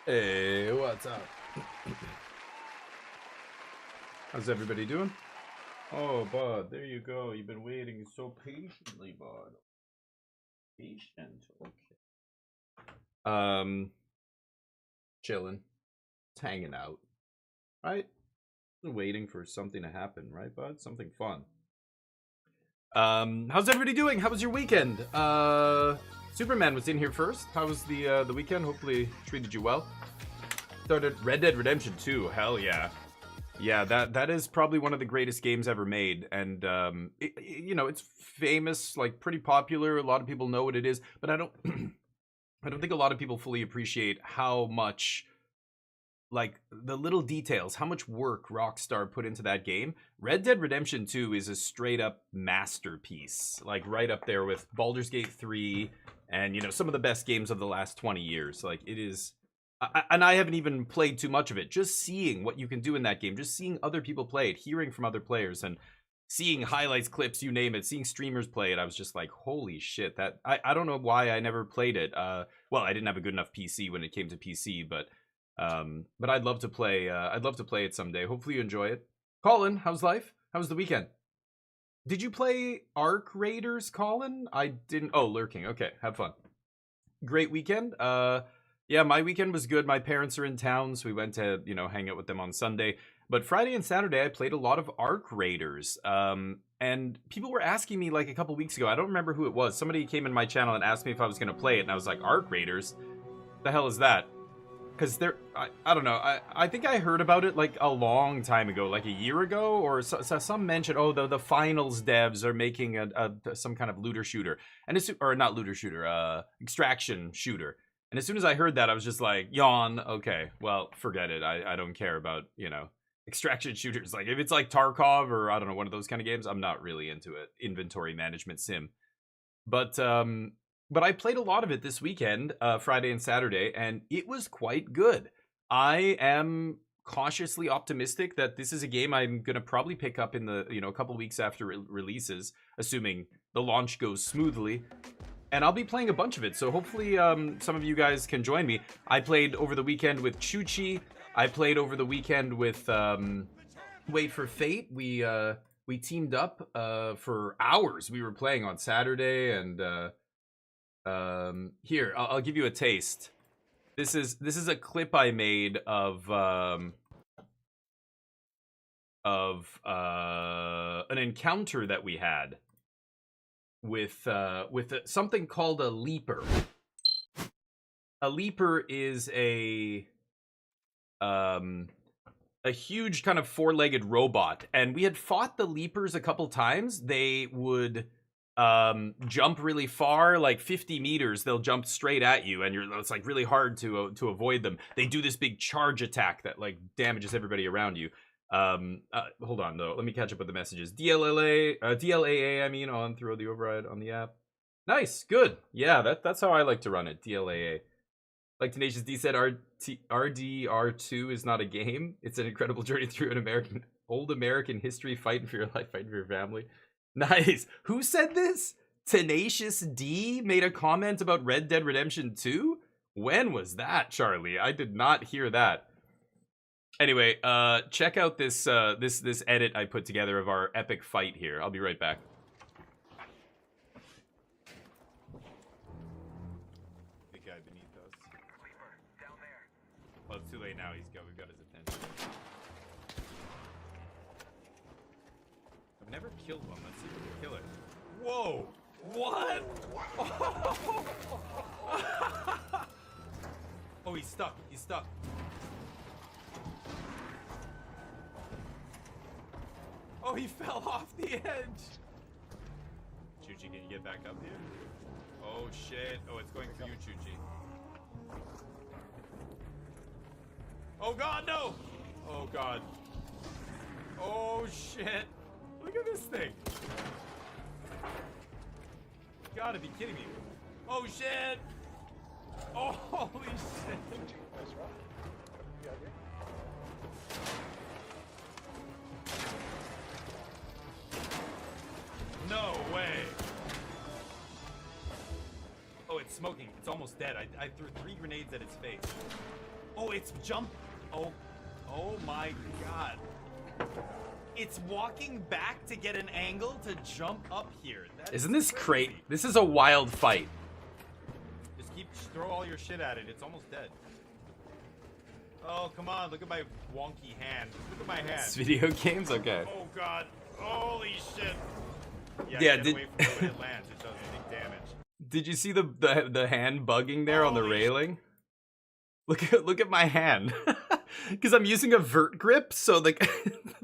Hey, what's up? How's everybody doing? Oh, bud, there you go. You've been waiting so patiently, bud. Patient. Okay. Chilling. Just hanging out. Right? Waiting for something to happen, right, bud? Something fun. How's everybody doing? How was your weekend? Superman was in here first. How was the weekend? Hopefully treated you well. Started Red Dead Redemption 2. Hell yeah. Yeah, that is probably one of the greatest games ever made, and it's famous, like pretty popular. A lot of people know what it is, but I don't, I don't think a lot of people fully appreciate how much, like the little details, how much work Rockstar put into that game. Red Dead Redemption 2 is a straight up masterpiece, like right up there with Baldur's Gate 3, and some of the best games of the last 20 years. Like it is. And I haven't even played too much of it. Just seeing what you can do in that game, just seeing other people play it, hearing from other players, and seeing highlights, clips, you name it, seeing streamers play it, I was just like, holy shit! That I don't know why I never played it. Well, I didn't have a good enough PC when it came to PC, but I'd love to play. I'd love to play it someday. Hopefully you enjoy it. Colin, how's life? How was the weekend? Did you play Arc Raiders, Colin? I didn't. Oh, Lurking. Okay, have fun. Great weekend. Yeah, my weekend was good. My parents are in town, so we went to, hang out with them on Sunday. But Friday and Saturday, I played a lot of Arc Raiders. And people were asking me like a couple weeks ago. I don't remember who it was. Somebody came in my channel and asked me if I was going to play it, and I was like, Arc Raiders? The hell is that? Because I don't know. I think I heard about it like a long time ago, like a year ago, or some mention. Oh, the finals devs are making some kind of looter shooter, and or not looter shooter, extraction shooter. And as soon as I heard that, I was just like, yawn. Okay, well, forget it. I don't care about extraction shooters. Like if it's like Tarkov or I don't know, one of those kind of games, I'm not really into it. Inventory management sim, but I played a lot of it this weekend, Friday and Saturday, and it was quite good. I am cautiously optimistic that this is a game I'm gonna probably pick up in the a couple weeks after releases, assuming the launch goes smoothly. And I'll be playing a bunch of it, so hopefully some of you guys can join me. I played over the weekend with Chuchi. I played over the weekend with Wait for Fate. We teamed up for hours. We were playing on Saturday, and here I'll give you a taste. This is a clip I made of an encounter that we had with something called a leaper. A leaper is a huge kind of four-legged robot, and we had fought the leapers a couple times. They would jump really far, like 50 meters. They'll jump straight at you, and it's like really hard to avoid them. They do this big charge attack that like damages everybody around you. Hold on though, let me catch up with the messages. DLAA, I mean, on throw the override on the app. Nice, good. Yeah, that's how I like to run it. DLAA. Like Tenacious D said, RDR2 is not a game. It's an incredible journey through an old American history, fighting for your life, fighting for your family. Nice. Who said this? Tenacious D made a comment about Red Dead Redemption 2? When was that, Charlie? I did not hear that. Anyway, check out this this edit I put together of our epic fight here. I'll be right back. The guy beneath us. Well, it's too late now. We've got his attention. I've never killed one. Let's see if we can kill it. Whoa! What? Oh, he's stuck. He's stuck. Oh, he fell off the edge. Chuchi, can you get back up here? Oh, shit. Oh, it's going for you, Chuchi. Oh, God, no. Oh, God. Oh, shit. Look at this thing. You gotta be kidding me. Oh, shit. Oh, holy shit. No way. Oh, it's smoking. It's almost dead. I threw 3 grenades at its face. Oh, it's jump. Oh my god. It's walking back to get an angle to jump up here. Isn't this crazy? This is a wild fight. Just throw all your shit at it. It's almost dead. Oh, come on. Look at my wonky hand. Look at my hand. It's video games? Okay. Oh god. Holy shit. Yeah, get away from it when it lands. It does big damage. Did you see the hand bugging there on the railing? Look at my hand. Because I'm using a vert grip, so the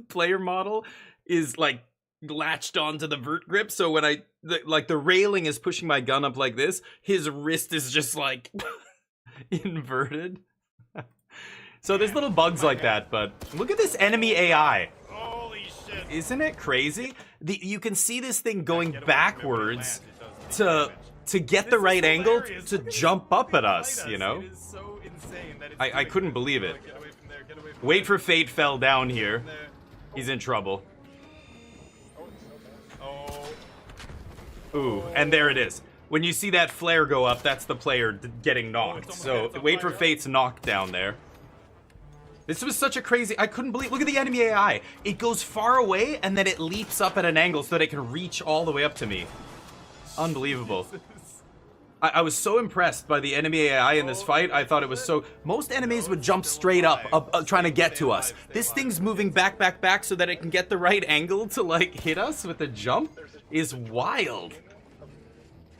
player model is like latched onto the vert grip. So when the railing is pushing my gun up like this, his wrist is just like inverted. So there's little bugs like that, but look at this enemy AI. Holy shit. Isn't it crazy? You can see this thing going backwards to get the right angle to jump up at us, you know? It is so insane that I couldn't believe it. Get away from there, get away from Wait for Fate fell down here. He's in trouble. Oh. Ooh, and there it is. When you see that flare go up, that's the player getting knocked. So wait for Fate's knockdown there. This was such a crazy... I couldn't believe... Look at the enemy AI. It goes far away, and then it leaps up at an angle so that it can reach all the way up to me. Unbelievable. I was so impressed by the enemy AI in this fight. I thought it was so... Most enemies would jump straight up trying to get to us. This thing's moving back so that it can get the right angle to, like, hit us with a jump is wild.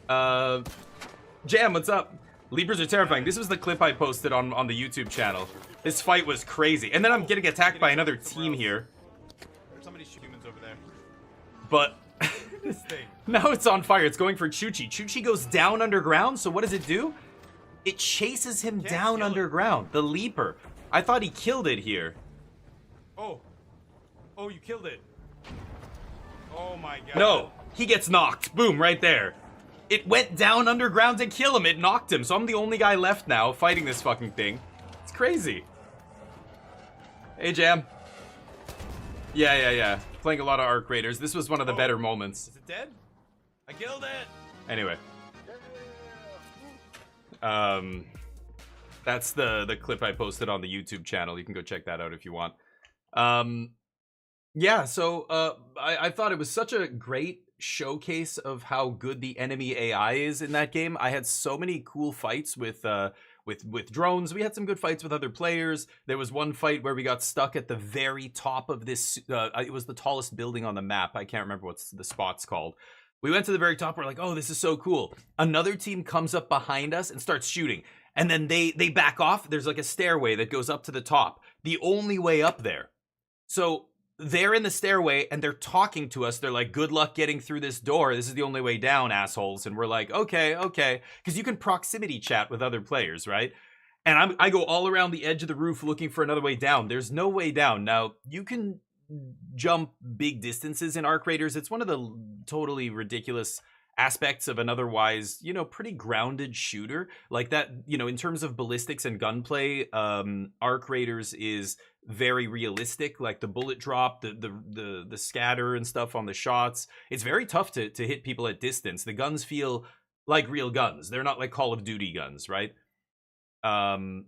Jam, what's up? Leapers are terrifying. This was the clip I posted on the YouTube channel. This fight was crazy. And then I'm getting attacked by another team here. Somebody shoot humans over there. But... This thing. Now it's on fire. It's going for Chuchi. Chuchi goes down underground, so what does it do? It chases him down underground. The Leaper. I thought he killed it here. Oh. Oh, you killed it. Oh my god. No, he gets knocked. Boom, right there. It went down underground to kill him. It knocked him, so I'm the only guy left now fighting this fucking thing. It's crazy. Hey, Jam. Yeah. Playing a lot of Arc Raiders. This was one of the better moments. Is it dead? I killed it. Anyway. That's the clip I posted on the YouTube channel. You can go check that out if you want. Yeah, so I thought it was such a great showcase of how good the enemy AI is in that game. I had so many cool fights with drones. We had some good fights with other players. There was one fight where we got stuck at the very top of this. It was the tallest building on the map. I can't remember what the spot's called. We went to the very top. We're like, oh, this is so cool. Another team comes up behind us and starts shooting. And then they back off. There's like a stairway that goes up to the top. The only way up there. So they're in the stairway and they're talking to us. They're like, good luck getting through this door. This is the only way down, assholes. And we're like, okay. Because you can proximity chat with other players, right? And I go all around the edge of the roof looking for another way down. There's no way down. Now, you can jump big distances in Arc Raiders. It's one of the totally ridiculous aspects of an otherwise, pretty grounded shooter. Like that, in terms of ballistics and gunplay, Arc Raiders is very realistic. Like the bullet drop, the scatter and stuff on the shots. It's very tough to hit people at distance. The guns feel like real guns. They're not like Call of Duty guns, right? But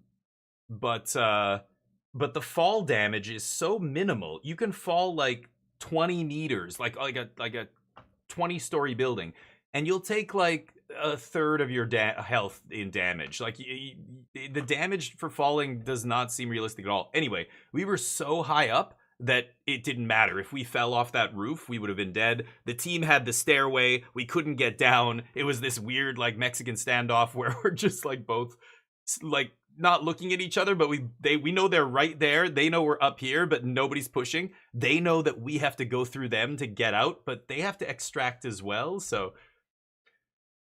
the fall damage is so minimal. You can fall like 20 meters, like a 20-story building, and you'll take like a third of your health in damage. Like the damage for falling does not seem realistic at all. Anyway, we were so high up that it didn't matter. If we fell off that roof, we would have been dead. The team had the stairway. We couldn't get down. It was this weird like Mexican standoff where we're just like both like not looking at each other, but we know they're right there. They know we're up here, but nobody's pushing. They know that we have to go through them to get out, but they have to extract as well. So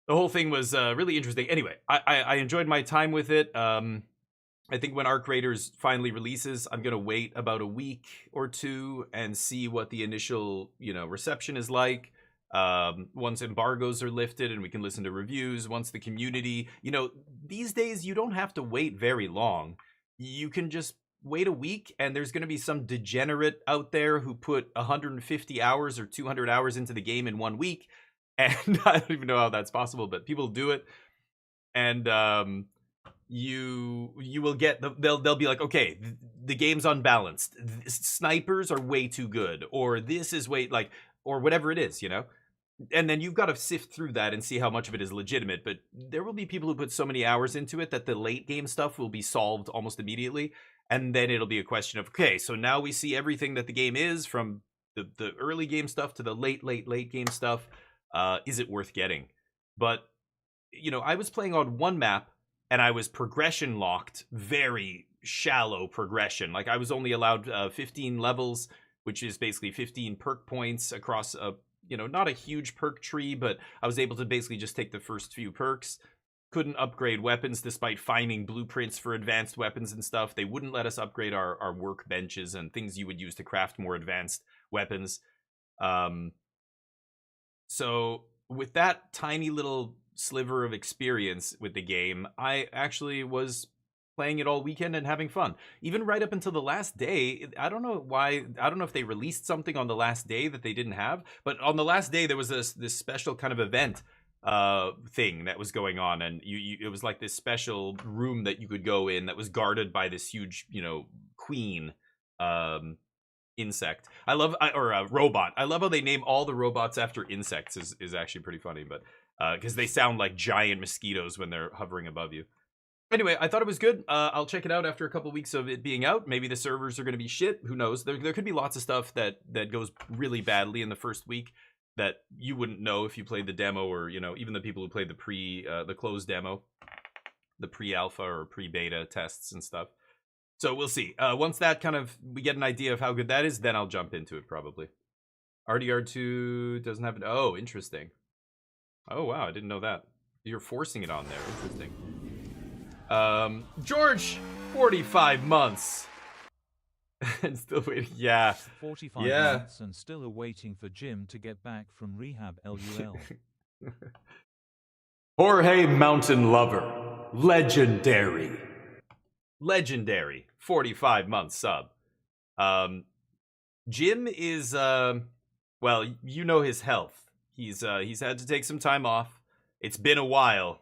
the whole thing was really interesting. Anyway, I enjoyed my time with it. I think when Arc Raiders finally releases, I'm gonna wait about a week or two and see what the initial reception is like. Once embargoes are lifted and we can listen to reviews, once the community, these days you don't have to wait very long. You can just wait a week and there's going to be some degenerate out there who put 150 hours or 200 hours into the game in 1 week. And I don't even know how that's possible, but people do it. And you will get they'll be like, okay, the game's unbalanced. Snipers are way too good, or this is way like, or whatever it is, you know. And then you've got to sift through that and see how much of it is legitimate. But there will be people who put so many hours into it that the late game stuff will be solved almost immediately, and then it'll be a question of, okay, so now we see everything that the game is, from the early game stuff to the late game stuff. Is it worth getting? But you know, I was playing on one map and I was progression locked, very shallow progression. Like I was only allowed 15 levels, which is basically 15 perk points across a, you know, not a huge perk tree, but I was able to basically just take the first few perks. Couldn't upgrade weapons despite finding blueprints for advanced weapons and stuff. They wouldn't let us upgrade our workbenches and things you would use to craft more advanced weapons. So with that tiny little sliver of experience with the game, I actually was playing it all weekend and having fun. Even right up until the last day. I don't know why. I don't know if they released something on the last day that they didn't have, but on the last day there was this special kind of event thing that was going on, and you it was like this special room that you could go in that was guarded by this huge, you know, queen insect. Or robot. I love how they name all the robots after insects. Is actually pretty funny, but because they sound like giant mosquitoes when they're hovering above you. Anyway, I thought it was good. I'll check it out after a couple weeks of it being out. Maybe the servers are going to be shit. Who knows? There could be lots of stuff that goes really badly in the first week that you wouldn't know if you played the demo, or, you know, even the people who played the closed demo, the pre-alpha or pre-beta tests and stuff. So we'll see. Once that kind of, we get an idea of how good that is, then I'll jump into it probably. RDR2 doesn't have an, oh, interesting. Oh, wow, I didn't know that. You're forcing it on there. Interesting. George, 45 months. And still waiting. Yeah. 45 months and still waiting for Jim to get back from rehab. LUL. Jorge Mountain Lover. Legendary. 45 month sub. Jim is well, you know his health. He's had to take some time off. It's been a while.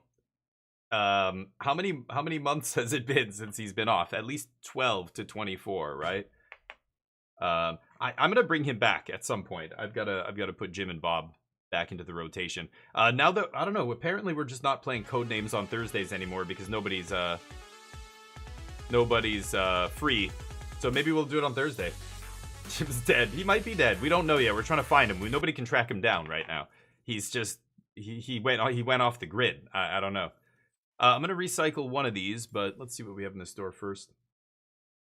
How many months has it been since he's been off? At least 12 to 24, right? I'm gonna bring him back at some point. I've gotta put Jim and Bob back into the rotation. Now that, I don't know, apparently we're just not playing Codenames on Thursdays anymore because nobody's free. So maybe we'll do it on Thursday. Jim's dead. He might be dead. We don't know yet. We're trying to find him. Nobody can track him down right now. He's just he went off the grid. I don't know. I'm gonna recycle one of these, but let's see what we have in the store first.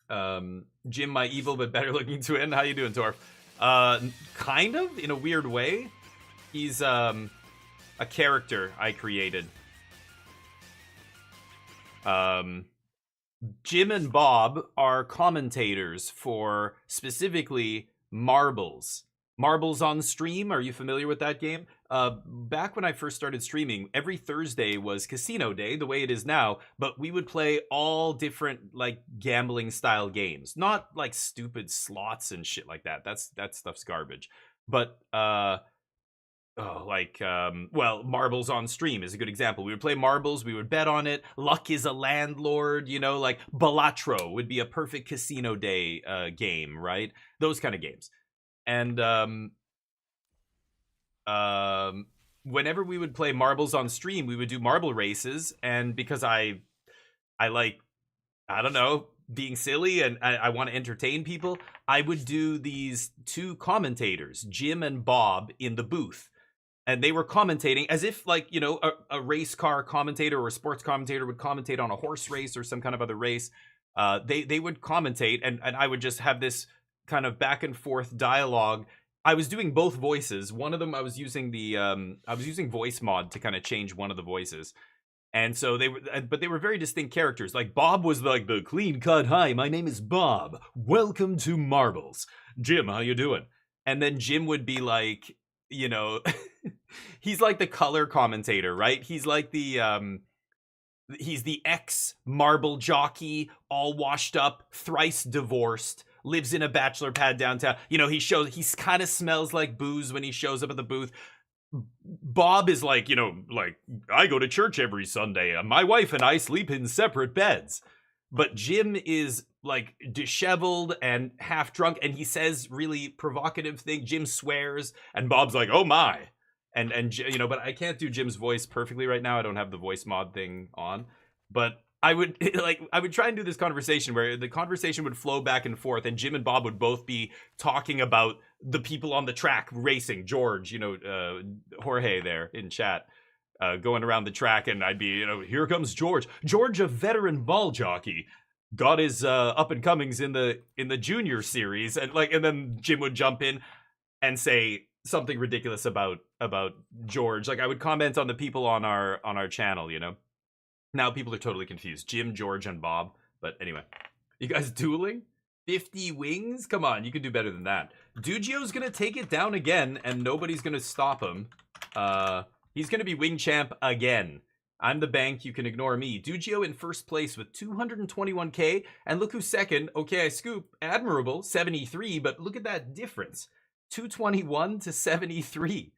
Jim, my evil but better looking twin. How you doing, Torf? Kind of, in a weird way. He's a character I created. Jim and Bob are commentators for specifically Marbles. Marbles on Stream, are you familiar with that game? Back when I first started streaming, every Thursday was casino day, the way it is now, but we would play all different, like, gambling style games. Not like stupid slots and shit like that. That stuff's garbage. But well, Marbles on Stream is a good example. We would play marbles, we would bet on it. Luck is a Landlord, you know, like Balatro would be a perfect casino day game, right? Those kind of games. And whenever we would play Marbles on Stream, we would do marble races, and because I like, I don't know, being silly and I want to entertain people, I would do these two commentators, Jim and Bob, in the booth. And they were commentating as if, like, you know, a race car commentator or a sports commentator would commentate on a horse race or some kind of other race. They would commentate, and I would just have this kind of back and forth dialogue. I was doing both voices. One of them I was using voice mod to kind of change one of the voices. And so they were very distinct characters. Like Bob was like the clean cut, hi, my name is Bob. Welcome to Marbles. Jim, how you doing? And then Jim would be like, you know, he's like the color commentator, right? He's like the he's the ex-marble jockey, all washed up, thrice divorced, lives in a bachelor pad downtown. You know, he kind of smells like booze when he shows up at the booth. Bob is like, you know, like, I go to church every Sunday. My wife and I sleep in separate beds. But Jim is like disheveled and half drunk, and he says really provocative thing. Jim swears, and Bob's like, "Oh my," and you know, but I can't do Jim's voice perfectly right now. I don't have the voice mod thing on, but I would I would try and do this conversation where the conversation would flow back and forth, and Jim and Bob would both be talking about the people on the track racing. George, you know, Jorge there in chat. Going around the track, and I'd be, you know, here comes George. George, a veteran ball jockey, got his up and comings in the junior series, and then Jim would jump in and say something ridiculous about George. Like I would comment on the people on our channel, you know. Now people are totally confused. Jim, George, and Bob. But anyway, you guys dueling? 50 wings? Come on, you can do better than that. Dugio's gonna take it down again, and nobody's gonna stop him. He's going to be wing champ again. I'm the bank, you can ignore me. Dugio in first place with 221k, and look who's second. Okay, I scoop. Admirable, 73, but look at that difference. 221 to 73.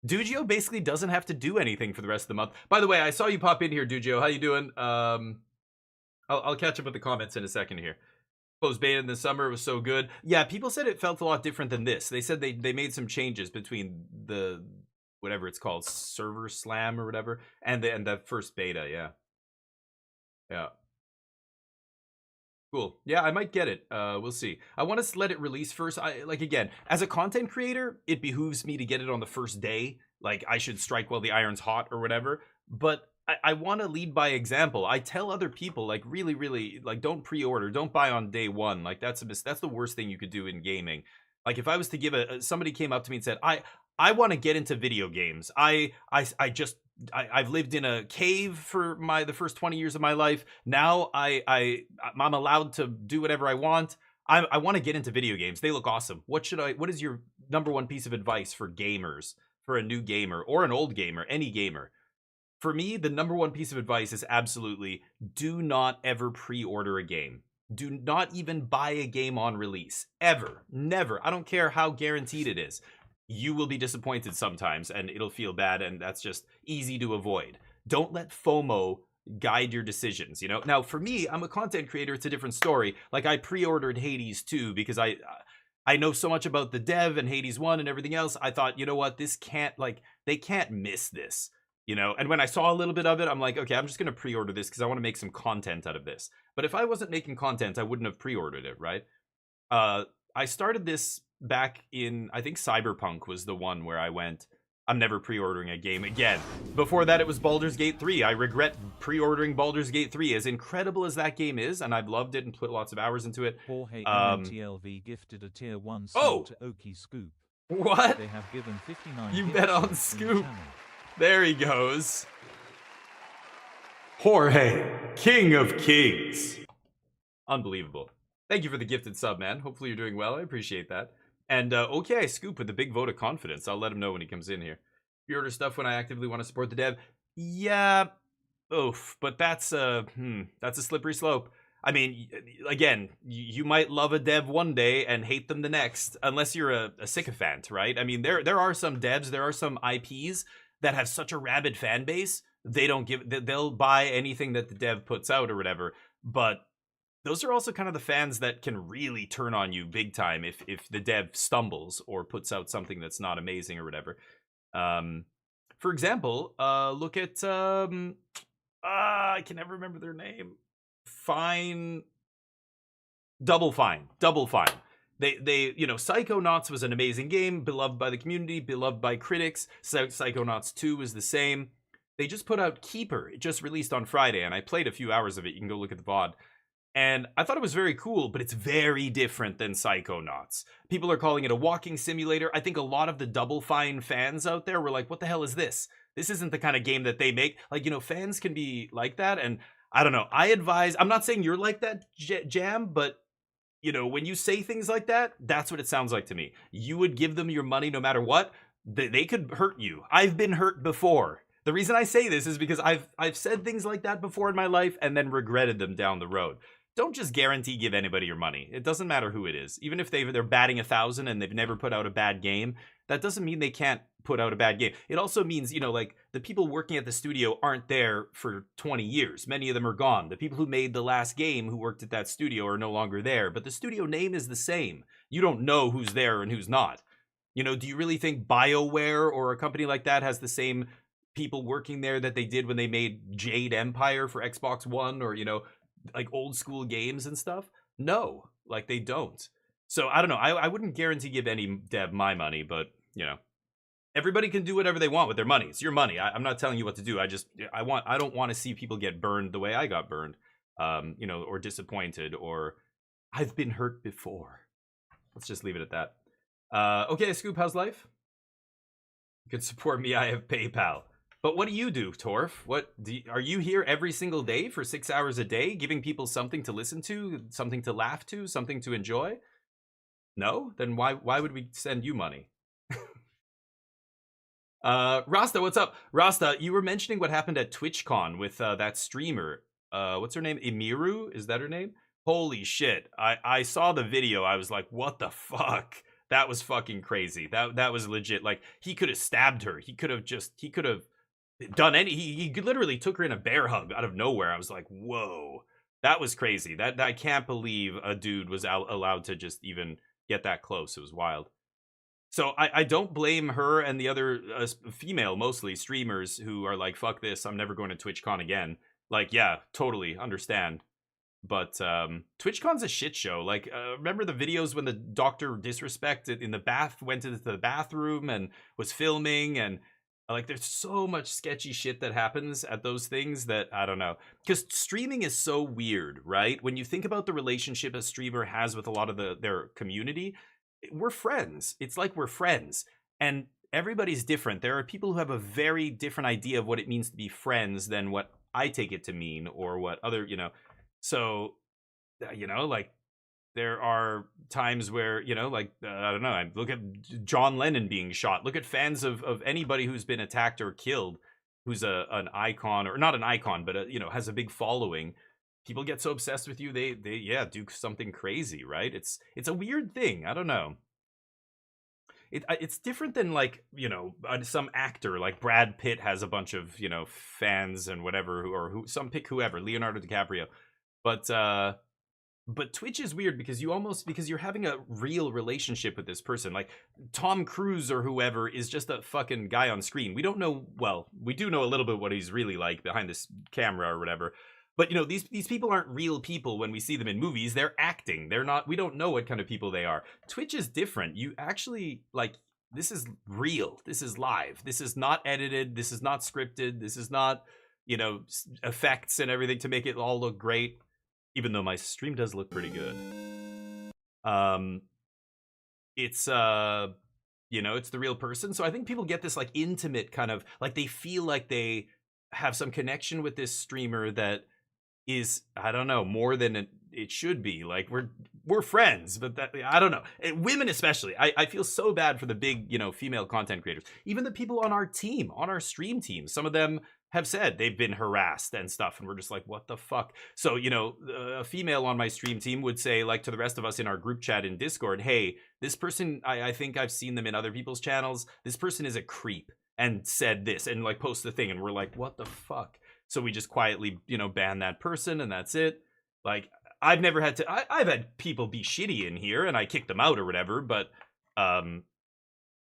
Dugio basically doesn't have to do anything for the rest of the month. By the way, I saw you pop in here, Dugio. How you doing? I'll catch up with the comments in a second here. Closed beta in the summer was so good. Yeah, people said it felt a lot different than this. They said they made some changes between the whatever it's called, server slam or whatever, and the first beta. Yeah, cool. Yeah, I might get it. We'll see. I want to let it release first. Again, as a content creator, it behooves me to get it on the first day. Like I should strike while the iron's hot or whatever, but I want to lead by example. I tell other people, like, really, like, don't pre-order, don't buy on day one. Like that's the worst thing you could do in gaming. Like if I was to give somebody came up to me and said, I want to get into video games. I've lived in a cave for the first 20 years of my life. Now I'm allowed to do whatever I want. I want to get into video games. They look awesome. What is your number one piece of advice for gamers, for a new gamer or an old gamer, any gamer? For me, the number one piece of advice is absolutely do not ever pre-order a game. Do not even buy a game on release. Ever. Never. I don't care how guaranteed it is. You will be disappointed sometimes, and it'll feel bad, and that's just easy to avoid. Don't let FOMO guide your decisions, you know? Now, for me, I'm a content creator. It's a different story. Like, I pre-ordered Hades 2 because I know so much about the dev and Hades 1 and everything else. I thought, you know what? They can't miss this, you know? And when I saw a little bit of it, I'm like, okay, I'm just going to pre-order this because I want to make some content out of this. But if I wasn't making content, I wouldn't have pre-ordered it, right? I started this back in, I think Cyberpunk was the one where I went, I'm never pre-ordering a game again. Before that, it was Baldur's Gate 3. I regret pre-ordering Baldur's Gate 3. As incredible as that game is, and I've loved it and put lots of hours into it. Jorge MTLV gifted a tier 1 sub to Okie Scoop. What? They have given 59 You gifts bet on the Scoop. channel. There he goes. Jorge, King of Kings. Unbelievable. Thank you for the gifted sub, man. Hopefully you're doing well. I appreciate that. And okay, Scoop with the big vote of confidence. I'll let him know when he comes in here. Pre-order stuff when I actively want to support the dev. Yeah, oof. But that's a slippery slope. I mean, again, you might love a dev one day and hate them the next, unless you're a sycophant, right? I mean, there are some devs, there are some IPs that have such a rabid fan base. They'll buy anything that the dev puts out or whatever. But those are also kind of the fans that can really turn on you big time if the dev stumbles or puts out something that's not amazing or whatever. For example, look at I can never remember their name. Double Fine. They Psychonauts was an amazing game, beloved by the community, beloved by critics. Psychonauts 2 was the same. They just put out Keeper. It just released on Friday, and I played a few hours of it. You can go look at the VOD. And I thought it was very cool, but it's very different than Psychonauts. People are calling it a walking simulator. I think a lot of the Double Fine fans out there were like, what the hell is this? This isn't the kind of game that they make. Like, you know, fans can be like that. And I don't know. I'm not saying you're like that, Jam, but, you know, when you say things like that, that's what it sounds like to me. You would give them your money no matter what. They could hurt you. I've been hurt before. The reason I say this is because I've said things like that before in my life and then regretted them down the road. Don't just guarantee give anybody your money. It doesn't matter who it is. Even if they're batting 1,000 and they've never put out a bad game, that doesn't mean they can't put out a bad game. It also means, you know, like the people working at the studio aren't there for 20 years. Many of them are gone. The people who made the last game who worked at that studio are no longer there, but the studio name is the same. You don't know who's there and who's not. You know, do you really think BioWare or a company like that has the same people working there that they did when they made Jade Empire for Xbox One, or, you know, like old school games and stuff? No, like they don't. So I don't know. I wouldn't guarantee give any dev my money, but, you know, everybody can do whatever they want with their money. It's your money. I'm not telling you what to do. I don't want to see people get burned the way I got burned, you know, or disappointed, or I've been hurt before. Let's just leave it at that. Okay, Scoop, how's life? You can support me. I have PayPal. But what do you do, Torf? Are you here every single day for 6 hours a day, giving people something to listen to, something to laugh to, something to enjoy? No? Then why would we send you money? Rasta, what's up? Rasta, you were mentioning what happened at TwitchCon with that streamer. What's her name? Emiru? Is that her name? Holy shit. I saw the video. I was like, what the fuck? That was fucking crazy. That was legit. Like, he could have stabbed her. He could have done he literally took her in a bear hug out of nowhere. I was like, whoa. That was crazy. That I can't believe a dude was allowed to just even get that close. It was wild. So I don't blame her and the other female, mostly, streamers who are like, fuck this, I'm never going to TwitchCon again. Like, yeah, totally understand. But TwitchCon's a shit show. Like, remember the videos when the Dr. Disrespect in the went into the bathroom and was filming, and like, there's so much sketchy shit that happens at those things that I don't know. Because streaming is so weird, right? When you think about the relationship a streamer has with a lot of their community, we're friends. It's like we're friends, and everybody's different. There are people who have a very different idea of what it means to be friends than what I take it to mean, or what other, you know. So, you know, like, there are times where, you know, like, I don't know, I look at John Lennon being shot. Look at fans of anybody who's been attacked or killed, who's an icon, or not an icon, but, you know, has a big following. People get so obsessed with you, they do something crazy, right? It's a weird thing. I don't know. It's different than, like, you know, some actor like Brad Pitt has a bunch of, you know, fans and whatever, pick whoever, Leonardo DiCaprio. But Twitch is weird because you're having a real relationship with this person. Like, Tom Cruise or whoever is just a fucking guy on screen. We don't know, well, we do know a little bit what he's really like behind this camera or whatever. But, you know, these people aren't real people when we see them in movies. They're acting. We don't know what kind of people they are. Twitch is different. You actually, like, this is real. This is live. This is not edited. This is not scripted. This is not, you know, effects and everything to make it all look great. Even though my stream does look pretty good. It's, you know, it's the real person. So I think people get this, like, intimate kind of, like, they feel like they have some connection with this streamer that is, I don't know, more than it should be. Like, we're friends, but that, I don't know. Women especially. I feel so bad for the big, you know, female content creators. Even the people on our team, on our stream team, some of them have said they've been harassed and stuff, and we're just like, what the fuck? So, you know, a female on my stream team would say, like, to the rest of us in our group chat in Discord, hey, this person, I think I've seen them in other people's channels, this person is a creep, and said this, and, like, post the thing, and we're like, what the fuck? So we just quietly, you know, ban that person, and that's it. Like, I've never had to, I've had people be shitty in here, and I kicked them out or whatever, but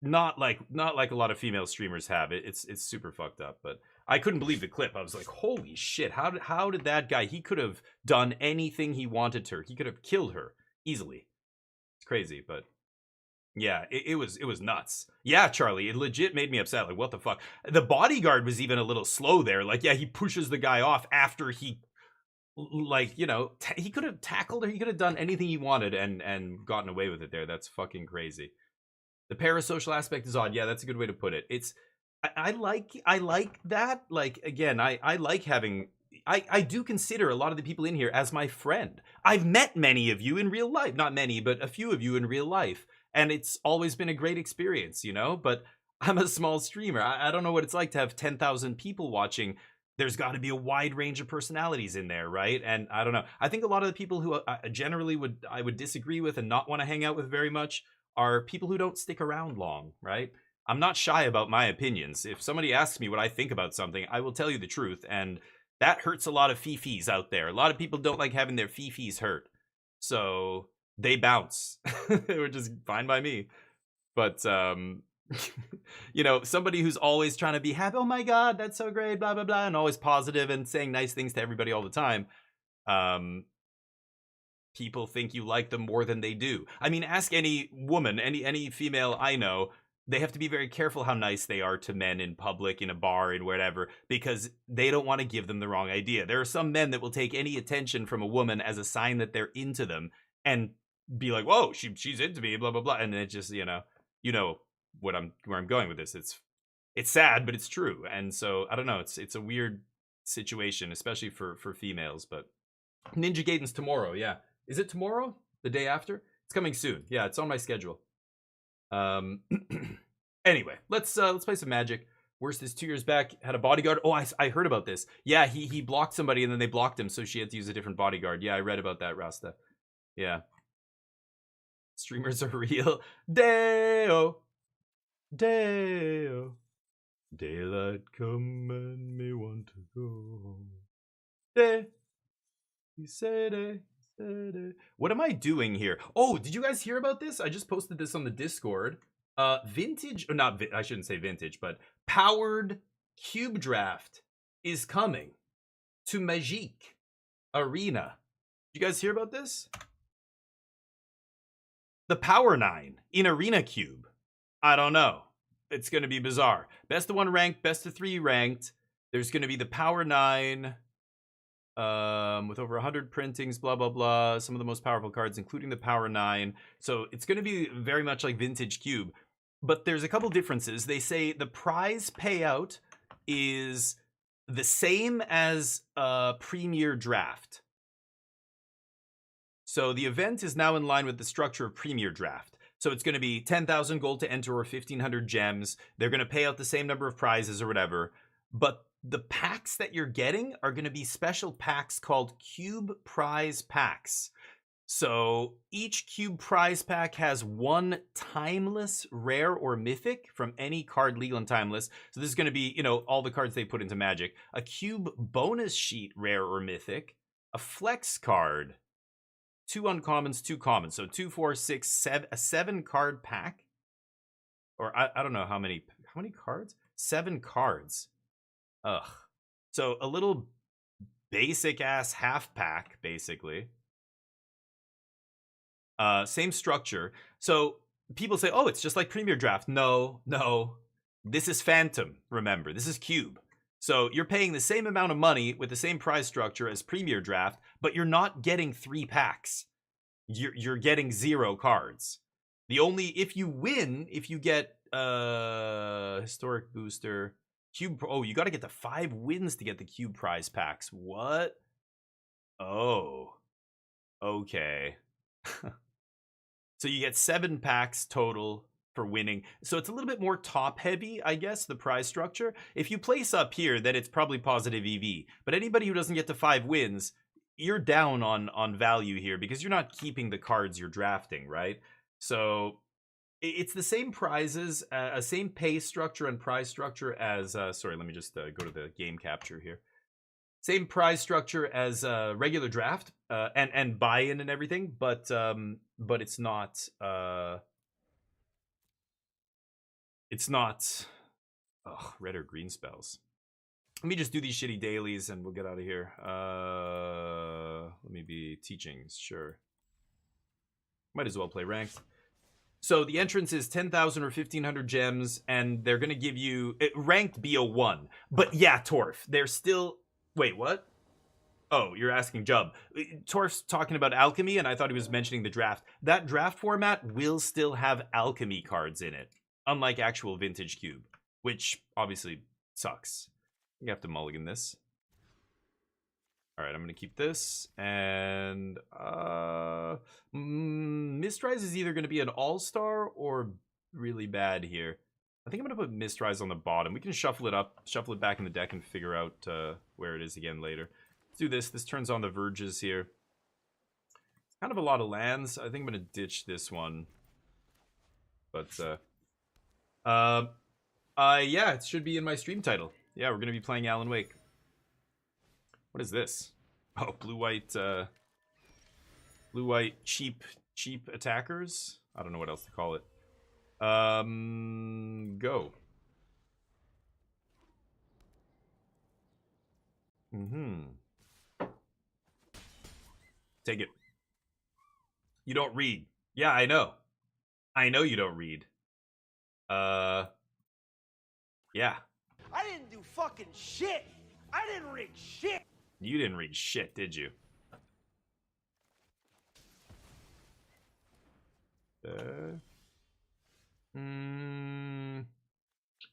not like a lot of female streamers have. It's super fucked up. But I couldn't believe the clip. I was like, holy shit, how did that guy, he could have done anything he wanted to her. He could have killed her easily. It's crazy, but yeah, it was nuts. Yeah, Charlie, it legit made me upset. Like, what the fuck? The bodyguard was even a little slow there. Like, yeah, he pushes the guy off after he, like, you know, he could have tackled her. He could have done anything he wanted and gotten away with it there. That's fucking crazy. The parasocial aspect is odd. Yeah, that's a good way to put it. It's, I like that. Like, again, I like having, I do consider a lot of the people in here as my friend. I've met many of you in real life. Not many, but a few of you in real life. And it's always been a great experience, you know? But I'm a small streamer. I don't know what it's like to have 10,000 people watching. There's got to be a wide range of personalities in there, right? And I don't know. I think a lot of the people who generally I would disagree with and not want to hang out with very much are people who don't stick around long, right? I'm not shy about my opinions. If somebody asks me what I think about something, I will tell you the truth, and that hurts a lot of fifis out there. A lot of people don't like having their fifis hurt, so they bounce, which is fine by me. But you know, somebody who's always trying to be happy, oh my god, that's so great, blah blah blah, and always positive and saying nice things to everybody all the time. People think you like them more than they do. I mean, ask any woman, any female I know, they have to be very careful how nice they are to men in public, in a bar, in whatever, because they don't want to give them the wrong idea. There are some men that will take any attention from a woman as a sign that they're into them and be like, whoa, she's into me, blah blah blah, and it just, you know where I'm going with this. It's sad, but it's true. And so I don't know, it's a weird situation, especially for females. But Ninja Gaiden's tomorrow, yeah. Is it tomorrow? The day after? It's coming soon. Yeah, it's on my schedule. Anyway, let's play some Magic. Worst is 2 years back, had a bodyguard. Oh, I heard about this. Yeah, he blocked somebody and then they blocked him, so she had to use a different bodyguard. Yeah, I read about that, Rasta. Yeah. Streamers are real. Deo. Deo. Daylight come and me want to go home. Day. You say day. What am I doing here? Oh, did you guys hear about this? I just posted this on the Discord. Vintage, or not, I shouldn't say vintage, but powered cube draft is coming to Magic Arena. Did you guys hear about this? The Power 9 in Arena Cube. I don't know. It's going to be bizarre. Best of 1 ranked, best of 3 ranked. There's going to be the Power 9. With over 100 printings, blah blah blah, some of the most powerful cards, including the Power 9. So it's going to be very much like Vintage Cube, but there's a couple differences. They say the prize payout is the same as a Premier Draft. So the event is now in line with the structure of Premier Draft. So it's going to be 10,000 gold to enter or 1,500 gems. They're going to pay out the same number of prizes or whatever, but the packs that you're getting are going to be special packs called Cube Prize Packs. So each Cube Prize Pack has 1 timeless, rare, or mythic from any card, legal and timeless. So this is going to be, you know, all the cards they put into Magic. A Cube bonus sheet, rare or mythic. A flex card. 2 uncommons, 2 commons. So 2, 4, 6, 7, a 7 card pack. Or I don't know how many cards? 7 cards. Ugh. So a little basic ass half pack, basically. Same structure. So people say, oh, it's just like Premier Draft. No. This is Phantom, remember. This is Cube. So you're paying the same amount of money with the same prize structure as Premier Draft, but you're not getting 3 packs. You're getting 0 cards. If you win, if you get Historic Booster... Cube, oh, you got to get to 5 wins to get the Cube Prize Packs. What? Oh. Okay. So you get 7 packs total for winning. So it's a little bit more top heavy, I guess, the prize structure. If you place up here, then it's probably positive EV. But anybody who doesn't get to 5 wins, you're down on value here because you're not keeping the cards you're drafting, right? So it's the same prizes, same pay structure and prize structure as, sorry, let me just go to the game capture here. Same prize structure as regular draft and buy-in and everything, but it's not, red or green spells. Let me just do these shitty dailies and we'll get out of here. Let me be teachings, sure. Might as well play ranked. So the entrance is 10,000 or 1,500 gems, and they're going to give you ranked BO1. But yeah, Torf, they're still... Wait, what? Oh, you're asking Jub. Torf's talking about Alchemy, and I thought he was mentioning the draft. That draft format will still have Alchemy cards in it, unlike actual Vintage Cube, which obviously sucks. You have to mulligan this. All right, I'm going to keep this, and Mistrise is either going to be an all-star or really bad here. I think I'm going to put Mistrise on the bottom. We can shuffle it up, shuffle it back in the deck, and figure out where it is again later. Let's do this. This turns on the Verges here. Kind of a lot of lands. I think I'm going to ditch this one. But Yeah, it should be in my stream title. Yeah, we're gonna be playing Alan Wake. What is this? Oh, blue-white cheap attackers? I don't know what else to call it. Go. Take it. You don't read. Yeah, I know. I know you don't read. Yeah. I didn't do fucking shit. I didn't read shit. You didn't read shit, did you?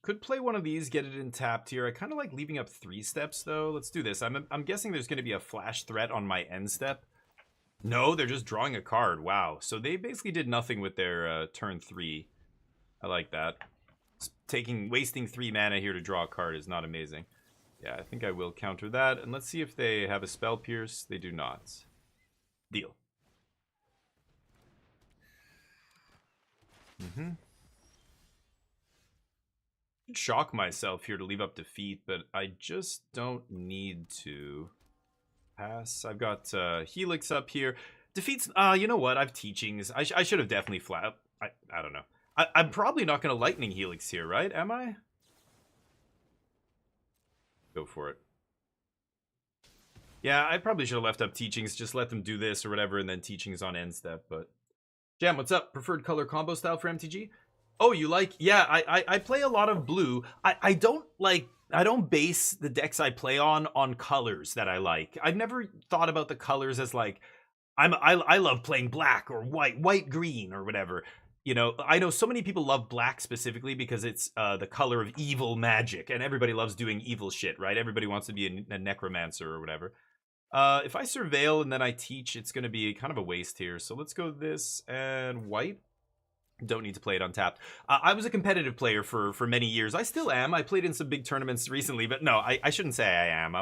Could play one of these, get it in tapped here. I kind of like leaving up 3 steps, though. Let's do this. I'm guessing there's going to be a flash threat on my end step. No, they're just drawing a card. Wow. So they basically did nothing with their turn 3. I like that. Wasting 3 mana here to draw a card is not amazing. Yeah, I think I will counter that. And let's see if they have a Spell Pierce. They do not. Deal. Shock myself here to leave up defeat, but I just don't need to. Pass. I've got Helix up here. Defeats. You know what? I've teachings. I should have definitely flat. I don't know. I'm probably not going to Lightning Helix here, right? Am I? Go for it. Yeah, I probably should have left up teachings. Just let them do this or whatever, and then teachings on end step. But Jam, what's up? Preferred color combo style for MTG? Oh, you like? Yeah, I play a lot of blue. I don't base the decks I play on colors that I like. I've never thought about the colors as like I love playing black or white green or whatever. You know, I know so many people love black specifically because it's the color of evil magic, and everybody loves doing evil shit, right? Everybody wants to be a necromancer or whatever. If I surveil and then I teach, it's going to be kind of a waste here. So let's go this and white. Don't need to play it untapped. I was a competitive player for many years. I still am. I played in some big tournaments recently, but no, I shouldn't say I am.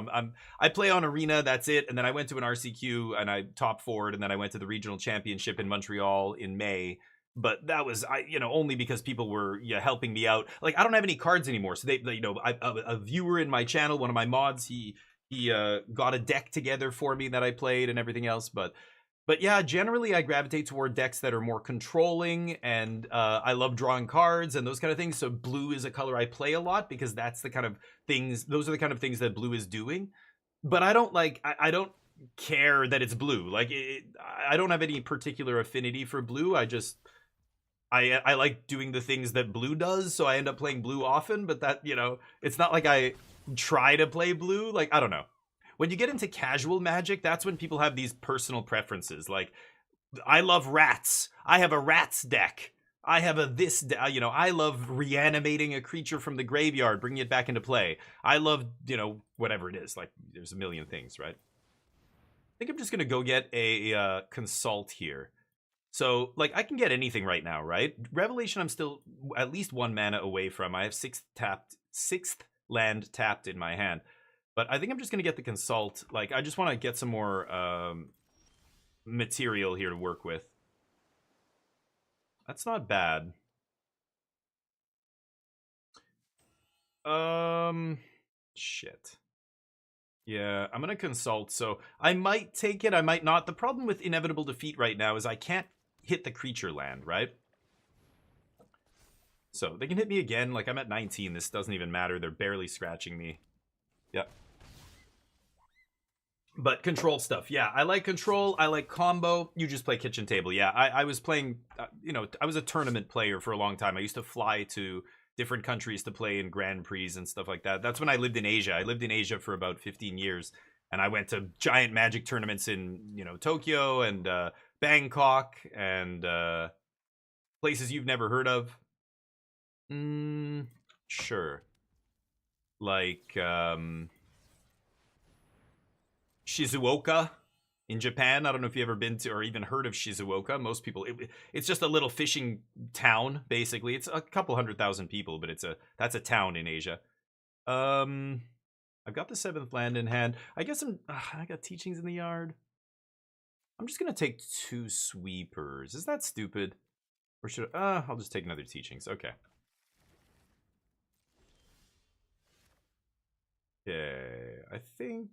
I play on Arena, that's it. And then I went to an RCQ and I top 4'd, and then I went to the regional championship in Montreal in May. But that was only because people were helping me out. Like, I don't have any cards anymore, so they a viewer in my channel, one of my mods, he got a deck together for me that I played and everything else, but yeah, generally I gravitate toward decks that are more controlling, and I love drawing cards and those kind of things. So blue is a color I play a lot because that's the kind of things, those are the kind of things that blue is doing. But I don't I don't care that it's blue. Like, I don't have any particular affinity for blue. I like doing the things that blue does, so I end up playing blue often, but that, it's not like I try to play blue. Like, I don't know. When you get into casual Magic, that's when people have these personal preferences. Like, I love rats. I have a rats deck. I have I love reanimating a creature from the graveyard, bringing it back into play. I love, whatever it is. Like, there's a million things, right? I think I'm just going to go get a Consult here. So, like, I can get anything right now, right? Revelation, I'm still at least 1 mana away from. I have 6th land tapped in my hand. But I think I'm just going to get the Consult. Like, I just want to get some more material here to work with. That's not bad. Shit. Yeah, I'm going to Consult. So I might take it, I might not. The problem with Inevitable Defeat right now is I can't hit the creature land, right? So they can hit me again. Like, I'm at 19. This doesn't even matter. They're barely scratching me. Yep. But control stuff, yeah. I like control. I like combo. You just play kitchen table. Yeah, I was playing, I was a tournament player for a long time. I used to fly to different countries to play in Grand Prix and stuff like that. That's when I lived in Asia. I lived in Asia for about 15 years. And I went to giant Magic tournaments in, Tokyo and Bangkok and places you've never heard of. Sure. Like, Shizuoka in Japan. I don't know if you've ever been to or even heard of Shizuoka. Most people, it's just a little fishing town, basically. It's a couple 100,000 people, but that's a town in Asia. I've got the 7th land in hand. I guess I got teachings in the yard. I'm just gonna take 2 sweepers. Is that stupid? Or should I'll just take another teachings. Okay. Okay, I think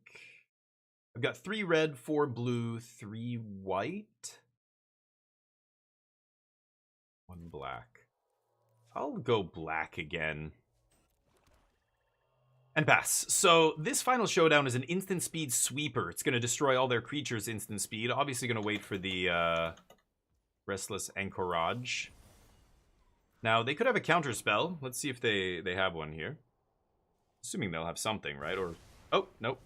I've got 3 red, 4 blue, 3 white, 1 black. I'll go black again. And pass. So this final showdown is an instant speed sweeper. It's going to destroy all their creatures instant speed. Obviously going to wait for the Restless Anchorage. Now, they could have a counter spell. Let's see if they have one here. Assuming they'll have something, right? Or, oh, nope.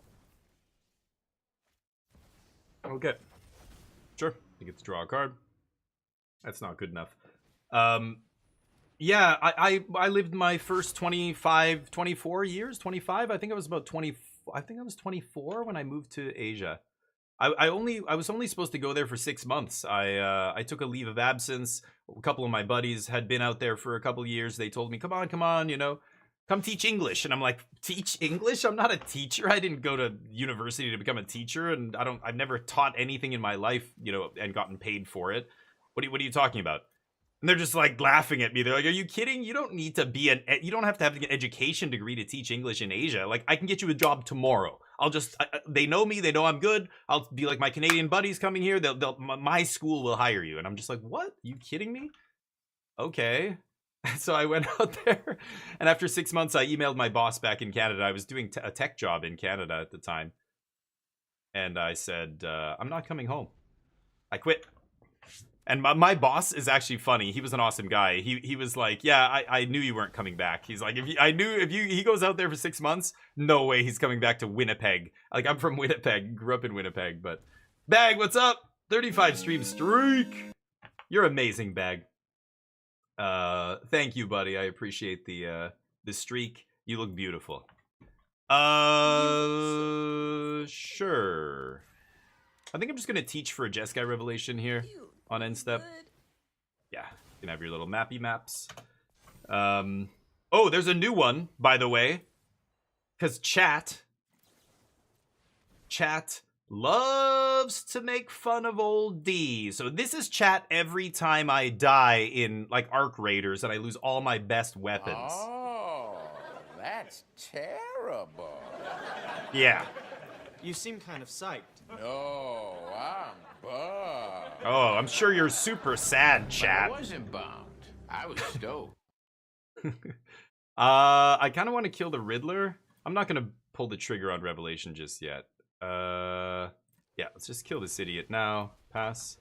Okay. Sure. They get to draw a card. That's not good enough. Yeah, I lived my first 24 years, 25. I think I was about 20. I think I was 24 when I moved to Asia. I was only supposed to go there for 6 months. I took a leave of absence. A couple of my buddies had been out there for a couple of years. They told me, come on, you know, come teach English. And I'm like, teach English? I'm not a teacher. I didn't go to university to become a teacher, and I've never taught anything in my life, you know, and gotten paid for it. What are you talking about? And they're just like laughing at me. They're like, are you kidding? You don't need to be you don't have to have an education degree to teach English in Asia. Like, I can get you a job tomorrow. They know me. They know I'm good. I'll be like my Canadian buddies coming here. My school will hire you. And I'm just like, what? Are you kidding me? Okay. So I went out there, and after 6 months, I emailed my boss back in Canada. I was doing a tech job in Canada at the time. And I said, I'm not coming home. I quit. And my boss is actually funny. He was an awesome guy. He was like, yeah, I knew you weren't coming back. He's like, he goes out there for 6 months, no way he's coming back to Winnipeg. Like, I'm from Winnipeg, grew up in Winnipeg, but Bag, what's up? 35 stream streak. You're amazing, Bag. Thank you, buddy. I appreciate the streak. You look beautiful. Sure. I think I'm just gonna teach for a Jeskai Revelation here on end step. Yeah, you can have your little mappy maps. Oh, there's a new one, by the way, because chat loves to make fun of old D. So this is chat every time I die in like Arc Raiders and I lose all my best weapons. Oh, that's terrible. Yeah. You seem kind of psyched. No, I'm bummed. Oh, I'm sure you're super sad, chat. I wasn't bummed. I was stoked. I kind of want to kill the Riddler. I'm not going to pull the trigger on Revelation just yet. Yeah, let's just kill this idiot now. Pass.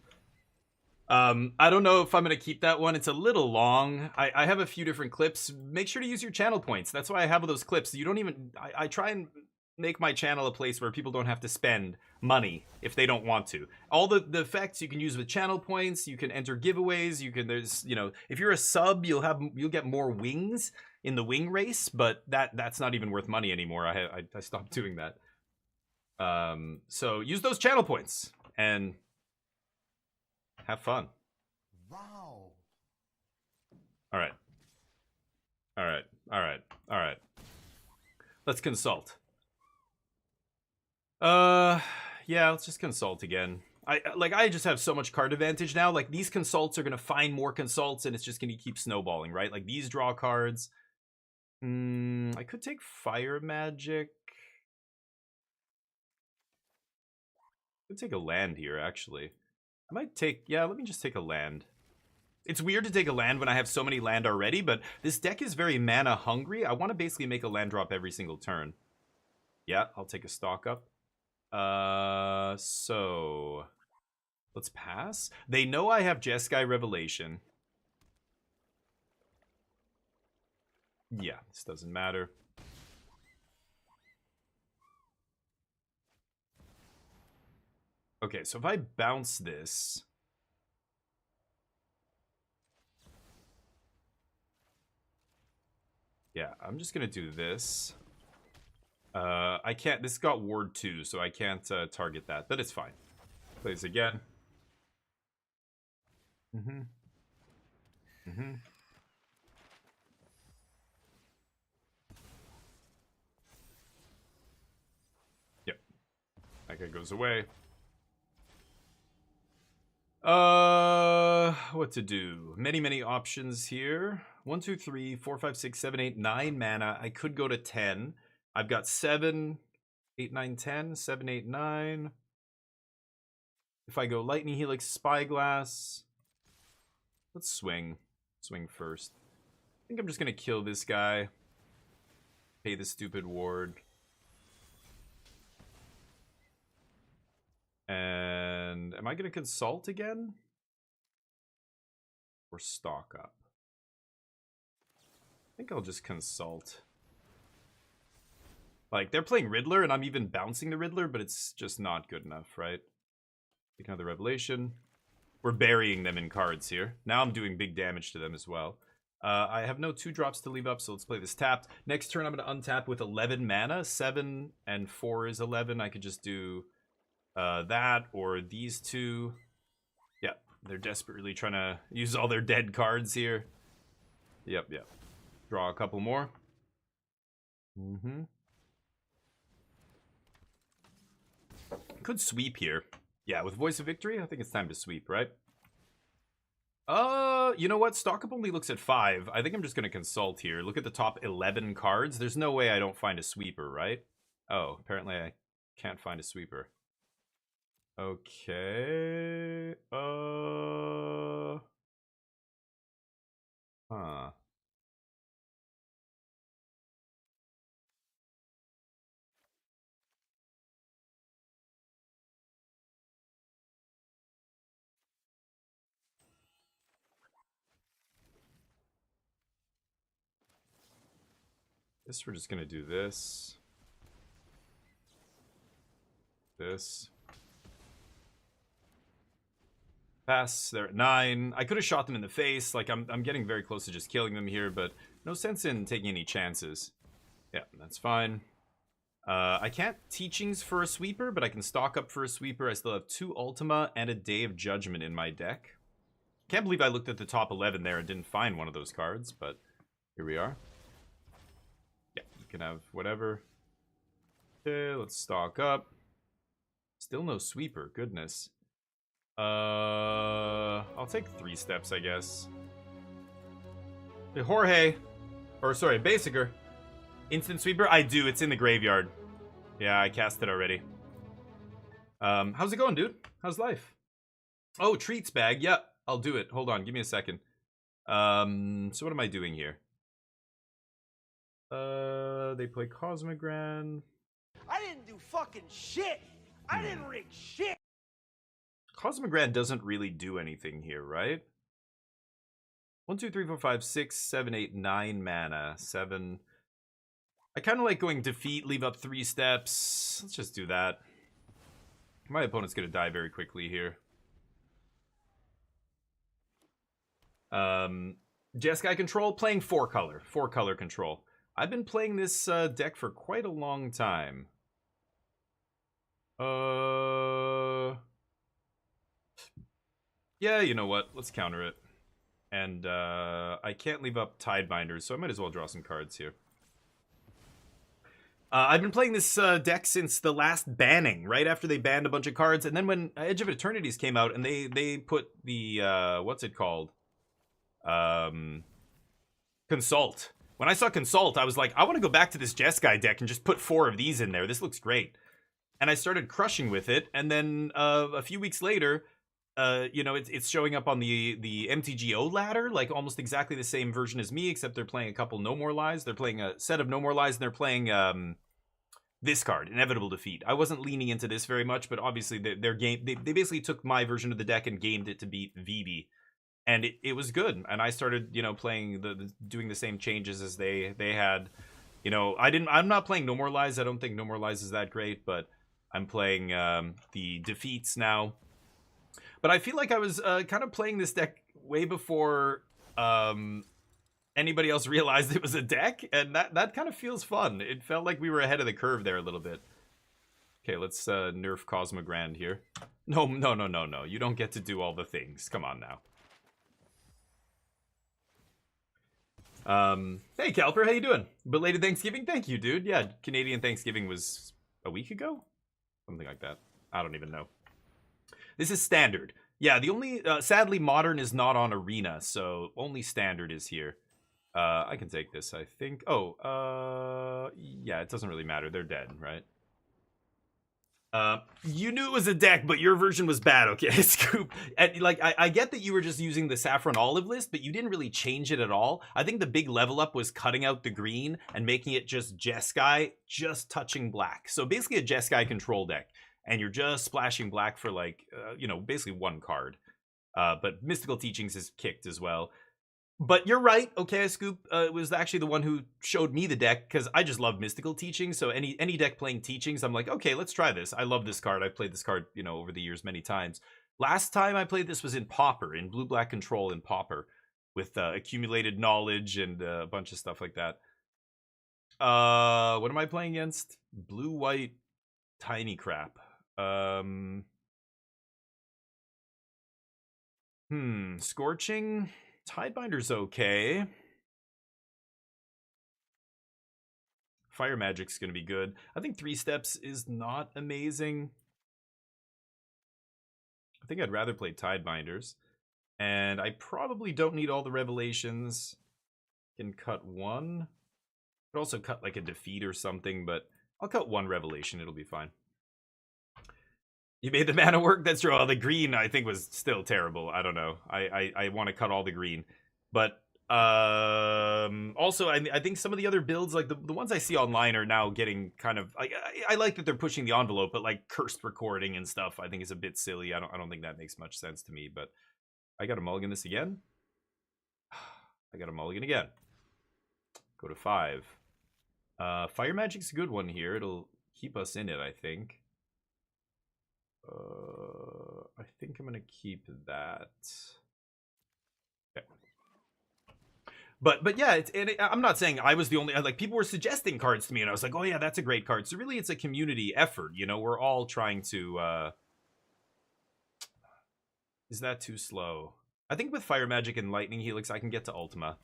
I don't know if I'm going to keep that one. It's a little long. I have a few different clips. Make sure to use your channel points. That's why I have those clips. You don't even... I try and make my channel a place where people don't have to spend money if they don't want to. All the effects you can use with channel points. You can enter giveaways. You can... There's, you know, if you're a sub, you'll get more wings in the wing race, but that's not even worth money anymore. I stopped doing that. So use those channel points and have fun. Wow. All right. Let's consult. Yeah, let's just consult again. I just have so much card advantage now. Like, these consults are gonna find more consults, and it's just gonna keep snowballing, right? Like, these draw cards. I could take Fire Magic. I could take a land here, actually. I might take... Yeah, let me just take a land. It's weird to take a land when I have so many land already, but this deck is very mana hungry. I want to basically make a land drop every single turn. Yeah, I'll take a stock up. So... Let's pass. They know I have Jeskai Revelation. Yeah, this doesn't matter. Okay, so if I bounce this... Yeah, I'm just gonna do this. I can't... This got Ward 2, so I can't target that, but it's fine. Plays again. Yep. That guy goes away. What to do? Many options here. 1, 2, 3, 4, 5, 6, 7, 8, 9 mana. I could go to 10. I've got 7, 8, 9, 10, 7, 8, 9. If I go Lightning Helix, Spyglass. Let's swing. Swing first. I think I'm just going to kill this guy. Pay the stupid ward. And am I going to consult again? Or stock up? I think I'll just consult. Like, they're playing Riddler, and I'm even bouncing the Riddler, but it's just not good enough, right? Take another Revelation. We're burying them in cards here. Now I'm doing big damage to them as well. I have no 2-drops to leave up, so let's play this tapped. Next turn, I'm going to untap with 11 mana. 7 and 4 is 11. I could just do that or these two. Yeah, they're desperately trying to use all their dead cards here. Yep. Draw a couple more. Could sweep here. Yeah, with Voice of Victory, I think it's time to sweep, right? You know what? Stockup only looks at 5. I think I'm just going to consult here. Look at the top 11 cards. There's no way I don't find a sweeper, right? Oh, apparently I can't find a sweeper. Okay. Huh. Guess we're just gonna do this. This. Pass, they're at 9. I could have shot them in the face. Like, I'm getting very close to just killing them here, but no sense in taking any chances. Yeah, that's fine. I can't Teachings for a sweeper, but I can stock up for a sweeper. I still have 2 Ultima and a Day of Judgment in my deck. Can't believe I looked at the top 11 there and didn't find one of those cards, but here we are. Yeah, you can have whatever. Okay, let's stock up. Still no sweeper, goodness. I'll take 3 steps, I guess. Hey, Jorge. Or, sorry, Basicer. Instant sweeper? I do, it's in the graveyard. Yeah, I cast it already. How's it going, dude? How's life? Oh, treats bag. Yeah, I'll do it. Hold on, give me a second. So what am I doing here? They play Cosmogran. I didn't do fucking shit. I didn't rig shit. Cosmogran doesn't really do anything here, right? 1, 2, 3, 4, 5, 6, 7, 8, 9 mana. 7. I kind of like going defeat, leave up 3 steps. Let's just do that. My opponent's going to die very quickly here. Jeskai control, playing 4 color. 4 color control. I've been playing this deck for quite a long time. Yeah, you know what? Let's counter it. And I can't leave up Tidebinders, so I might as well draw some cards here. I've been playing this deck since the last banning, right after they banned a bunch of cards. And then when Edge of Eternities came out and they put the, what's it called? Consult. When I saw Consult, I was like, I want to go back to this Jeskai deck and just put 4 of these in there. This looks great. And I started crushing with it. And then a few weeks later, you know, it's showing up on the MTGO ladder, like almost exactly the same version as me, except they're playing a couple No More Lies. They're playing a set of No More Lies, and they're playing this card, Inevitable Defeat. I wasn't leaning into this very much, but obviously their game, they basically took my version of the deck and gamed it to beat VB. And it was good. And I started, you know, playing doing the same changes as they had. You know, I'm not playing No More Lies. I don't think No More Lies is that great, but I'm playing the defeats now. But I feel like I was kind of playing this deck way before anybody else realized it was a deck, and that kind of feels fun. It felt like we were ahead of the curve there a little bit. Okay, let's nerf Cosmogran here. No. You don't get to do all the things. Come on now. Hey, Calper, how you doing? Belated Thanksgiving? Thank you, dude. Yeah, Canadian Thanksgiving was a week ago? Something like that. I don't even know. This is standard. Yeah, the only, sadly, modern is not on Arena, so only standard is here. I can take this, I think. Oh, yeah, it doesn't really matter. They're dead, right? You knew it was a deck, but your version was bad, okay, Scoop. And, like, I get that you were just using the Saffron Olive list, but you didn't really change it at all. I think the big level up was cutting out the green and making it just Jeskai, just touching black. So basically a Jeskai control deck, and you're just splashing black for, like, you know, basically one card. But Mystical Teachings is kicked as well. But you're right, okay, Scoop was actually the one who showed me the deck, because I just love Mystical Teachings, so any deck playing Teachings, I'm like, okay, let's try this. I love this card. I've played this card, you know, over the years many times. Last time I played this was in Pauper, in Blue-Black Control in Pauper, with accumulated knowledge and a bunch of stuff like that. What am I playing against? Blue-White Tiny Crap. Scorching? Tidebinder's okay. Fire Magic's gonna be good. I think 3 steps is not amazing. I think I'd rather play Tidebinders. And I probably don't need all the revelations. Can cut 1. Could also cut like a defeat or something, but I'll cut 1 revelation, it'll be fine. You made the mana work? That's true. Oh, the green I think was still terrible. I don't know. I want to cut all the green. But also I think some of the other builds, like the ones I see online, are now getting kind of I like that they're pushing the envelope, but like cursed recording and stuff I think is a bit silly. I don't think that makes much sense to me, but I got to mulligan this again. I got to mulligan again. Go to 5. Fire Magic's a good one here. It'll keep us in it, I think. I think I'm gonna keep that. Okay. But yeah, I'm not saying I was the only, like, people were suggesting cards to me, and I was like, oh yeah, that's a great card. So really, it's a community effort. You know, we're all trying to. Is that too slow? I think with Fire Magic and Lightning Helix, I can get to Ultima.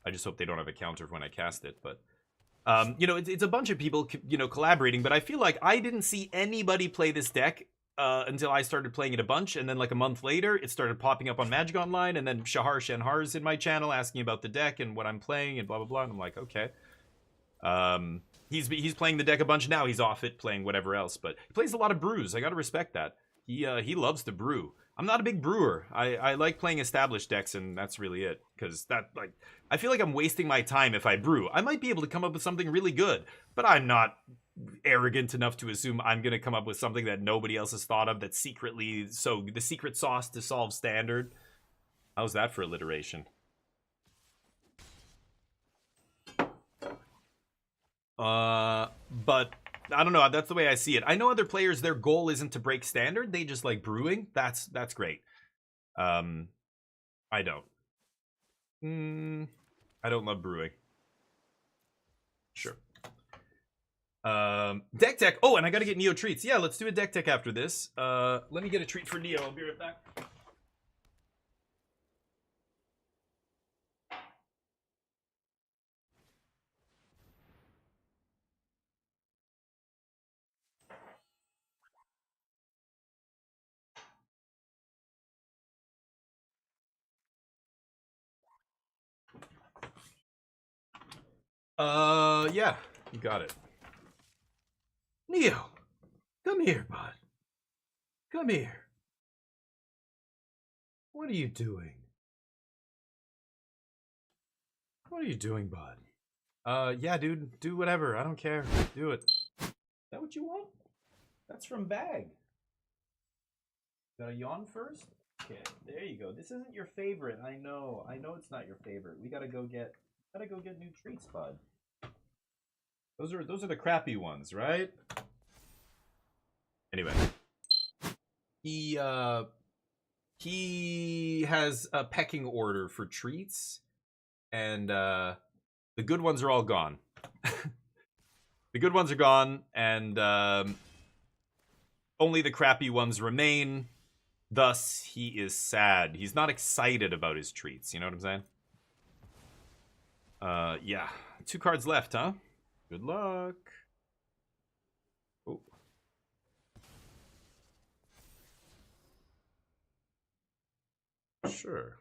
I just hope they don't have a counter when I cast it, but. You know, it's a bunch of people, you know, collaborating, but I feel like I didn't see anybody play this deck until I started playing it a bunch, and then like a month later, it started popping up on Magic Online, and then Shahar Shenhar's in my channel asking about the deck and what I'm playing and blah blah blah, and I'm like, okay. He's playing the deck a bunch now. He's off it playing whatever else, but he plays a lot of brews. I gotta respect that. He loves to brew. I'm not a big brewer. I like playing established decks, and that's really it. Because that, like, I feel like I'm wasting my time if I brew. I might be able to come up with something really good, but I'm not arrogant enough to assume I'm going to come up with something that nobody else has thought of that's secretly, so the secret sauce to solve standard. How's that for alliteration? But I don't know. That's the way I see it. I know other players, their goal isn't to break standard. They just like brewing. That's great. I don't. I don't love brewing. Sure. Deck tech. Oh, and I gotta get Neo treats. Yeah, let's do a deck tech after this. Let me get a treat for Neo. I'll be right back. Yeah, you got it. Neo, come here, bud. Come here. What are you doing? What are you doing, bud? Yeah, dude, do whatever. I don't care. Do it. Is that what you want? That's from Bag. Gotta yawn first? Okay, there you go. This isn't your favorite. I know it's not your favorite. We gotta go get new treats, bud. Those are the crappy ones, right? Anyway. He has a pecking order for treats, and the good ones are all gone. The good ones are gone, and only the crappy ones remain. Thus, he is sad. He's not excited about his treats. You know what I'm saying? Yeah. 2 cards left, huh? Good luck. Oh. Sure.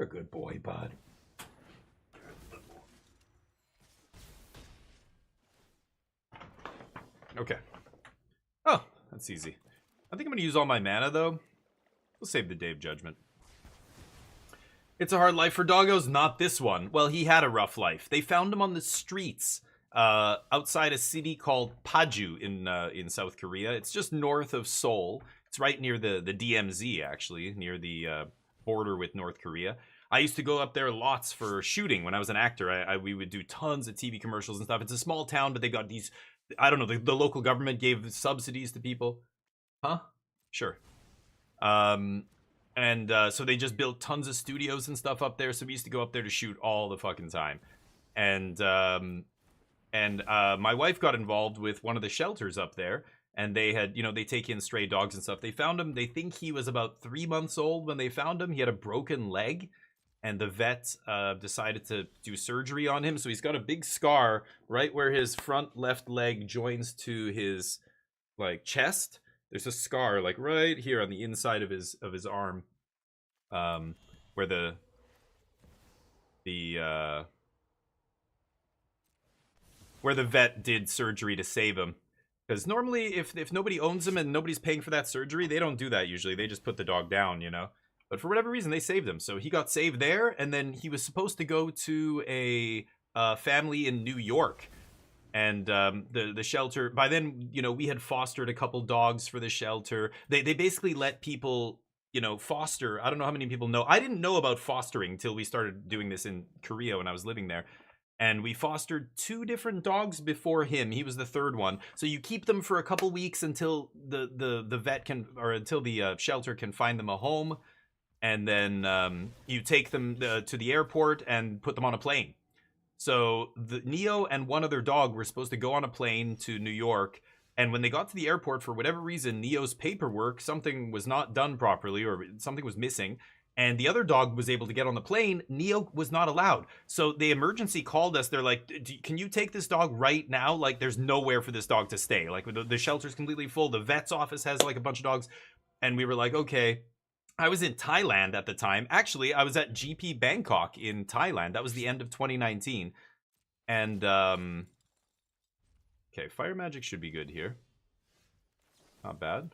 You're a good boy, bud. Okay. Oh, that's easy. I think I'm gonna use all my mana though. We'll save the Day of Judgment. It's a hard life for doggos, not this one. Well, he had a rough life. They found him on the streets outside a city called Paju in South Korea. It's just north of Seoul. It's right near the DMZ, actually, near the border with North Korea. I used to go up there lots for shooting when I was an actor. We would do tons of TV commercials and stuff. It's a small town, but they got these, I don't know, the local government gave subsidies to people. Huh? Sure. So they just built tons of studios and stuff up there. So we used to go up there to shoot all the fucking time. And my wife got involved with one of the shelters up there. And they had, they take in stray dogs and stuff. They found him. They think he was about 3 months old when they found him. He had a broken leg. And the vet decided to do surgery on him. So he's got a big scar right where his front left leg joins to his, chest. There's a scar, right here on the inside of his arm. Where the vet did surgery to save him. Because normally, if nobody owns him and nobody's paying for that surgery, they don't do that usually. They just put the dog down, But for whatever reason, they saved him. So he got saved there, and then he was supposed to go to a family in New York. And the shelter, by then, we had fostered a couple dogs for the shelter. They basically let people, foster. I don't know how many people know. I didn't know about fostering until we started doing this in Korea when I was living there. And we fostered 2 different dogs before him. He was the 3rd one. So you keep them for a couple weeks until the vet can, or until the shelter can find them a home. And then you take them to the airport and put them on a plane. So Neo and one other dog were supposed to go on a plane to New York. And when they got to the airport, for whatever reason, Neo's paperwork, something was not done properly or something was missing. And the other dog was able to get on the plane. Neo was not allowed. So the emergency called us. They're like, can you take this dog right now? There's nowhere for this dog to stay. The shelter's completely full. The vet's office has a bunch of dogs. And we were like, okay. I was in Thailand at the time. Actually, I was at GP Bangkok in Thailand. That was the end of 2019. And, okay, Fire Magic should be good here. Not bad.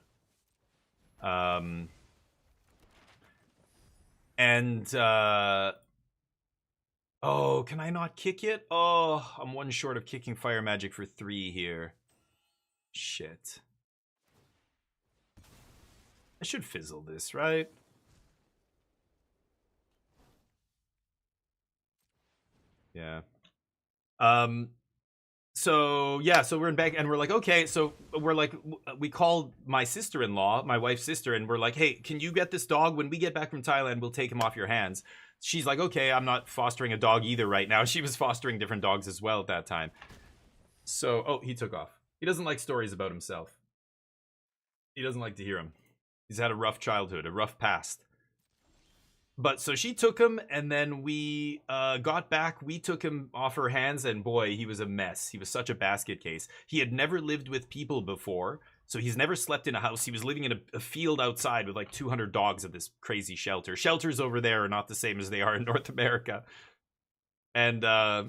Oh, can I not kick it? Oh, I'm 1 short of kicking Fire Magic for 3 here. Shit. I should fizzle this, right? Yeah. So we're in back and we're like, okay, so we're like, we called my sister-in-law, my wife's sister, and we're like, hey, can you get this dog? When we get back from Thailand, we'll take him off your hands. She's like, okay, I'm not fostering a dog either right now. She was fostering different dogs as well at that time. So, oh, he took off. He doesn't like stories about himself. He doesn't like to hear them. He's had a rough childhood, a rough past. But so she took him, and then we got back. We took him off her hands, and boy, he was a mess. He was such a basket case. He had never lived with people before, so he's never slept in a house. He was living in a field outside with 200 dogs at this crazy shelter. Shelters over there are not the same as they are in North America. And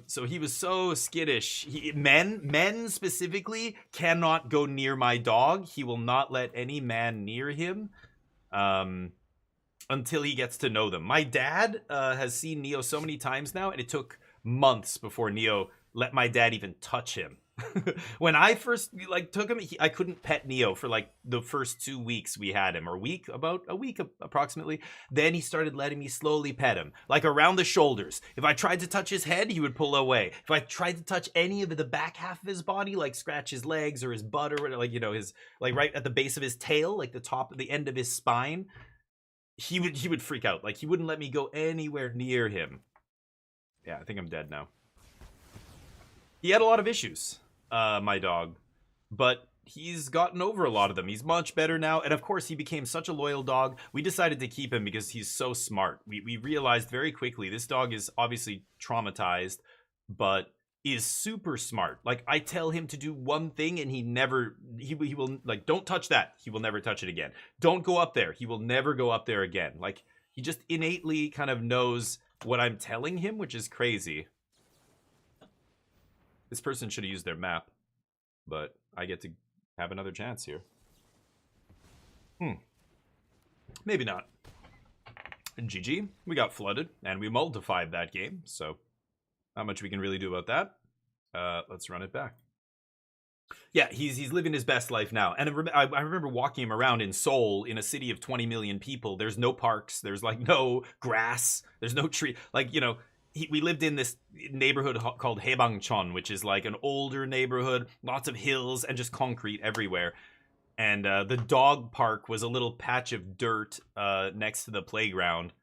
so he was so skittish. Men specifically cannot go near my dog. He will not let any man near him until he gets to know them. My dad has seen Neo so many times now, and it took months before Neo let my dad even touch him. When I first took him, I couldn't pet Neo for the first 2 weeks we had him, or about a week approximately. Then he started letting me slowly pet him, around the shoulders. If I tried to touch his head, he would pull away. If I tried to touch any of the back half of his body, scratch his legs or his butt or whatever, his right at the base of his tail, the end of his spine, he would freak out. He wouldn't let me go anywhere near him. Yeah, I think I'm dead now. He had a lot of issues. My dog, but he's gotten over a lot of them. He's much better now, and of course he became such a loyal dog. We decided to keep him because he's so smart. We realized very quickly this dog is obviously traumatized, but is super smart. I tell him to do one thing and he will don't touch that. He will never touch it again. Don't go up there. He will never go up there again. He just innately kind of knows what I'm telling him, which is crazy. This person should have used their map, but I get to have another chance here. Maybe not. GG, we got flooded, and we multiplied that game, so not much we can really do about that. Let's run it back. Yeah, he's living his best life now. And I remember walking him around in Seoul, in a city of 20 million people. There's no parks. There's, like, no grass. There's no tree. Like, you know, we lived in this neighborhood called Haebangchon, which is, like, an older neighborhood. Lots of hills and just concrete everywhere. And the dog park was a little patch of dirt next to the playground.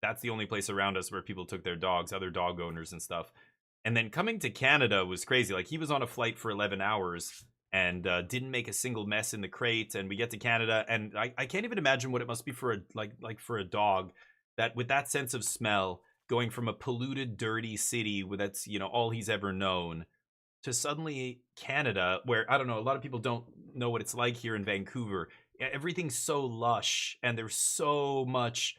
That's the only place around us where people took their dogs, other dog owners and stuff. And then coming to Canada was crazy. Like, he was on a flight for 11 hours and didn't make a single mess in the crate. And we get to Canada, and I can't even imagine what it must be for a like for a dog that with that sense of smell, going from a polluted, dirty city where that's, you know, all he's ever known, to suddenly Canada, where, I don't know, a lot of people don't know what it's like here in Vancouver. Everything's so lush, and there's so much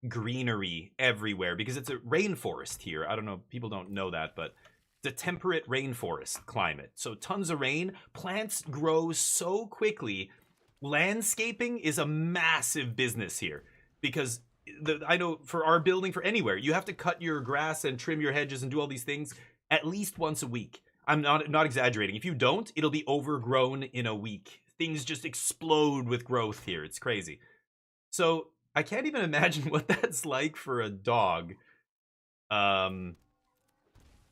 greenery everywhere because it's a rainforest here. I don't know, people don't know that, but it's a temperate rainforest climate. So tons of rain, plants grow so quickly. Landscaping is a massive business here because I know for our building, for anywhere, you have to cut your grass and trim your hedges and do all these things at least once a week. I'm not exaggerating. If you don't, it'll be overgrown in a week. Things just explode with growth here. It's crazy. So I can't even imagine what that's like for a dog.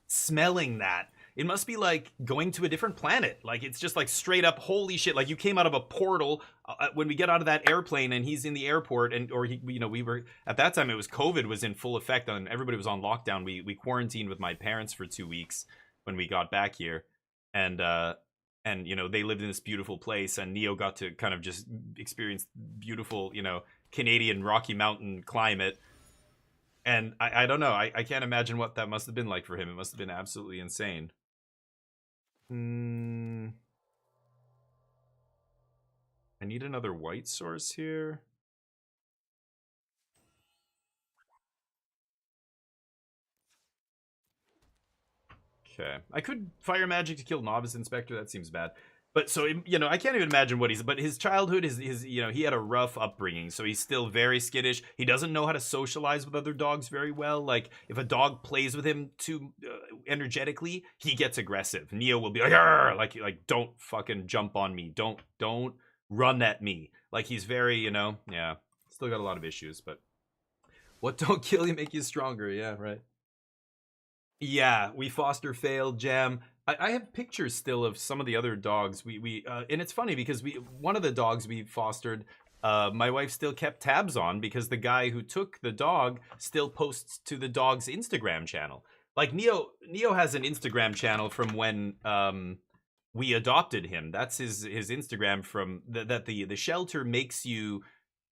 Smelling that. It must be like going to a different planet. Like, it's just like straight up, holy shit. Like, you came out of a portal when we get out of that airplane and he's in the airport, and or he, you know, we were at that time, it was COVID was in full effect and everybody was on lockdown. We quarantined with my parents for 2 weeks when we got back here, and you know, they lived in this beautiful place, and Neo got to kind of just experience beautiful, you know, Canadian Rocky Mountain climate. And I don't know, I can't imagine what that must have been like for him. It must have been absolutely insane. I need another white source here. Okay, I could fire magic to kill Novice Inspector. That seems bad. But so, you know, I can't even imagine what but his childhood is, you know, he had a rough upbringing, so he's still very skittish. He doesn't know how to socialize with other dogs very well. Like, if a dog plays with him too energetically, he gets aggressive. Neo will be like, don't fucking jump on me. Don't run at me. Like, he's very, you know, yeah, still got a lot of issues, but what don't kill you make you stronger. Yeah, right. Yeah, we foster failed, Jam. I have pictures still of some of the other dogs. And it's funny because one of the dogs we fostered, my wife still kept tabs on because the guy who took the dog still posts to the dog's Instagram channel. Like, Neo has an Instagram channel from when we adopted him. That's his Instagram from that the shelter makes you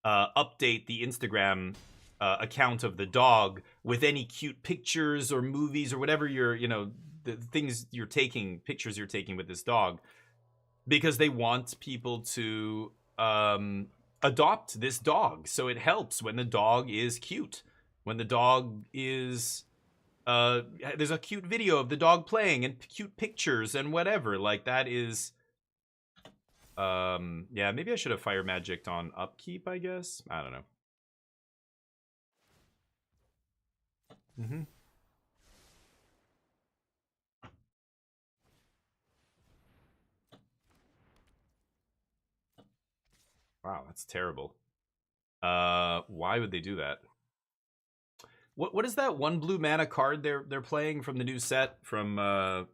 update the Instagram account of the dog with any cute pictures or movies or whatever you're, you know, the things you're taking, pictures you're taking with this dog, because they want people to adopt this dog. So it helps when the dog is cute, when the dog is there's a cute video of the dog playing and cute pictures and whatever. Like, that is yeah, maybe I should have fire magicked on upkeep, I guess. I don't know. Wow, that's terrible. Why would they do that? What is that one blue mana card they're playing from the new set, from the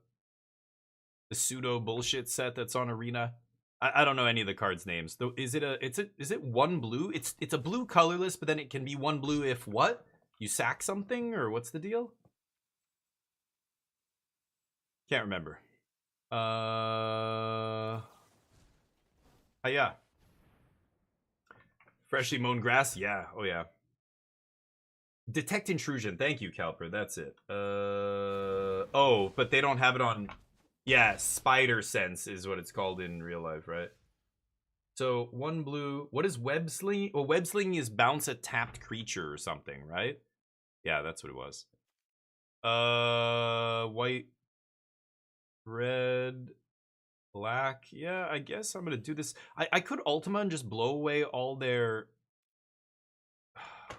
pseudo bullshit set that's on Arena? I don't know any of the cards' names. Though, is it one blue? It's a blue colorless, but then it can be one blue if what? You sack something, or what's the deal? Can't remember. Yeah. Freshly mown grass? Yeah. Oh, yeah. Detect intrusion. Thank you, Calper. That's it. Oh, but they don't have it on... Yeah, spider sense is what it's called in real life, right? So 1 blue. What is web sling? Well, web slinging is bounce a tapped creature or something, right? Yeah, that's what it was. White, red, black. Yeah, I guess I'm gonna do this. I could Ultima and just blow away all their.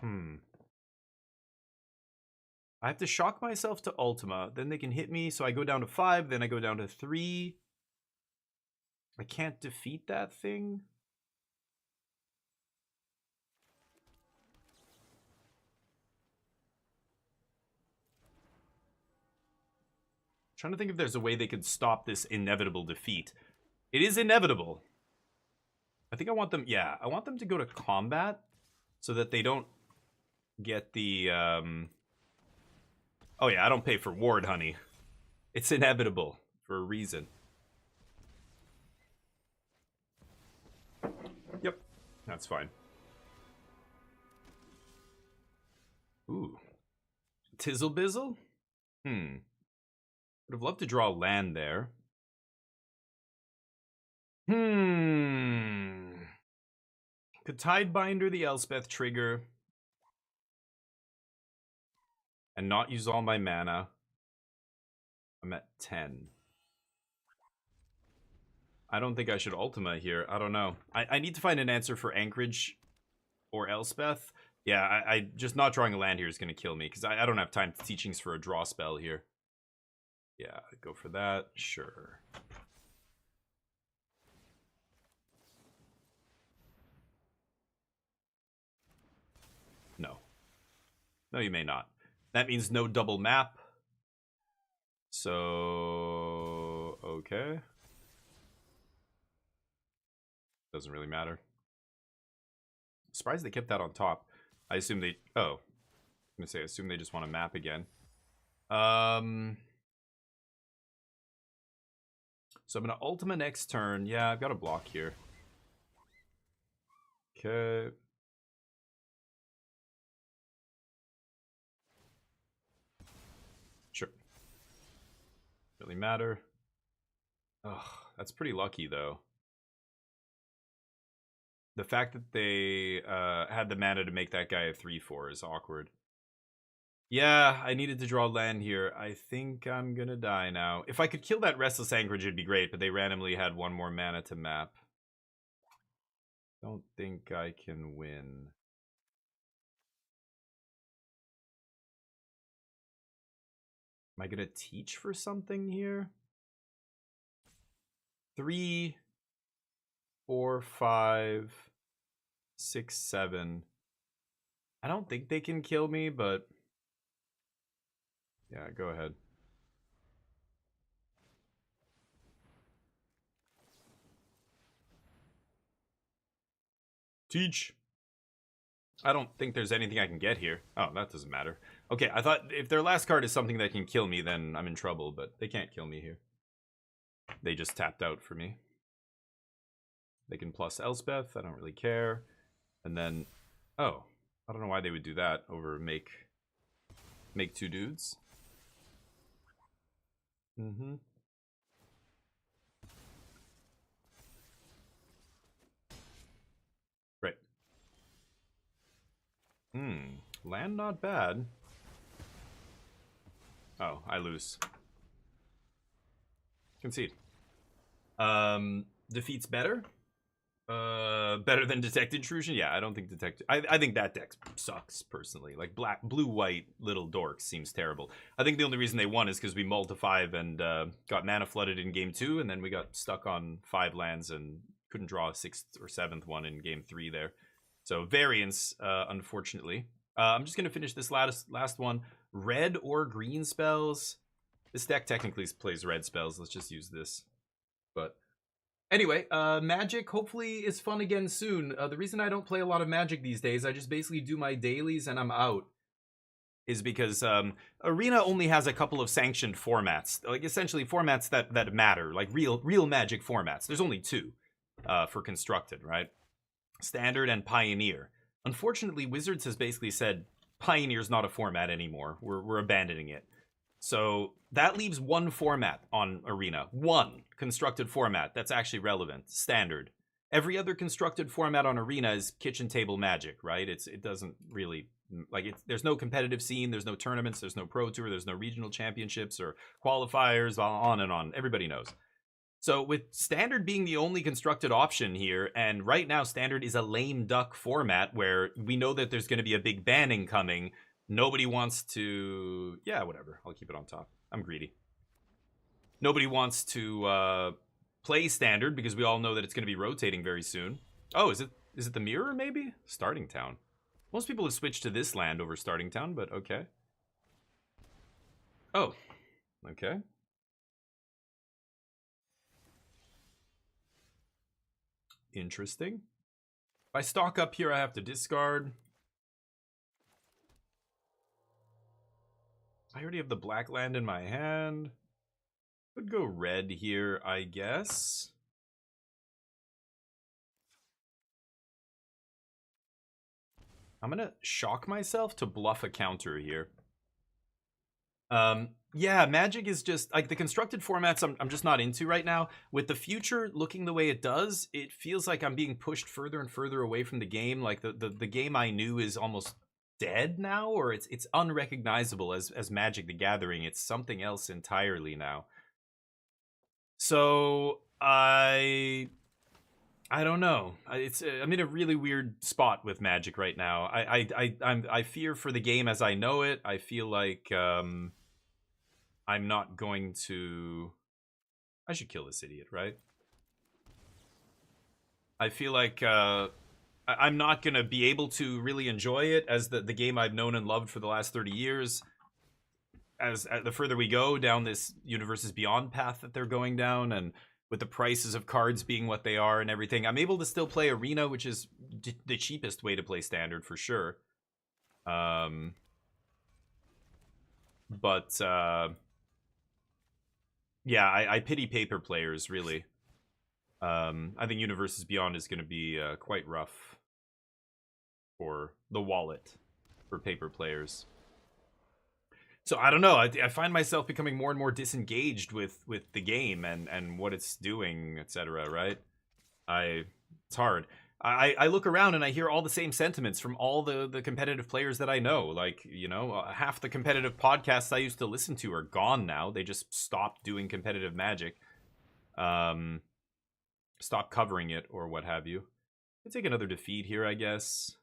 I have to shock myself to Ultima, then they can hit me, so I go down to 5, then I go down to 3. I can't defeat that thing. Trying to think if there's a way they could stop this inevitable defeat. It is inevitable. I think I want them, yeah, I want them to go to combat so that they don't get the, oh yeah, I don't pay for ward, honey. It's inevitable for a reason. Yep, that's fine. Ooh. Tizzle Bizzle? Would have loved to draw land there. Could Tidebinder the Elspeth trigger and not use all my mana. I'm at 10. I don't think I should Ultima here. I don't know. I need to find an answer for Anchorage or Elspeth. Yeah, I just not drawing a land here is going to kill me because I don't have time to teachings for a draw spell here. Yeah, go for that. Sure. No. No, you may not. That means no double map. So, okay. Doesn't really matter. Surprised they kept that on top. I assume they... Oh. I'm going to say, I assume they just want to map again. So I'm going to Ultima next turn. Yeah, I've got a block here. Okay. Sure. Really matter. Ugh, that's pretty lucky, though. The fact that they had the mana to make that guy a 3/4 is awkward. Yeah, I needed to draw land here. I think I'm gonna die now. If I could kill that Restless Anchorage, it'd be great, but they randomly had one more mana to map. Don't think I can win. Am I gonna teach for something here? 3, 4, 5, 6, 7. I don't think they can kill me, but yeah, go ahead. Teach. I don't think there's anything I can get here. Oh, that doesn't matter. Okay, I thought if their last card is something that can kill me, then I'm in trouble, but they can't kill me here. They just tapped out for me. They can plus Elspeth, I don't really care. And then, oh, I don't know why they would do that over make 2 dudes. Right. Land not bad. Oh, I lose. Concede. Defeats better? Better than Detect Intrusion? Yeah, I don't think Detect... I think that deck sucks, personally. Like, blue-white little dorks seems terrible. I think the only reason they won is because we mulled to 5 and got mana flooded in game 2, and then we got stuck on 5 lands and couldn't draw a 6th or 7th one in game 3 there. So, variance, unfortunately. I'm just going to finish this last one. Red or green spells. This deck technically plays red spells. Let's just use this. But... anyway, Magic hopefully is fun again soon. The reason I don't play a lot of Magic these days, I just basically do my dailies and I'm out, is because Arena only has a couple of sanctioned formats, like essentially formats that matter, like real Magic formats. There's only 2 for Constructed, right? Standard and Pioneer. Unfortunately, Wizards has basically said Pioneer's not a format anymore. We're abandoning it. So that leaves 1 format on Arena. 1 constructed format that's actually relevant. Standard. every other constructed format on Arena is kitchen table Magic, right? It doesn't really like there's no competitive scene, there's no tournaments, there's no pro tour, there's no regional championships or qualifiers, on and on. Everybody knows. So with Standard being the only constructed option here, and right now Standard is a lame duck format where we know that there's going to be a big banning coming. Nobody wants to... Yeah, whatever. I'll keep it on top. I'm greedy. Nobody wants to play Standard because we all know that it's going to be rotating very soon. Oh, is it the Mirror, maybe? Starting Town. Most people have switched to this land over Starting Town, but okay. Oh, okay. Interesting. If I stock up here, I have to discard. I already have the black land in my hand. Could go red here, I guess. I'm gonna shock myself to bluff a counter here. Yeah, Magic is just like the constructed formats I'm just not into right now. With the future looking the way it does, it feels like I'm being pushed further and further away from the game. Like the game I knew is almost dead now, or it's unrecognizable as Magic the Gathering. It's something else entirely now. So I don't know. I'm in a really weird spot with Magic right now. I fear for the game as I know it. I feel like I'm not going to... I should kill this idiot, right? I feel like I'm not going to be able to really enjoy it as the game I've known and loved for the last 30 years. As the further we go down this Universes Beyond path that they're going down, and with the prices of cards being what they are and everything, I'm able to still play Arena, which is the cheapest way to play Standard for sure. Yeah, I pity paper players, really. I think Universes Beyond is going to be quite rough for the wallet for paper players. So I don't know. I find myself becoming more and more disengaged with the game and what it's doing, etc. Right? It's hard. I look around and I hear all the same sentiments from all the competitive players that I know. Like, you know, half the competitive podcasts I used to listen to are gone now. They just stopped doing competitive Magic. Stop covering it or what have you. I'll take another defeat here, I guess.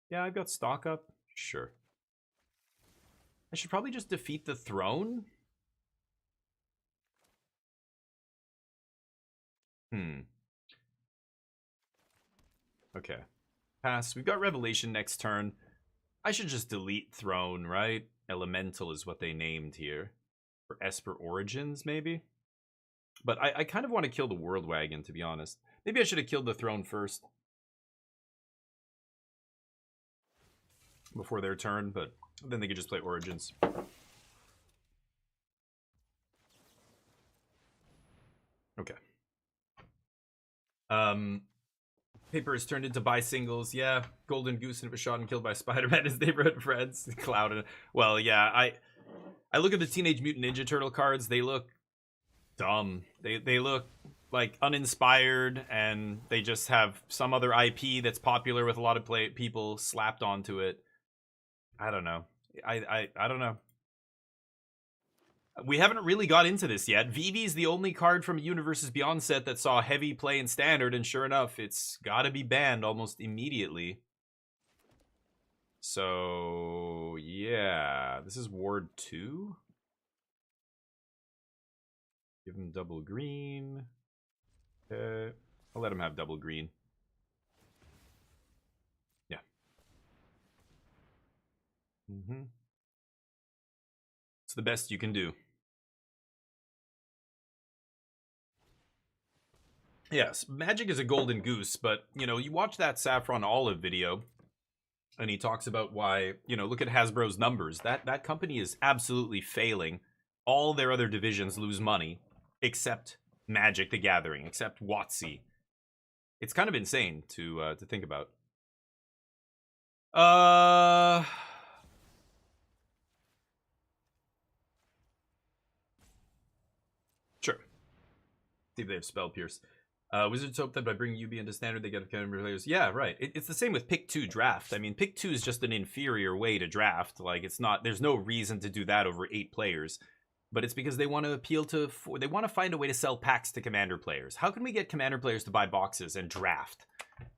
Yeah, I've got stock up. Sure. I should probably just defeat the throne. Okay. Pass. We've got Revelation next turn. I should just delete Throne, right? Elemental is what they named here. For Esper Origins, maybe? But I kind of want to kill the World Wagon, to be honest. Maybe I should have killed the Throne first. Before their turn, but then they could just play Origins. Okay. Paper is turned into buy singles. Yeah, Golden Goose and it was shot and killed by Spider-Man, his neighborhood friends. Cloud and... Well, yeah, I look at the Teenage Mutant Ninja Turtle cards. They look dumb. They look like uninspired, and they just have some other IP that's popular with a lot of people slapped onto it. I don't know. I don't know. We haven't really got into this yet. Vivi's the only card from a Universes Beyond set that saw heavy play in Standard, and sure enough, it's gotta be banned almost immediately. So, yeah. This is Ward 2. Give him double green. Okay. I'll let him have double green. Yeah. It's the best you can do. Yes, Magic is a golden goose, but, you know, you watch that Saffron Olive video, and he talks about why, you know, look at Hasbro's numbers. That company is absolutely failing. All their other divisions lose money, except Magic the Gathering, except WotC. It's kind of insane to think about. Sure. See if they have Spell Pierce. Wizards hope that by bringing UB into standard, they get commander players. Yeah, right. It's the same with pick 2 draft. I mean, pick 2 is just an inferior way to draft. Like, it's not. There's no reason to do that over 8 players. But it's because they want to appeal to. They want to find a way to sell packs to commander players. How can we get commander players to buy boxes and draft?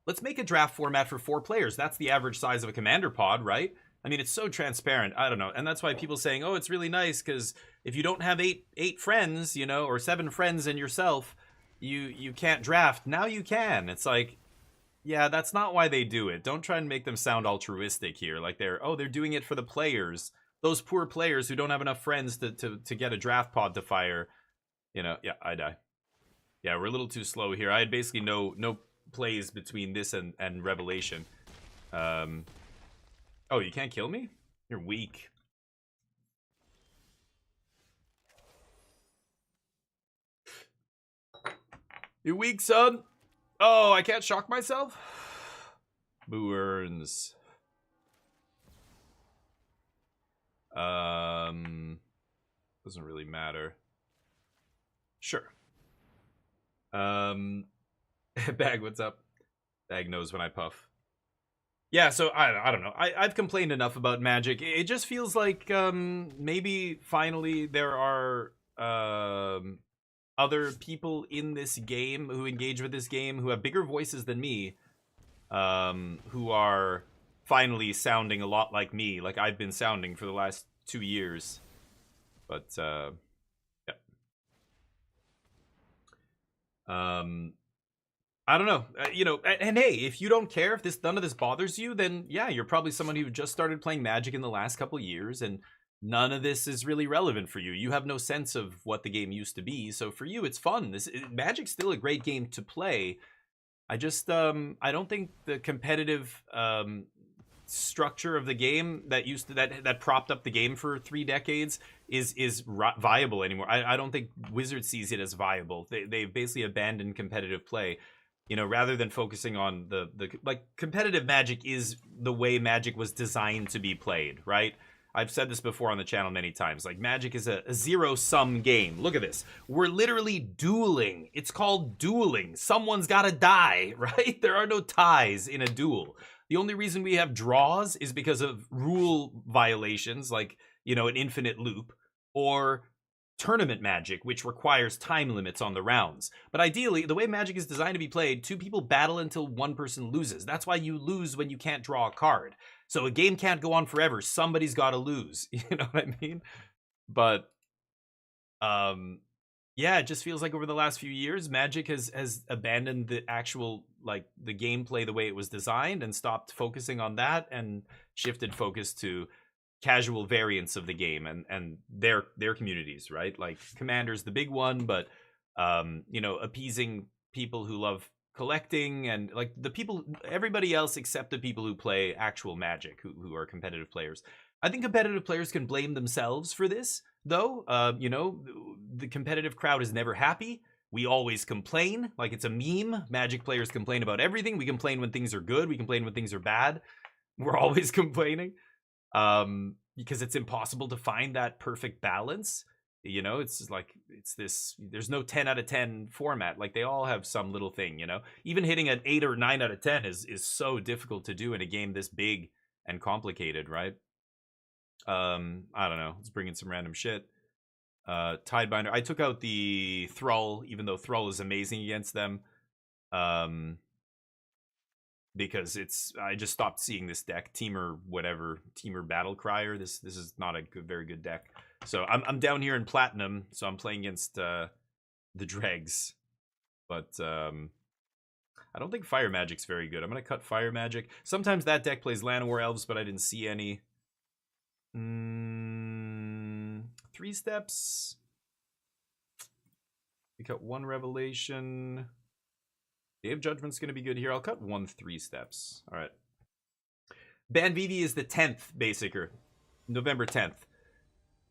Let's make a draft format for 4 players. That's the average size of a commander pod, right? I mean, it's so transparent. I don't know. And that's why people saying, oh, it's really nice because if you don't have eight friends, you know, or 7 friends and yourself, you can't draft. Now you can. It's like, yeah, that's not why they do it. Don't try and make them sound altruistic here. Like they're doing it for the players. Those poor players who don't have enough friends to get a draft pod to fire. You know, yeah, I die. Yeah, we're a little too slow here. I had basically no plays between this and Revelation. Oh, you can't kill me? You're weak. You're weak, son. Oh, I can't shock myself? Boo earns. Doesn't really matter. Sure. Bag, what's up? Bag knows when I puff. Yeah, so I don't know. I've complained enough about Magic. It just feels like maybe finally there are other people in this game who engage with this game who have bigger voices than me, who are finally sounding a lot like me, like I've been sounding for the last 2 years. But yeah. I don't know, you know, and hey, if you don't care, if none of this bothers you, then yeah, you're probably someone who just started playing Magic in the last couple of years, and none of this is really relevant for you. You have no sense of what the game used to be, so for you, it's fun. Magic's still a great game to play. I just, I don't think the competitive structure of the game that propped up the game for 3 decades is viable anymore. I don't think Wizards sees it as viable. They've basically abandoned competitive play. You know, rather than focusing on the like, competitive Magic is the way Magic was designed to be played, right? I've said this before on the channel many times. Like, Magic is a zero-sum game. Look at this. We're literally dueling. It's called dueling. Someone's got to die, right? There are no ties in a duel. The only reason we have draws is because of rule violations, like, you know, an infinite loop, or tournament Magic, which requires time limits on the rounds. But ideally, the way Magic is designed to be played, 2 people battle until 1 person loses. That's why you lose when you can't draw a card. So a game can't go on forever. Somebody's got to lose. You know what I mean? But yeah, it just feels like over the last few years, Magic has abandoned the actual, like, the gameplay the way it was designed and stopped focusing on that and shifted focus to casual variants of the game and their communities, right? Like, Commander's the big one, but you know, appeasing people who love collecting and, like, the people, everybody else except the people who play actual Magic, who are competitive players. I think competitive players can blame themselves for this, though. You know, the competitive crowd is never happy. We always complain, like it's a meme. Magic players complain about everything. We complain when things are good. We complain when things are bad. We're always complaining. Because it's impossible to find that perfect balance. You know, it's like, it's this, there's no 10 out of 10 format. Like, they all have some little thing, you know? Even hitting an 8 or 9 out of 10 is so difficult to do in a game this big and complicated, right? I don't know. Let's bring in some random shit. Tidebinder. I took out the Thrall, even though Thrall is amazing against them. Because I just stopped seeing this deck, Teamer whatever, Teamer Battle Crier. This is not a very good deck. So I'm down here in Platinum, so I'm playing against the Dregs. But I don't think Fire Magic's very good. I'm gonna cut Fire Magic. Sometimes that deck plays Llanowar Elves, but I didn't see any. 3 steps. We cut 1 Revelation. Day of Judgment's going to be good here. I'll cut 1 3 steps. All right. Banvivi is the 10th Basicer. November 10th.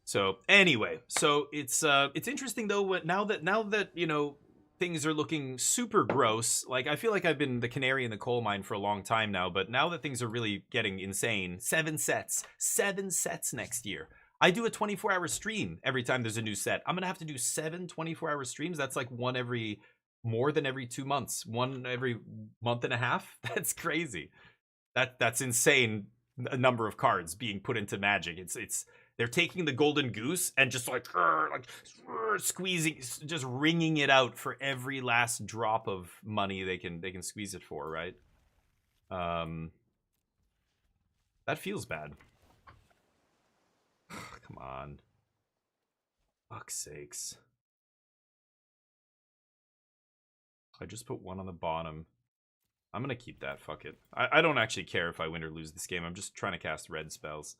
So, anyway. So, it's interesting, though, now that, you know, things are looking super gross. Like, I feel like I've been the canary in the coal mine for a long time now, but now that things are really getting insane, 7 sets. 7 sets next year. I do a 24-hour stream every time there's a new set. I'm going to have to do 7 24-hour streams. That's like one every more than every 2 months, one every month and a half. That's crazy. That's insane. A number of cards being put into Magic. It's they're taking the golden goose and just like squeezing, just wringing it out for every last drop of money they can squeeze it for, right? That feels bad. Come on. Fuck's sakes. I just put one on the bottom. I'm gonna keep that, fuck it. I don't actually care if I win or lose this game. I'm just trying to cast red spells.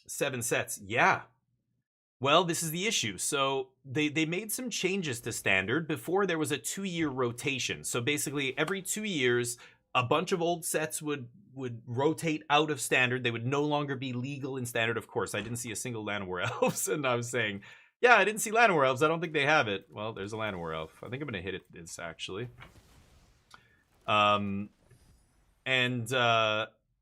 7 sets. Yeah. Well, this is the issue. So they made some changes to Standard. Before, there was a 2-year rotation. So basically, every 2 years, a bunch of old sets would rotate out of Standard. They would no longer be legal in Standard. Of course, I didn't see a single Llanowar Elves, and I was saying, yeah, I didn't see Llanowar Elves. I don't think they have it. Well, there's a Llanowar Elf. I think I'm going to hit this, actually.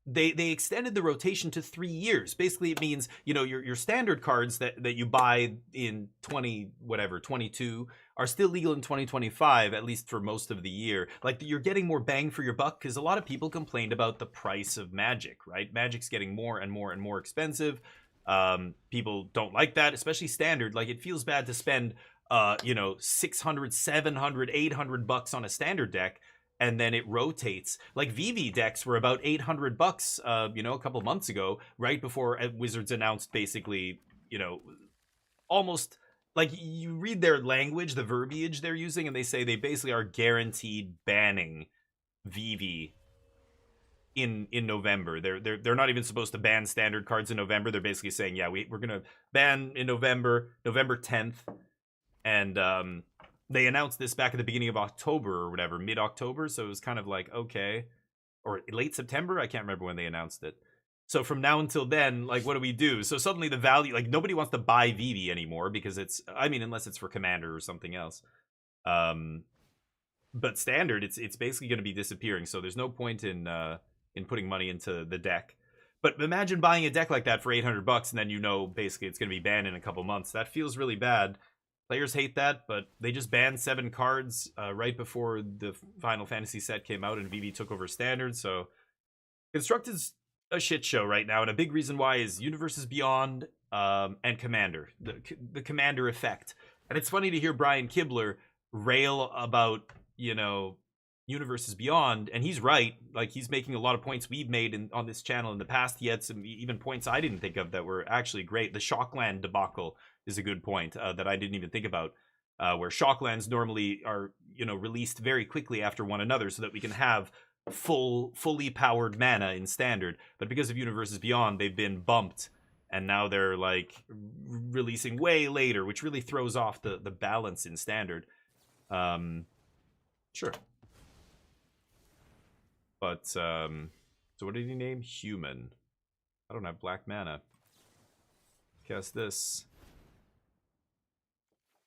They extended the rotation to 3 years. Basically, it means, you know, your standard cards that you buy in 22 are still legal in 2025, at least for most of the year. Like, you're getting more bang for your buck, because a lot of people complained about the price of Magic, right? Magic's getting more and more and more expensive. People don't like that, especially Standard. Like, it feels bad to spend, you know, 600, 700, 800 bucks on a Standard deck, and then it rotates. Like, VV decks were about 800 bucks, you know, a couple months ago, right before Wizards announced basically, you know, almost, like, you read their language, the verbiage they're using, and they say they basically are guaranteed banning VV in November. They're not even supposed to ban Standard cards in November. They're basically saying, yeah, we're gonna ban in November 10th, and they announced this back at the beginning of October or whatever, mid-October, so it was kind of like, okay. Or late September? I can't remember when they announced it. So from now until then, like, what do we do? So suddenly the value, like, nobody wants to buy VV anymore because it's, I mean, unless it's for Commander or something else. But Standard, it's basically going to be disappearing, so there's no point in putting money into the deck. But imagine buying a deck like that for 800 bucks and then you know basically it's going to be banned in a couple months. That feels really bad. Players hate that, but they just banned 7 cards right before the Final Fantasy set came out and VV took over Standard. So Constructed's a shit show right now, and a big reason why is Universes Beyond and Commander, the Commander effect. And it's funny to hear Brian Kibler rail about, you know, Universes Beyond, and he's right. Like, he's making a lot of points we've made on this channel in the past. He had some even points I didn't think of that were actually great. The Shockland debacle is a good point that I didn't even think about, where Shocklands normally are, you know, released very quickly after one another so that we can have fully powered mana in Standard. But because of Universes Beyond, they've been bumped, and now they're like releasing way later, which really throws off the balance in Standard. Sure. But, so what did he name? Human. I don't have black mana. Cast this.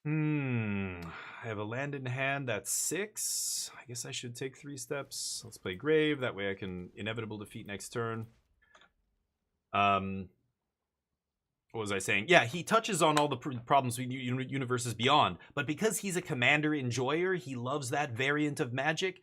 I have a land in hand that's 6. I guess I should take 3 steps. Let's play Grave. That way I can inevitable defeat next turn. What was I saying? Yeah, he touches on all the problems with Universes Beyond. But because he's a Commander enjoyer, he loves that variant of Magic.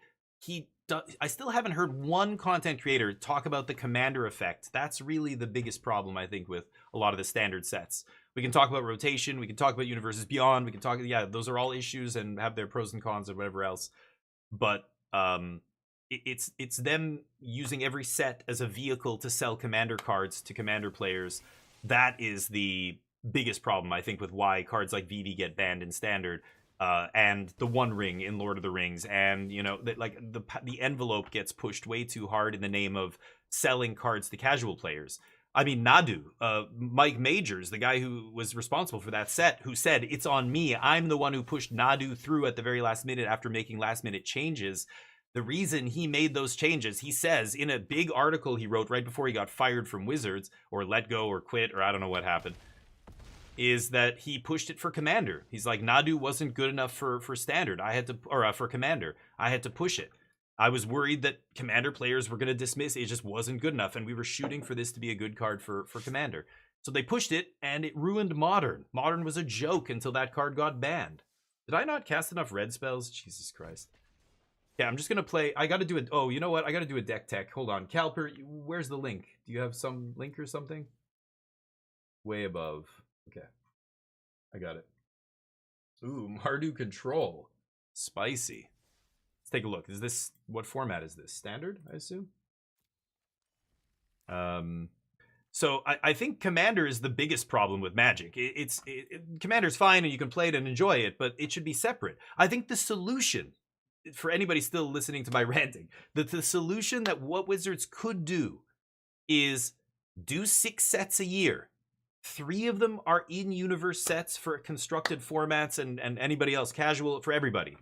I still haven't heard one content creator talk about the Commander effect. That's really the biggest problem, I think, with a lot of the Standard sets. We can talk about rotation, we can talk about Universes Beyond, we can talk, yeah, those are all issues and have their pros and cons and whatever else. But it's them using every set as a vehicle to sell Commander cards to Commander players. That is the biggest problem, I think, with why cards like VV get banned in Standard. And the One Ring in Lord of the Rings, and, you know, the envelope gets pushed way too hard in the name of selling cards to casual players. I mean, Nadu, Mike Majors, the guy who was responsible for that set, who said, it's on me, I'm the one who pushed Nadu through at the very last minute after making last minute changes. The reason he made those changes, he says in a big article he wrote right before he got fired from Wizards, or let go or quit, or I don't know what happened, is that he pushed it for Commander. He's like, Nadu wasn't good enough for Standard. I had to, or for Commander. I had to push it. I was worried that Commander players were going to dismiss it. It just wasn't good enough, and we were shooting for this to be a good card for Commander. So they pushed it, and it ruined Modern. Modern was a joke until that card got banned. Did I not cast enough red spells? Jesus Christ. Yeah, I'm just gonna play. I gotta do it. Oh, you know what? I gotta do a deck tech. Hold on. Calper, where's the link? Do you have some link or something? Way above. Okay. I got it. Ooh, Mardu Control. Spicy. Let's take a look. Is this, what format is this? Standard, I assume? So I think Commander is the biggest problem with Magic. Commander's fine and you can play it and enjoy it, but it should be separate. I think the solution, for anybody still listening to my ranting, the solution that what Wizards could do is do 6 sets a year. 3 of them are in-universe sets for constructed formats and anybody else, casual, for everybody.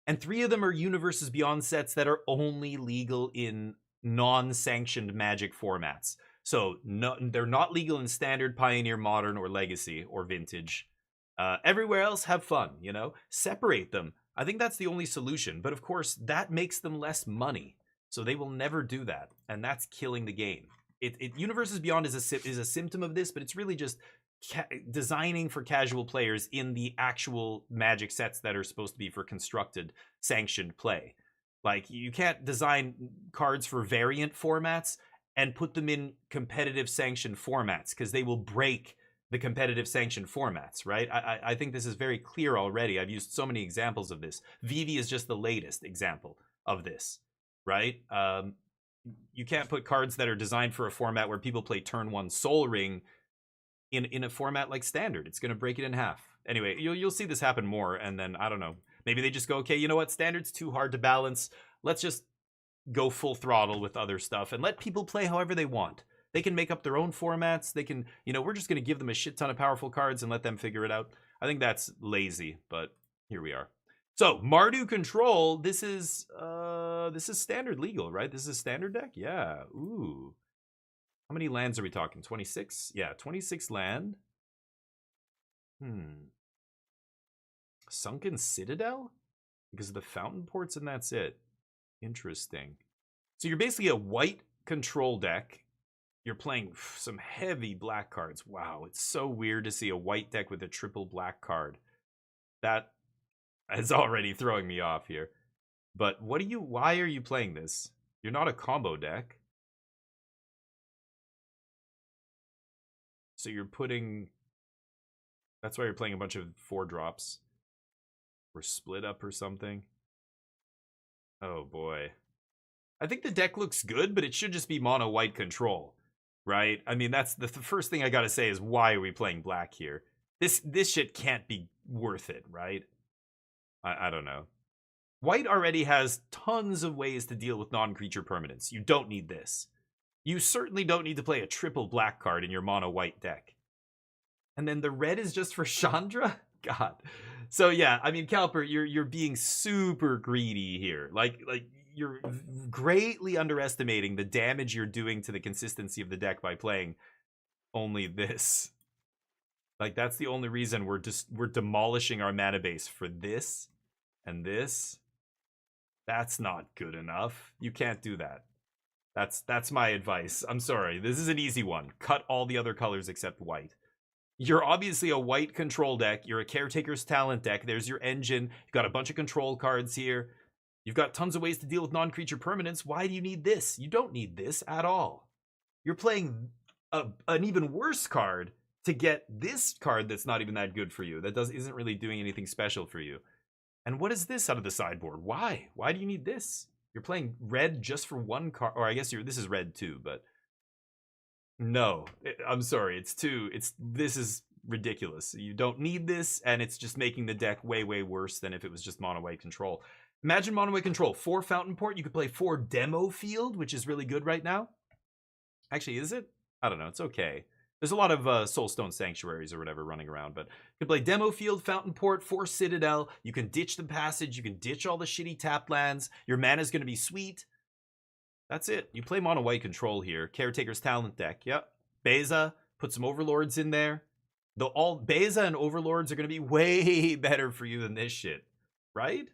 And 3 of them are Universes Beyond sets that are only legal in non-sanctioned Magic formats. So no, they're not legal in Standard, Pioneer, Modern, or Legacy, or Vintage. Everywhere else, have fun, you know? Separate them. I think that's the only solution. But of course, that makes them less money. So they will never do that. And that's killing the game. Universes Beyond is a symptom of this, but it's really just designing for casual players in the actual Magic sets that are supposed to be for constructed, sanctioned play. Like, you can't design cards for variant formats and put them in competitive sanctioned formats, because they will break the competitive sanctioned formats, right? I think this is very clear already. I've used so many examples of this. Vivi is just the latest example of this, right? You can't put cards that are designed for a format where people play turn 1 Soul Ring in a format like Standard. It's going to break it in half. Anyway, you'll see this happen more, and then, I don't know, maybe they just go, okay, you know what, Standard's too hard to balance. Let's just go full throttle with other stuff and let people play however they want. They can make up their own formats. They can, you know, we're just going to give them a shit ton of powerful cards and let them figure it out. I think that's lazy, but here we are. So, Mardu Control, this is Standard legal, right? This is a Standard deck? Yeah. Ooh. How many lands are we talking? 26? Yeah, 26 land. Sunken Citadel? Because of the Fountain Ports, and that's it. Interesting. So you're basically a white control deck. You're playing some heavy black cards. Wow, it's so weird to see a white deck with a triple black card. That is already throwing me off here. But why are you playing this? You're not a combo deck. So you're putting... That's why you're playing a bunch of 4-drops. Or split up or something. Oh boy. I think the deck looks good, but it should just be mono white control, right? I mean, that's the first thing I gotta say is, why are we playing black here? This shit can't be worth it, right? I don't know. White already has tons of ways to deal with non-creature permanents. You don't need this. You certainly don't need to play a triple black card in your mono white deck. And then the red is just for Chandra? God. So yeah, I mean, Calper, you're being super greedy here. Like you're greatly underestimating the damage you're doing to the consistency of the deck by playing only this. Like, that's the only reason we're demolishing our mana base for this and this. That's not good enough. You can't do that. That's my advice. I'm sorry. This is an easy one. Cut all the other colors except white. You're obviously a white control deck. You're a Caretaker's Talent deck. There's your engine. You've got a bunch of control cards here. You've got tons of ways to deal with non-creature permanents. Why do you need this? You don't need this at all. You're playing an even worse card to get this card that's not even that good for you. That isn't really doing anything special for you. And what is this out of the sideboard? Why? Why do you need this? You're playing red just for one card. Or I guess this is red too, but... No, I'm sorry. This is ridiculous. You don't need this, and it's just making the deck way, way worse than if it was just mono white control. Imagine mono white control. 4 Fountain Port. You could play 4 Demo Field, which is really good right now. Actually, is it? I don't know. It's okay. There's a lot of Soulstone Sanctuaries or whatever running around, but you can play Demo Field, Fountain Port, 4 Citadel. You can ditch the Passage. You can ditch all the shitty tapped lands. Your mana's going to be sweet. That's it. You play mono white control here. Caretaker's Talent deck. Yep. Beza. Put some Overlords in there. Beza and Overlords are going to be way better for you than this shit. Right?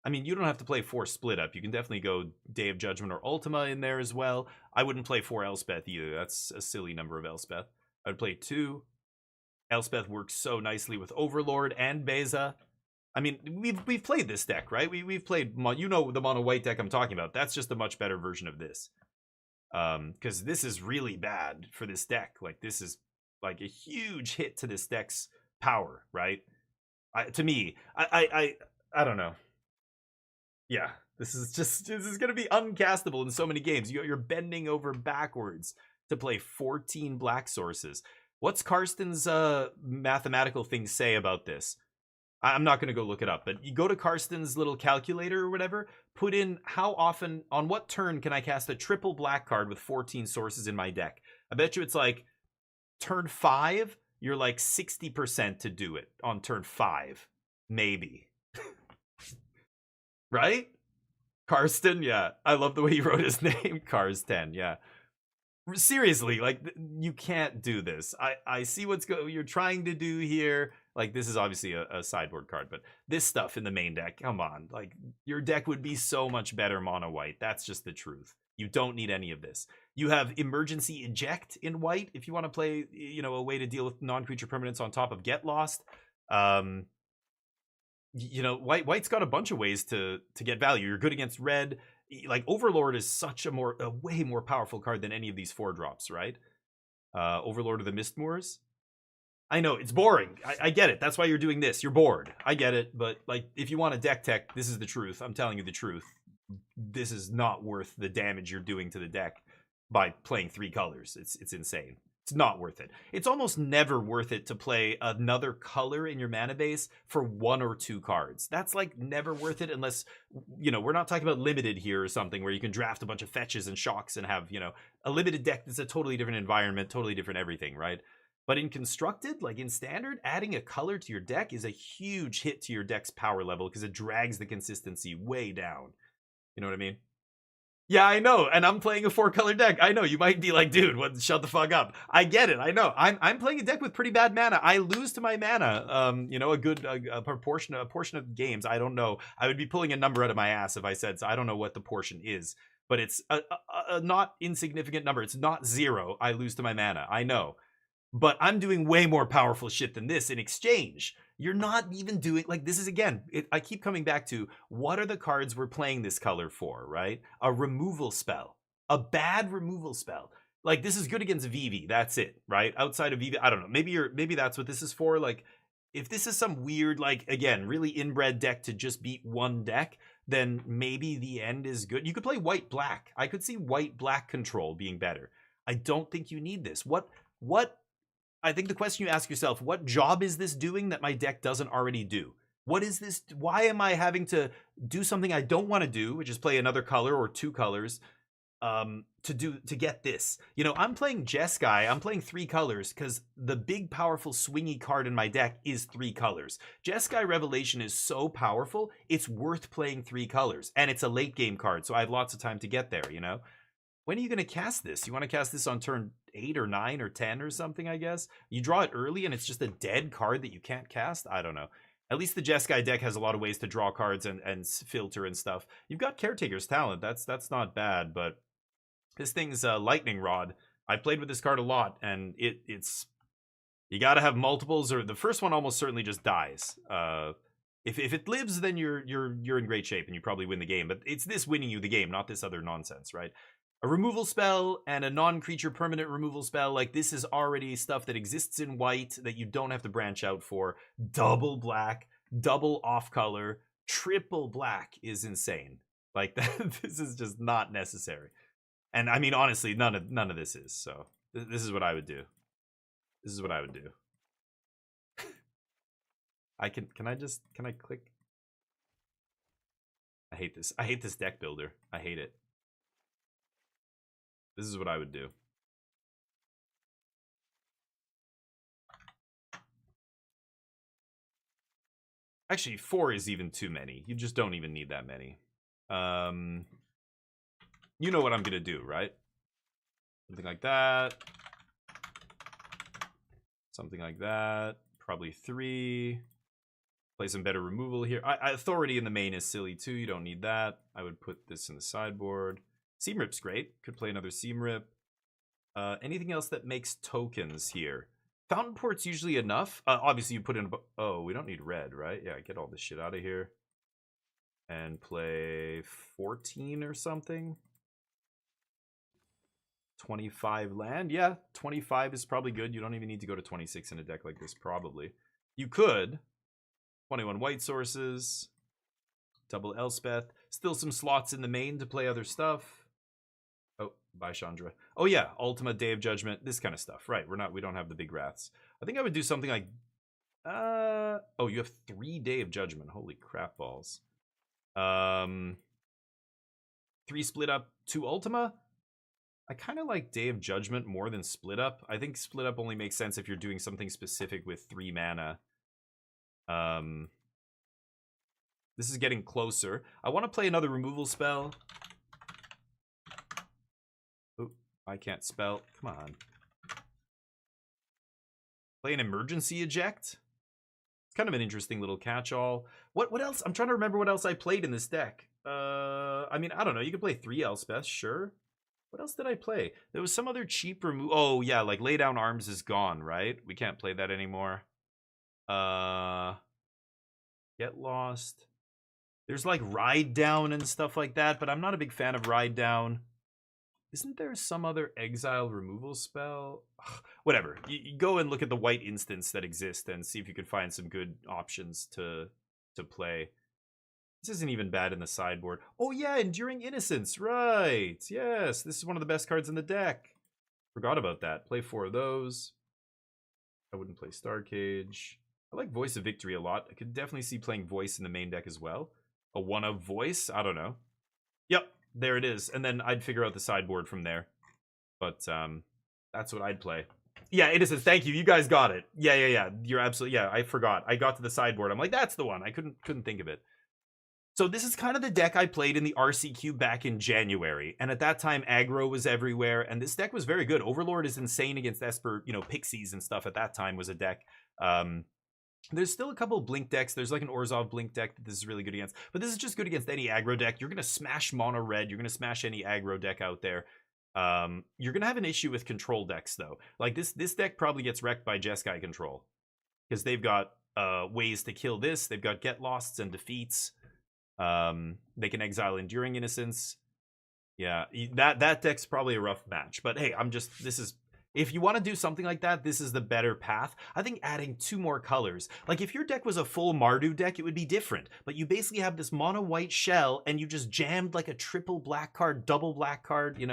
I mean, you don't have to play 4 Split Up. You can definitely go Day of Judgment or Ultima in there as well. I wouldn't play 4 Elspeth either. That's a silly number of Elspeth. I would play 2. Elspeth works so nicely with Overlord and Beza. I mean, we've played this deck, right? We've played, you know, the mono white deck I'm talking about. That's just a much better version of this. Because this is really bad for this deck. Like, this is like a huge hit to this deck's power, right? To me, I don't know. Yeah, this is gonna be uncastable in so many games. You're bending over backwards to play 14 black sources. What's Karsten's mathematical thing say about this? I'm not going to go look it up, but you go to Karsten's little calculator or whatever, put in how often, on what turn can I cast a triple black card with 14 sources in my deck? I bet you it's like turn 5, you're like 60% to do it on turn 5. Maybe. Right? Karsten, yeah. I love the way you wrote his name. Cars10, yeah. Seriously, like, you can't do this. I see what's you're trying to do here. Like, this is obviously a sideboard card, but this stuff in the main deck, come on. Like, your deck would be so much better mono white. That's just the truth. You don't need any of this. You have emergency eject in white if you want to play, you know, a way to deal with non-creature permanents on top of get lost. You know, white's got a bunch of ways to get value. You're good against red. Like, Overlord is such a way more powerful card than any of these 4-drops, right? Overlord of the Mistmoors. I know, it's boring. I get it. That's why you're doing this. You're bored. I get it. But, like, if you want a deck tech, this is the truth. I'm telling you the truth. This is not worth the damage you're doing to the deck by playing 3 colors. It's insane. It's not worth it. It's almost never worth it to play another color in your mana base for 1 or 2 cards. That's like never worth it unless, you know, we're not talking about limited here or something where you can draft a bunch of fetches and shocks and have, you know, a limited deck that's a totally different environment, totally different everything, right? But in constructed, like in standard, adding a color to your deck is a huge hit to your deck's power level because it drags the consistency way down. You know what I mean? Yeah, I know, and I'm playing a 4-color deck. I know, you might be like, dude, what? Shut the fuck up. I get it, I know. I'm playing a deck with pretty bad mana. I lose to my mana, you know, a portion of games. I don't know. I would be pulling a number out of my ass if I said so. I don't know what the portion is, but it's a not insignificant number. It's not 0. I lose to my mana. I know. But I'm doing way more powerful shit than this in exchange. You're not even doing, like, this is, again, I keep coming back to, what are the cards we're playing this color for, right? A removal spell. A bad removal spell. Like, this is good against Vivi, that's it, right? Outside of Vivi, I don't know, maybe that's what this is for. Like, if this is some weird, like, again, really inbred deck to just beat one deck, then maybe the end is good. You could play white-black. I could see white-black control being better. I don't think you need this. What I think the question you ask yourself, what job is this doing that my deck doesn't already do? What is this? Why am I having to do something I don't want to do, which is play another color or 2 colors, to get this? You know, I'm playing Jeskai. I'm playing 3 colors because the big, powerful, swingy card in my deck is 3 colors. Jeskai Revelation is so powerful, it's worth playing 3 colors. And it's a late game card, so I have lots of time to get there, you know? When are you going to cast this? You want to cast this on turn 8 or 9 or 10 or something, I guess? You draw it early and it's just a dead card that you can't cast? I don't know. At least the Jeskai deck has a lot of ways to draw cards and filter and stuff. You've got Caretaker's Talent. That's not bad, but this thing's Lightning Rod. I played with this card a lot, and it's... You got to have multiples, or the first one almost certainly just dies. If it lives, then you're in great shape, and you probably win the game. But it's this winning you the game, not this other nonsense, right? A removal spell and a non-creature permanent removal spell, like, this is already stuff that exists in white that you don't have to branch out for. Double black, double off color, triple black is insane. Like, this is just not necessary. And I mean, honestly, none of this is. So this is what I would do. This is what I would do. Can I click? I hate this. I hate this deck builder. I hate it. This is what I would do. Actually, 4 is even too many. You just don't even need that many. You know what I'm gonna do, right? Something like that. Something like that. Probably 3. Play some better removal here. Authority in the main is silly too. You don't need that. I would put this in the sideboard. Seam Rip's great. Could play another Seam Rip. Anything else that makes tokens here? Fountain Port's usually enough. Obviously, you put in... Oh, we don't need red, right? Yeah, get all this shit out of here. And play 14 or something. 25 land. Yeah, 25 is probably good. You don't even need to go to 26 in a deck like this, probably. You could. 21 white sources. Double Elspeth. Still some slots in the main to play other stuff. Oh, bye Chandra. Oh yeah, Ultima, Day of Judgment, this kind of stuff. Right, we don't have the big wraths. I think I would do something like oh, you have 3 Day of Judgment. Holy crap balls. 3 split up, 2 Ultima. I kind of like Day of Judgment more than split up. I think split up only makes sense if you're doing something specific with 3 mana. This is getting closer. I want to play another removal spell. Oh, I can't spell. Come on. Play an Emergency Eject. It's kind of an interesting little catch-all. What else? I'm trying to remember what else I played in this deck. I mean, I don't know. You could play 3 Elspeth, sure. What else did I play? There was some other cheap remove. Oh, yeah, like Lay Down Arms is gone, right? We can't play that anymore. Get Lost. There's like Ride Down and stuff like that, but I'm not a big fan of Ride Down. Isn't there some other exile removal spell? Ugh, whatever. You go and look at the white instants that exist and see if you can find some good options to play. This isn't even bad in the sideboard. Oh yeah, Enduring Innocence, right. Yes, this is one of the best cards in the deck. Forgot about that. Play 4 of those. I wouldn't play Starcage. I like Voice of Victory a lot. I could definitely see playing Voice in the main deck as well. A 1-of Voice? I don't know. Yep, there it is. And then I'd figure out the sideboard from there. But that's what I'd play. Yeah, Innocence, thank you. You guys got it. Yeah. You're absolutely... Yeah, I forgot. I got to the sideboard. I'm like, that's the one. I couldn't think of it. So this is kind of the deck I played in the RCQ back in January. And at that time, aggro was everywhere. And this deck was very good. Overlord is insane against Esper, Pixies and stuff at that time was a deck. There's still a couple of Blink decks. There's like an Orzhov Blink deck that this is really good against. But this is just good against any aggro deck. You're going to smash mono red. You're going to smash any aggro deck out there. You're going to have an issue with control decks, though. Like this deck probably gets wrecked by Jeskai control. Because they've got ways to kill this. They've got Get Losts and Defeats. They can exile Enduring Innocence. Yeah, that deck's probably a rough match. But hey, if you want to do something like that, this is the better path. I think adding 2 more colors. Like if your deck was a full Mardu deck, it would be different. But you basically have this mono white shell and you just jammed like a triple black card, double black card,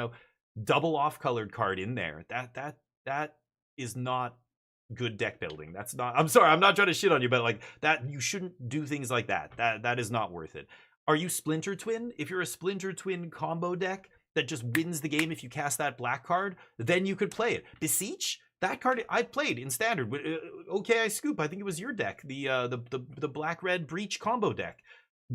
double off colored card in there. That is not good deck building. That's not... I'm sorry, I'm not trying to shit on you, but like that, you shouldn't do things like that. That is not worth it. Are you Splinter Twin? If you're a Splinter Twin combo deck that just wins the game if you cast that black card, then you could play it. Beseech, that card I played in Standard. Okay, Scoop, I think it was your deck, the black-red Breach combo deck.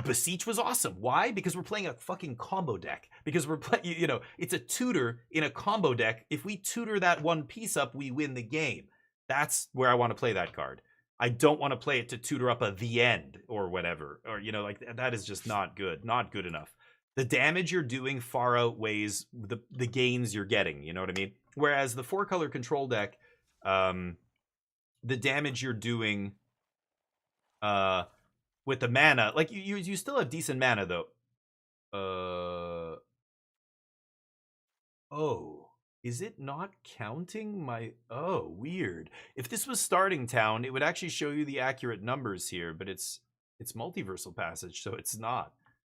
Beseech was awesome. Why? Because we're playing a fucking combo deck. Because we're playing, it's a tutor in a combo deck. If we tutor that one piece up, we win the game. That's where I want to play that card. I don't want to play it to tutor up a The End or whatever. Or, that is just not good. Not good enough. The damage you're doing far outweighs the gains you're getting. You know what I mean? Whereas the 4-color control deck, the damage you're doing with the mana, like you still have decent mana though. Oh, is it not counting my... Oh, weird. If this was Starting Town, it would actually show you the accurate numbers here, but it's Multiversal Passage, so it's not.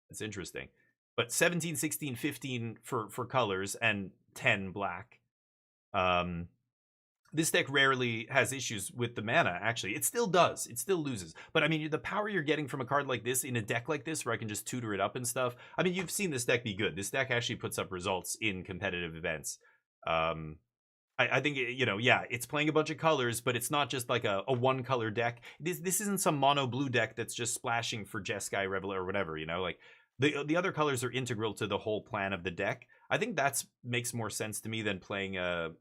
It's interesting. But 17, 16, 15 for colors and 10 black. This deck rarely has issues with the mana, actually. It still does. It still loses. But, I mean, the power you're getting from a card like this in a deck like this where I can just tutor it up and stuff. I mean, you've seen this deck be good. This deck actually puts up results in competitive events. I think, yeah, it's playing a bunch of colors, but it's not just like a one-color deck. This isn't some mono blue deck that's just splashing for Jeskai, Reveler, or whatever, like... The other colors are integral to the whole plan of the deck. I think that makes more sense to me than playing a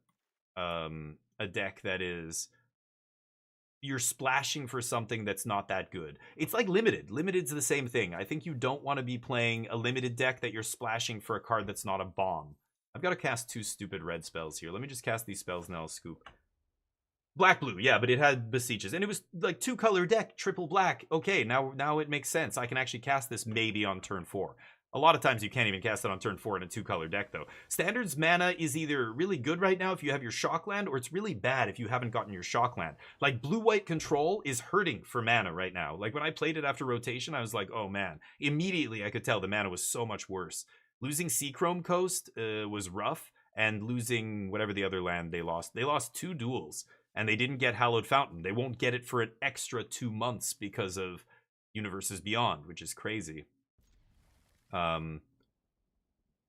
deck that is... You're splashing for something that's not that good. It's like Limited. Limited's the same thing. I think you don't want to be playing a Limited deck that you're splashing for a card that's not a bomb. I've got to cast 2 stupid red spells here. Let me just cast these spells and then I'll scoop. Black blue, yeah, but it had Beseeches, and it was like 2-color deck, triple black. Okay, now it makes sense. I can actually cast this maybe on turn 4. A lot of times you can't even cast it on turn 4 in a 2-color deck, though. Standard's mana is either really good right now if you have your Shockland, or it's really bad if you haven't gotten your Shockland. Like, blue-white control is hurting for mana right now. Like, when I played it after rotation, I was like, oh man. Immediately I could tell the mana was so much worse. Losing Seachrome Coast was rough, and losing whatever the other land they lost. They lost 2 duels, and they didn't get Hallowed Fountain. They won't get it for an extra 2 months because of Universes Beyond, which is crazy.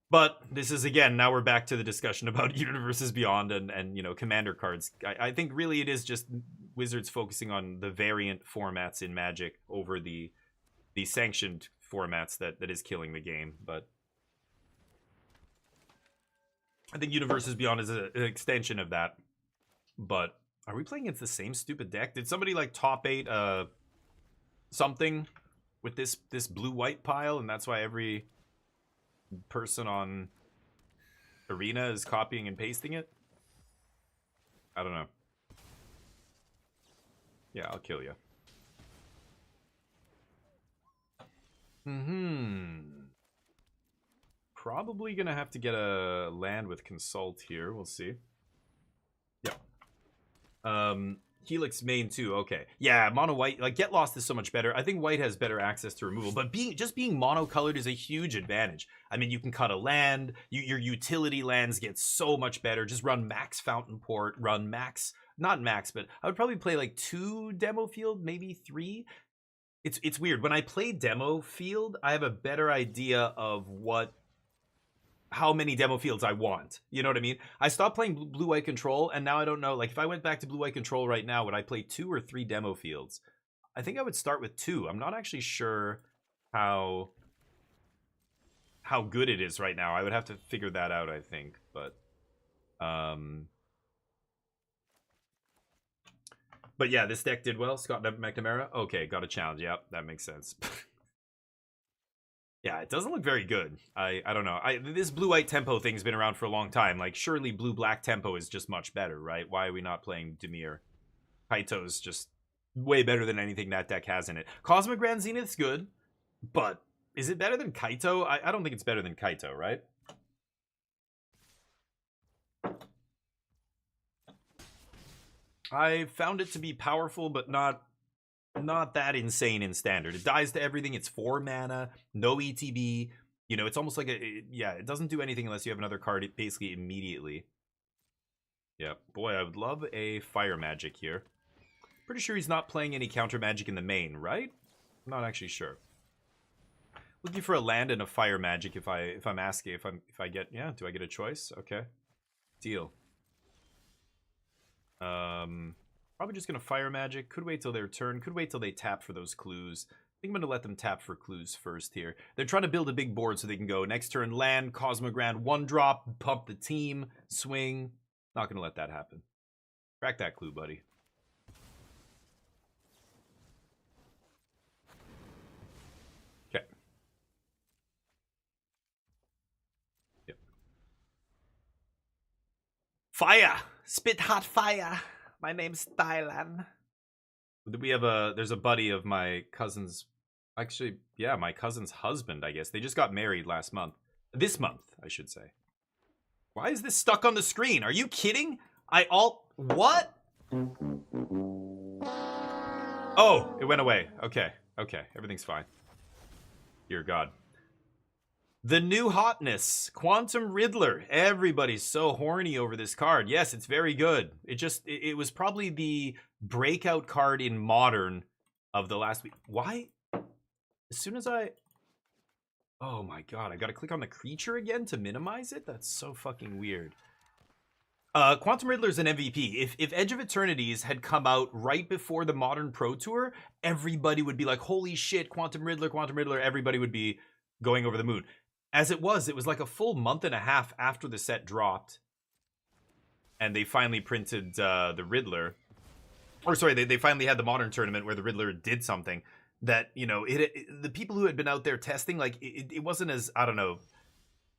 But this is, again, now we're back to the discussion about Universes Beyond and you know, Commander cards. I think really it is just Wizards focusing on the variant formats in Magic over the sanctioned formats that is killing the game. But I think Universes Beyond is an extension of that. But are we playing against the same stupid deck? Did somebody like top 8 something with this blue-white pile, and that's why every person on Arena is copying and pasting it? I don't know. Yeah, I'll kill you. Probably gonna have to get a land with Consult here. We'll see. Yeah. Helix main too. Okay. Yeah, mono white. Like, Get Lost is so much better. I think white has better access to removal, but just being mono-colored is a huge advantage. I mean, you can cut a land. Your utility lands get so much better. Just run max Fountain Port. Run max, not max, but I would probably play like 2 Demo Field, maybe 3. It's weird. When I play Demo Field, I have a better idea of how many demo fields I want. You know what I mean? I stopped playing blue-white control, and now I don't know. Like, if I went back to blue-white control right now, would I play 2 or 3 demo fields? I think I would start with 2. I'm not actually sure how good it is right now. I would have to figure that out, I think. But yeah, this deck did well. Scott McNamara. Okay, got a challenge. Yep, that makes sense. Yeah, it doesn't look very good. I don't know. This blue-white tempo thing's been around for a long time. Like, surely blue-black tempo is just much better, right? Why are we not playing Dimir? Kaito's just way better than anything that deck has in it. Cosmic Grand Zenith's good, but is it better than Kaito? I don't think it's better than Kaito, right? I found it to be powerful, but not that insane in Standard. It dies to everything. It's 4 mana, no ETB. You know, it's almost like it doesn't do anything unless you have another card basically immediately. Yeah, boy, I would love a Fire Magic here. Pretty sure he's not playing any counter magic in the main, right? I'm not actually sure. Looking for a land and a Fire Magic if I'm asking if I get, yeah, do I get a choice? Okay. Deal. Probably just gonna Fire Magic. Could wait till their turn. Could wait till they tap for those clues. I think I'm gonna let them tap for clues first here. They're trying to build a big board so they can go next turn land, Cosmogrand, 1-drop, pump the team, swing. Not gonna let that happen. Crack that clue, buddy. Okay. Yep. Fire! Spit hot fire! My name's Thailand. We have there's a buddy of my cousin's, actually, yeah, my cousin's husband, I guess. They just got married last month. This month, I should say. Why is this stuck on the screen? Are you kidding? What? Oh, it went away. Okay, everything's fine. Dear God. The new hotness, Quantum Riddler. Everybody's so horny over this card. Yes, it's very good. It was probably the breakout card in Modern of the last week. Why? As soon as oh my God, I gotta click on the creature again to minimize it? That's so fucking weird. Quantum Riddler's an MVP. If Edge of Eternities had come out right before the Modern Pro Tour, everybody would be like, holy shit, Quantum Riddler. Everybody would be going over the moon. As it was like a full month and a half after the set dropped, and they finally printed the Riddler. Or sorry, they finally had the Modern tournament where the Riddler did something that, you know, the people who had been out there testing, like, it wasn't as, I don't know,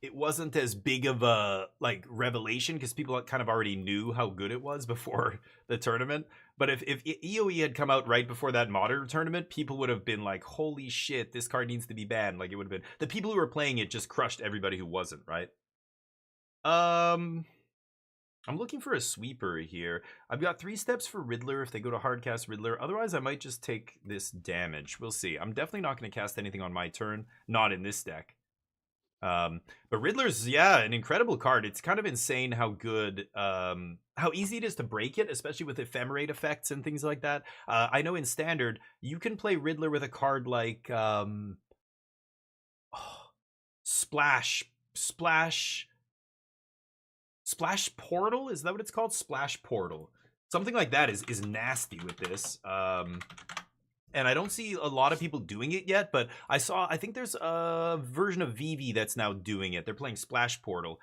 it wasn't as big of a like revelation because people kind of already knew how good it was before the tournament. But if EOE had come out right before that modern tournament, people would have been like, holy shit, this card needs to be banned. Like, it would have been, the people who were playing it just crushed everybody who wasn't, right? I'm looking for a sweeper here. I've got 3 steps for Riddler if they go to hardcast Riddler. Otherwise, I might just take this damage. We'll see. I'm definitely not going to cast anything on my turn. Not in this deck. But Riddler's, yeah, an incredible card. It's kind of insane how good, how easy it is to break it, especially with ephemerate effects and things like that. I know in Standard, you can play Riddler with a card like, Splash Portal? Is that what it's called? Splash Portal. Something like that is nasty with this. And I don't see a lot of people doing it yet, but I think there's a version of Vivi that's now doing it. They're playing Splash Portal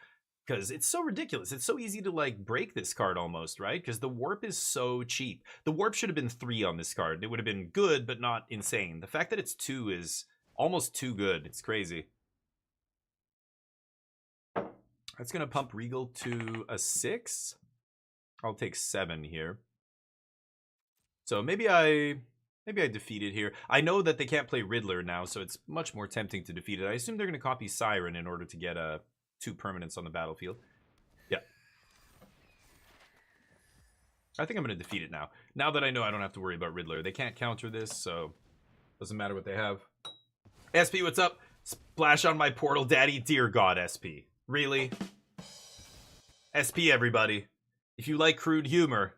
because it's so ridiculous. It's so easy to like break this card almost, right? Because the warp is so cheap. The warp should have been 3 on this card. It would have been good, but not insane. The fact that it's 2 is almost too good. It's crazy. That's going to pump Regal to a 6. I'll take 7 here. So maybe I defeat it here. I know that they can't play Riddler now, so it's much more tempting to defeat it. I assume they're going to copy Siren in order to get 2 permanents on the battlefield. Yeah. I think I'm going to defeat it now. Now that I know I don't have to worry about Riddler. They can't counter this, so doesn't matter what they have. SP, what's up? Splash on my portal, daddy. Dear God, SP. Really? SP, everybody. If you like crude humor,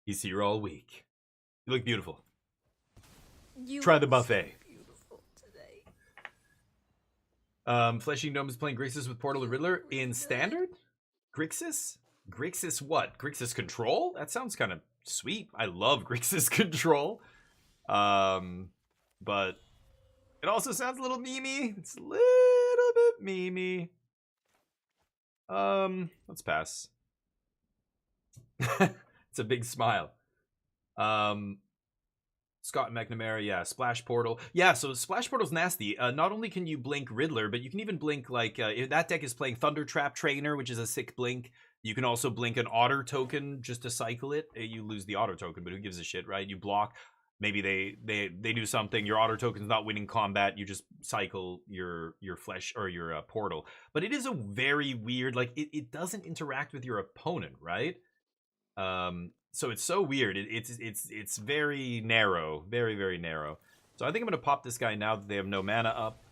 he's here all week. You look beautiful. Try the buffet. Beautiful today. Fleshing Gnome is playing Grixis with Portal and Riddler in Standard? Grixis? Grixis what? Grixis Control? That sounds kind of sweet. I love Grixis Control. But it also sounds a little memey. It's a little bit memey. Let's pass. It's a big smile. Scott McNamara, yeah, Splash Portal. Yeah, so Splash Portal's nasty. Not only can you blink Riddler, but you can even blink, like, if that deck is playing Thunder Trap Trainer, which is a sick blink. You can also blink an Otter token just to cycle it. You lose the Otter token, but who gives a shit, right? You block. Maybe they do something. Your Otter token's not winning combat. You just cycle your Flesh or your Portal. But it is a very weird, like, it doesn't interact with your opponent, right? So it's so weird. It's very narrow, very, very narrow. So I think I'm gonna pop this guy now that they have no mana up.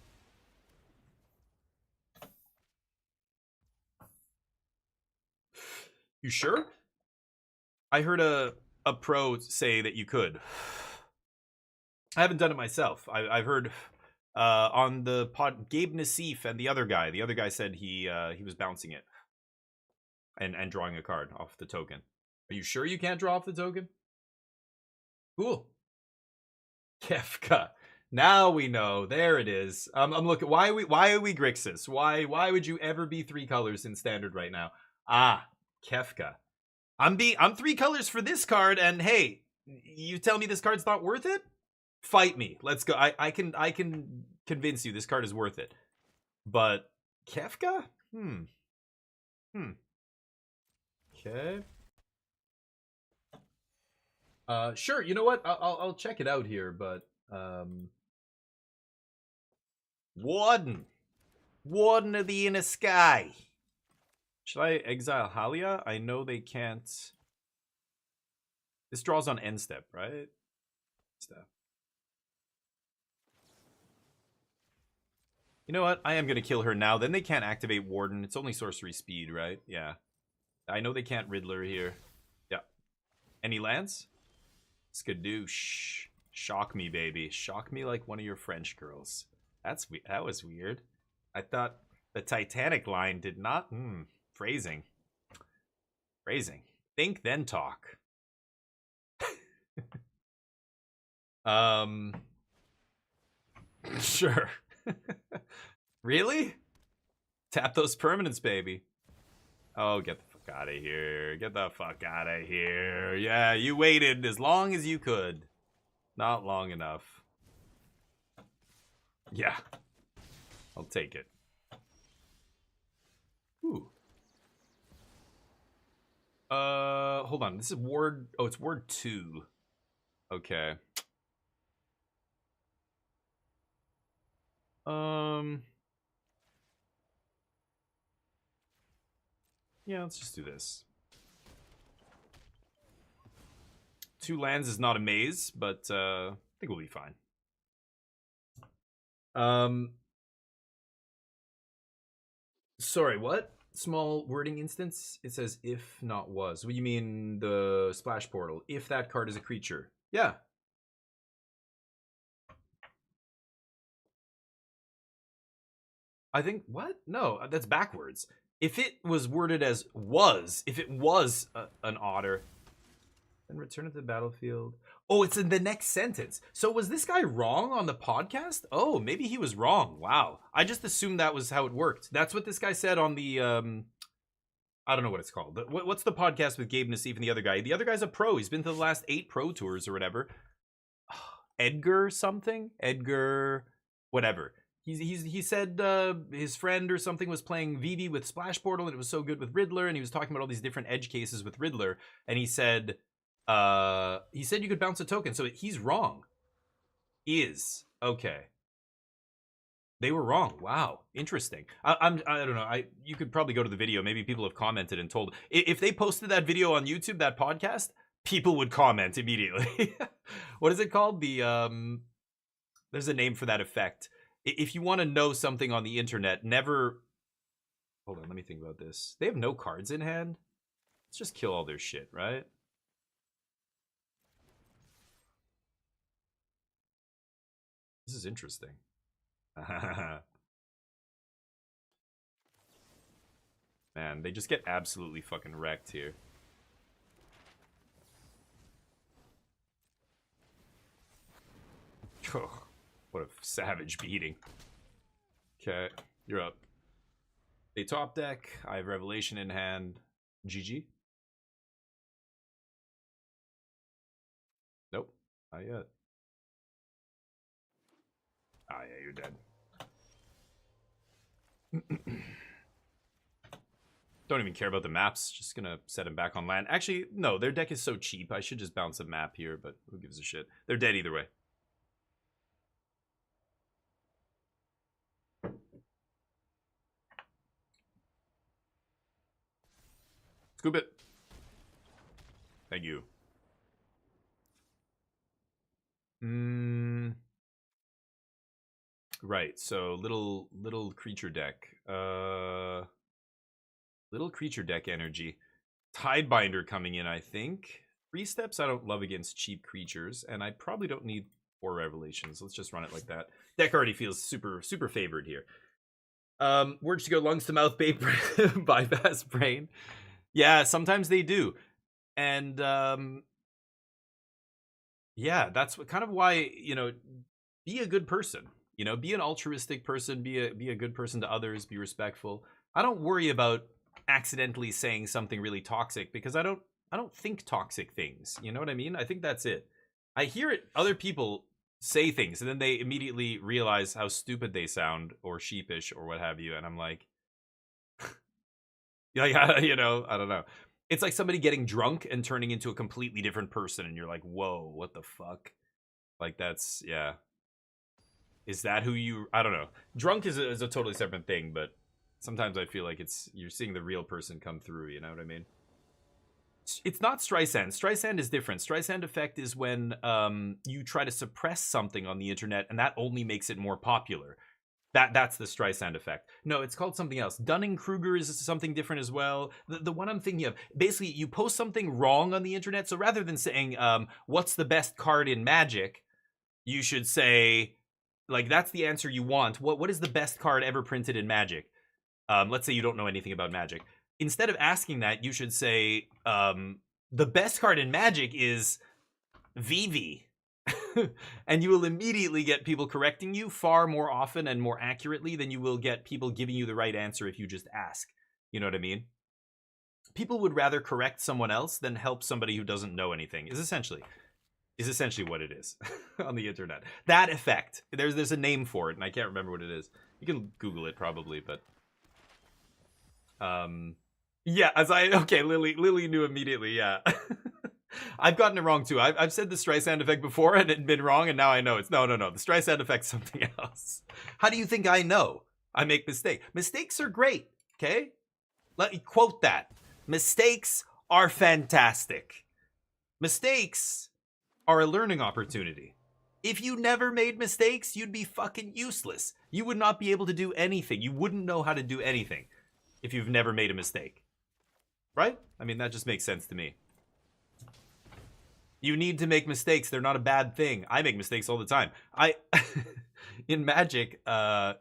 You sure? I heard a pro say that you could. I haven't done it myself. I've heard on the pod Gabe Nassif and the other guy said he was bouncing it and drawing a card off the token. Are you sure you can't draw off the token? Cool. Kefka. Now we know. There it is. I'm looking. Why are we Grixis? Why would you ever be 3 colors in Standard right now? Ah, Kefka. I'm 3 colors for this card, and hey, you tell me this card's not worth it? Fight me. Let's go. I can convince you this card is worth it. But Kefka? Okay. Sure. You know what? I'll check it out here, but Warden of the Inner Sky. Should I exile Halia? I know they can't. This draws on end step, right? Step. You know what? I am gonna kill her now. Then they can't activate Warden. It's only sorcery speed, right? Yeah. I know they can't Riddler here. Yeah. Any lands? Skadoosh. Shock me, baby. Shock me like one of your French girls. That was weird. I thought the Titanic line did not. Phrasing. Think then talk. Sure. Really? Tap those permanents, baby. Oh, get the fuck out of here. Get the fuck out of here. Yeah, you waited as long as you could. Not long enough. Yeah. I'll take it. Ooh. Hold on. This is ward. Oh, it's ward 2. Okay. Yeah, let's just do this. 2 lands is not a maze, but I think we'll be fine. Sorry, what? Small wording instance? It says if not was. What do you mean the splash portal? If that card is a creature. Yeah. I think, what? No, that's backwards. If it was worded as was, if it was an otter, then return it to the battlefield. Oh, it's in the next sentence. So was this guy wrong on the podcast? Oh, maybe he was wrong. Wow. I just assumed that was how it worked. That's what this guy said on the, I don't know what it's called. What's the podcast with Gabe Nassif and the other guy? The other guy's a pro. He's been to the last 8 pro tours or whatever. Edgar something? Edgar, whatever. He said his friend or something was playing Vivi with Splash Portal and it was so good with Riddler, and he was talking about all these different edge cases with Riddler, and he said you could bounce a token. So he's wrong. Okay. They were wrong. Wow, interesting. I don't know. You could probably go to the video. Maybe people have commented and told. If they posted that video on YouTube, that podcast, people would comment immediately. What is it called? There's a name for that effect. If you want to know something on the internet, never... Hold on, let me think about this. They have no cards in hand? Let's just kill all their shit, right? This is interesting. Man, they just get absolutely fucking wrecked here. Oh. What a savage beating. Okay, you're up. They top deck. I have Revelation in hand. GG. Nope, not yet. Ah, yeah, you're dead. Don't even care about the maps. Just gonna set him back on land. Actually, no, their deck is so cheap. I should just bounce a map here, but who gives a shit? They're dead either way. Scoop it. Thank you. Right, so little creature deck. Little creature deck energy. Tidebinder coming in, I think. 3 steps I don't love against cheap creatures, and I probably don't need 4 revelations. Let's just run it like that. Deck already feels super favored here. Words to go lungs to mouth, bypass brain. Yeah, sometimes they do. And yeah, that's kind of why, you know, be a good person. You know, be an altruistic person, be a good person to others, be respectful. I don't worry about accidentally saying something really toxic because I don't think toxic things. You know what I mean? I think that's it. I hear it, other people say things and then they immediately realize how stupid they sound or sheepish or what have you, and I'm like, yeah, you know, I don't know. It's like somebody getting drunk and turning into a completely different person, and you're like, whoa, what the fuck? Like, that's, yeah. Is that who you, I don't know. Drunk is a totally separate thing, but sometimes I feel like you're seeing the real person come through, you know what I mean? It's not Streisand. Streisand is different. Streisand effect is when you try to suppress something on the internet, and that only makes it more popular. That's the Streisand effect. No, it's called something else. Dunning-Kruger is something different as well. The one I'm thinking of, basically, you post something wrong on the internet, so rather than saying, what's the best card in Magic, you should say, like, that's the answer you want. What is the best card ever printed in Magic? Let's say you don't know anything about Magic. Instead of asking that, you should say, the best card in Magic is Vivi. And you will immediately get people correcting you far more often and more accurately than you will get people giving you the right answer if you just ask. You know what I mean? People would rather correct someone else than help somebody who doesn't know anything, is essentially what it is on the internet. That effect. There's a name for it, and I can't remember what it is. You can Google it probably, but Yeah, okay, Lily knew immediately, yeah. I've gotten it wrong too. I've said the Streisand effect before and it'd been wrong, and now I know it's no. The Streisand effect's something else. How do you think I know? I make mistakes. Mistakes are great, okay? Let me quote that. Mistakes are fantastic. Mistakes are a learning opportunity. If you never made mistakes, you'd be fucking useless. You would not be able to do anything. You wouldn't know how to do anything if you've never made a mistake. Right? I mean, that just makes sense to me. You need to make mistakes. They're not a bad thing. I make mistakes all the time. In Magic,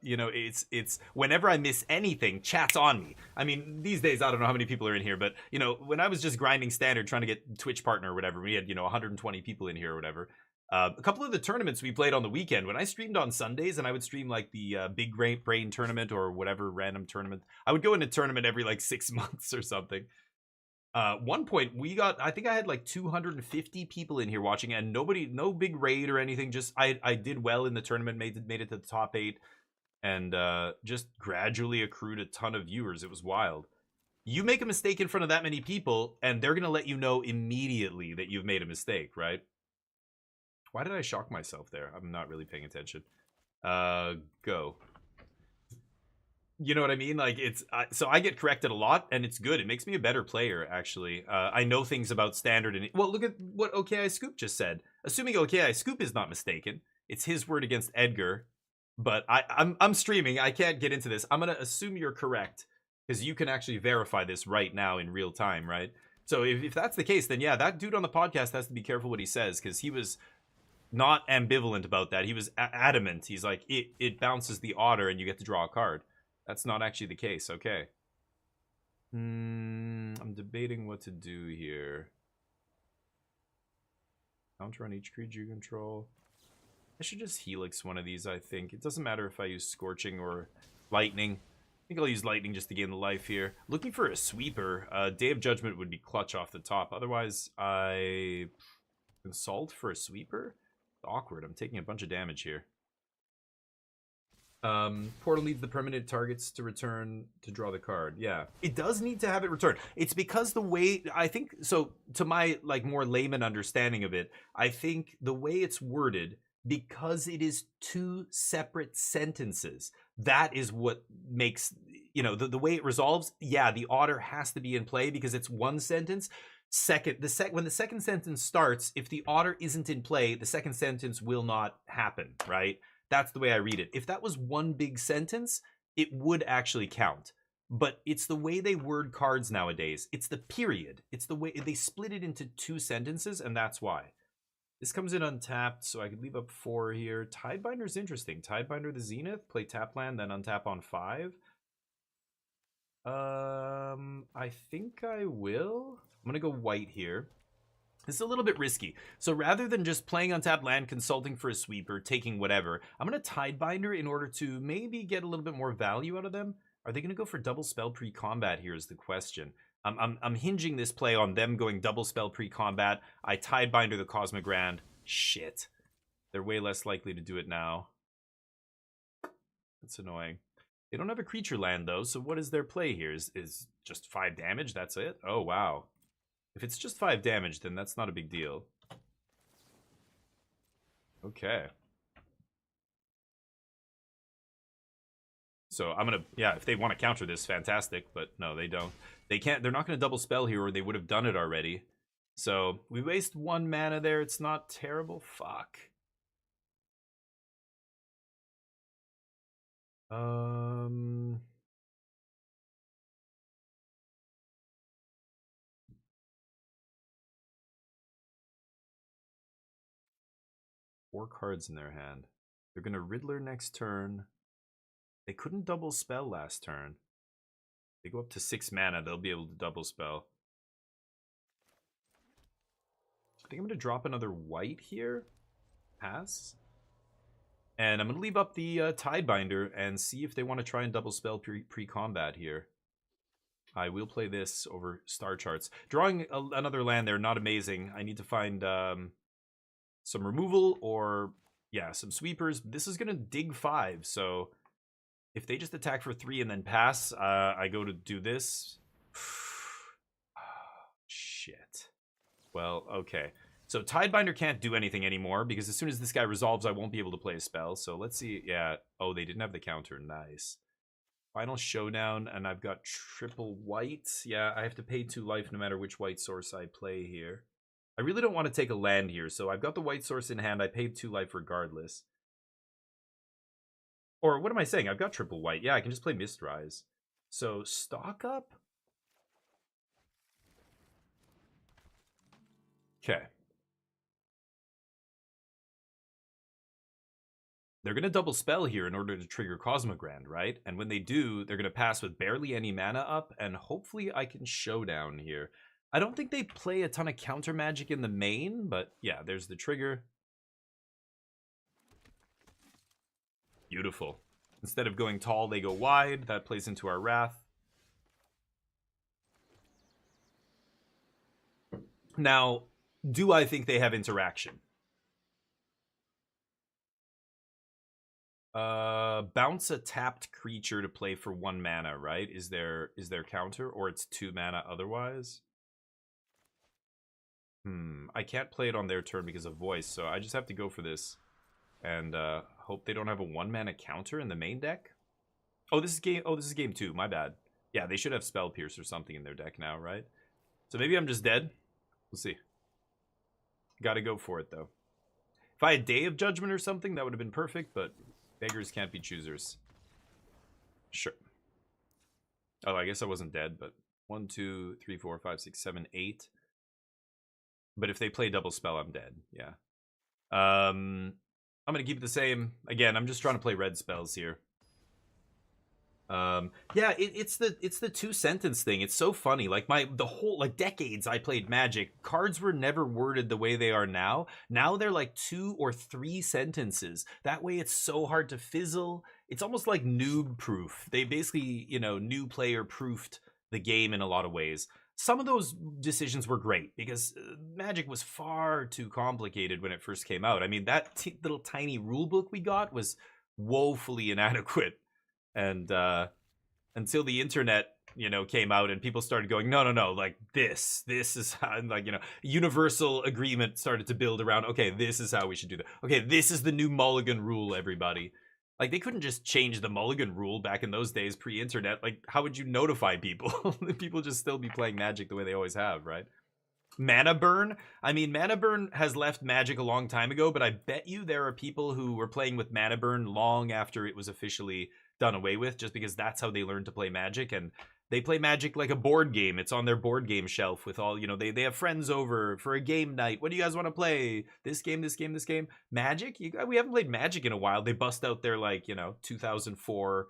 you know, it's whenever I miss anything, chat's on me. I mean, these days, I don't know how many people are in here, but, you know, when I was just grinding standard, trying to get Twitch partner or whatever, we had, you know, 120 people in here or whatever. A couple of the tournaments we played on the weekend, when I streamed on Sundays, and I would stream like the Big Brain tournament or whatever random tournament, I would go in a tournament every like 6 months or something. One point we got, I think I had like 250 people in here watching, and no big raid or anything. Just I did well in the tournament, made it to the top 8, and just gradually accrued a ton of viewers. It was wild. You make a mistake in front of that many people, and they're gonna let you know immediately that you've made a mistake, right? Why did I shock myself there? I'm not really paying attention. Go. You know what I mean? Like, it's so I get corrected a lot, and it's good. It makes me a better player, actually. I know things about standard, and well, look at what OKI Scoop just said. Assuming OKI Scoop is not mistaken, it's his word against Edgar. But I'm streaming. I can't get into this. I'm gonna assume you're correct because you can actually verify this right now in real time, right? So if that's the case, then yeah, that dude on the podcast has to be careful what he says, because he was not ambivalent about that. He was adamant. He's like, it bounces the otter and you get to draw a card. That's not actually the case. Okay. I'm debating what to do here. Counter on each creature you control. I should just Helix one of these, I think. It doesn't matter if I use Scorching or Lightning. I think I'll use Lightning just to gain the life here. Looking for a sweeper. Day of Judgment would be clutch off the top. Otherwise, I Consult for a sweeper? Awkward. I'm taking a bunch of damage here. Portal needs the permanent targets to return to draw the card. Yeah, it does need to have it return. It's because the way, I think, so to my like more layman understanding of it, I think the way it's worded, because it is 2 separate sentences, that is what makes, you know, the way it resolves. Yeah, the otter has to be in play because it's 1 sentence. When the second sentence starts, if the otter isn't in play, the second sentence will not happen, right? That's the way I read it. If that was 1 big sentence, it would actually count. But it's the way they word cards nowadays. It's the period. It's the way they split it into 2 sentences, and that's why. This comes in untapped, so I could leave up 4 here. Tidebinder's interesting. Tidebinder the Zenith, play tap land, then untap on 5. I think I will. I'm gonna go white here. This is a little bit risky. So rather than just playing untapped land, consulting for a sweeper, taking whatever, I'm going to Tidebinder in order to maybe get a little bit more value out of them. Are they going to go for double spell pre-combat here is the question. I'm hinging this play on them going double spell pre-combat. I Tidebinder the Cosmogrand. Shit. They're way less likely to do it now. That's annoying. They don't have a creature land though, so what is their play here? Is just 5 damage? That's it? Oh, wow. If it's just 5 damage, then that's not a big deal. Okay. So I'm gonna, yeah, if they want to counter this, fantastic, but no, they don't. They can't, they're not gonna double spell here, or they would have done it already. So we waste 1 mana there, it's not terrible. Fuck. 4 cards in their hand. They're gonna Riddler next turn. They couldn't double spell last turn. They go up to 6 mana, they'll be able to double spell. I think I'm gonna drop another white here. Pass. And I'm gonna leave up the Tidebinder and see if they want to try and double spell pre-combat here. I will play this over Star Charts. Drawing another land there, not amazing. I need to find some removal or, yeah, some sweepers. This is going to dig 5, so If they just attack for 3 and then pass, I go to do this. Shit. Well, okay. So Tidebinder can't do anything anymore because as soon as this guy resolves, I won't be able to play a spell. So let's see. Yeah. Oh, they didn't have the counter. Nice. Final Showdown, and I've got triple white. Yeah, I have to pay 2 life no matter which white source I play here. I really don't want to take a land here, so I've got the white source in hand. I paid 2 life regardless. Or what am I saying? I've got triple white. Yeah, I can just play Mistrise. So stock up? Okay. They're going to double spell here in order to trigger Cosmogrand, right? And when they do, they're going to pass with barely any mana up, and hopefully I can Showdown here. I don't think they play a ton of counter magic in the main, but yeah, there's the trigger. Beautiful. Instead of going tall, they go wide. That plays into our Wrath. Now, do I think they have interaction? Bounce a tapped creature to play for 1 mana, right? Is there counter, or it's 2 mana otherwise? I can't play it on their turn because of voice, so I just have to go for this and hope they don't have a 1 mana counter in the main deck. Oh, this is game 2. My bad. Yeah, they should have Spell Pierce or something in their deck now, right? So maybe I'm just dead. We'll see. Got to go for it though. If I had Day of Judgment or something, that would have been perfect, but beggars can't be choosers. Sure. Oh, I guess I wasn't dead, but 1, 2, 3, 4, 5, 6, 7, 8. But if they play double spell, I'm dead. Yeah. I'm gonna keep it the same. Again, I'm just trying to play red spells here. Yeah, it's the 2 sentence thing. It's so funny. Like the whole decades I played Magic, cards were never worded the way they are now. Now they're like 2 or 3 sentences. That way it's so hard to fizzle. It's almost like noob proof. They basically, new player proofed the game in a lot of ways. Some of those decisions were great because Magic was far too complicated when it first came out. I mean, that little tiny rule book we got was woefully inadequate. And until the internet, came out and people started going, no, like this is how, universal agreement started to build around, okay, this is how we should do that. Okay, this is the new Mulligan rule, everybody. Like, they couldn't just change the Mulligan rule back in those days, pre-internet. Like, how would you notify people? People just still be playing Magic the way they always have, right? Mana Burn? I mean, Mana Burn has left Magic a long time ago, but I bet you there are people who were playing with Mana Burn long after it was officially done away with, just because that's how they learned to play Magic. And they play Magic like a board game. It's on their board game shelf with all, they have friends over for a game night. What do you guys want to play? This game, this game, this game? Magic? We haven't played Magic in a while. They bust out their 2004,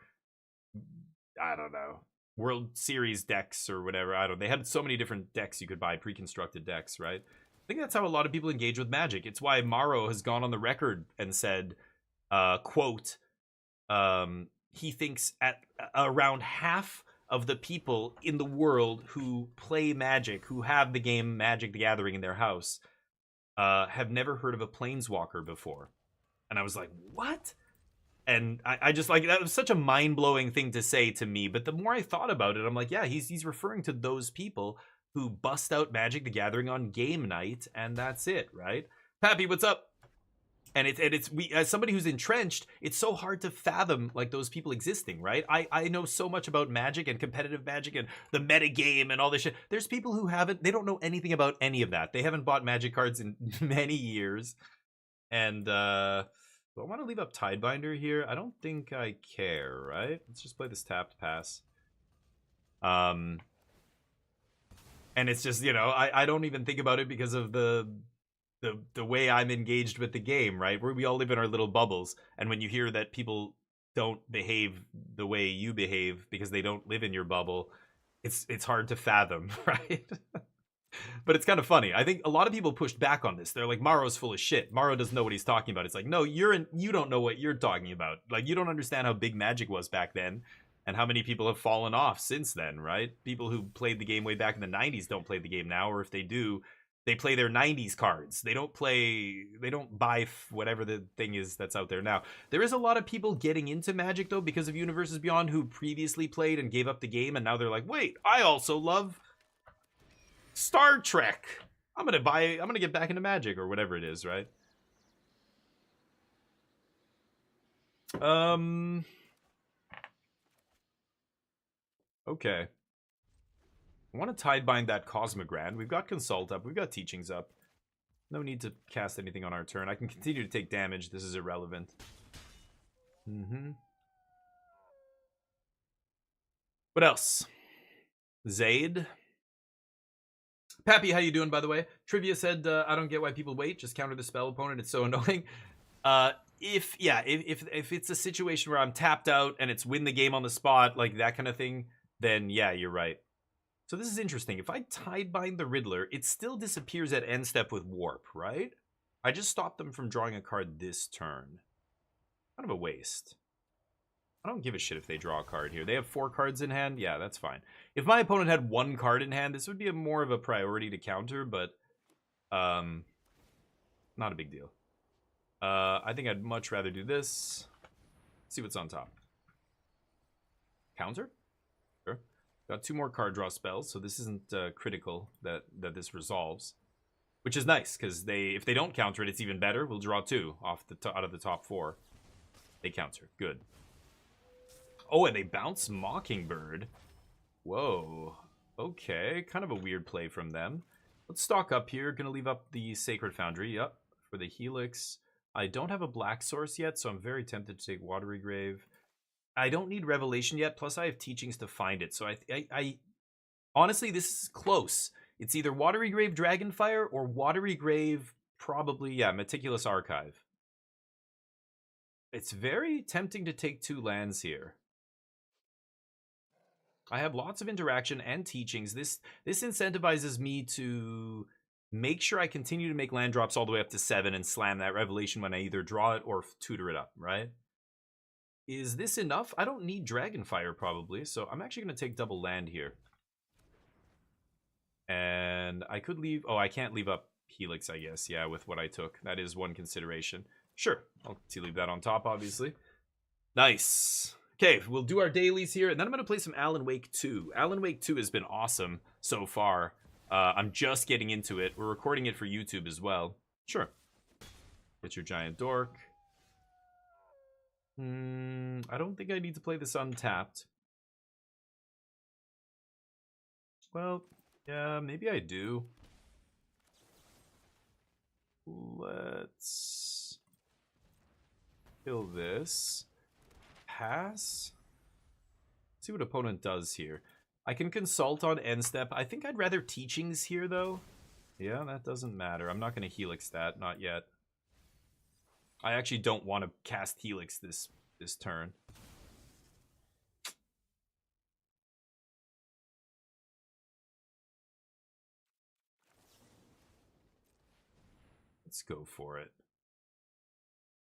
I don't know, World Series decks or whatever. They had so many different decks you could buy, pre-constructed decks, right? I think that's how a lot of people engage with Magic. It's why Maro has gone on the record and said, quote, he thinks at around half of the people in the world who play Magic, who have the game Magic the Gathering in their house, have never heard of a Planeswalker before. And I was like, what? And I just that was such a mind-blowing thing to say to me. But the more I thought about it, I'm like, yeah, he's referring to those people who bust out Magic the Gathering on game night, and that's it, right? Pappy, what's up? And it's as somebody who's entrenched, it's so hard to fathom those people existing, right? I know so much about Magic and competitive Magic and the meta game and all this shit. There's people who they don't know anything about any of that. They haven't bought Magic cards in many years. And do I want to leave up Tidebinder here? I don't think I care, right? Let's just play this tapped pass. And it's just, I don't even think about it because of the way I'm engaged with the game, right? Where we all live in our little bubbles. And when you hear that people don't behave the way you behave because they don't live in your bubble, it's hard to fathom, right? But it's kind of funny. I think a lot of people pushed back on this. They're like, Maro's full of shit. Maro doesn't know what he's talking about. It's like, no, you don't know what you're talking about. Like, you don't understand how big Magic was back then and how many people have fallen off since then, right? People who played the game way back in the 90s don't play the game now, or if they do, They play their 90s cards. They don't buy whatever the thing is that's out there now. There is a lot of people getting into Magic though because of Universes Beyond who previously played and gave up the game, and now they're like, wait, I also love Star Trek. I'm gonna get back into Magic or whatever it is, right? Okay. I want to Tidebind that Cosmogrand. We've got Consult up. We've got Teachings up. No need to cast anything on our turn. I can continue to take damage. This is irrelevant. What else? Zaid. Pappy, how you doing, by the way? Trivia said, I don't get why people wait. Just counter the spell opponent. It's so annoying. If it's a situation where I'm tapped out and it's win the game on the spot, like that kind of thing, then yeah, you're right. So this is interesting. If I Tidebind the Riddler, it still disappears at end step with Warp, right? I just stopped them from drawing a card this turn. Kind of a waste. I don't give a shit if they draw a card here. They have 4 cards in hand. Yeah, that's fine. If my opponent had 1 card in hand, this would be more of a priority to counter, but not a big deal. I think I'd much rather do this. See what's on top. Counter? Sure. Got 2 more card draw spells, so this isn't critical that this resolves. Which is nice, because if they don't counter it, it's even better. We'll draw 2 out of the top 4. They counter. Good. Oh, and they bounce Mockingbird. Whoa. Okay, kind of a weird play from them. Let's stock up here. Gonna leave up the Sacred Foundry. Yep, for the Helix. I don't have a black source yet, so I'm very tempted to take Watery Grave. I don't need Revelation yet, plus I have Teachings to find it. So I honestly, this is close. It's either Watery Grave Dragonfire or Watery Grave, probably, yeah, Meticulous Archive. It's very tempting to take 2 lands here. I have lots of interaction and Teachings. This incentivizes me to make sure I continue to make land drops all the way up to 7 and slam that Revelation when I either draw it or tutor it up, right? Is this enough? I don't need Dragonfire, probably, so I'm actually going to take double land here. And I could leave... Oh, I can't leave up Helix, I guess, yeah, with what I took. That is one consideration. Sure, I'll leave that on top, obviously. Nice. Okay, we'll do our dailies here, and then I'm going to play some Alan Wake 2. Alan Wake 2 has been awesome so far. I'm just getting into it. We're recording it for YouTube as well. Sure. Get your Giant Dork. I don't think I need to play this untapped. Well, yeah, maybe I do. Let's kill this. Pass. See what opponent does here. I can consult on end step. I think I'd rather Teachings here, though. Yeah, that doesn't matter. I'm not going to Helix that. Not yet. I actually don't want to cast Helix this turn. Let's go for it.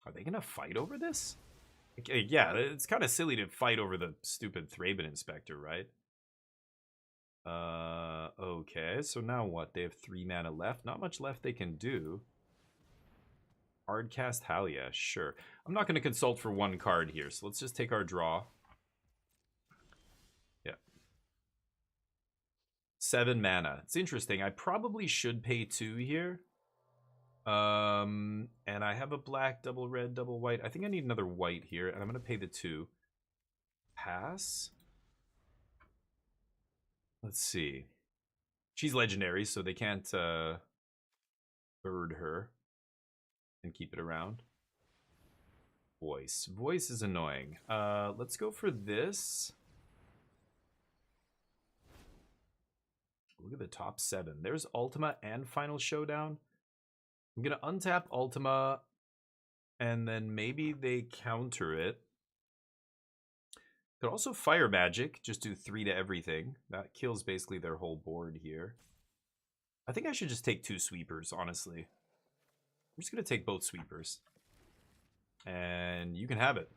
Are they going to fight over this? Okay, yeah, it's kind of silly to fight over the stupid Thraben Inspector, right? Okay, so now what? They have 3 mana left. Not much left they can do. Hardcast Halia, sure. I'm not going to consult for 1 card here, so let's just take our draw. Yeah. 7 mana. It's interesting. I probably should pay 2 here. And I have a black, double red, double white. I think I need another white here, and I'm going to pay the 2. Pass? Let's see. She's legendary, so they can't bird her and keep it around. Voice. Voice is annoying. Let's go for this. Look at the top 7. There's Ultima and Final Showdown. I'm going to untap Ultima, and then maybe they counter it. Could also Fire Magic, just do 3 to everything. That kills basically their whole board here. I think I should just take 2 sweepers, honestly. I'm just going to take both sweepers. And you can have it.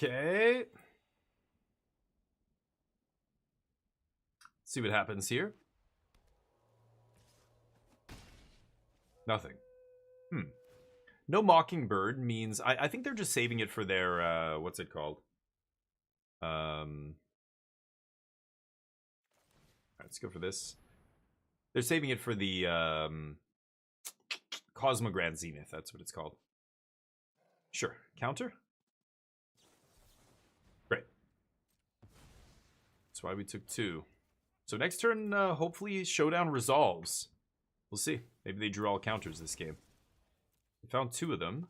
Okay. See what happens here. Nothing. No Mockingbird means I think they're just saving it for their what's it called? Let's go for this. They're saving it for the Cosmogrand Zenith. That's what it's called. Sure. Counter? Great. That's why we took 2. So next turn, hopefully Showdown resolves. We'll see. Maybe they drew all counters this game. We found 2 of them.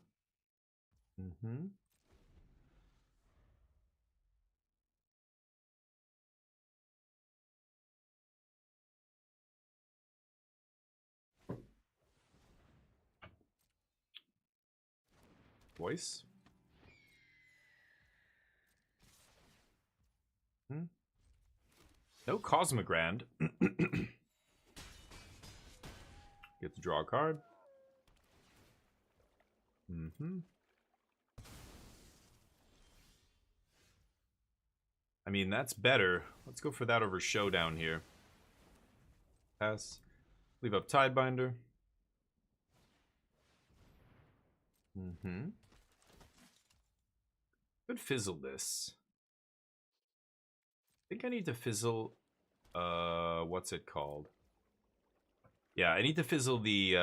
Voice. No Cosmogrand. Get to draw a card. I mean, that's better. Let's go for that over Showdown here. Pass. Leave up Tidebinder. Could fizzle this. I think I need to fizzle, what's it called? Yeah, I need to fizzle the,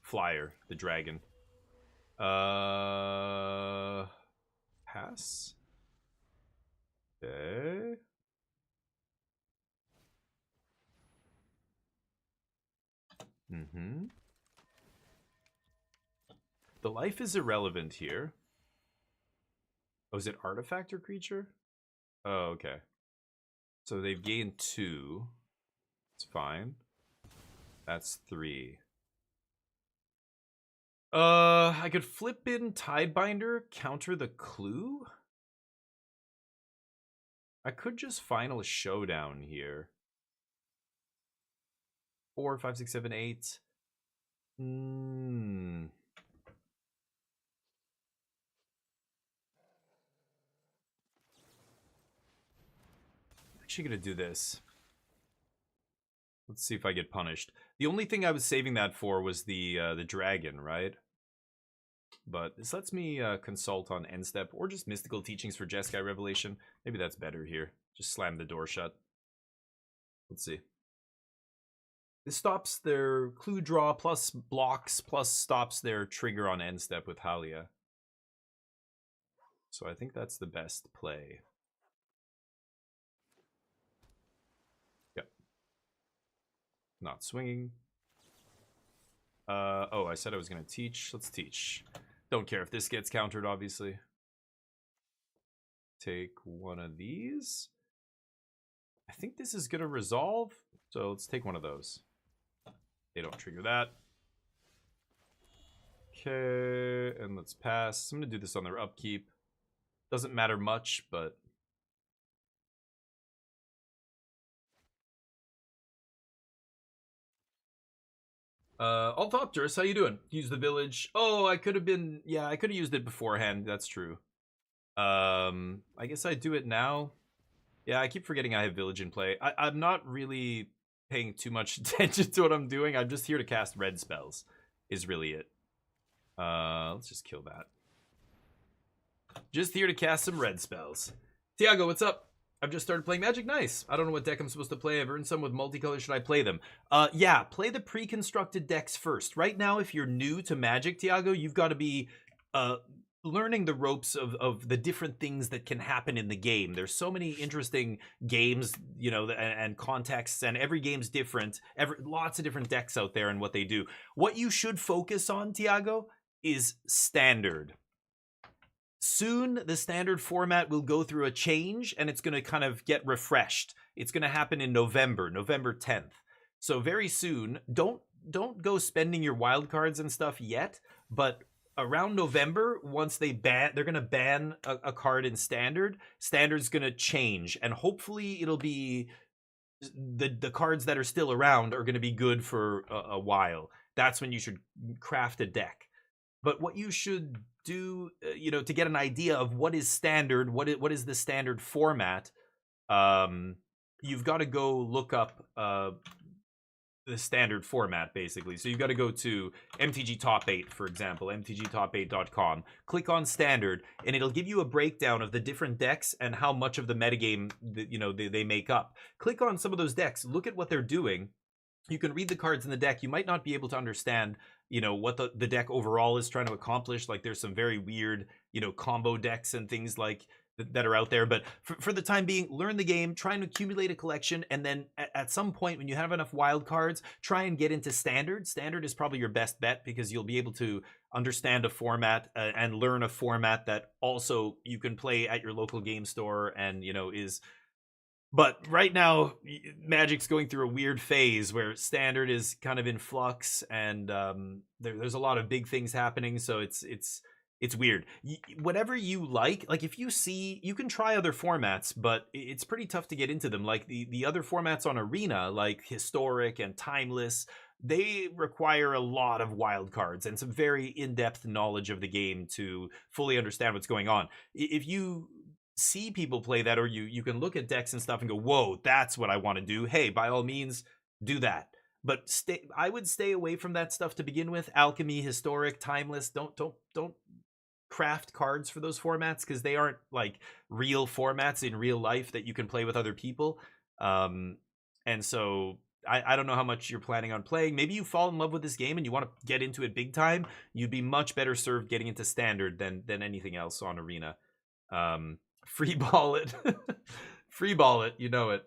flyer, the dragon. Pass? Okay. The life is irrelevant here. Oh, is it artifact or creature? Oh, okay. So they've gained 2. It's fine. That's 3. I could flip in Tidebinder, counter the clue. I could just final Showdown here. 4, 5, 6, 7, 8. Actually gonna do this. Let's see if I get punished. The only thing I was saving that for was the dragon, right? But this lets me consult on End Step or just Mystical Teachings for Jeskai Revelation. Maybe that's better here. Just slam the door shut. Let's see. This stops their clue draw plus blocks plus stops their trigger on End Step with Halia. So I think that's the best play. Yep. Not swinging. Oh, I said I was going to teach. Let's teach. Don't care if this gets countered, obviously. Take one of these. I think this is going to resolve. So let's take one of those. They don't trigger that. Okay, and let's pass. I'm going to do this on their upkeep. Doesn't matter much, but... Althopterus, how you doing? Use the village. Oh, I could have been... Yeah, I could have used it beforehand. That's true. I guess I do it now. Yeah, I keep forgetting I have village in play. I'm not really paying too much attention to what I'm doing. I'm just here to cast red spells, is really it. Let's just kill that. Just here to cast some red spells. Tiago, what's up? I've just started playing Magic. Nice. I don't know what deck I'm supposed to play. I've earned some with multicolor. Should I play them? Yeah, play the pre-constructed decks first. Right now, if you're new to Magic, Tiago, you've got to be learning the ropes of the different things that can happen in the game. There's so many interesting games, you know, and contexts, and every game's different. Lots of different decks out there and what they do. What you should focus on, Tiago, is Standard. Soon, the Standard format will go through a change, and it's going to kind of get refreshed. It's going to happen in November 10th. So very soon, don't go spending your wild cards and stuff yet, but around November, once they're going to ban a card in Standard. Standard's going to change, and hopefully it'll be the cards that are still around are going to be good for a while. That's when you should craft a deck. But what you should do, you know, to get an idea of what is Standard, what is the Standard format, you've got to go look up the standard format, basically. So you've got to go to MTG Top 8, for example, mtgtop8.com. Click on standard, and it'll give you a breakdown of the different decks and how much of the metagame that, you know, they make up. Click on some of those decks, look at what they're doing. You can read the cards in the deck. You might not be able to understand, you know, what the deck overall is trying to accomplish. Like, there's some very weird, you know, combo decks and things like that are out there, but for the time being, learn the game, try and accumulate a collection, and then at some point when you have enough wild cards, try and get into standard. Standard is probably your best bet because you'll be able to understand a format and learn a format that also you can play at your local game store and, you know, is... But right now, Magic's going through a weird phase where standard is kind of in flux, and there's a lot of big things happening, so it's weird. Whatever you like if you see, you can try other formats, but it's pretty tough to get into them. Like the other formats on Arena, like Historic and Timeless, they require a lot of wild cards and some very in-depth knowledge of the game to fully understand what's going on. If you see people play that, or you can look at decks and stuff and go, whoa, that's what I want to do, hey, by all means, do that. But I would stay away from that stuff to begin with. Alchemy, Historic, Timeless, don't craft cards for those formats because they aren't like real formats in real life that you can play with other people. And so I don't know how much you're planning on playing. Maybe you fall in love with this game and you want to get into it big time. You'd be much better served getting into standard than anything else on Arena. Free ball it. Free ball it, you know it.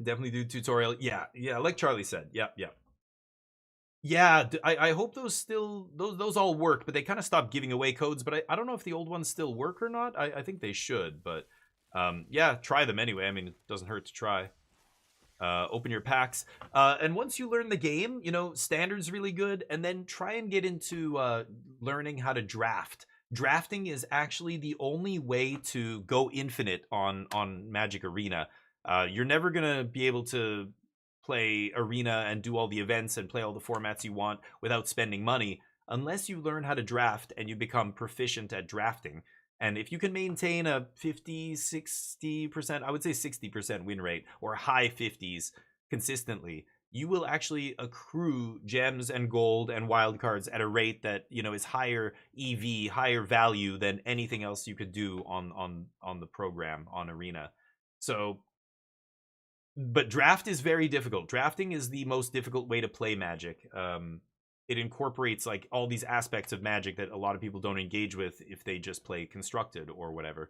Definitely do tutorial. Yeah, like Charlie said. Yeah, I hope those still those all work, but they kind of stopped giving away codes. But I don't know if the old ones still work or not. I think they should, but yeah, try them anyway. I mean, it doesn't hurt to try. Open your packs, and once you learn the game, you know, standard's really good, and then try and get into learning how to draft. Drafting is actually the only way to go infinite on Magic Arena. You're never gonna be able to play Arena and do all the events and play all the formats you want without spending money unless you learn how to draft and you become proficient at drafting. And if you can maintain a 50-60%, I would say 60% win rate, or high 50s consistently, you will actually accrue gems and gold and wild cards at a rate that, you know, is higher EV, higher value than anything else you could do on the program on Arena. So, but draft is very difficult. Drafting is the most difficult way to play Magic. It incorporates like all these aspects of Magic that a lot of people don't engage with if they just play constructed or whatever.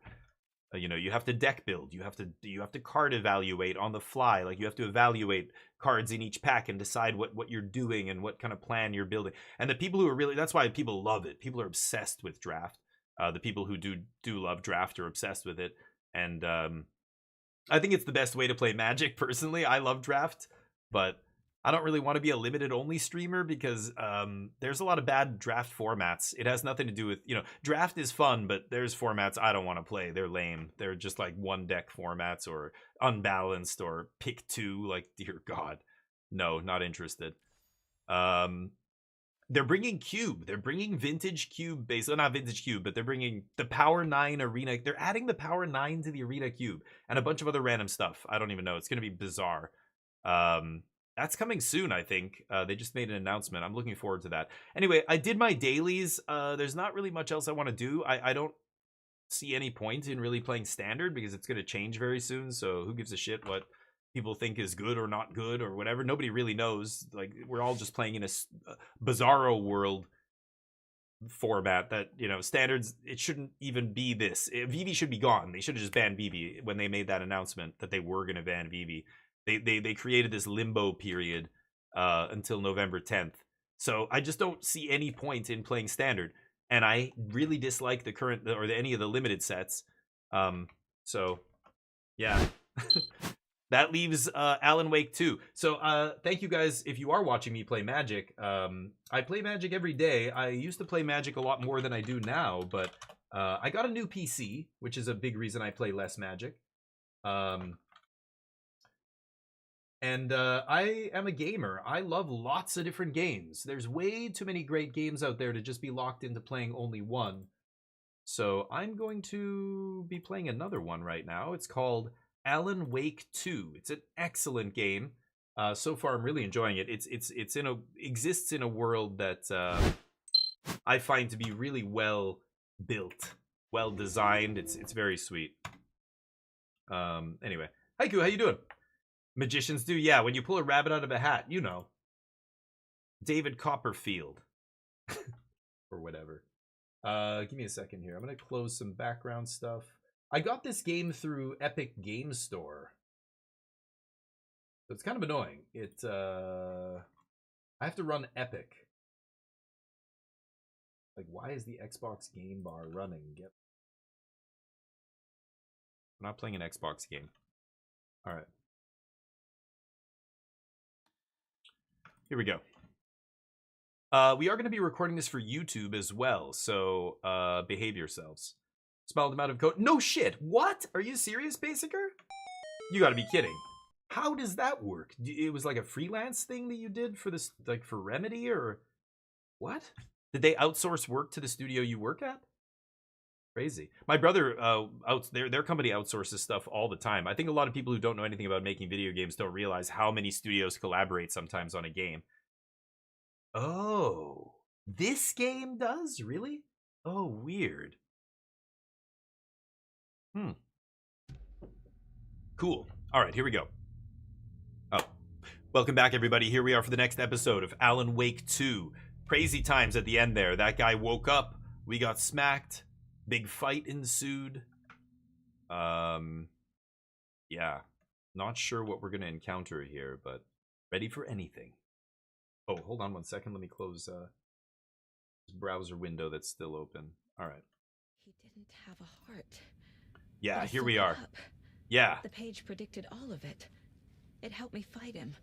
You know, you have to deck build, you have to card evaluate on the fly. Like, you have to evaluate cards in each pack and decide what you're doing and what kind of plan you're building. And the people who are really, that's why people love it. People are obsessed with draft. The people who do love draft are obsessed with it. And I think it's the best way to play Magic. Personally, I love draft, but I don't really want to be a limited only streamer because there's a lot of bad draft formats. It has nothing to do with, you know, draft is fun, but there's formats I don't want to play. They're lame. They're just like one deck formats or unbalanced or pick two. Like, dear God, no, not interested. They're bringing Cube. They're bringing Vintage Cube base. Well, not Vintage Cube, but they're bringing the Power 9 Arena. They're adding the Power 9 to the Arena Cube and a bunch of other random stuff. I don't even know. It's going to be bizarre. That's coming soon, I think. They just made an announcement. I'm looking forward to that. Anyway, I did my dailies. There's not really much else I want to do. I don't see any point in really playing standard because it's going to change very soon. So who gives a shit what people think is good or not good or whatever? Nobody really knows. Like, we're all just playing in a bizarro world format that, you know, standards, it shouldn't even be this. Vivi should be gone. They should have just banned Vivi when they made that announcement that they were going to ban Vivi. They created this limbo period until November 10th. So I just don't see any point in playing standard. And I really dislike the current or any of the limited sets. So yeah. That leaves Alan Wake 2. So thank you guys if you are watching me play Magic. I play Magic every day. I used to play Magic a lot more than I do now, but I got a new PC, which is a big reason I play less Magic. And I am a gamer. I love lots of different games. There's way too many great games out there to just be locked into playing only one. So I'm going to be playing another one right now. It's called Alan Wake 2. It's an excellent game. So far, I'm really enjoying it. Exists in a world that I find to be really well built, well designed. It's very sweet. Anyway, Haiku, how you doing? Magicians do, yeah. When you pull a rabbit out of a hat, you know. David Copperfield, or whatever. Give me a second here. I'm gonna close some background stuff. I got this game through Epic Game Store. So it's kind of annoying. I have to run Epic. Like, why is the Xbox game bar running? I'm not playing an Xbox game. All right. Here we go. We are going to be recording this for YouTube as well, so behave yourselves. Smiled him out of code. No shit. What? Are you serious, Basicer? You got to be kidding. How does that work? It was like a freelance thing that you did for this, like for Remedy, or what? Did they outsource work to the studio you work at? Crazy. My brother, their company outsources stuff all the time. I think a lot of people who don't know anything about making video games don't realize how many studios collaborate sometimes on a game. Oh, this game does? Really? Oh, weird. Cool. All right, here we go. Oh, welcome back, everybody. Here we are for the next episode of Alan Wake 2. Crazy times at the end there. That guy woke up. We got smacked. Big fight ensued. Yeah. Not sure what we're going to encounter here, but ready for anything. Oh, hold on one second. Let me close this browser window that's still open. All right. He didn't have a heart. Yeah, But here I we still are. got up. Yeah. The page predicted all of it. It helped me fight him.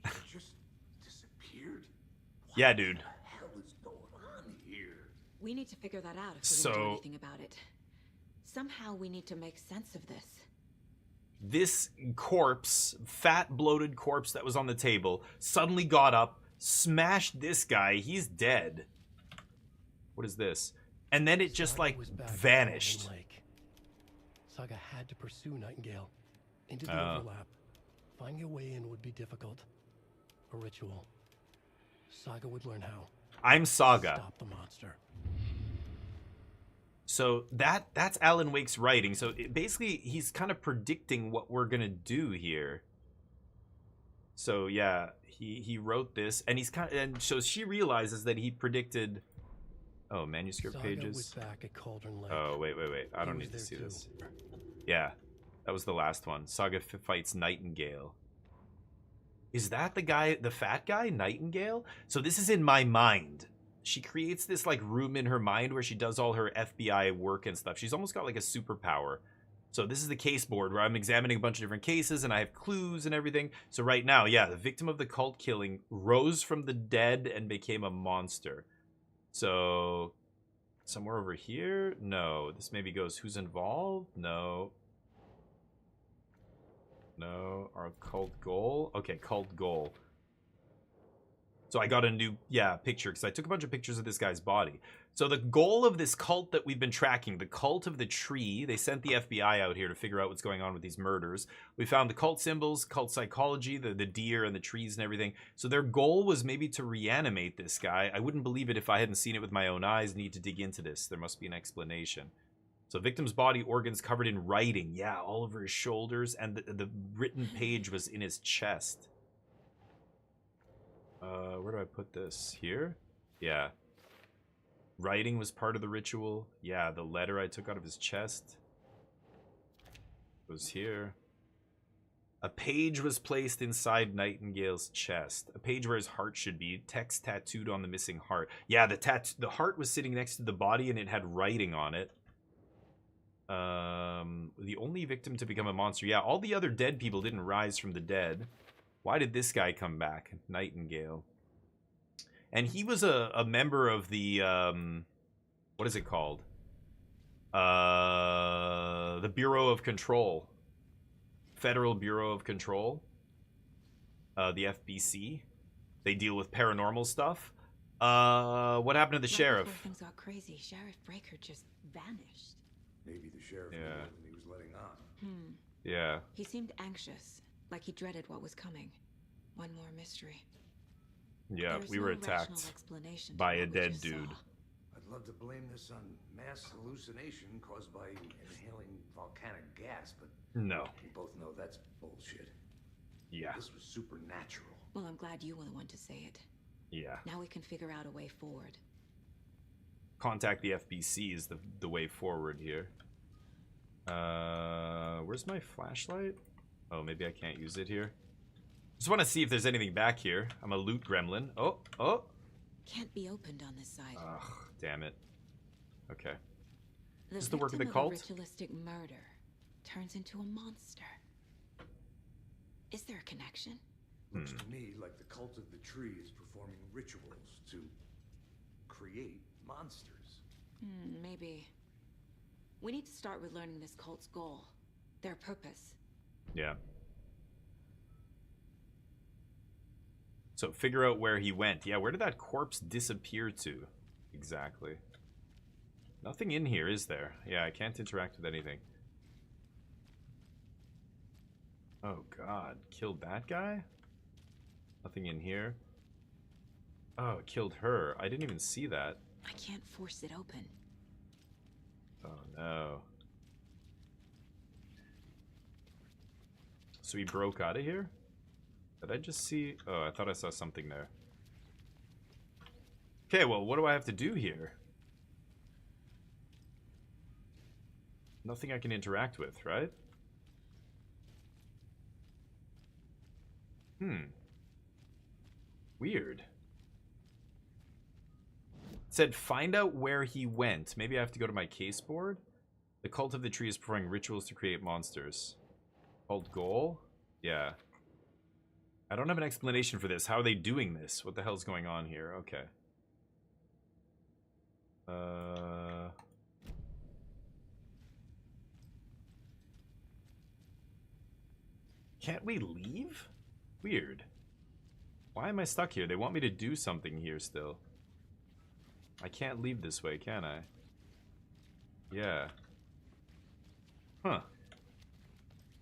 He just disappeared. Yeah, dude. What the hell is going on here? We need to figure that out if we're gonna do So- anything about it. Somehow we need to make sense of this. This corpse, fat, bloated corpse that was on the table, suddenly got up, smashed this guy. He's dead. What is this? And then it just, like, vanished. Saga had to pursue Nightingale into the overlap. Finding a way in would be difficult. A ritual. Saga would learn how. I'm Saga. Stop the monster. So that's Alan Wake's writing. So basically, he's kind of predicting what we're gonna do here. So yeah, he wrote this, and so she realizes that he predicted. Oh, manuscript Saga pages. was back at Cauldron Lake. Oh wait. I don't He need was to see there this. Yeah, that was the last one. Saga fights Nightingale. Is that the guy, the fat guy, Nightingale? So this is in my mind. She creates this like room in her mind where she does all her FBI work and stuff. She's almost got like a superpower. So this is the case board where I'm examining a bunch of different cases and I have clues and everything. So right now, yeah, the victim of the cult killing rose from the dead and became a monster. So somewhere over here? No. This maybe goes who's involved? No. No. Our cult goal? Okay, cult goal. So I got a new, picture, because I took a bunch of pictures of this guy's body. So the goal of this cult that we've been tracking, the cult of the tree, they sent the FBI out here to figure out what's going on with these murders. We found the cult symbols, cult psychology, the deer and the trees and everything. So their goal was maybe to reanimate this guy. I wouldn't believe it if I hadn't seen it with my own eyes. Need to dig into this. There must be an explanation. So victim's body organs covered in writing. Yeah, all over his shoulders. And the written page was in his chest. Where do I put this? Here? Yeah. Writing was part of the ritual. Yeah, the letter I took out of his chest was here. A page was placed inside Nightingale's chest. A page where his heart should be. Text tattooed on the missing heart. Yeah, the heart was sitting next to the body and it had writing on it. The only victim to become a monster. Yeah, all the other dead people didn't rise from the dead. Why did this guy come back? Nightingale. And he was a member of the, what is it called? The Bureau of Control. Federal Bureau of Control. The FBC. They deal with paranormal stuff. What happened to the sheriff? Before things got crazy, Sheriff Breaker just vanished. Maybe the sheriff Yeah. knew what he was letting on. Yeah. He seemed anxious, like he dreaded what was coming. One more mystery. Yeah, There's we were no rational attacked explanation to by a what we dead just dude. saw. I'd love to blame this on mass hallucination caused by inhaling volcanic gas, but No. we both know that's bullshit. Yeah. This was supernatural. Well, I'm glad you were the one to say it. Yeah. Now we can figure out a way forward. Contact the FBC is the way forward here. Where's my flashlight? Oh, maybe I can't use it here. Just want to see if there's anything back here. I'm a loot gremlin. Oh. Can't be opened on this side. Ugh, damn it. Okay. This is the work of the A cult? ritualistic murder turns into a monster. Is there a connection? Looks to me like the cult of the tree is performing rituals to create monsters. Maybe. We need to start with learning this cult's goal. Their purpose. Yeah. So figure out where he went. Yeah, where did that corpse disappear to? Exactly. Nothing in here, is there? Yeah, I can't interact with anything. Oh god, killed that guy? Nothing in here. Oh, it killed her. I didn't even see that. I can't force it open. Oh no. So he broke out of here? Did I just see... Oh, I thought I saw something there. Okay, well, what do I have to do here? Nothing I can interact with, right? Weird. It said, find out where he went. Maybe I have to go to my case board? The cult of the tree is performing rituals to create monsters. Called goal? Yeah. I don't have an explanation for this. How are they doing this? What the hell's going on here? Okay. Can't we leave? Weird. Why am I stuck here? They want me to do something here still. I can't leave this way, can I? Yeah. Huh.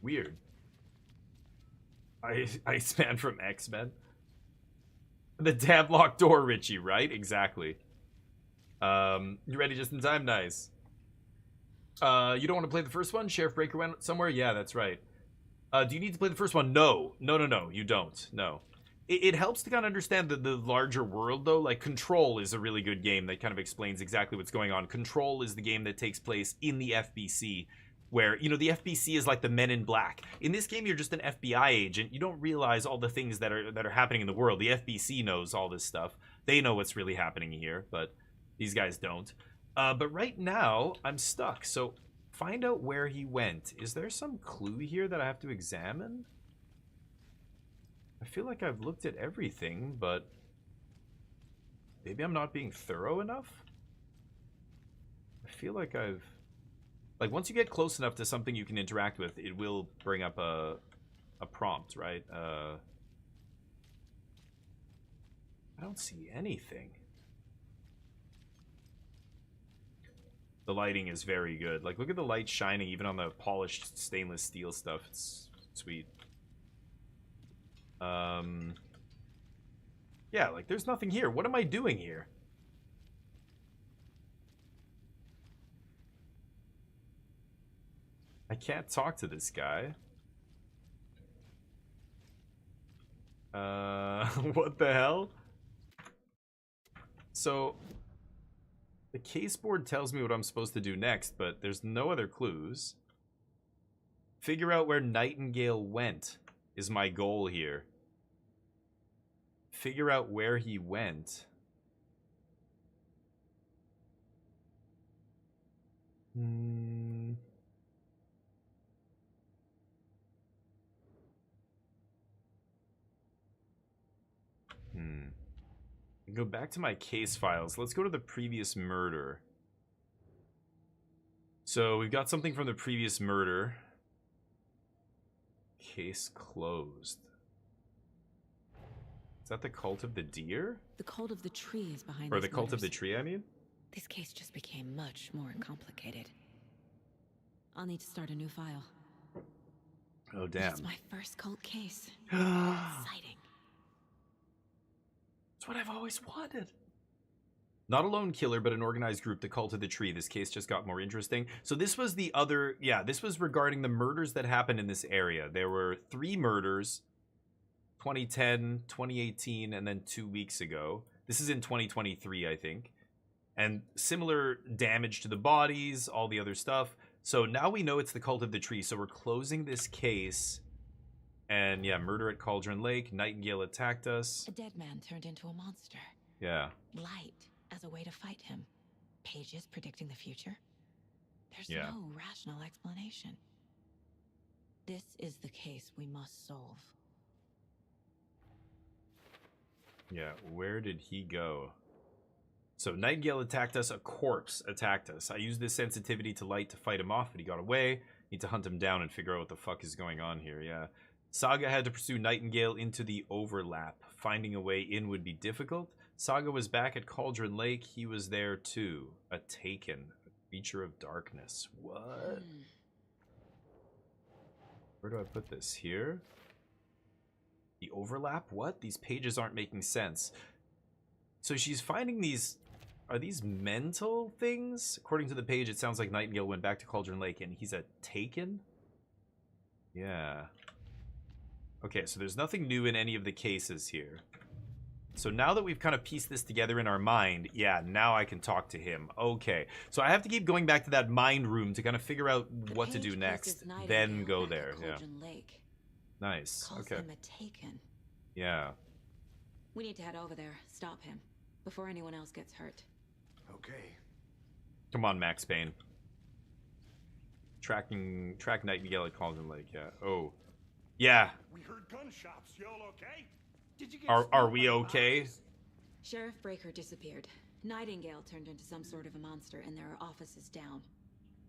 Weird. Iceman from X-Men. The damn locked door, Richie, right? Exactly. You ready just in time? Nice. You don't want to play the first one? Sheriff Breaker went somewhere? Yeah, that's right. Do you need to play the first one? No. No, you don't. No. It helps to kind of understand the larger world, though. Like, Control is a really good game that kind of explains exactly what's going on. Control is the game that takes place in the FBC, where, you know, the FBC is like the Men in Black. In this game, you're just an FBI agent. You don't realize all the things that are happening in the world. The FBC knows all this stuff. They know what's really happening here, but these guys don't. But right now, I'm stuck. So, find out where he went. Is there some clue here that I have to examine? I feel like I've looked at everything, but maybe I'm not being thorough enough? I feel like I've... Like, once you get close enough to something you can interact with, it will bring up a prompt, right? I don't see anything. The lighting is very good. Like, look at the light shining even on the polished stainless steel stuff. It's sweet. Yeah, like, there's nothing here. What am I doing here? I can't talk to this guy. What the hell? So, the case board tells me what I'm supposed to do next, but there's no other clues. Figure out where Nightingale went is my goal here. Figure out where he went. Go back to my case files. Let's go to the previous murder. So we've got something from the previous murder. Case closed. Is that the cult of the deer? The cult of the tree is behind Or these the cult of the murders. tree, I mean? This case just became much more complicated. I'll need to start a new file. Oh, It's damn. my first cult case. That's Exciting. what I've always wanted. Not a lone killer, but an organized group, the Cult of the Tree. This case just got more interesting. So this was the other, yeah, this was regarding the murders that happened in this area. There were 3 murders, 2010, 2018, and then 2 weeks ago. This is in 2023, I think. And similar damage to the bodies, all the other stuff. So now we know it's the Cult of the Tree. So we're closing this case. And yeah, murder at Cauldron Lake. Nightingale attacked us. A dead man turned into a monster. Yeah. Light as a way to fight him. Pages predicting the future. There's Yeah. no rational explanation. This is the case we must solve. Yeah, where did he go? So Nightingale attacked us, a corpse attacked us. I used this sensitivity to light to fight him off, but he got away. Need to hunt him down and figure out what the fuck is going on here, yeah. Saga had to pursue Nightingale into the overlap. Finding a way in would be difficult. Saga was back at Cauldron Lake. He was there too. A Taken. A creature of darkness. What? Where do I put this? Here? The overlap? What? These pages aren't making sense. So she's finding these... Are these mental things? According to the page, it sounds like Nightingale went back to Cauldron Lake and he's a Taken? Yeah. Okay, so there's nothing new in any of the cases here. So now that we've kind of pieced this together in our mind, yeah, now I can talk to him. Okay, so I have to keep going back to that mind room to kind of figure out what to do next, then go there. Yeah. Lake. Nice. Calls Okay. him a Taken. Yeah. We need to head over there, stop him, before anyone else gets hurt. Okay. Come on, Max Payne. Track Nightingale at Cauldron Lake. Yeah. Oh. Yeah. We heard gunshots. Y'all okay? Did you get Are struck we by okay? bodies? Sheriff Breaker disappeared. Nightingale turned into some sort of a monster, and there are offices down.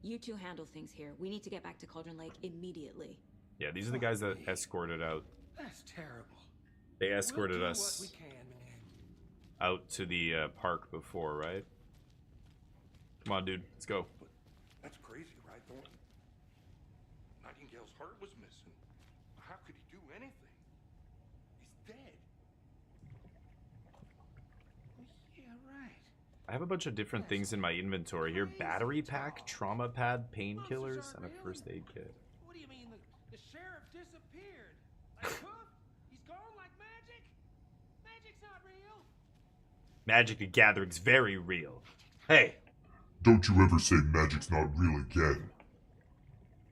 You two handle things here. We need to get back to Cauldron Lake immediately. Yeah, these are the guys that escorted out. That's terrible. They escorted We'll do us what we can, man. out to the park before, right? Come on, dude. Let's go. That's crazy, right, Thornton? Nightingale's heart was missing. How could he do anything? He's dead. Yeah, right. I have a bunch of different things in my inventory here. Battery pack, trauma pad, painkillers, and a first aid kit. What do you mean the sheriff disappeared? Like Hoof? He's gone like magic? Magic's not real. Magic the Gathering's very real. Hey, Don't you ever say magic's not real again.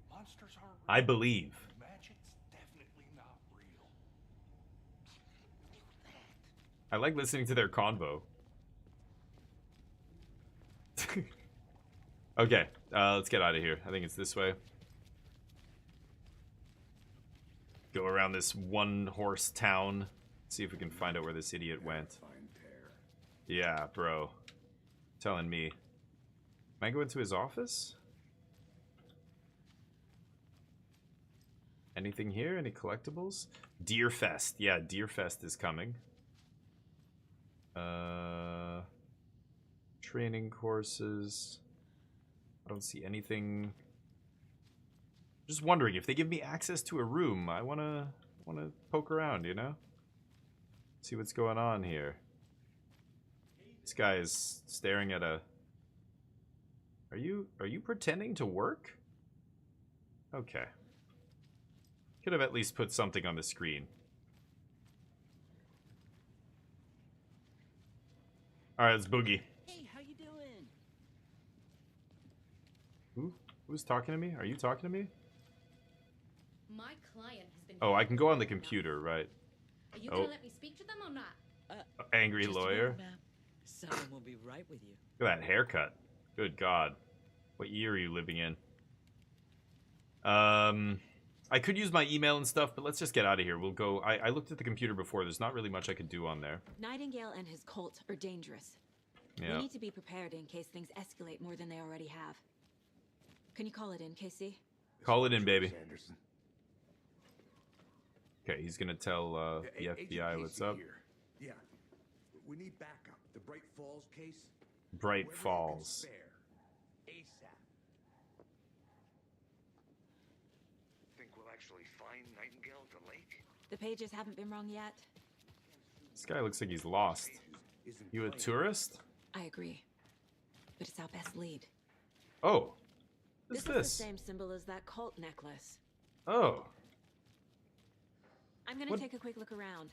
Monsters aren't real. I believe. Magic's definitely not real. I like listening to their convo. Okay, let's get out of here. I think it's this way. Go around this one-horse town. See if we can find out where this idiot went. Yeah, bro. Telling me. Can I go into his office? Anything here? Any collectibles? Deerfest. Yeah, Deerfest is coming. Training courses. I don't see anything. Just wondering if they give me access to a room. I wanna poke around, you know? See what's going on here. This guy is staring at a. Are you pretending to work? Okay. Could have at least put something on the screen. Alright, let's boogie. Hey, how you doing? Who's talking to me? Are you talking to me? My client has been. Oh, I can go on the computer, right? Are you Oh. gonna let me speak to them or not? Angry Just a lawyer. moment, ma'am. Someone will be right with you. Look at that haircut. Good God. What year are you living in? I could use my email and stuff, but let's just get out of here. We'll go. I looked at the computer before. There's not really much I could do on there. Nightingale and his cult are dangerous. Yeah. We need to be prepared in case things escalate more than they already have. Can you call it in, Casey? Call it in, baby. Anderson. Okay, he's gonna tell the Agent FBI Casey what's up. here. Yeah. We need backup. The Bright Falls case? Bright Whoever you can Falls. spare. ASAP. Think we'll actually find Nightingale at the lake? The pages haven't been wrong yet. This guy looks like he's lost. You a tourist? I agree. But it's our best lead. Oh. What's This is this? the same symbol as that cult necklace. Oh. I'm gonna What- take a quick look around.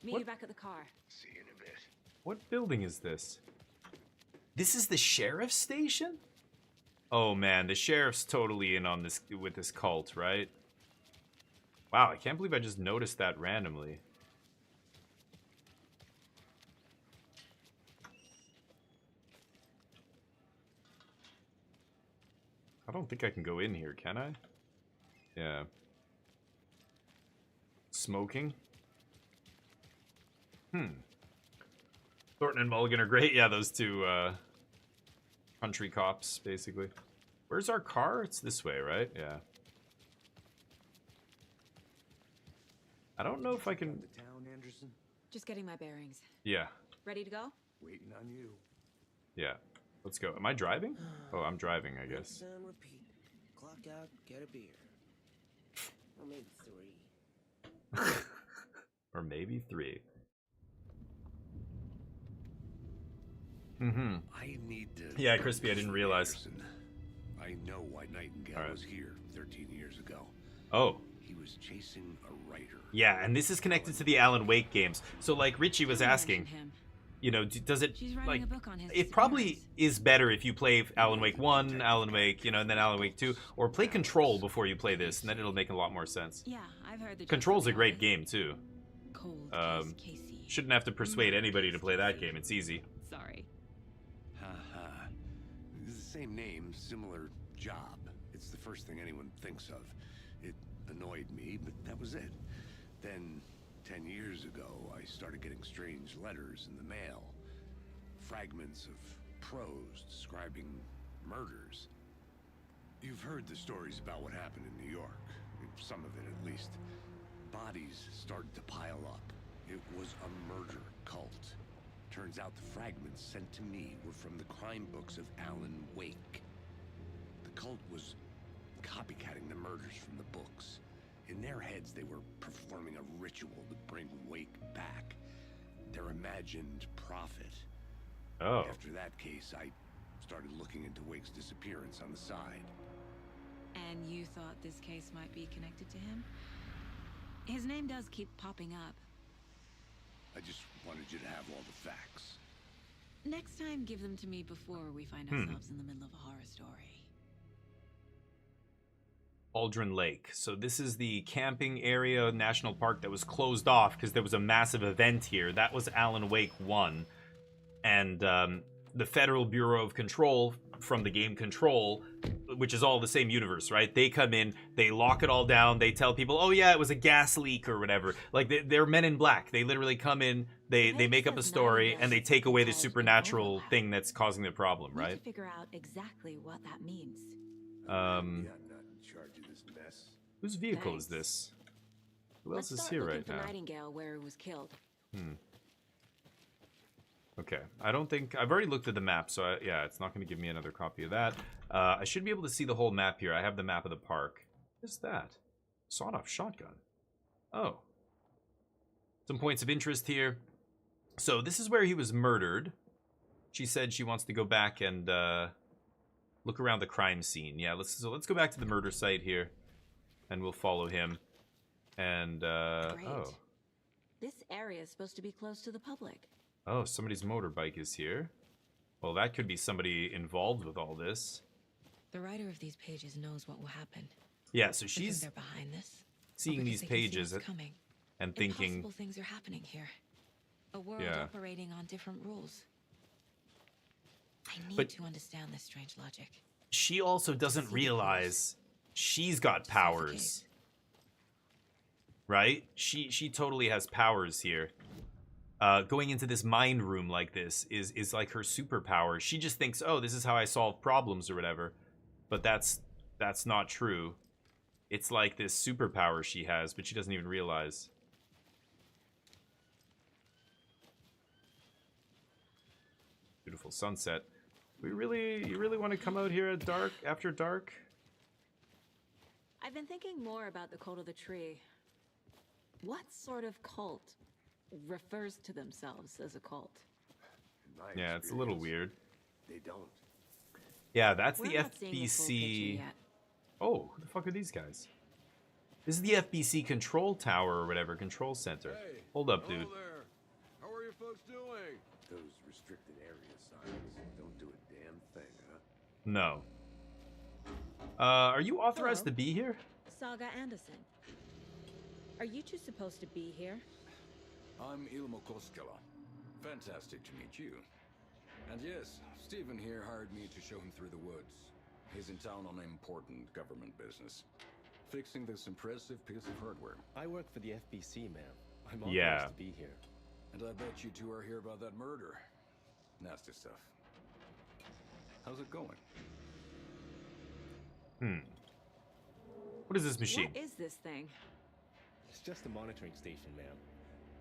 Meet What- you back at the car. See you in a bit. What building is this? This is the sheriff's station? Oh man, the sheriff's totally in on this with this cult, right? Wow, I can't believe I just noticed that randomly. I don't think I can go in here, can I? Yeah. Smoking? Thornton and Mulligan are great. Yeah, those two country cops, basically. Where's our car? It's this way, right? Yeah. I don't know if I can... The town, Anderson? Just getting my bearings. Yeah. Ready to go? Waiting on you. Yeah. Let's go. Am I driving? Oh, I'm driving, I guess. And repeat. Clock out, get a beer. Or maybe 3. Or maybe 3. I need to. Yeah, Crispy, I didn't realize. Anderson. I know why Nightingale Alright. was here 13 years ago. Oh. He was chasing a writer. Yeah, and this is connected to the Alan Wake games. So, like Richie was asking, Him. you know, does it, She's writing like, a book on his it probably disappearance. is better if you play Alan Wake 1, Alan Wake, you know, and then Alan Wake 2, or play Control before you play this, and then it'll make a lot more sense. Yeah, I've heard the Control's a great game, too. Cold Casey. Shouldn't have to persuade anybody to play that game, it's easy. Sorry. Haha. This is the same name, similar job. It's the first thing anyone thinks of. It annoyed me, but that was it. Then, 10 years ago, I started getting strange letters in the mail. Fragments of prose describing murders. You've heard the stories about what happened in New York. Some of it, at least. Bodies started to pile up. It was a murder cult. Turns out the fragments sent to me were from the crime books of Alan Wake. The cult was copycatting the murders from the books. In their heads, they were performing a ritual to bring Wake back. Their imagined prophet. Oh. After that case, I started looking into Wake's disappearance on the side. And you thought this case might be connected to him? His name does keep popping up. I just wanted you to have all the facts. Next time, give them to me before we find ourselves in the middle of a horror story. Cauldron Lake. So this is the camping area national park that was closed off because there was a massive event here. That was Alan Wake 1. And the Federal Bureau of Control from the game Control, which is all the same universe, right? They come in, they lock it all down, they tell people, oh yeah, it was a gas leak or whatever. Like, they're men in black. They literally come in, they make up a story, and they take away the supernatural thing that's causing the problem, Need right? to figure out exactly what that means. I'm not in charge of this mess. Whose vehicle is Thanks. this? Who else Let's is start here looking right for now? Nightingale where he was killed. Okay, I don't think... I've already looked at the map, so yeah, it's not going to give me another copy of that. I should be able to see the whole map here. I have the map of the park. What's that? Sawed-off shotgun. Oh. Some points of interest here. So this is where he was murdered. She said she wants to go back and look around the crime scene. Yeah, let's go back to the murder site here, and we'll follow him. And, Great. oh. This area is supposed to be close to the public. Oh, somebody's motorbike is here. Well, that could be somebody involved with all this. The writer of these pages knows what will happen. Yeah, so Because she's they're behind this. seeing Or because these they can see pages what's coming. and thinking, Impossible things are happening here. A world Yeah. operating on different rules. I need But- to understand this strange logic. she also doesn't realize she's got powers. Right? She totally has powers here. Going into this mind room like this is like her superpower. She just thinks, oh, this is how I solve problems or whatever. But that's not true. It's like this superpower she has, but she doesn't even realize. Beautiful sunset. You really want to come out here at dark, after dark? I've been thinking more about the cult of the tree. What sort of cult refers to themselves as a cult? In my Yeah, it's a little experience, weird. They don't. Yeah, that's We're the not seeing the full picture FBC. yet. Oh, who the fuck are these guys? This is the FBC control tower or whatever, control center. Hey, Hold up, hello dude. there. How are you folks doing? Those restricted area signs don't do a damn thing, huh? No. Are you authorized Hello. to be here? Saga Anderson. Are you two supposed to be here? I'm Ilmo Koskela. Fantastic to meet you. And yes, Stephen here hired me to show him through the woods. He's in town on important government business. Fixing this impressive piece of hardware. I work for the FBC, ma'am. I'm authorized Yeah. to be here. And I bet you two are here about that murder. Nasty stuff. How's it going? What is this machine? What is this thing? It's just a monitoring station, ma'am.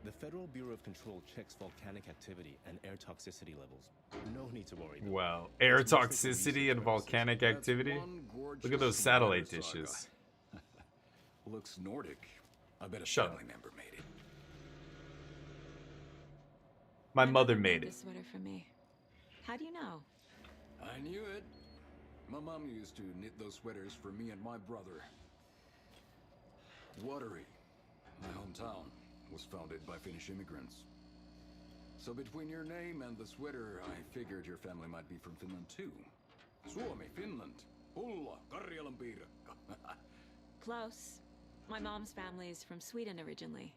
The Federal Bureau of Control checks volcanic activity and air toxicity levels. No need to worry, though. Wow. Air It's mostly for toxicity research and purposes. volcanic That's activity? one gorgeous Look at those satellite spider saga. dishes. Looks Nordic. I bet a Shut family up. member made it. My mother made This it. sweater for me. How do you know? I knew it. My mom used to knit those sweaters for me and my brother. Watery, my hometown, was founded by Finnish immigrants. So between your name and the sweater, I figured your family might be from Finland too. Suomi, Finland. Ulla, Karjalan piirakka. Close. My mom's family is from Sweden originally.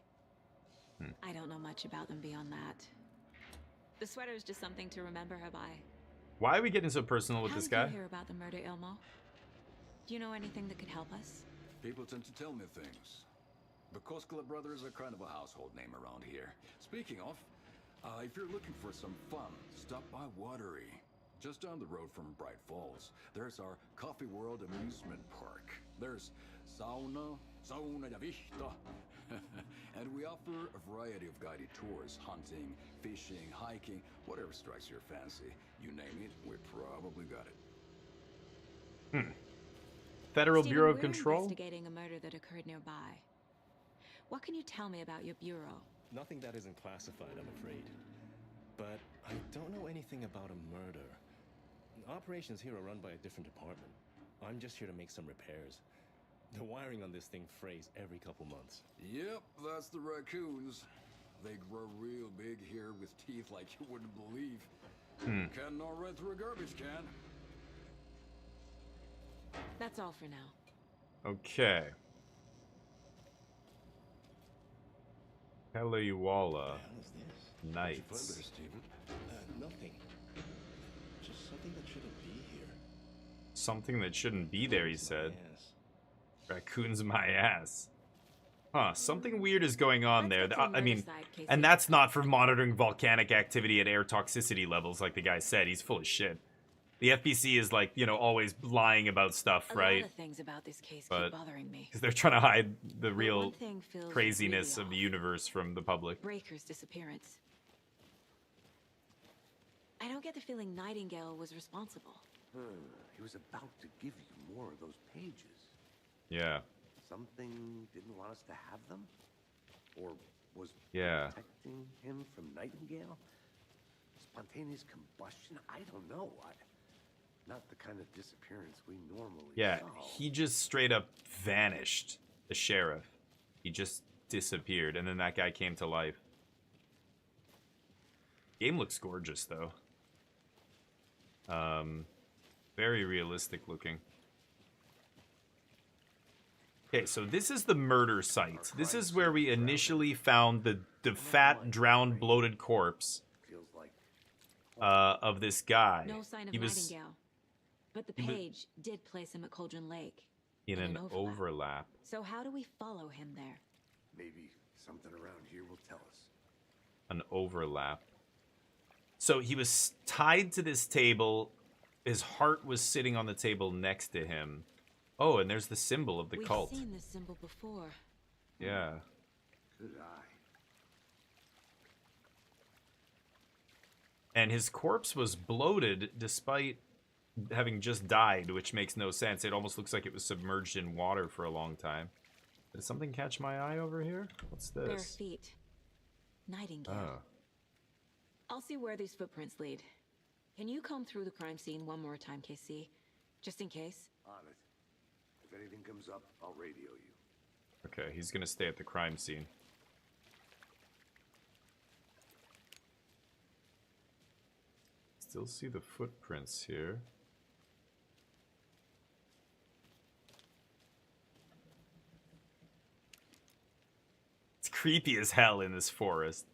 I don't know much about them beyond that. The sweater is just something to remember her by. Why are we getting so personal with How this did guy? you hear about the murder, Ilmo? Do you know anything that could help us? People tend to tell me things. The Koskela brothers are kind of a household name around here. Speaking of, if you're looking for some fun, stop by Watery. Just down the road from Bright Falls, there's our Coffee World amusement park. There's sauna ja vihta. And we offer a variety of guided tours, hunting, fishing, hiking, whatever strikes your fancy. You name it, we probably got it. Federal Stephen, Bureau of we're Control? investigating a murder that occurred nearby. What can you tell me about your bureau? Nothing that isn't classified, I'm afraid. But I don't know anything about a murder. Operations here are run by a different department. I'm just here to make some repairs. The wiring on this thing frays every couple months. Yep, that's the raccoons. They grow real big here with teeth like you wouldn't believe. Can gnaw right through a garbage can. That's all for now. Okay. Peliwala What is this? Find Knights. there, Stephen. Nothing. Just something that shouldn't be here. Something that shouldn't be there, he said. Yes. Raccoons my ass. Huh, something weird is going on there. Let's get to the I mean, murder side, Casey. and that's not for monitoring volcanic activity at air toxicity levels, like the guy said. He's full of shit. The FBC is like, you know, always lying about stuff, A right? lot of things about this case But- keep bothering me. Because they're trying to hide the But real one thing feels craziness really of the off. universe from the public. Breaker's disappearance. I don't get the feeling Nightingale was responsible. He was about to give you more of those pages. Yeah. Something didn't want us to have them? Or was Yeah. protecting him from Nightingale? Spontaneous combustion? I don't know. Not the kind of disappearance we normally Yeah, solve. he just straight up vanished. The sheriff. He just disappeared, and then that guy came to life. Game looks gorgeous, though. Very realistic looking. Okay, so this is the murder site. This is where we initially found the fat, drowned, bloated corpse Feels like of this guy. No sign of He was Nightingale. But the he was- page did place him at Cauldron Lake. in an overlap. So how do we follow him there? maybe something around here will tell us. An overlap. So he was tied to this table. His heart was sitting on the table next to him. Oh, and there's the symbol of the We've cult. seen this symbol before. Yeah. Good eye. And his corpse was bloated despite having just died, which makes no sense. It almost looks like it was submerged in water for a long time. Did something catch my eye over here? What's this? Bare feet. Nightingale. Oh. I'll see where these footprints lead. Can you comb through the crime scene one more time, KC? Just in case? On it. If anything comes up, I'll radio you. Okay, he's gonna stay at the crime scene. Still see the footprints here. It's creepy as hell in this forest.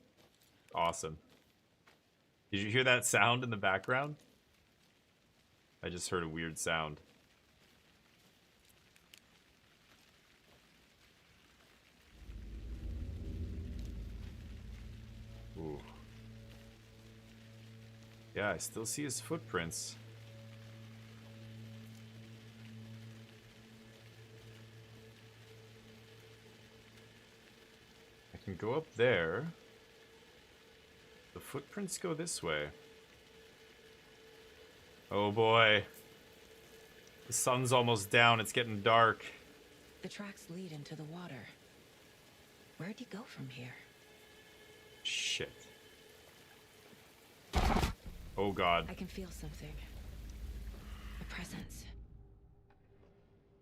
Awesome. Did you hear that sound in the background? I just heard a weird sound. Ooh. Yeah, I still see his footprints. I can go up there. The footprints go this way. Oh boy. The sun's almost down. It's getting dark. The tracks lead into the water. Where'd he go from here? Shit. Oh god. I can feel something. A presence.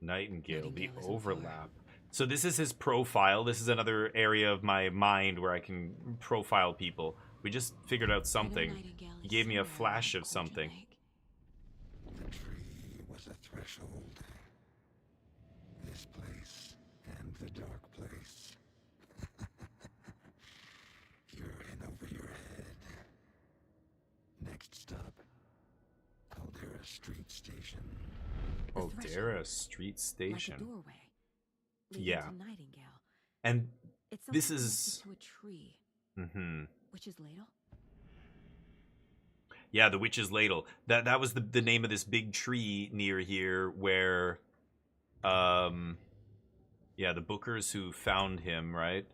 Nightingale, the Nightingale is overlap. So this is his profile. This is another area of my mind where I can profile people. We just figured out something. He gave me a flash of something. The tree was a threshold. This place and the dark place. You're in over your head. Next stop, Caldera Street Station. Caldera Street Station. Like a doorway. Leading Yeah. to Nightingale. And It's this something is... connected to a tree. Mm-hmm. Witch's Ladle? Yeah, the Witch's Ladle. That was the name of this big tree near here where... Yeah, the Bookers who found him, right?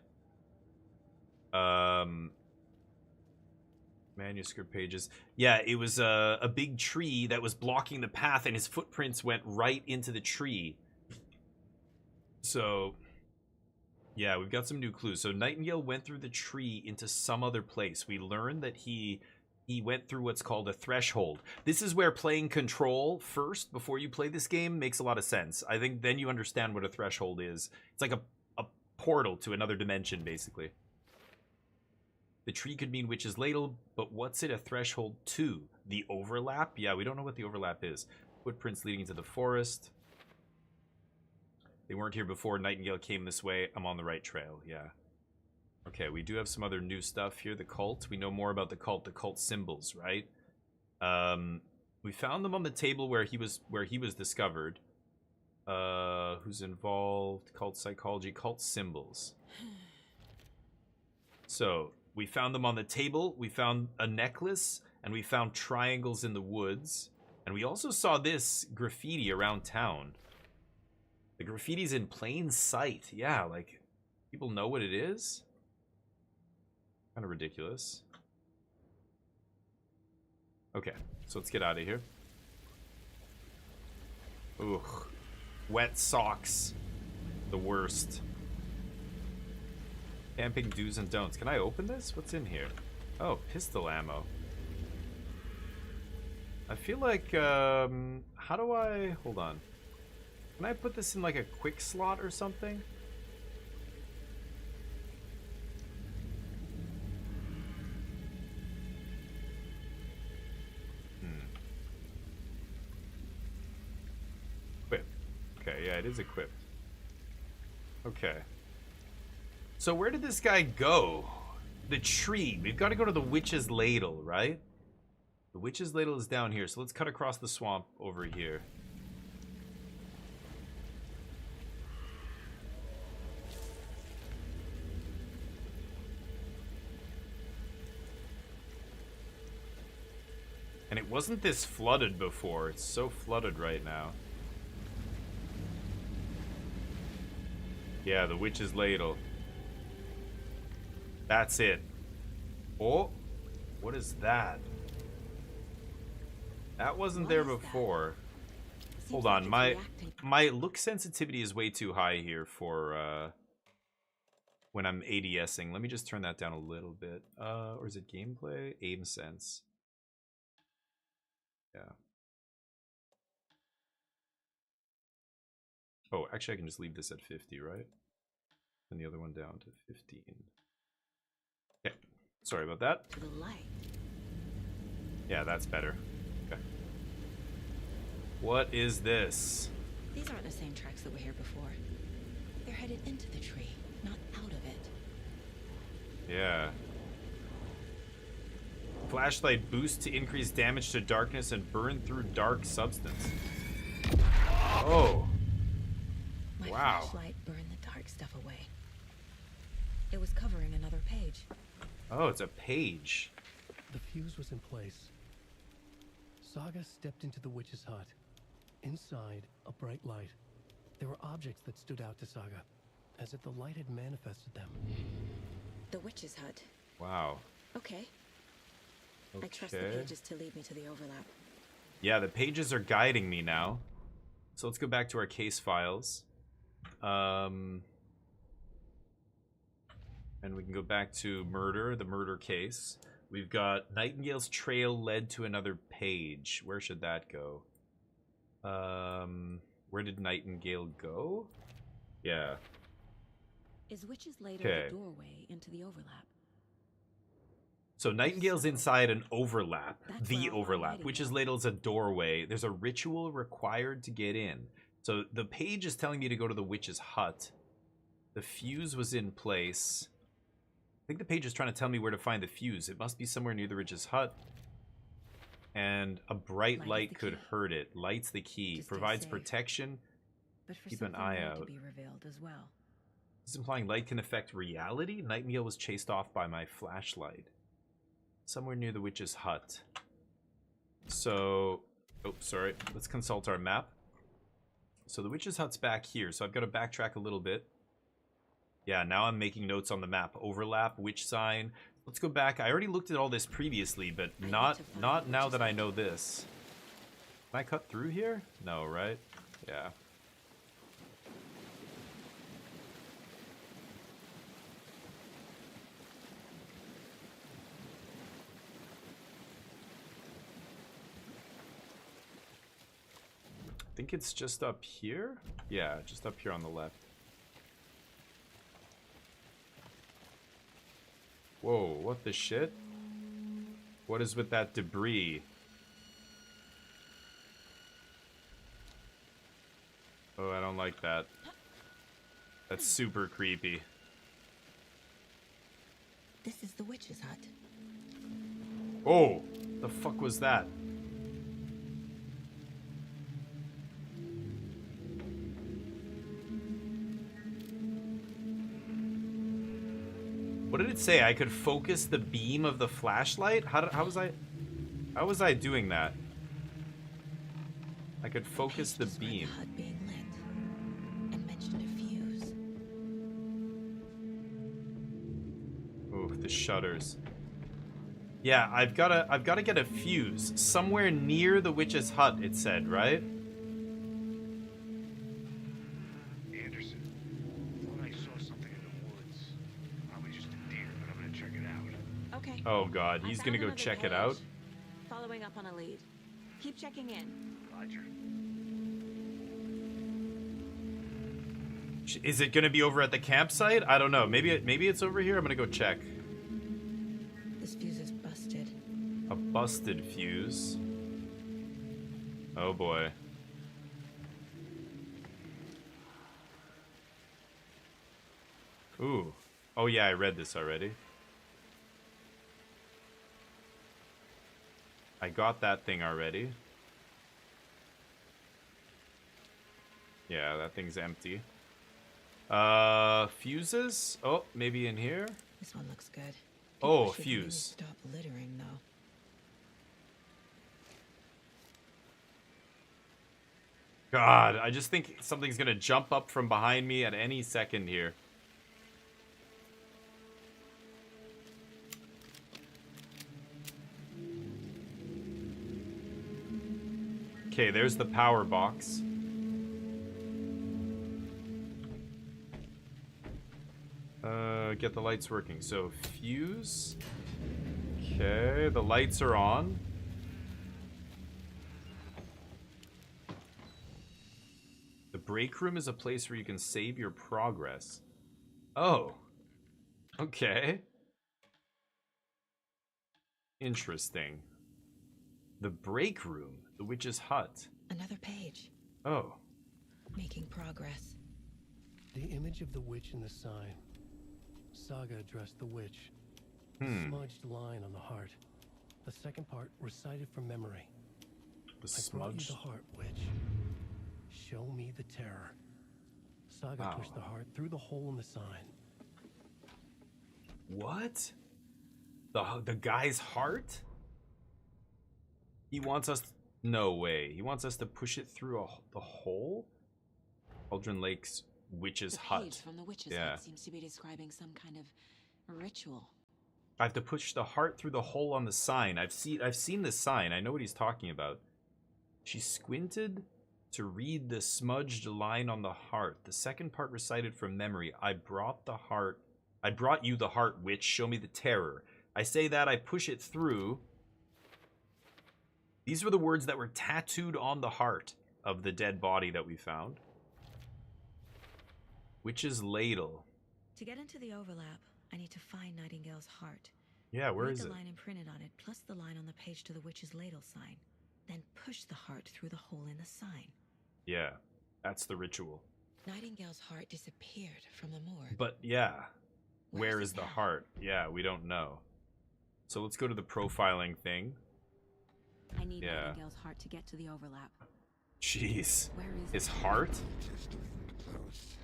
Manuscript pages. Yeah, it was a big tree that was blocking the path, and his footprints went right into the tree. So, yeah, we've got some new clues. So Nightingale went through the tree into some other place. We learned that he went through what's called a threshold. This is where playing Control first, before you play this game, makes a lot of sense. I think then you understand what a threshold is. It's like a portal to another dimension, basically. The tree could mean Witch's Ladle, but what's it a threshold to? The overlap? Yeah, we don't know what the overlap is. Footprints leading into the forest. They weren't here before. Nightingale came this way. I'm on the right trail. Yeah. Okay, we do have some other new stuff here. The cult. We know more about the cult symbols, right? We found them on the table where he was discovered. Who's involved? Cult psychology, cult symbols. So, we found them on the table. We found a necklace, and we found triangles in the woods. And we also saw this graffiti around town. The graffiti's in plain sight. Yeah, like, people know what it is. Kind of ridiculous. Okay, so let's get out of here. Ugh. Wet socks. The worst. Camping do's and don'ts. Can I open this? What's in here? Oh, pistol ammo. I feel like, how do I... Hold on. Can I put this in like a quick slot or something? Equip. Okay, yeah, it is equipped. Okay. So where did this guy go? The tree. We've got to go to the Witch's Ladle, right? The Witch's Ladle is down here, so let's cut across the swamp over here. And it wasn't this flooded before. It's so flooded right now. Yeah, the Witch's Ladle. That's it. Oh, what is that? That wasn't What there is that? before. Seems Hold like on, it's my reacting. look sensitivity is way too high here for when I'm ADSing. Let me just turn that down a little bit. Or is it gameplay? Aim sense. Yeah. Oh, actually I can just leave this at 50, right? And the other one down to 15. Okay. Sorry about that. To the light. Yeah, that's better. Okay. What is this? These aren't the same tracks that were here before. They're headed into the tree, not out of it. Yeah. Flashlight boost to increase damage to darkness and burn through dark substance. Oh. My Wow. flashlight burned the dark stuff away. It was covering another page. Oh, it's a page. The fuse was in place. Saga stepped into the witch's hut. Inside, a bright light. There were objects that stood out to Saga, as if the light had manifested them. The witch's hut. Wow. Okay. I trust the Okay. pages to lead me to the overlap. Yeah, the pages are guiding me now. So let's go back to our case files. And we can go back to murder, the murder case. We've got Nightingale's trail led to another page. Where should that go? Where did Nightingale go? Yeah. Is Witch's later Okay. the doorway into the overlap? So Nightingale's inside an overlap, That's the where I want overlap, Witch's ladle's a doorway. There's a ritual required to get in. So the page is telling me to go to the witch's hut. The fuse was in place. I think the page is trying to tell me where to find the fuse. It must be somewhere near the witch's hut. And a bright light could hurt it. Light's the key. To stay Provides safe. protection. But for Keep an something eye more out. to be revealed as well. This is implying light can affect reality? Nightingale was chased off by my flashlight. Somewhere near the witch's hut. So, oh, sorry. Let's consult our map. So the witch's hut's back here. So I've got to backtrack a little bit. Yeah, now I'm making notes on the map. Overlap, witch sign. Let's go back. I already looked at all this previously, but not now that I know this. Can I cut through here? No, right? Yeah. I think it's just up here? Yeah, just up here on the left. Whoa, what the shit? What is with that debris? Oh, I don't like that. That's super creepy. This is the witch's hut. Oh, the fuck was that? What did it say? I could focus the beam of the flashlight? How was I doing that? I could focus the beam. The hut being lit and mentioned a fuse. Ooh, the shutters. Yeah, I've gotta get a fuse somewhere near the witch's hut. It said, right? Anderson, thought I saw something in the woods. Probably just a deer, but I'm gonna check it out. Okay. Oh god, he's I gonna found go another check it page. out. Following up on a lead. Keep checking in. Roger. Is it gonna be over at the campsite? I don't know. Maybe it's over here. I'm gonna go check. This fuse is busted. A busted fuse. Oh boy. Ooh. Oh yeah, I read this already. I got that thing already. Yeah, that thing's empty. Fuses? Oh, maybe in here? This one looks good. Oh, People should really fuse. Stop littering, though. God, I just think something's gonna jump up from behind me at any second here. Okay, there's the power box. Get the lights working. So, fuse. Okay, the lights are on. The break room is a place where you can save your progress. Oh. Okay. Interesting. The break room. The witch's hut. Another page. Oh. Making progress. The image of the witch in the sign. Saga addressed the witch. Smudged line on the heart. The second part recited from memory. I brought you the heart, witch. Show me the terror. Saga pushed the heart through the hole in the sign. What? The guy's heart? He wants us... No way. He wants us to push it through the hole? Cauldron Lake's witch's hut. The page from the witch's hut seems to be describing some kind of ritual. I have to push the heart through the hole on the sign. I've seen the sign. I know what he's talking about. She squinted to read the smudged line on the heart. The second part recited from memory. I brought you the heart, witch. Show me the terror. I say that, I push it through. These were the words that were tattooed on the heart of the dead body that we found. Witch's ladle. To get into the overlap, I need to find Nightingale's heart. Yeah, where Read is the it? line imprinted on it, plus the line on the page to the witch's ladle sign. Then push the heart through the hole in the sign. Yeah, that's the ritual. Nightingale's heart disappeared from the morgue. But yeah, where Where is the heart? Yeah, we don't know. So let's go to the profiling thing. I need Nightingale's heart to get to the overlap. Jeez. Where is his heart? Just moved close.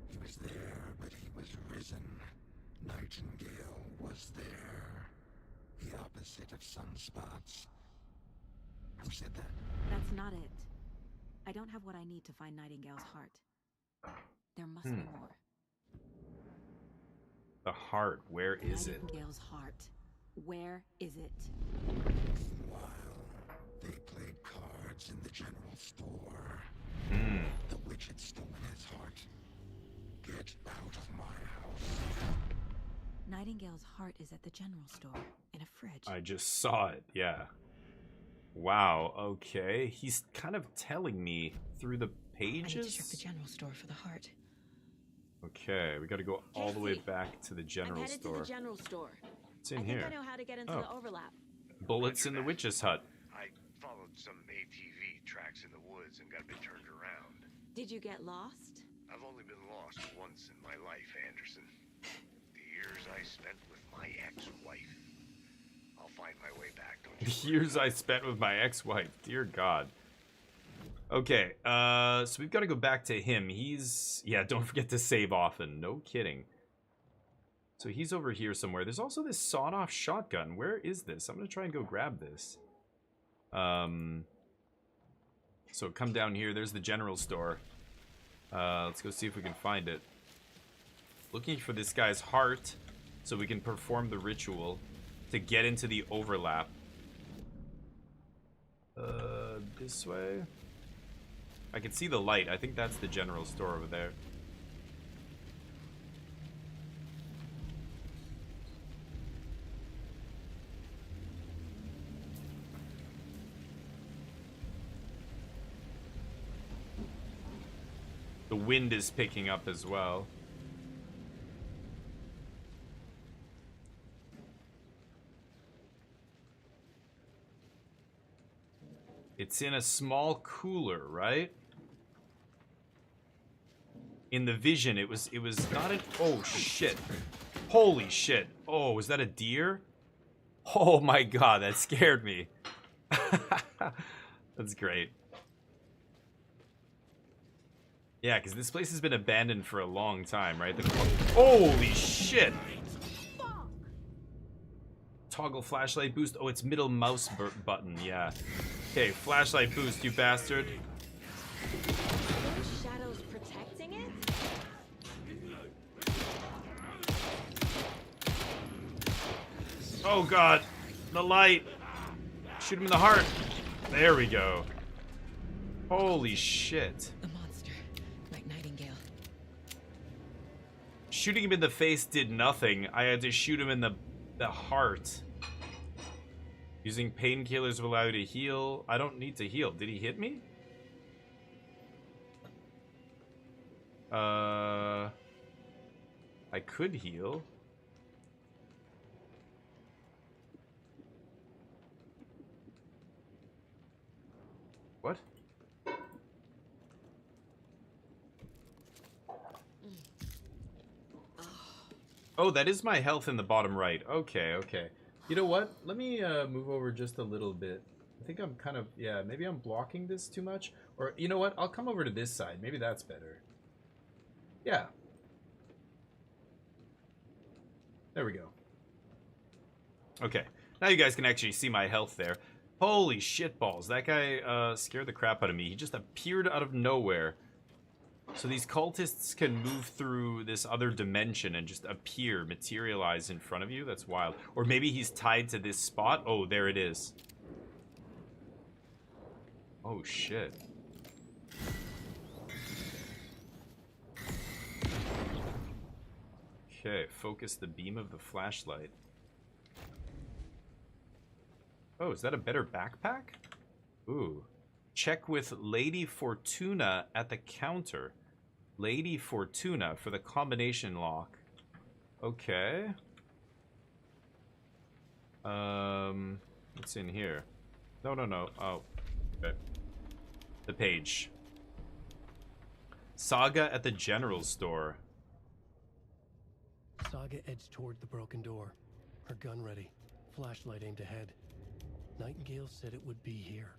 He was there, but he was risen. Nightingale was there. The opposite of sunspots. Who said that? That's not it. I don't have what I need to find Nightingale's heart. There must be more. The heart, where is it? Nightingale's heart. Where is it? Meanwhile, they played cards in the general store. The witch had stolen his heart. Get out of my house. Nightingale's heart is at the general store, in a fridge. I just saw it, yeah. Wow, okay. He's kind of telling me through the I need to check pages? the general store for the heart. Okay, we gotta go all the way back to the general I'm headed store. to the general store. What's in I here? think I know how to get into the overlap. Bullets in the witch's hut. I followed some ATV tracks in the woods and got a bit turned around. Did you get lost? I've only been lost once in my life, Anderson. The years I spent with my ex-wife. I'll find my way back, don't you? The years I spent with my ex-wife. Dear God. Okay, so we've got to go back to him. He's... Yeah, don't forget to save often. No kidding. So he's over here somewhere. There's also this sawed-off shotgun. Where is this? I'm going to try and go grab this. So come down here. There's the general store. Let's go see if we can find it. Looking for this guy's heart so we can perform the ritual to get into the overlap. This way? I can see the light. I think that's the general store over there. The wind is picking up as well. It's in a small cooler, right? In the vision, it was not an... Oh, shit. Holy shit. Oh, was that a deer? Oh my god, that scared me. That's great. Yeah, because this place has been abandoned for a long time, right? Holy shit! Toggle flashlight boost. Oh, it's middle mouse button, yeah. Okay, flashlight boost, you bastard. Those shadows protecting it? Oh god, the light. Shoot him in the heart. There we go. Holy shit. A monster, like Nightingale. Shooting him in the face did nothing. I had to shoot him in the heart. Using painkillers will allow you to heal. I don't need to heal. Did he hit me? I could heal. What? Oh, that is my health in the bottom right. Okay, okay. You know what? Let me move over just a little bit. I think I'm kind of, yeah, maybe I'm blocking this too much. Or, you know what? I'll come over to this side. Maybe that's better. Yeah. There we go. Okay. Now you guys can actually see my health there. Holy shitballs. That guy scared the crap out of me. He just appeared out of nowhere. So these cultists can move through this other dimension and just appear, materialize in front of you. That's wild. Or maybe he's tied to this spot. Oh, there it is. Oh, shit. Okay, focus the beam of the flashlight. Oh, is that a better backpack? Ooh. Check with Lady Fortuna at the counter. Lady Fortuna for the combination lock. Okay. What's in here? No. Oh, okay. The page. Saga at the general store. Saga edged toward the broken door, her gun ready, flashlight aimed ahead. Nightingale said it would be here.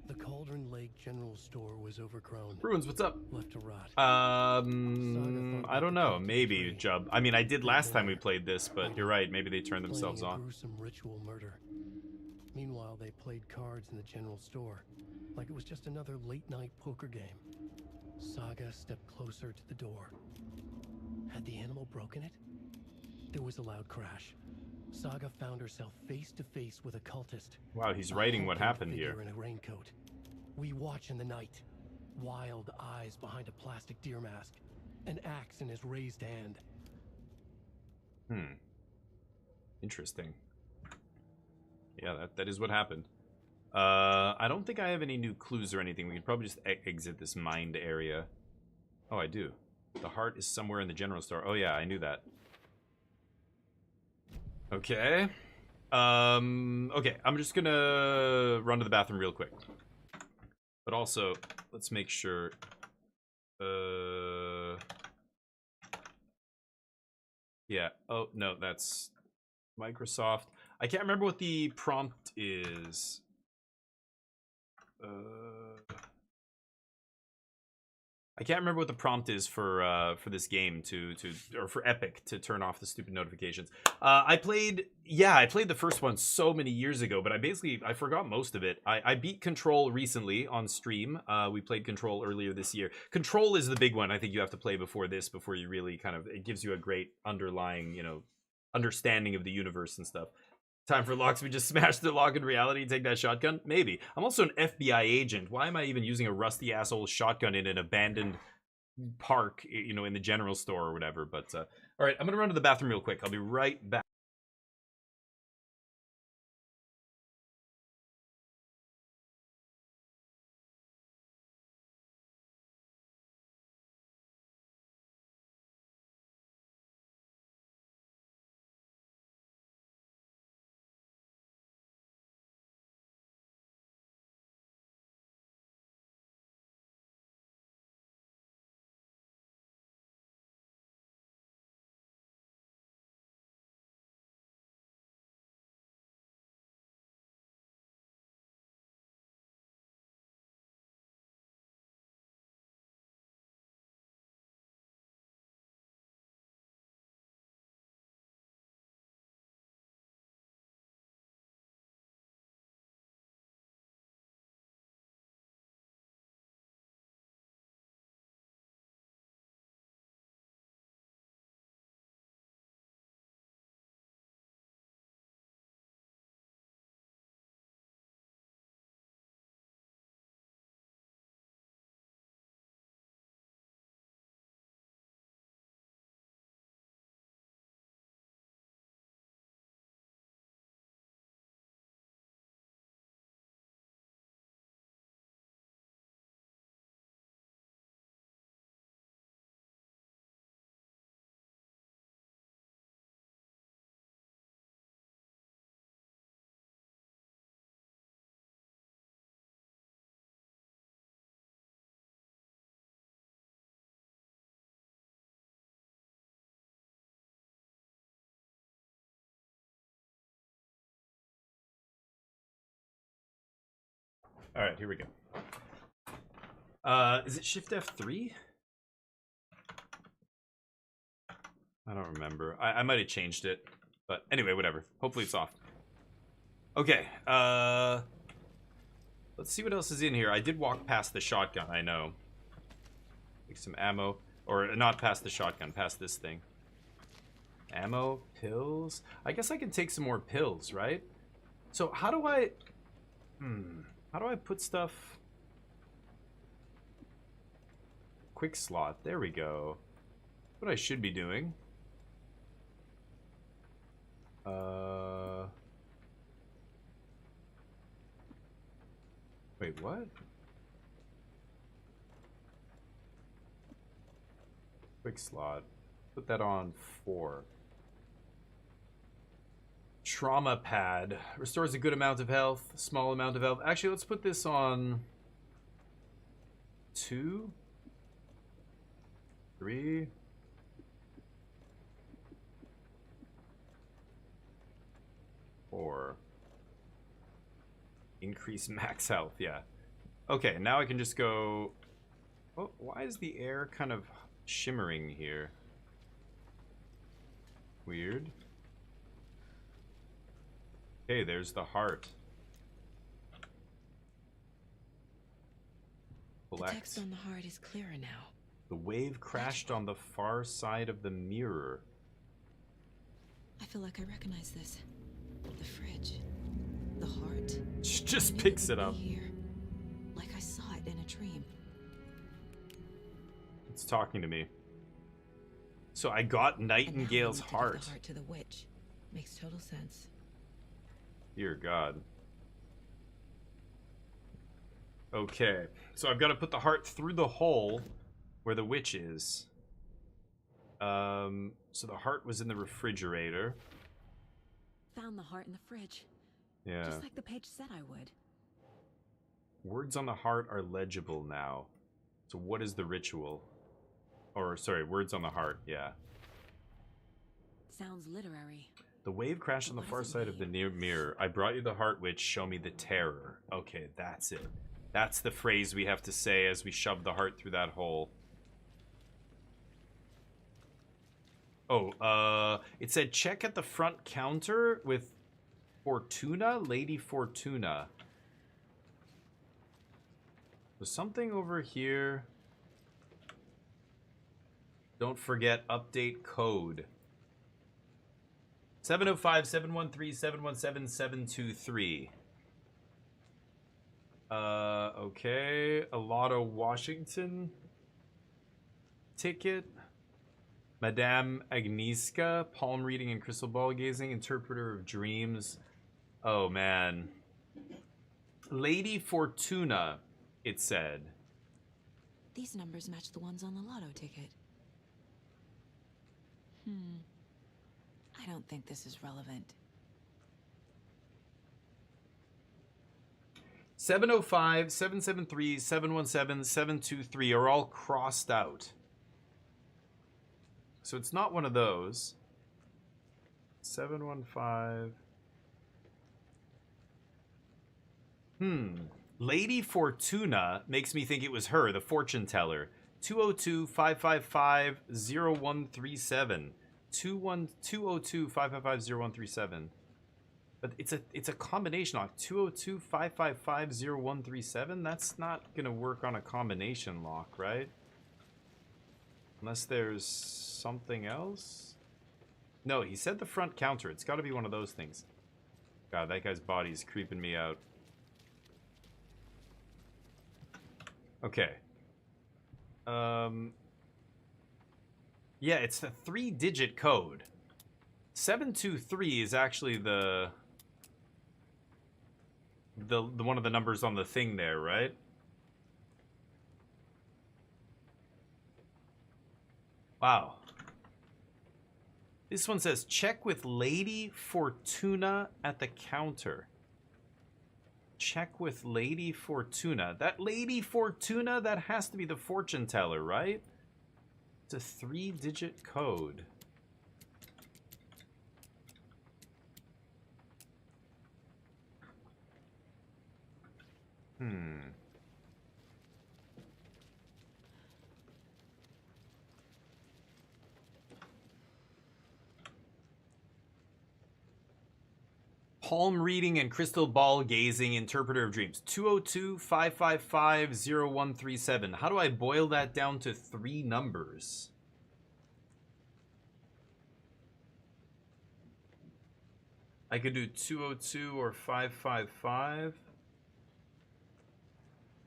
The Cauldron Lake General Store was overgrown. Ruins, what's up? Left to rot. I don't know. Maybe, Jub. I mean, I did last time we played this, but you're right. Maybe they turned themselves Planning a on. gruesome ritual murder. Meanwhile, they played cards in the general store, like it was just another late-night poker game. Saga stepped closer to the door. Had the animal broken it? There was a loud crash. Saga found herself face to face with a cultist. Wow, he's writing what happened here. In a raincoat. We watch in the night. Wild eyes behind a plastic deer mask. An axe in his raised hand. Interesting. Yeah, that is what happened. I don't think I have any new clues or anything. We could probably just exit this mined area. Oh, I do. The heart is somewhere in the general store. Oh yeah, I knew that. Okay. Okay, I'm just gonna run to the bathroom real quick. But also, let's make sure... Yeah. Oh, no, that's Microsoft. I can't remember what the prompt is. I can't remember what the prompt is for this game or for Epic to turn off the stupid notifications. I played the first one so many years ago, but I forgot most of it. I beat Control recently on stream. We played Control earlier this year. Control is the big one I think you have to play before this, before you really it gives you a great underlying, understanding of the universe and stuff. Time for locks. We just smash the lock in reality and take that shotgun? Maybe. I'm also an FBI agent. Why am I even using a rusty asshole shotgun in an abandoned park, in the general store or whatever? But, all right, I'm going to run to the bathroom real quick. I'll be right back. All right, here we go. Is it Shift F3? I don't remember. I might have changed it, but anyway, whatever. Hopefully it's off. Okay, let's see what else is in here. I did walk past the shotgun, I know. Take some ammo, or not past the shotgun, past this thing. Ammo, pills. I guess I can take some more pills, right? So how do I put stuff? Quick slot, there we go. What I should be doing. Wait, what? Quick slot. Put that on 4. Trauma pad. Restores a good amount of health, small amount of health. Actually, let's put this on 2, 3. Or increase max health, yeah. Okay, now I can just go... Oh, why is the air kind of shimmering here? Weird. Okay, there's the heart. The text on the heart is clearer now. The wave crashed on the far side of the mirror. I feel like I recognize this. The fridge. The heart. She just picks it up. Here. Like I saw it in a dream. It's talking to me. So I got Nightingale's heart. The heart to the witch. Makes total sense. Dear God. Okay. So I've got to put the heart through the hole where the witch is. So the heart was in the refrigerator. Found the heart in the fridge. Yeah. Just like the page said I would. Words on the heart are legible now. So what is the ritual? Or, sorry, words on the heart, yeah. Sounds literary. The wave crashed on the far side of the near mirror. I brought you the heart witch, show me the terror. Okay, that's it. That's the phrase we have to say as we shove the heart through that hole. Oh, it said check at the front counter with Fortuna, Lady Fortuna. There's something over here. Don't forget update code. 705-713-717-723. Okay. A Lotto Washington ticket. Madame Agnieszka, palm reading and crystal ball gazing, interpreter of dreams. Oh, man. Lady Fortuna, it said. These numbers match the ones on the lotto ticket. I don't think this is relevant. 705-773-717-723 are all crossed out. So it's not one of those. 715. Lady Fortuna makes me think it was her, the fortune teller. 202-555-0137. 202-555-0137. But it's a combination lock. 202-555-0137? That's not gonna work on a combination lock, right? Unless there's something else? No, he said the front counter. It's got to be one of those things. God, that guy's body's creeping me out. Okay. Yeah, it's the 3-digit code. 723 is actually the one of the numbers on the thing there, right? Wow. This one says, check with Lady Fortuna at the counter. Check with Lady Fortuna. That Lady Fortuna, that has to be the fortune teller, right? It's a 3-digit code. Palm reading and crystal ball gazing, interpreter of dreams. 202-555-0137. How do I boil that down to 3 numbers? I could do 202 or 555. It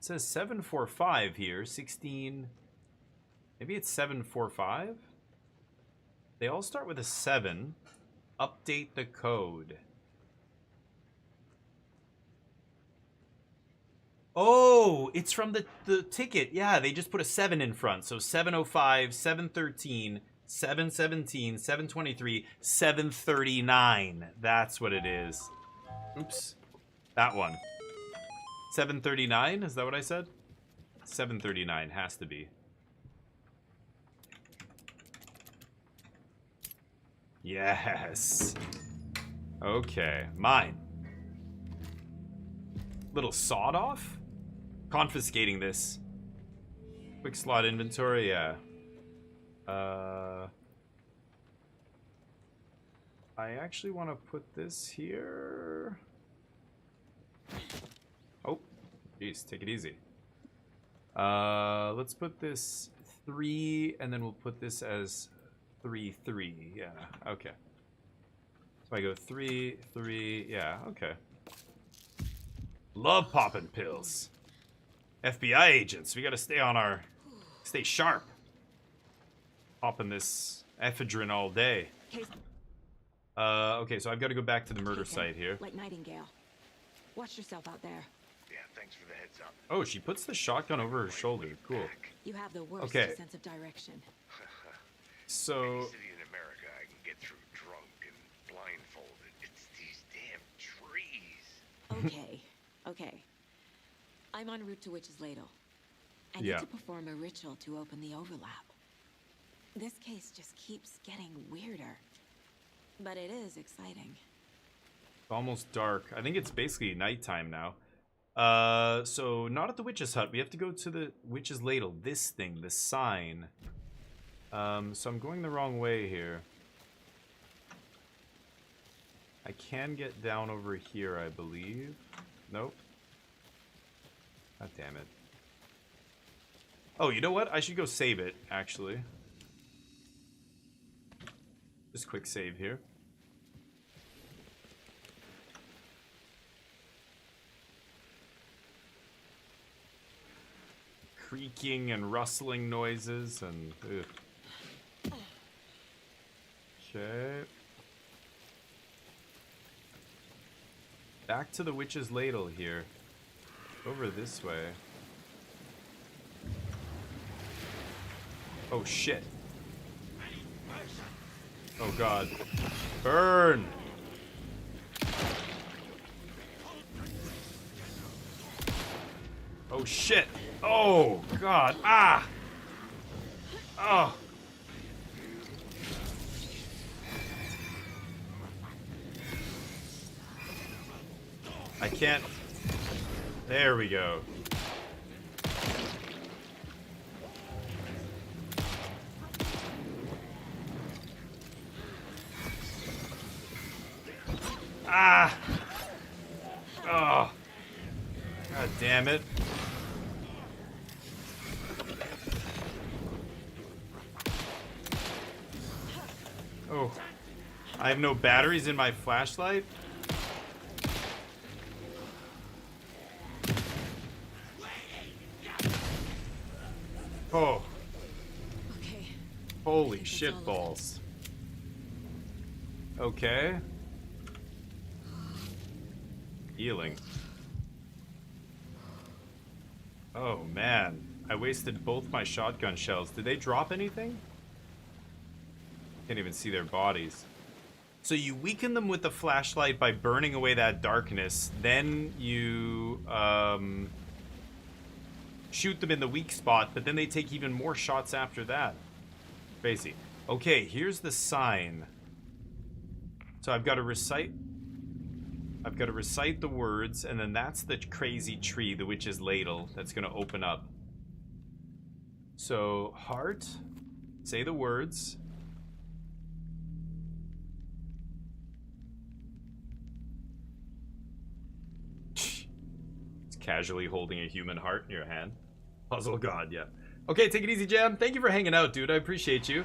says 745 here. 16. Maybe it's 745? They all start with a 7. Update the code. Oh, it's from the ticket. Yeah, they just put a 7 in front. So 705, 713, 717, 723, 739. That's what it is. Oops. That one. 739? Is that what I said? 739 has to be. Yes. Okay, mine. Little sawed off? Confiscating this. Quick slot inventory, yeah. I actually want to put this here. Oh, jeez, take it easy. Let's put this 3, and then we'll put this as 3, 3. Yeah, okay. So I go 3, 3. Yeah, okay. Love popping pills. FBI agents, we gotta stay sharp. Popping this ephedrine all day. Okay, so I've got to go back to the murder site here. Like Nightingale. Watch yourself out there. Yeah, thanks for the heads up. Oh, she puts the shotgun over her shoulder. Cool. You have the worst sense of direction. So. Any city in America I can get through drunk and blindfolded. It's these damn trees. Okay, okay. I'm en route to Witch's Ladle. I need Yeah. to perform a ritual to open the overlap. This case just keeps getting weirder. But it is exciting. It's almost dark. I think it's basically nighttime now. So not at the witch's hut. We have to go to the witch's ladle. This thing, the sign. So I'm going the wrong way here. I can get down over here, I believe. Nope. God damn it. Oh, you know what? I should go save it, actually. Just quick save here. Creaking and rustling noises and... ugh. Okay. Back to the witch's ladle here. Over this way. Oh shit. Oh god. Burn! Oh shit! Oh god! Ah! Oh! I can't... There we go. Ah! Oh! God damn it. Oh. I have no batteries in my flashlight? Oh. Okay. Holy shit balls. Okay. Healing. Oh man. I wasted both my shotgun shells. Did they drop anything? Can't even see their bodies. So you weaken them with the flashlight by burning away that darkness. Then you shoot them in the weak spot, but then they take even more shots after that. Crazy. Okay, here's the sign. So I've got to recite the words, and then that's the crazy tree, the witch's ladle, that's going to open up. So, heart, say the words. casually holding a human heart in your hand. Puzzle god, yeah. Okay, take it easy, Jam. Thank you for hanging out, dude. I appreciate you.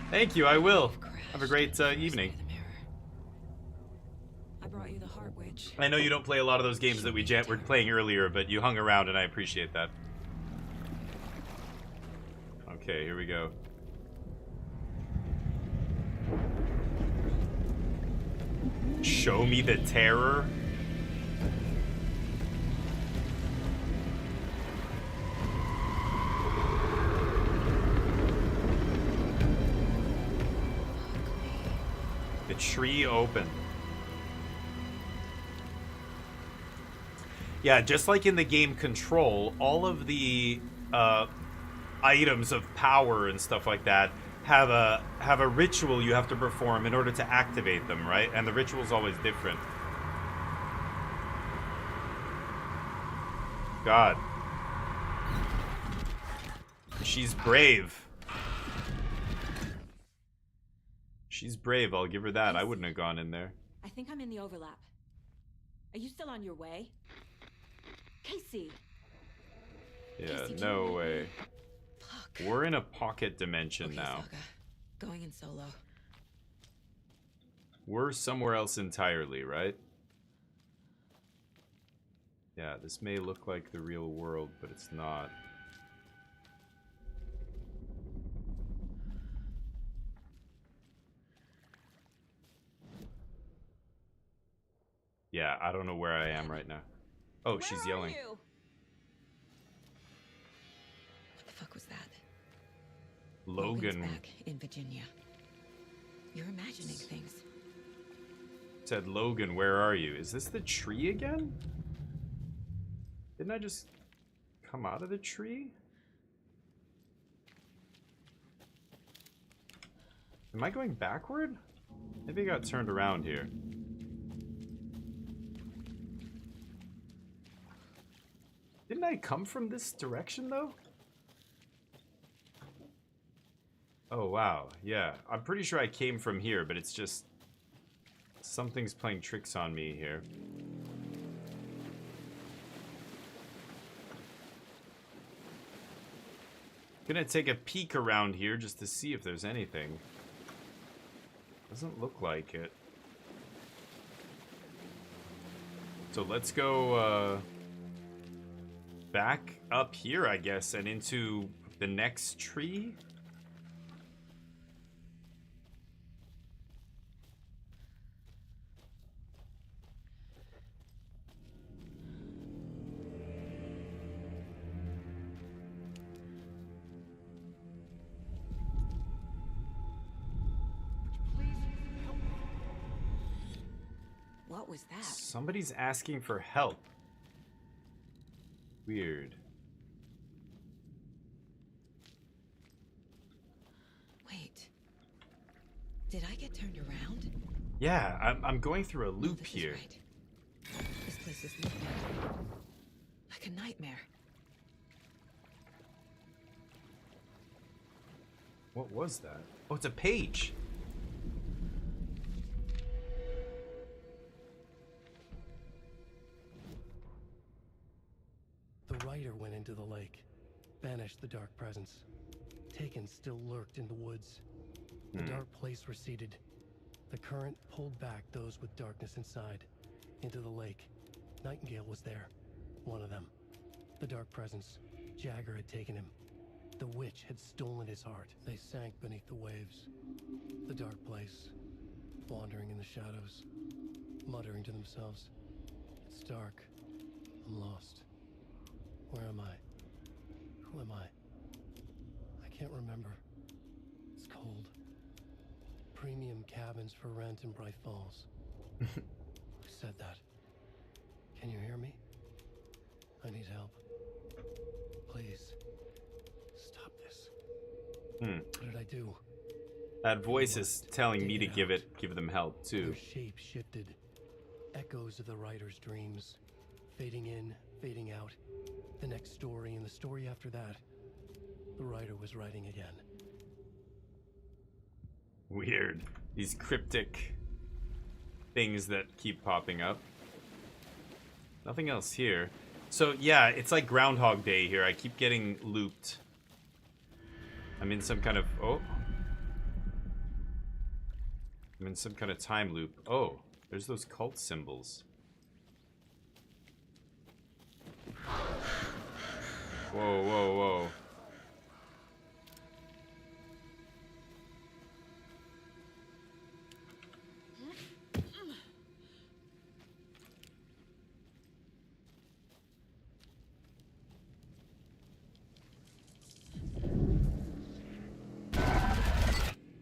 Thank you, I will. Have a great evening. I brought you the Heart Witch. I know you don't play a lot of those games that we were playing earlier, but you hung around and I appreciate that. Okay, here we go. Show me the terror. The tree opened. Yeah, just like in the game Control, all of the items of power and stuff like that have a ritual you have to perform in order to activate them, right? And the ritual's always different. God. She's brave. She's brave, I'll give her that. I wouldn't have gone in there. I think I'm in the overlap. Are you still on your way? Casey! Yeah, Casey, no way. We're in a pocket dimension now. Saga. Going in solo. We're somewhere else entirely, right? Yeah, this may look like the real world, but it's not. Yeah, I don't know where I am right now. Oh, she's yelling. What the fuck was that? Logan back in Virginia. You're imagining things. said, Logan, where are you? Is this the tree again? Didn't I just come out of the tree? Am I going backward? Maybe I got turned around here. Didn't I come from this direction, though? Oh, wow. Yeah, I'm pretty sure I came from here, but it's just... something's playing tricks on me here. Gonna take a peek around here just to see if there's anything. Doesn't look like it. So let's go, back up here, I guess, and into the next tree? What was that? Somebody's asking for help. Weird. Wait. Did I get turned around? Yeah, I'm going through a loop here. This place is looking like a nightmare. What was that? Oh, it's a page. The rider went into the lake, banished the dark presence. Taken still lurked in the woods. The dark place receded. The current pulled back those with darkness inside, into the lake. Nightingale was there, one of them. The dark presence, Jagger had taken him. The witch had stolen his heart. They sank beneath the waves. The dark place, wandering in the shadows, muttering to themselves. It's dark. I'm lost. Where am I? Who am I? I can't remember. It's cold. Premium cabins for rent in Bright Falls. Who said that? Can you hear me? I need help. Please. Stop this. What did I do? That voice is telling me to give them help too. Their shape shifted. Echoes of the writer's dreams. Fading in, fading out. The next story and the story after that. The writer was writing again. Weird. These cryptic things that keep popping up. Nothing else here. So yeah, it's like Groundhog Day here. I keep getting looped. I'm in some kind of I'm in some kind of time loop. Oh, there's those cult symbols. Whoa, whoa, whoa.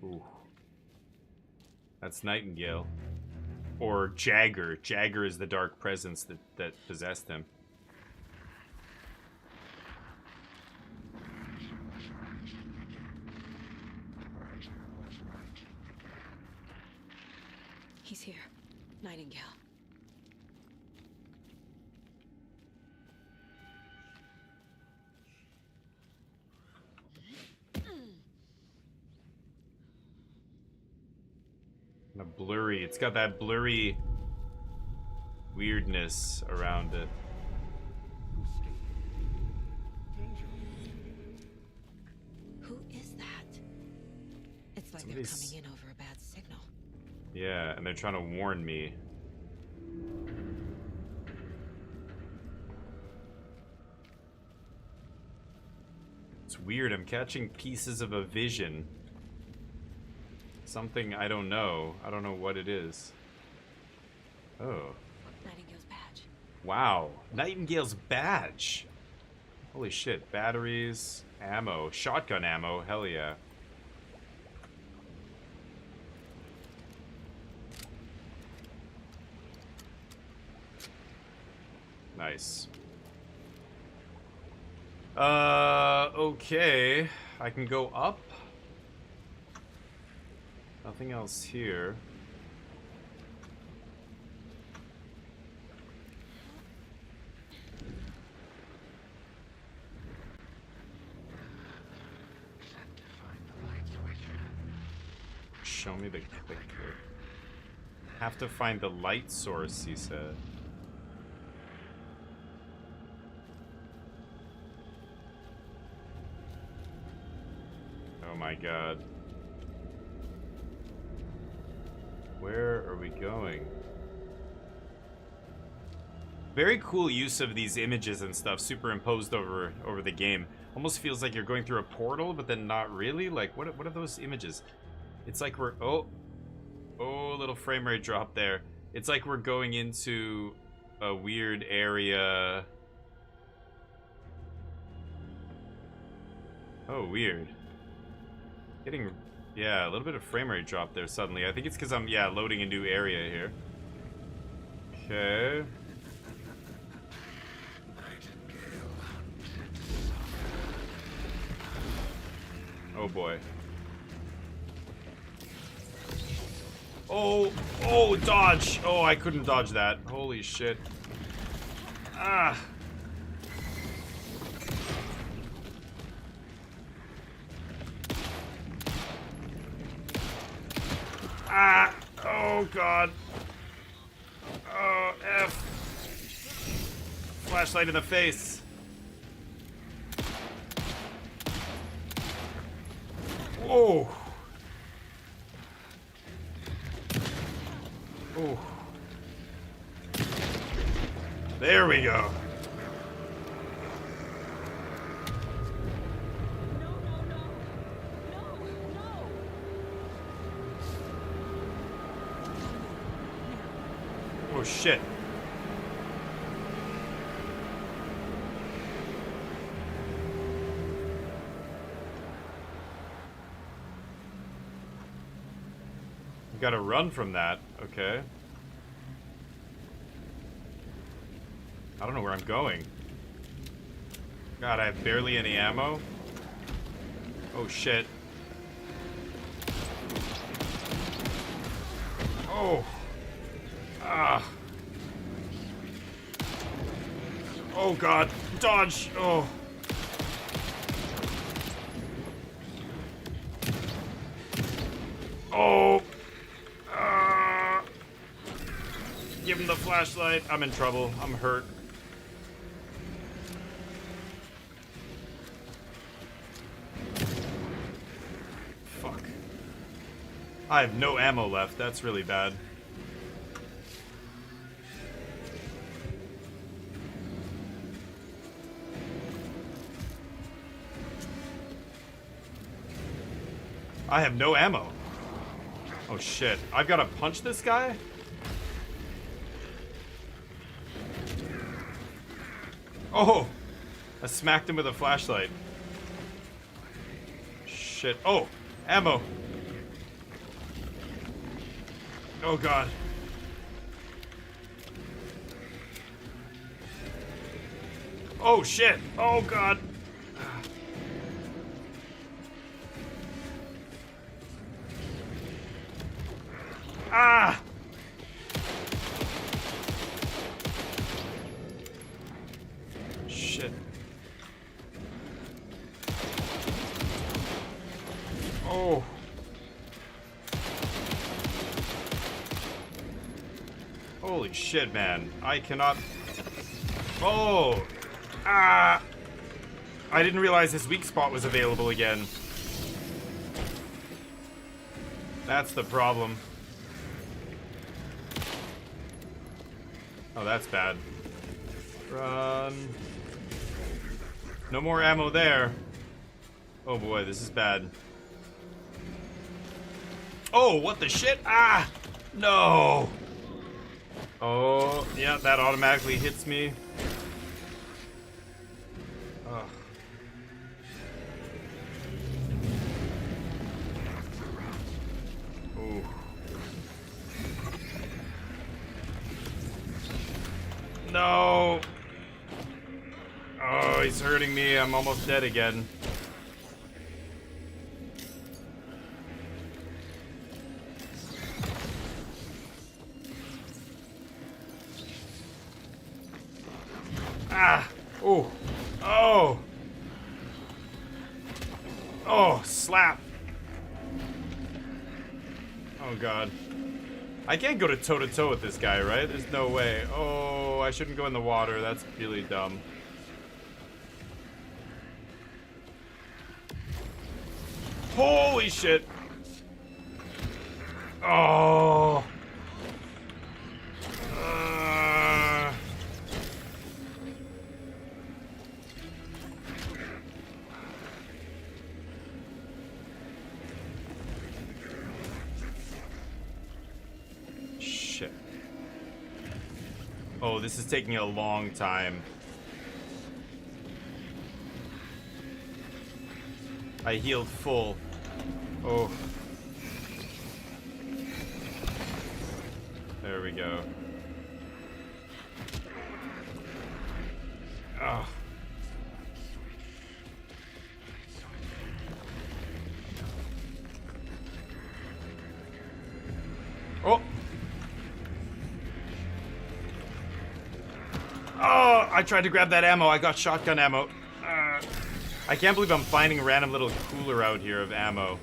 Ooh. That's Nightingale. Or Jagger. Jagger is the dark presence that possessed him. He's here. Nightingale. Kind of blurry. It's got that blurry weirdness around it. Who is that? It's like Somebody's- they're coming in over a bad signal. Yeah, and they're trying to warn me. It's weird. I'm catching pieces of a vision. Something I don't know. I don't know what it is. Oh. Nightingale's badge. Wow. Nightingale's badge. Holy shit. Batteries, ammo, shotgun ammo. Hell yeah. Nice. Okay. I can go up. Nothing else here. Show me the clicker. Have to find the light source, he said. Oh my god. Where are we going? Very cool use of these images and stuff superimposed over the game. Almost feels like you're going through a portal, but then not really. Like, what are those images? It's like we're... Oh, little frame rate drop there. It's like we're going into a weird area. Oh, weird. Getting... Yeah, a little bit of frame rate drop there suddenly. I think it's because I'm, yeah, loading a new area here. Okay. Oh boy. Oh, dodge! Oh, I couldn't dodge that. Holy shit. Ah. Ah! Oh god. Oh, F. Flashlight in the face. Oh. Oh. There we go. Oh shit. You gotta run from that. Okay. I don't know where I'm going. God, I have barely any ammo. Oh shit. Oh. Ah. Oh god. Dodge. Oh. Oh. Give him the flashlight. I'm in trouble. I'm hurt. I have no ammo left. That's really bad. I have no ammo. Oh shit. I've got to punch this guy? Oh! I smacked him with a flashlight. Shit. Oh! Ammo! Oh god. Oh shit! Oh god! Ah! Shit. Oh. Holy shit, man. I cannot... Oh! Ah! I didn't realize his weak spot was available again. That's the problem. Oh, that's bad. Run. No more ammo there. Oh boy, this is bad. Oh, what the shit? Ah! No! Oh, yeah, that automatically hits me. Ugh. Ooh. No! Oh, he's hurting me. I'm almost dead again. Ah! Oh! Oh! Oh, slap! Oh god. I can't go to toe-to-toe with this guy, right? There's no way. Oh, I shouldn't go in the water. That's really dumb. Holy shit! Oh! Shit. Oh, this is taking a long time. I healed full. Oh. There we go. Oh. Oh. Oh, I tried to grab that ammo. I got shotgun ammo. I can't believe I'm finding a random little cooler out here of ammo.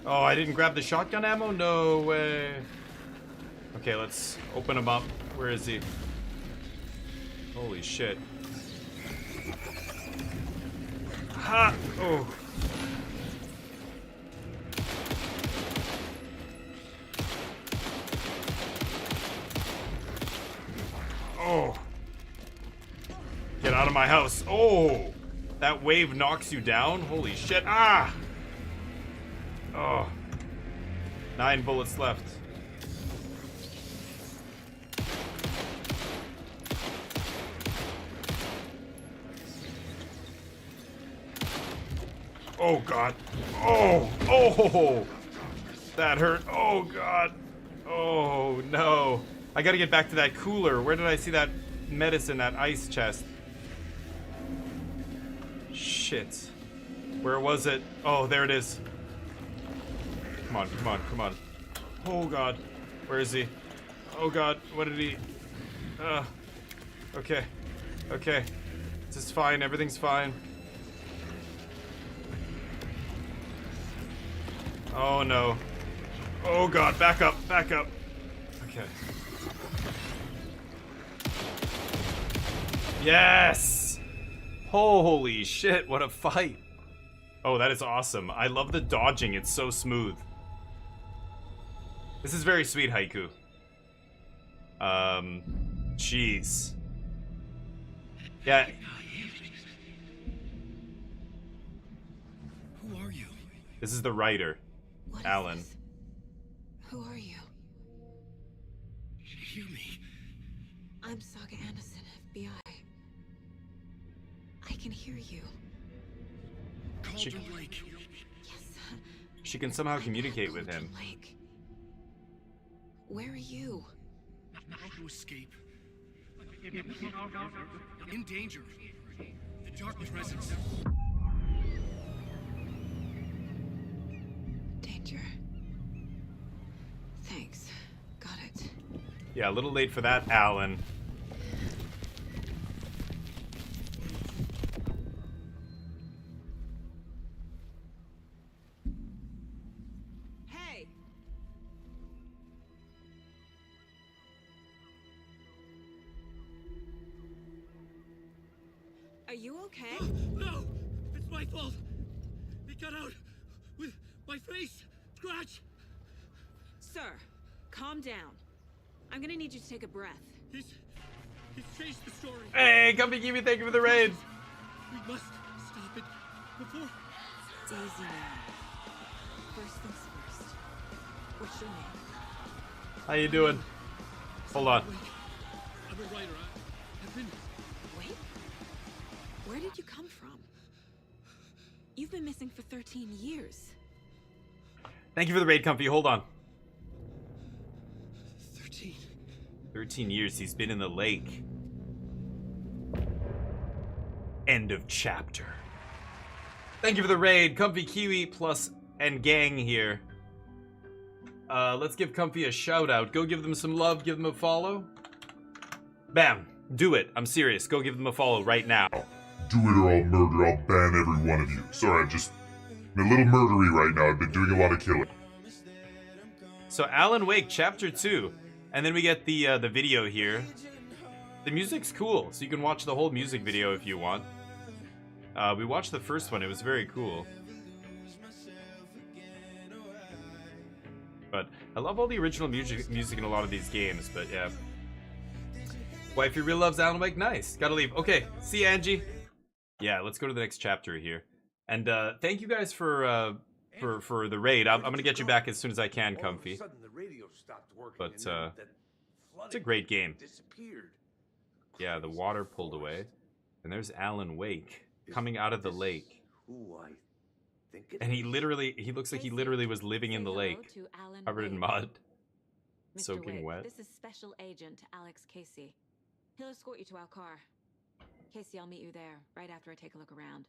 Oh, I didn't grab the shotgun ammo? No way. Okay, let's open him up. Where is he? Holy shit. Ha! Oh. Oh. Get out of my house. Oh. That wave knocks you down? Holy shit. Ah! Oh. 9 bullets left. Oh god. Oh. Oh. That hurt. Oh god. Oh no. I gotta get back to that cooler. Where did I see that medicine, that ice chest? Shit. Where was it? Oh, there it is. Come on, come on, come on. Oh god. Where is he? Oh god, what did he... Okay. Okay. This is fine, everything's fine. Oh no. Oh god, back up, back up. Okay. Yes! Holy shit, what a fight. Oh, that is awesome. I love the dodging. It's so smooth. This is very sweet, Haiku. Jeez. Yeah. Who are you? This is the writer, Alan. Who are you? Hear me. I'm Saga Anderson, FBI. I can hear you. Cauldron Lake. Yes. She can somehow communicate with him. Lake. Where are you? How to escape? In danger. The dark presence. Danger. Thanks. Got it. Yeah, a little late for that, Alan. Hey! Are you okay? No! It's my fault! It got out with my face! Scratch! Sir, calm down. I'm gonna need you to take a breath. He's changed the story. Hey, Comfy Kiwi, thank you for the raid. We must stop it before... It's easy now. First things first. What's your name? How you doing? Hold on. I'm a writer. I've been... Wait? Where did you come from? You've been missing for 13 years. Thank you for the raid, Comfy. Hold on. 13. 13 years he's been in the lake. End of chapter. Thank you for the raid, Comfy Kiwi plus and gang here. Let's give Comfy a shout out. Go give them some love, give them a follow. Bam. Do it. I'm serious. Go give them a follow right now. Do it or I'll murder. I'll ban every one of you. Sorry, I'm a little murdery right now. I've been doing a lot of killing. So Alan Wake chapter 2. And then we get the video here. The music's cool, so you can watch the whole music video if you want. We watched the first one, it was very cool. But I love all the original music in a lot of these games, but yeah. Wifey really loves Alan Wake, nice. Gotta leave. Okay, see you, Angie. Yeah, let's go to the next chapter here. And thank you guys for the raid. I'm gonna get you back as soon as I can, Comfy. But it's a great game. Yeah, the water pulled away, and there's Alan Wake coming out of the lake. And he looks like he literally was living in the lake, covered in mud, soaking wet. This is Special Agent Alex Casey. He'll escort you to our car. Casey, I'll meet you there right after I take a look around.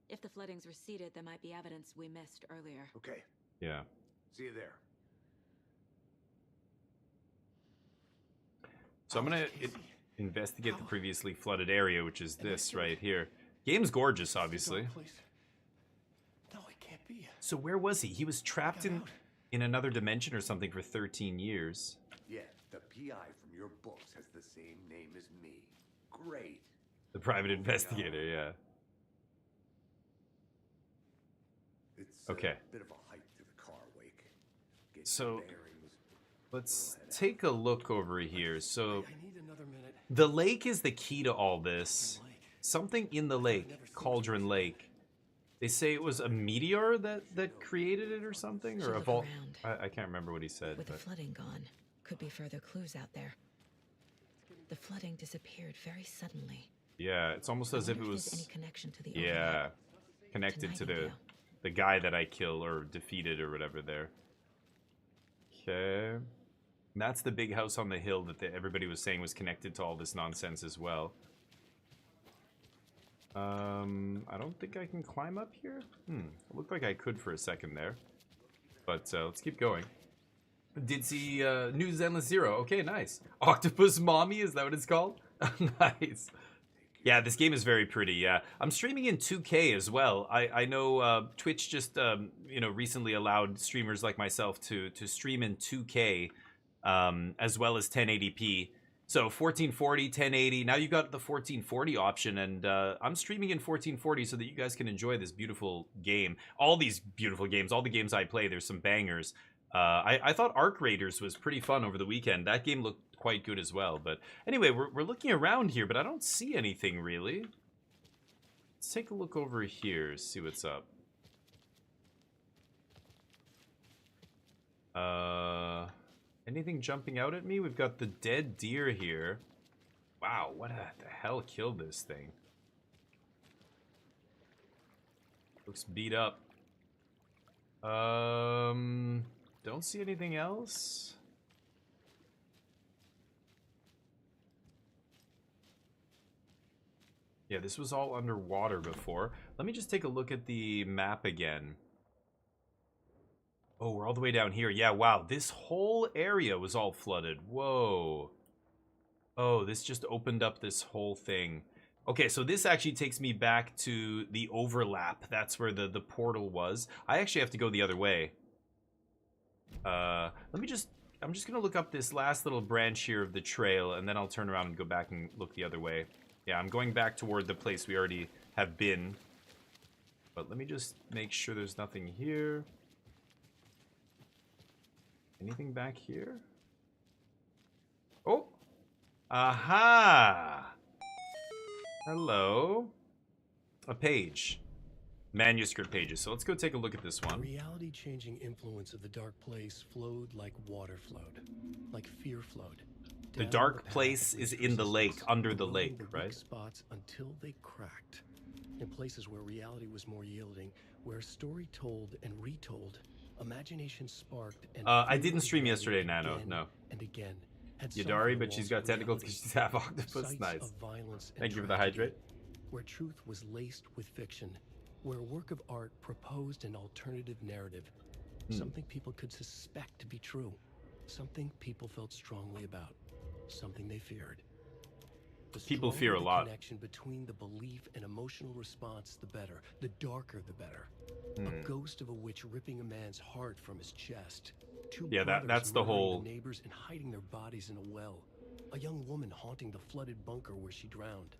If the flooding's receded, there might be evidence we missed earlier. Okay. Yeah. See you there. So I'm gonna investigate the previously flooded area, which is this right here. Game's gorgeous, obviously. No, it can't be. So where was he? He was trapped in another dimension or something for 13 years. Yeah, the PI from your books has the same name as me. Great. The private investigator, yeah. It's okay. A bit of a hike to the car, Wake. Get So bearings. let's take a look over here. So I need another minute. the lake is the key to all this. Something in the lake, Cauldron Lake. They say it was a meteor that created it or something, or a vault. I can't remember what he said. With the flooding gone, could be further clues out there. The flooding disappeared very suddenly. Yeah, it's almost as if it was any connection to the connected to the guy that I kill or defeated or whatever there. Okay. And that's the big house on the hill that everybody was saying was connected to all this nonsense as well. I don't think I can climb up here. It looked like I could for a second there. But let's keep going. Did see News Endless Zero. Okay, nice. Octopus Mommy, is that what it's called? Nice. Yeah, this game is very pretty, yeah. I'm streaming in 2K as well. I know Twitch just, recently allowed streamers like myself to stream in 2K as well as 1080p. So 1440, 1080. Now you got the 1440 option, and I'm streaming in 1440 so that you guys can enjoy this beautiful game. All these beautiful games, all the games I play, there's some bangers. I thought Arc Raiders was pretty fun over the weekend. That game looked quite good as well. But anyway, we're looking around here, but I don't see anything really. Let's take a look over here, see what's up. Anything jumping out at me? We've got the dead deer here. Wow, what the hell killed this thing? Looks beat up. Don't see anything else. Yeah, this was all underwater before. Let me just take a look at the map again. Oh, we're all the way down here. Yeah, wow. This whole area was all flooded. Whoa. Oh, this just opened up this whole thing. Okay, so this actually takes me back to the overlap. That's where the portal was. I actually have to go the other way. I'm just going to look up this last little branch here of the trail, and then I'll turn around and go back and look the other way. Yeah, I'm going back toward the place we already have been. But let me just make sure there's nothing here. Anything back here? Oh! Aha! Hello. A page. Manuscript pages. So let's go take a look at this one. The reality-changing influence of the dark place flowed like water flowed, like fear flowed. The dark place is in the lake, under the lake, right? Spots until they cracked. In places where reality was more yielding, where story told and retold, imagination sparked, and I didn't stream yesterday, Nano. No. And again. Yadari, but she's got tentacles because she's half octopus. Nice. Thank you for the hydrate. Where truth was laced with fiction, where a work of art proposed an alternative narrative, something people could suspect to be true, something people felt strongly about, something they feared. People fear a lot. The connection between the belief and emotional response, the better. The darker, the better. A ghost of a witch ripping a man's heart from his chest. Yeah, that's the whole. Neighbors and hiding their bodies in a well. A young woman haunting the flooded bunker where she drowned.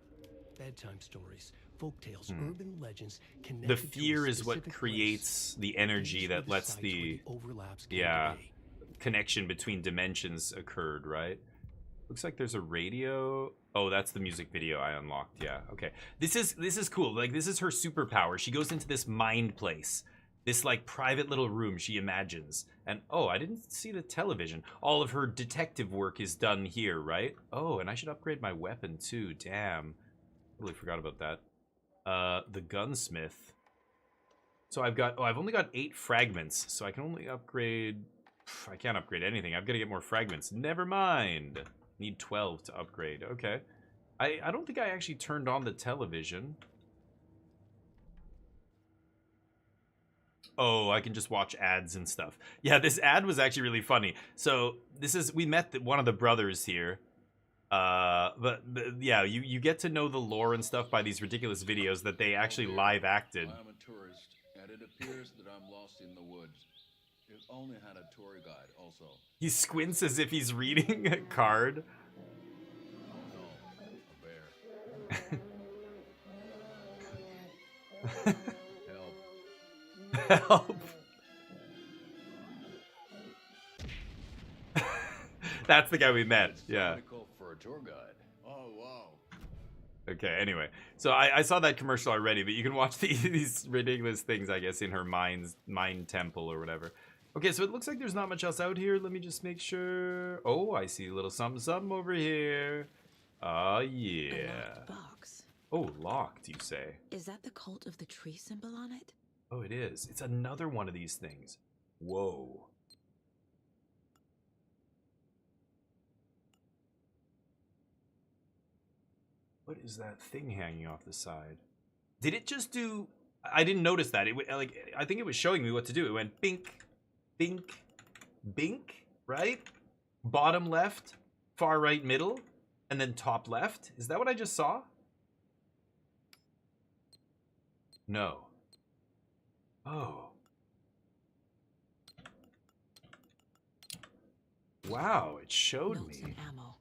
Bedtime stories, folktales, urban legends. The fear is what creates the energy that lets the connection between dimensions occurred, right? Looks like there's a radio. Oh, that's the music video I unlocked. Yeah, okay. This is cool. Like, this is her superpower. She goes into this mind place. This, like, private little room she imagines. And, oh, I didn't see the television. All of her detective work is done here, right? Oh, and I should upgrade my weapon, too. Damn. Totally forgot about that. The gunsmith. So I've only got 8 fragments. So I can only upgrade... I can't upgrade anything. I've got to get more fragments. Never mind. Need 12 to upgrade. Okay. I don't think I actually turned on the television. Oh, I can just watch ads and stuff. Yeah, this ad was actually really funny. So we met one of the brothers here. But yeah, you get to know the lore and stuff by these ridiculous videos that they actually live acted. I'm a tourist, and it appears that I'm lost in the woods. If only had a tour guide also. He squints as if he's reading a card. Oh no, a bear. Help. That's the guy we met. Yeah. For a tour guide. Oh wow. Okay, anyway. So I saw that commercial already, but you can watch these ridiculous things, I guess, in her mind temple or whatever. Okay, so it looks like there's not much else out here. Let me just make sure. Oh, I see a little something over here. Oh, yeah. A locked box. Oh, locked, you say? Is that the cult of the tree symbol on it? Oh, it is. It's another one of these things. Whoa. What is that thing hanging off the side? Did it just do... I didn't notice that. I think it was showing me what to do. It went bink, bink, bink, right? Bottom left, far right middle, and then top left. Is that what I just saw? No. Oh. Wow, it showed Notes me. and ammo.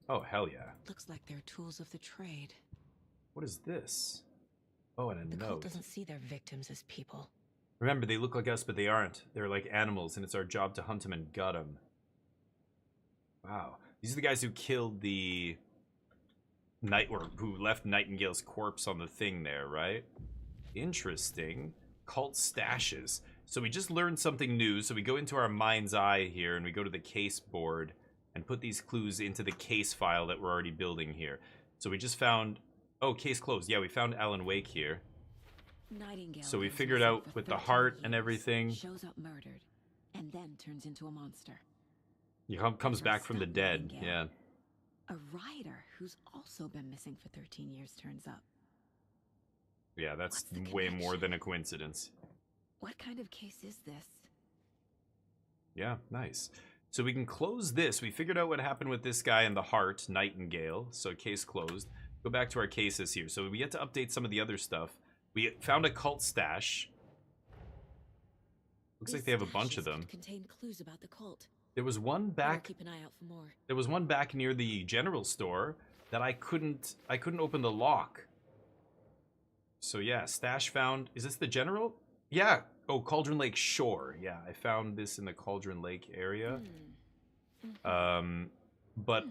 Oh, hell yeah. Looks like they're tools of the trade. What is this? Oh, and a The cult note. doesn't see their victims as people. Remember, they look like us, but they aren't. They're like animals, and it's our job to hunt them and gut them. Wow. These are the guys who killed the... or who left Nightingale's corpse on the thing there, right? Interesting. Cult stashes. So we just learned something new, so we go into our mind's eye here, and we go to the case board, and put these clues into the case file that we're already building here. So we just found... Oh, case closed. Yeah, we found Alan Wake here. Nightingale So we goes figured missing out for with the 13 heart and years, everything. Shows up murdered, and then turns into a monster. He comes back from the dead. Yeah. A rider who's also been missing for 13 years turns up. Yeah, that's way more than a coincidence. What kind of case is this? Yeah, nice. So we can close this. We figured out what happened with this guy and the heart, Nightingale. So case closed. Go back to our cases here. So we get to update some of the other stuff. We found a cult stash. Looks like they have a bunch of them. Contain clues about the cult. There was one We'll back. keep an eye out for more. There was one back near the general store that I couldn't open the lock. So yeah, stash found. Is this the general? Yeah. Oh, Cauldron Lake Shore. Yeah, I found this in the Cauldron Lake area. But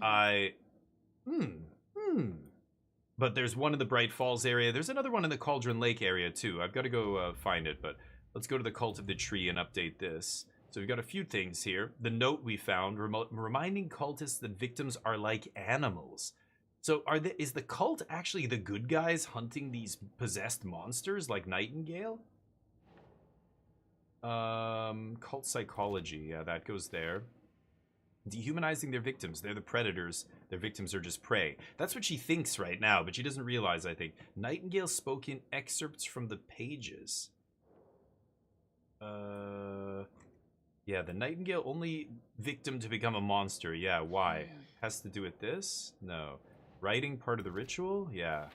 But there's one in the Bright Falls area. There's another one in the Cauldron Lake area too. I've got to go find it, but let's go to the Cult of the Tree and update this. So we've got a few things here. The note we found, reminding cultists that victims are like animals. So is the cult actually the good guys hunting these possessed monsters like Nightingale? Cult psychology. Yeah, that goes there. Dehumanizing their victims. They're the predators. Their victims are just prey. That's what she thinks right now, but she doesn't realize, I think. Nightingale spoke in excerpts from the pages. Yeah, the Nightingale only victim to become a monster. Yeah, why? Has to do with this? No. Writing part of the ritual? Yeah.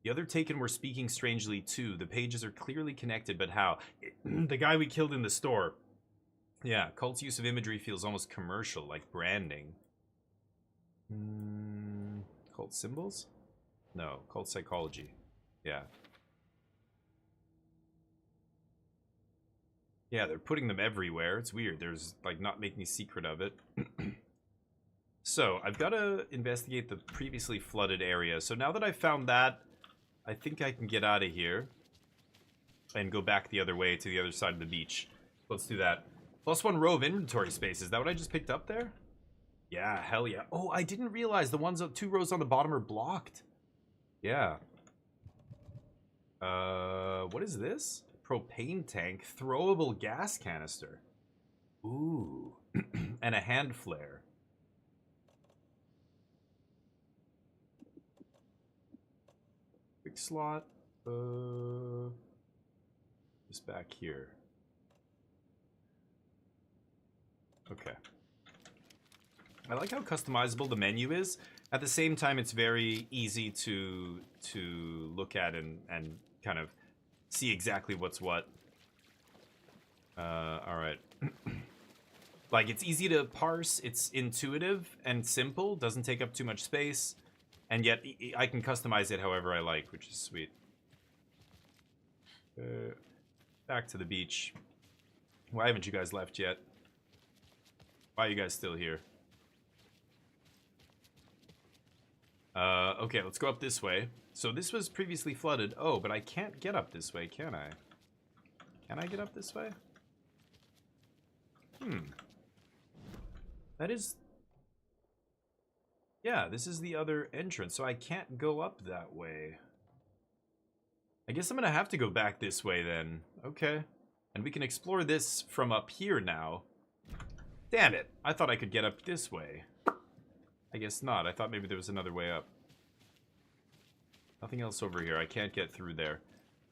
The other Taken were speaking strangely too. The pages are clearly connected, but how? The guy we killed in the store. Yeah, cult's use of imagery feels almost commercial, like branding. Cult symbols? No, cult psychology. Yeah. Yeah, they're putting them everywhere. It's weird. There's, like, not making a secret of it. So, I've got to investigate the previously flooded area. So now that I've found that, I think I can get out of here and go back the other way to the other side of the beach. Let's do that. +1 row of inventory space. Is that what I just picked up there? Yeah, hell yeah. Oh, I didn't realize the ones 2 rows on the bottom are blocked. Yeah. What is this? Propane tank, throwable gas canister. Ooh. And a hand flare. Quick slot. Just back here. Okay. I like how customizable the menu is. At the same time, it's very easy to look at and kind of see exactly what's what. Alright. Like, it's easy to parse, it's intuitive and simple, doesn't take up too much space, and yet I can customize it however I like, which is sweet. Back to the beach. Why haven't you guys left yet? Why are you guys still here? Okay, let's go up this way. So this was previously flooded. Oh, but I can't get up this way, can I? Can I get up this way? That is... Yeah, this is the other entrance, so I can't go up that way. I guess I'm gonna have to go back this way then. Okay. And we can explore this from up here now. Damn it! I thought I could get up this way. I guess not. I thought maybe there was another way up. Nothing else over here. I can't get through there.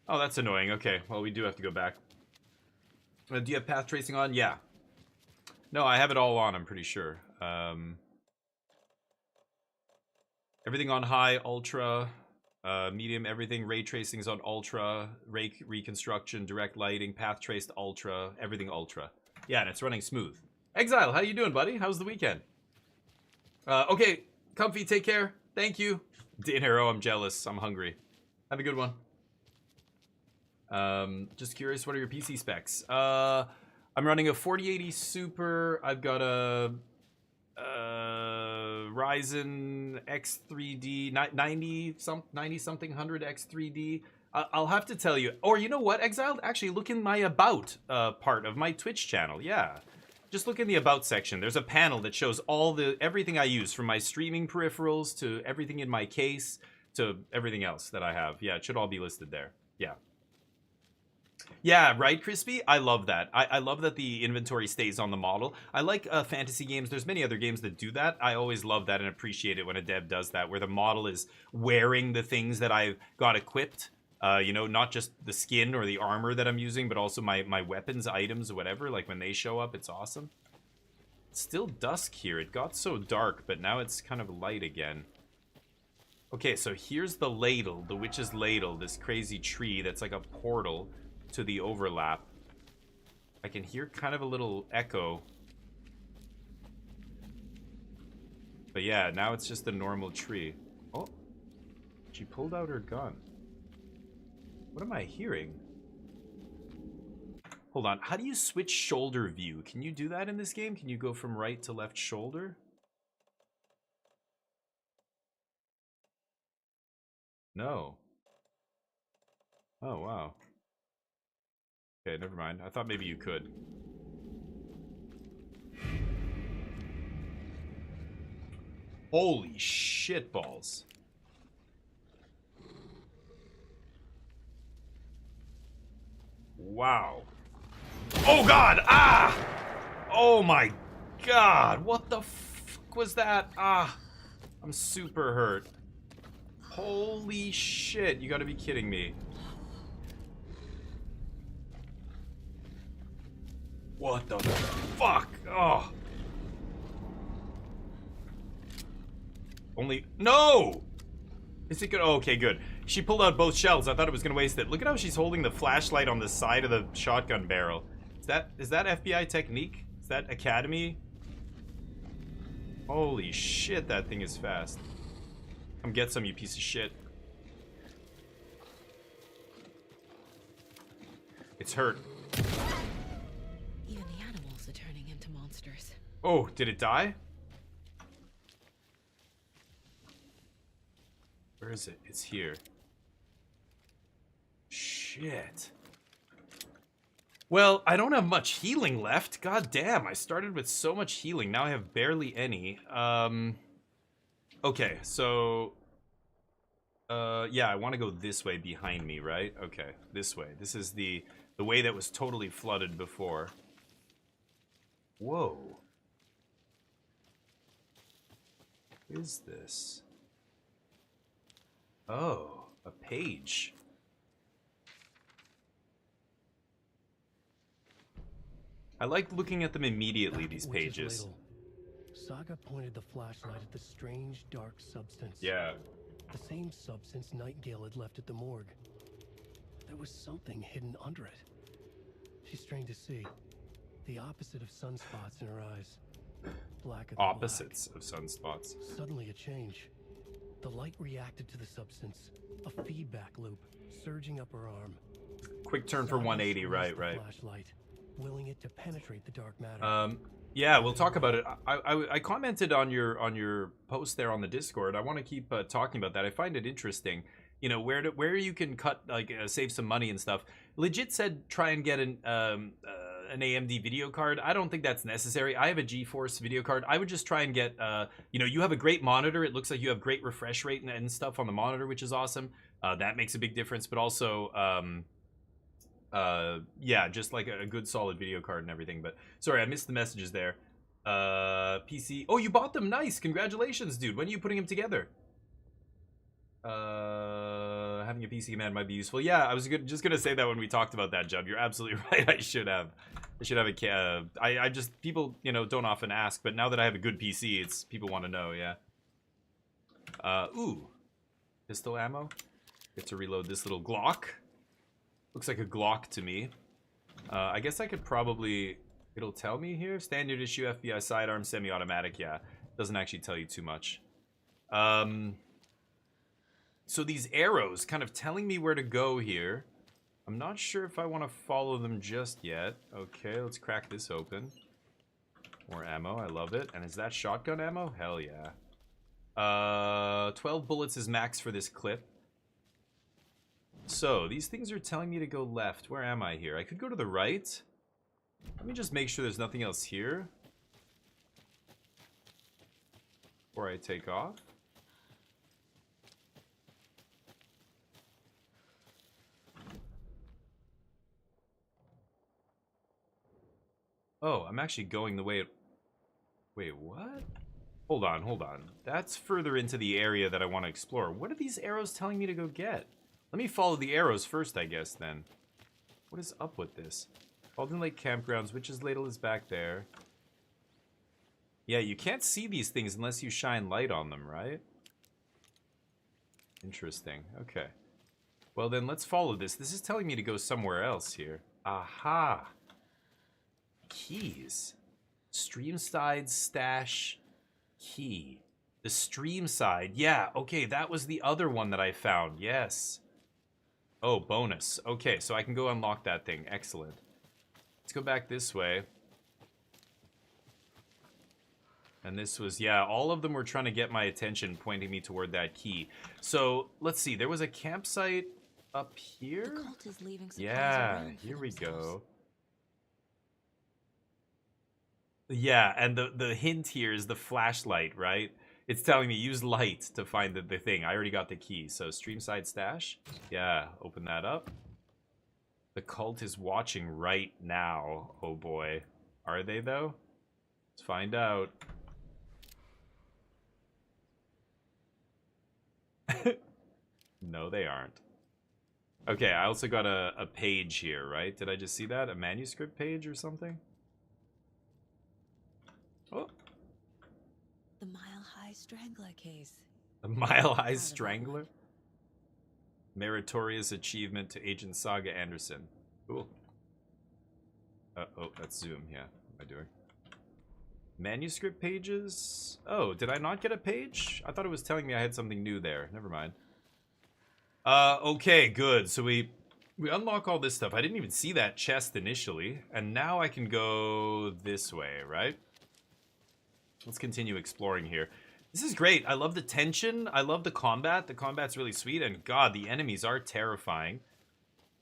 Oh, that's annoying. Okay, well, we do have to go back. Do you have path tracing on? Yeah. No, I have it all on, I'm pretty sure. Everything on high, ultra, medium, everything. Ray tracing is on ultra. Ray reconstruction, direct lighting, path traced ultra, everything ultra. Yeah, and it's running smooth. Exile, how you doing, buddy? How's the weekend? Okay, Comfy, take care. Thank you. Dinner, oh, I'm jealous. I'm hungry. Have a good one. Just curious, what are your PC specs? I'm running a 4080 Super. I've got a Ryzen X3D 90 something 100 X3D. I'll have to tell you. Or you know what, Exiled? Actually, look in my about part of my Twitch channel. Yeah. Just look in the about section. There's a panel that shows everything I use, from my streaming peripherals to everything in my case to everything else that I have. Yeah, it should all be listed there. Yeah. Yeah, right, Crispy? I love that. I love that the inventory stays on the model. I like fantasy games. There's many other games that do that. I always love that and appreciate it when a dev does that, where the model is wearing the things that I've got equipped. You know, not just the skin or the armor that I'm using, but also my weapons, items, or whatever. Like, when they show up, it's awesome. It's still dusk here. It got so dark, but now it's kind of light again. Okay, so here's the ladle, the witch's ladle, this crazy tree that's like a portal to the overlap. I can hear kind of a little echo. But yeah, now it's just a normal tree. Oh, she pulled out her gun. What am I hearing? Hold on, how do you switch shoulder view? Can you do that in this game? Can you go from right to left shoulder? No. Oh, wow. Okay, never mind. I thought maybe you could. Holy shit balls. Wow. Oh god! Ah! Oh my god! What the fuck was that? Ah! I'm super hurt. Holy shit, you gotta be kidding me. What the fuck? Oh. Only... No! Is it good? Oh, okay, good. She pulled out both shells. I thought it was gonna waste it. Look at how she's holding the flashlight on the side of the shotgun barrel. Is that FBI technique? Is that Academy? Holy shit, that thing is fast. Come get some, you piece of shit. It's hurt. Even the animals are turning into monsters. Oh, did it die? Where is it? It's here. Shit. Well, I don't have much healing left. God damn, I started with so much healing. Now I have barely any. Okay, so... yeah, I want to go this way behind me, right? Okay, this way. This is the way that was totally flooded before. Whoa. What is this? Oh, a page. I like looking at them immediately, these pages. Saga pointed the flashlight at the strange, dark substance. Yeah. The same substance Nightingale had left at the morgue. There was something hidden under it. She strained to see. The opposite of sunspots in her eyes. Black at the Opposites of sunspots. Suddenly a change. The light reacted to the substance. A feedback loop, surging up her arm. Quick turn for 180, right. Flashlight, willing it to penetrate the dark matter. Yeah, we'll talk about it. I commented on your post there on the Discord. I want to keep talking about that. I find it interesting. You know, where you can cut, like, save some money and stuff. Legit said try and get an AMD video card. I don't think that's necessary. I have a GeForce video card. I would just try and get, you know, you have a great monitor. It looks like you have great refresh rate and stuff on the monitor, which is awesome. That makes a big difference. But also, yeah, just like a good solid video card and everything. But sorry, I missed the messages there. PC. Oh, you bought them. Nice. Congratulations, dude. When are you putting them together? Having a PC command might be useful. Yeah, I was just gonna say that when we talked about that, Jub. You're absolutely right. I should have a I just, people, you know, don't often ask, but now that I have a good PC, it's people want to know. Yeah. Ooh, pistol ammo. Get to reload this little Glock. Looks like a Glock to me. I guess I could probably, it'll tell me here. Standard issue FBI sidearm semi-automatic. Yeah. Doesn't actually tell you too much. So these arrows kind of telling me where to go here. I'm not sure if I want to follow them just yet. Okay, let's crack this open. More ammo, I love it. And is that shotgun ammo? Hell yeah. 12 bullets is max for this clip. So, these things are telling me to go left. Where am I here? I could go to the right. Let me just make sure there's nothing else here before I take off. Oh, I'm actually going the way it... Wait, what? Hold on, hold on. That's further into the area that I want to explore. What are these arrows telling me to go get? Let me follow the arrows first, I guess, then. What is up with this? Alden Lake Campgrounds, Witch's Ladle is back there. Yeah, you can't see these things unless you shine light on them, right? Interesting. Okay. Well, then let's follow this. This is telling me to go somewhere else here. Aha! Keys. Streamside stash key. The Streamside. Yeah, okay, that was the other one that I found. Yes. Oh, bonus. Okay, so I can go unlock that thing. Excellent. Let's go back this way. And this was, yeah, all of them were trying to get my attention, pointing me toward that key. So, let's see. There was a campsite up here? The cult is leaving supplies Yeah, around for here we themselves. go. Yeah, and the hint here is the flashlight, right? It's telling me use light to find the thing. I already got the key. So Streamside Stash. Yeah, open that up. The cult is watching right now. Oh boy. Are they though? Let's find out. No, they aren't. Okay, I also got a page here, right? Did I just see that? A manuscript page or something? Oh. The Mile High Strangler case. A Mile High Strangler? Meritorious achievement to Agent Saga Anderson. Cool. Oh, that's Zoom, yeah. What am I doing? Manuscript pages? Oh, did I not get a page? I thought it was telling me I had something new there. Never mind. Okay, good. So we unlock all this stuff. I didn't even see that chest initially. And now I can go this way, right? Let's continue exploring here. This is great. I love the tension. I love the combat. The combat's really sweet. And God, the enemies are terrifying.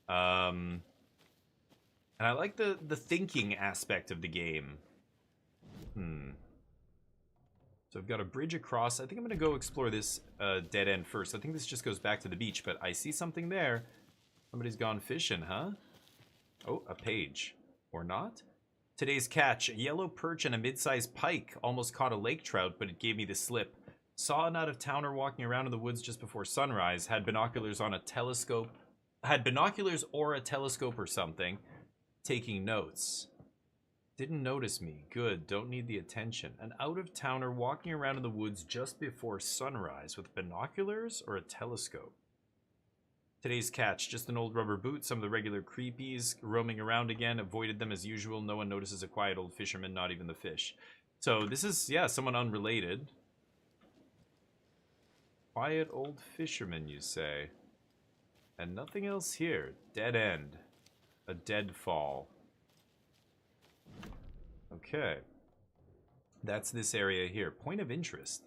And I like the thinking aspect of the game. So I've got a bridge across. I think I'm going to go explore this dead end first. I think this just goes back to the beach, but I see something there. Somebody's gone fishing, huh? Oh, a page. Or not? Today's catch, a yellow perch and a mid-sized pike. Almost caught a lake trout, but it gave me the slip. Saw an out-of-towner walking around in the woods just before sunrise. Had binoculars on a telescope. Had binoculars or a telescope or something. Taking notes. Didn't notice me. Good, don't need the attention. An out-of-towner walking around in the woods just before sunrise with binoculars or a telescope. Today's catch, just an old rubber boot. Some of the regular creepies roaming around again. Avoided them as usual. No one notices a quiet old fisherman, not even the fish. So this is, yeah, someone unrelated. Quiet old fisherman, you say. And nothing else here. Dead end. A deadfall. Okay. That's this area here. Point of interest.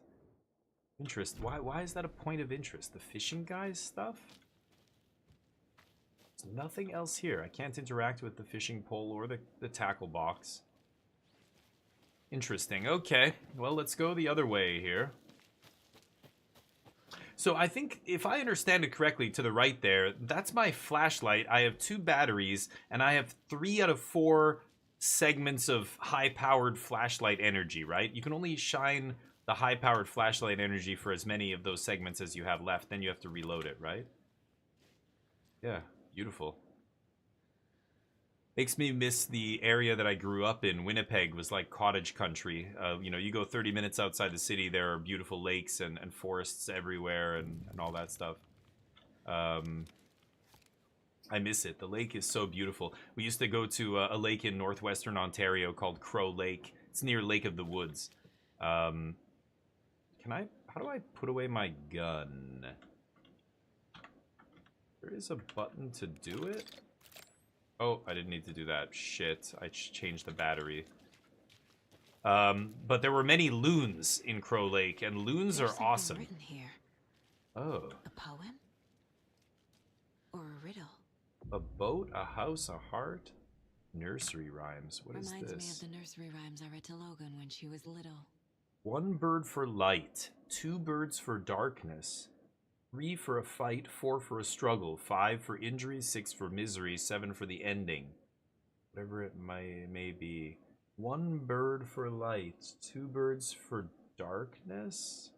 Interest. Why is that a point of interest? The fishing guys stuff? There's nothing else here. I can't interact with the fishing pole or the tackle box. Interesting. Okay. Well, let's go the other way here. So I think, if I understand it correctly, to the right there, that's my flashlight. I have 2 batteries, and I have 3 out of 4 segments of high-powered flashlight energy, right? You can only shine the high-powered flashlight energy for as many of those segments as you have left. Then you have to reload it, right? Yeah, beautiful. Makes me miss the area that I grew up in. Winnipeg was like cottage country. You know, you go 30 minutes outside the city, there are beautiful lakes and forests everywhere and all that stuff. I miss it. The lake is so beautiful. We used to go to a lake in northwestern Ontario called Crow Lake. It's near Lake of the Woods. Can I... How do I put away my gun? There is a button to do it? Oh, I didn't need to do that. Shit, I changed the battery. But there were many loons in Crow Lake, and loons are awesome. Written here. Oh. A poem? Or a riddle? A boat, a house, a heart, nursery rhymes. What is Reminds this? me of the nursery rhymes I read to Logan when she was little. 1 bird for light, 2 birds for darkness, 3 for a fight, 4 for a struggle, 5 for injury, 6 for misery, 7 for the ending. Whatever it may be. 1 bird for light, 2 birds for darkness?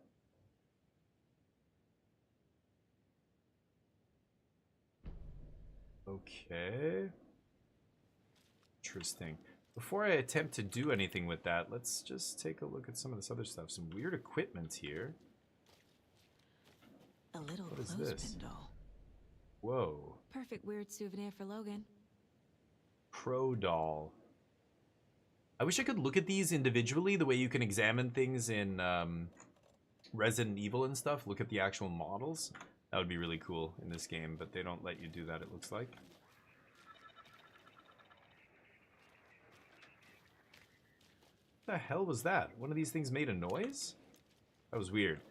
Okay. Interesting. Before I attempt to do anything with that, let's just take a look at some of this other stuff. Some weird equipment here. A little What is clothespin this? doll. Whoa. Perfect weird souvenir for Logan. Crow doll. I wish I could look at these individually, the way you can examine things in Resident Evil and stuff. Look at the actual models. That would be really cool in this game, but they don't let you do that, it looks like. What the hell was that? One of these things made a noise? That was weird.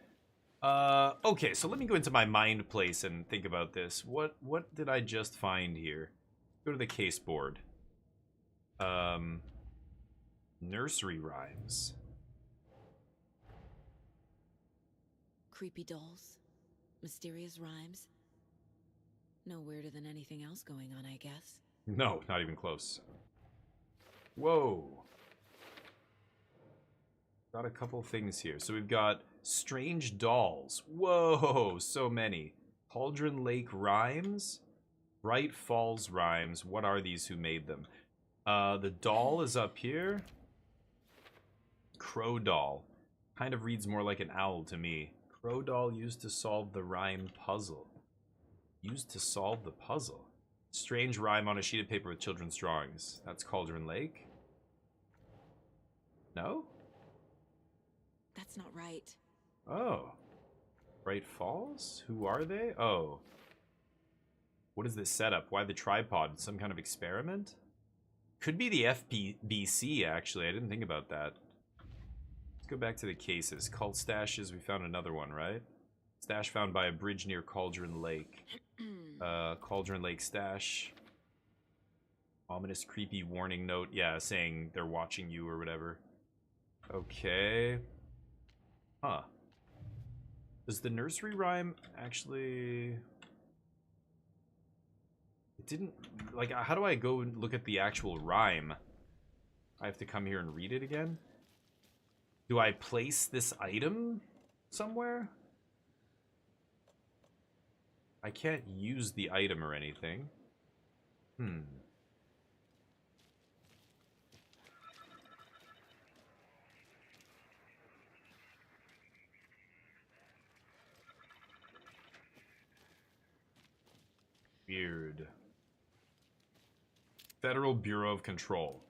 Okay, so let me go into my mind place and think about this. What did I just find here? Go to the case board. Nursery rhymes. Creepy dolls. Mysterious rhymes. No weirder than anything else going on, I guess. No, not even close. Whoa. Got a couple things here. So we've got strange dolls. Whoa, so many. Cauldron Lake rhymes. Bright Falls rhymes. What are these? Who made them? The doll is up here. Crow doll. Kind of reads more like an owl to me. Crow doll used to solve the rhyme puzzle. Used to solve the puzzle. Strange rhyme on a sheet of paper with children's drawings. That's Cauldron Lake. No? That's not right. Oh. Bright Falls? Who are they? Oh. What is this setup? Why the tripod? Some kind of experiment? Could be the FBC, actually. I didn't think about that. Let's go back to the cases. Cult stashes. We found another one, right? Stash found by a bridge near Cauldron Lake. Cauldron Lake stash. Ominous, creepy warning note. Yeah, saying they're watching you or whatever. Okay. Huh. Does the nursery rhyme actually... It didn't... Like, how do I go and look at the actual rhyme? I have to come here and read it again? Do I place this item somewhere? I can't use the item or anything. Weird. Federal Bureau of Control.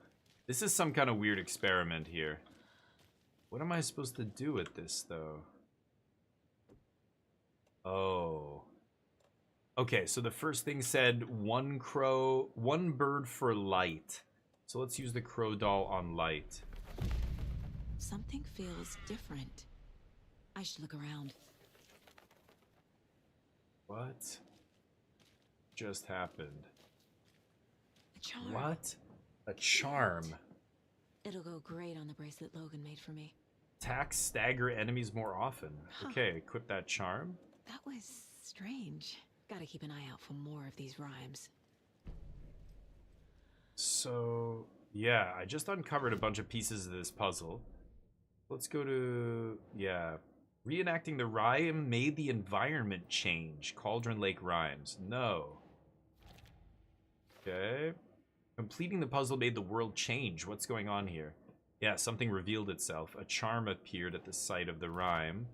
This is some kind of weird experiment here. What am I supposed to do with this, though? Oh. Okay, so the first thing said 1 bird for light. So let's use the crow doll on light. Something feels different. I should look around. What just happened? A charm. What? A charm. It'll go great on the bracelet Logan made for me. Attack, stagger enemies more often. Okay, equip that charm. That was strange. Gotta keep an eye out for more of these rhymes. So, yeah, I just uncovered a bunch of pieces of this puzzle. Let's go to, yeah. Reenacting the rhyme made the environment change. Cauldron Lake rhymes. No. Okay. Completing the puzzle made the world change. What's going on here? Yeah, something revealed itself. A charm appeared at the site of the rhyme.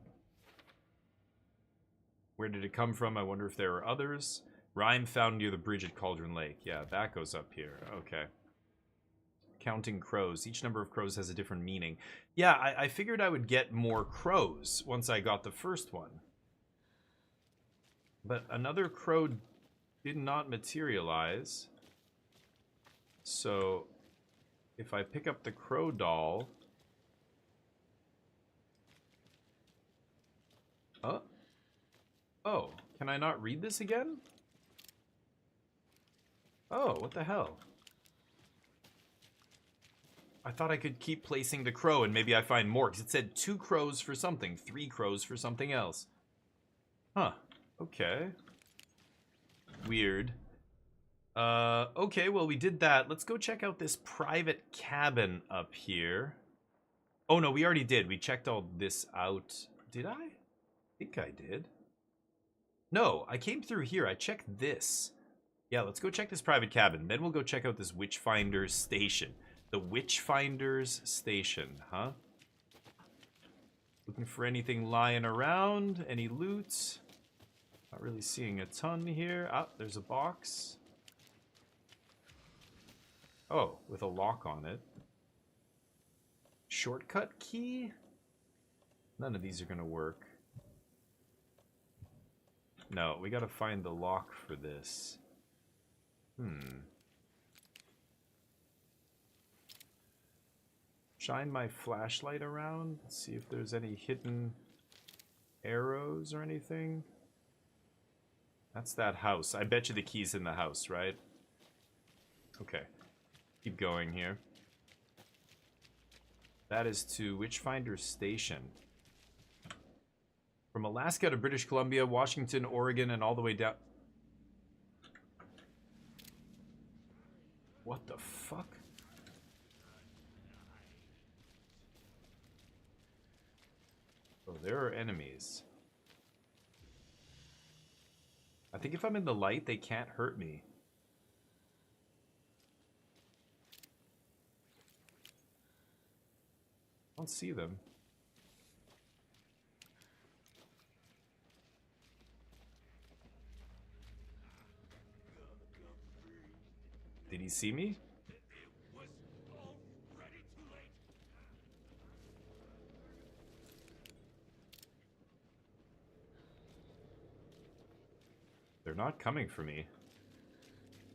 Where did it come from? I wonder if there are others. Rhyme found near the bridge at Cauldron Lake. Yeah, that goes up here. Okay. Counting crows. Each number of crows has a different meaning. Yeah, I figured I would get more crows once I got the first one. But another crow did not materialize. So, if I pick up the crow doll... Oh, can I not read this again? Oh, what the hell? I thought I could keep placing the crow and maybe I find more, because it said 2 crows for something, 3 crows for something else. Huh, okay. Weird. Okay, well, we did that. Let's go check out this private cabin up here. Oh, no, we already did. We checked all this out. Did I? I think I did. No, I came through here. I checked this. Yeah, let's go check this private cabin. Then we'll go check out this Witchfinder's station. The Witchfinder's station, huh? Looking for anything lying around? Any loot? Not really seeing a ton here. Ah, there's a box. Oh, with a lock on it. Shortcut key? None of these are gonna work. No, we gotta find the lock for this. Shine my flashlight around. Let's see if there's any hidden arrows or anything. That's that house. I bet you the key's in the house, right? Okay. Keep going here. That is to Witchfinder Station. From Alaska to British Columbia, Washington, Oregon, and all the way down... What the fuck? Oh, there are enemies. I think if I'm in the light, they can't hurt me. I don't see them. Did he see me? They're not coming for me.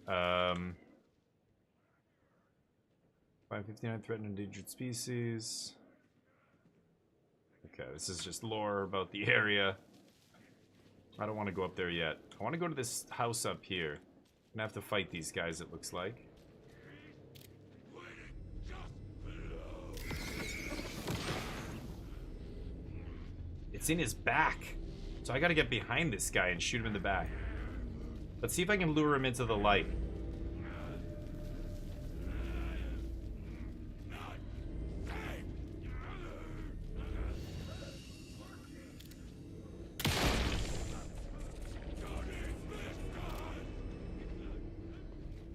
559 threatened endangered species. Okay, this is just lore about the area. I don't want to go up there yet. I want to go to this house up here. I'm gonna have to fight these guys, it looks like. It's in his back. So I gotta get behind this guy and shoot him in the back. Let's see if I can lure him into the light.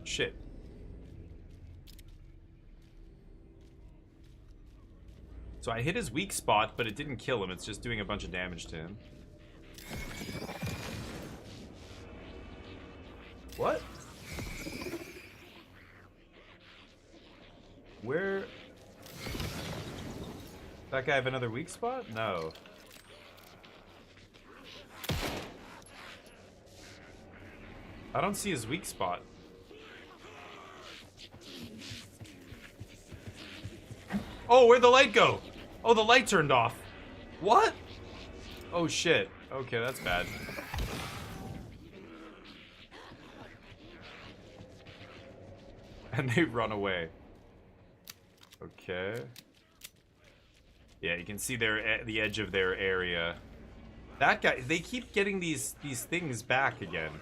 Shit. So I hit his weak spot, but it didn't kill him. It's just doing a bunch of damage to him. What? Where? That guy have another weak spot? No. I don't see his weak spot. Oh, where'd the light go? Oh, the light turned off. What? Oh, shit. Okay, that's bad. And they run away. Okay. Yeah, you can see their the edge of their area. That guy, they keep getting these things back again.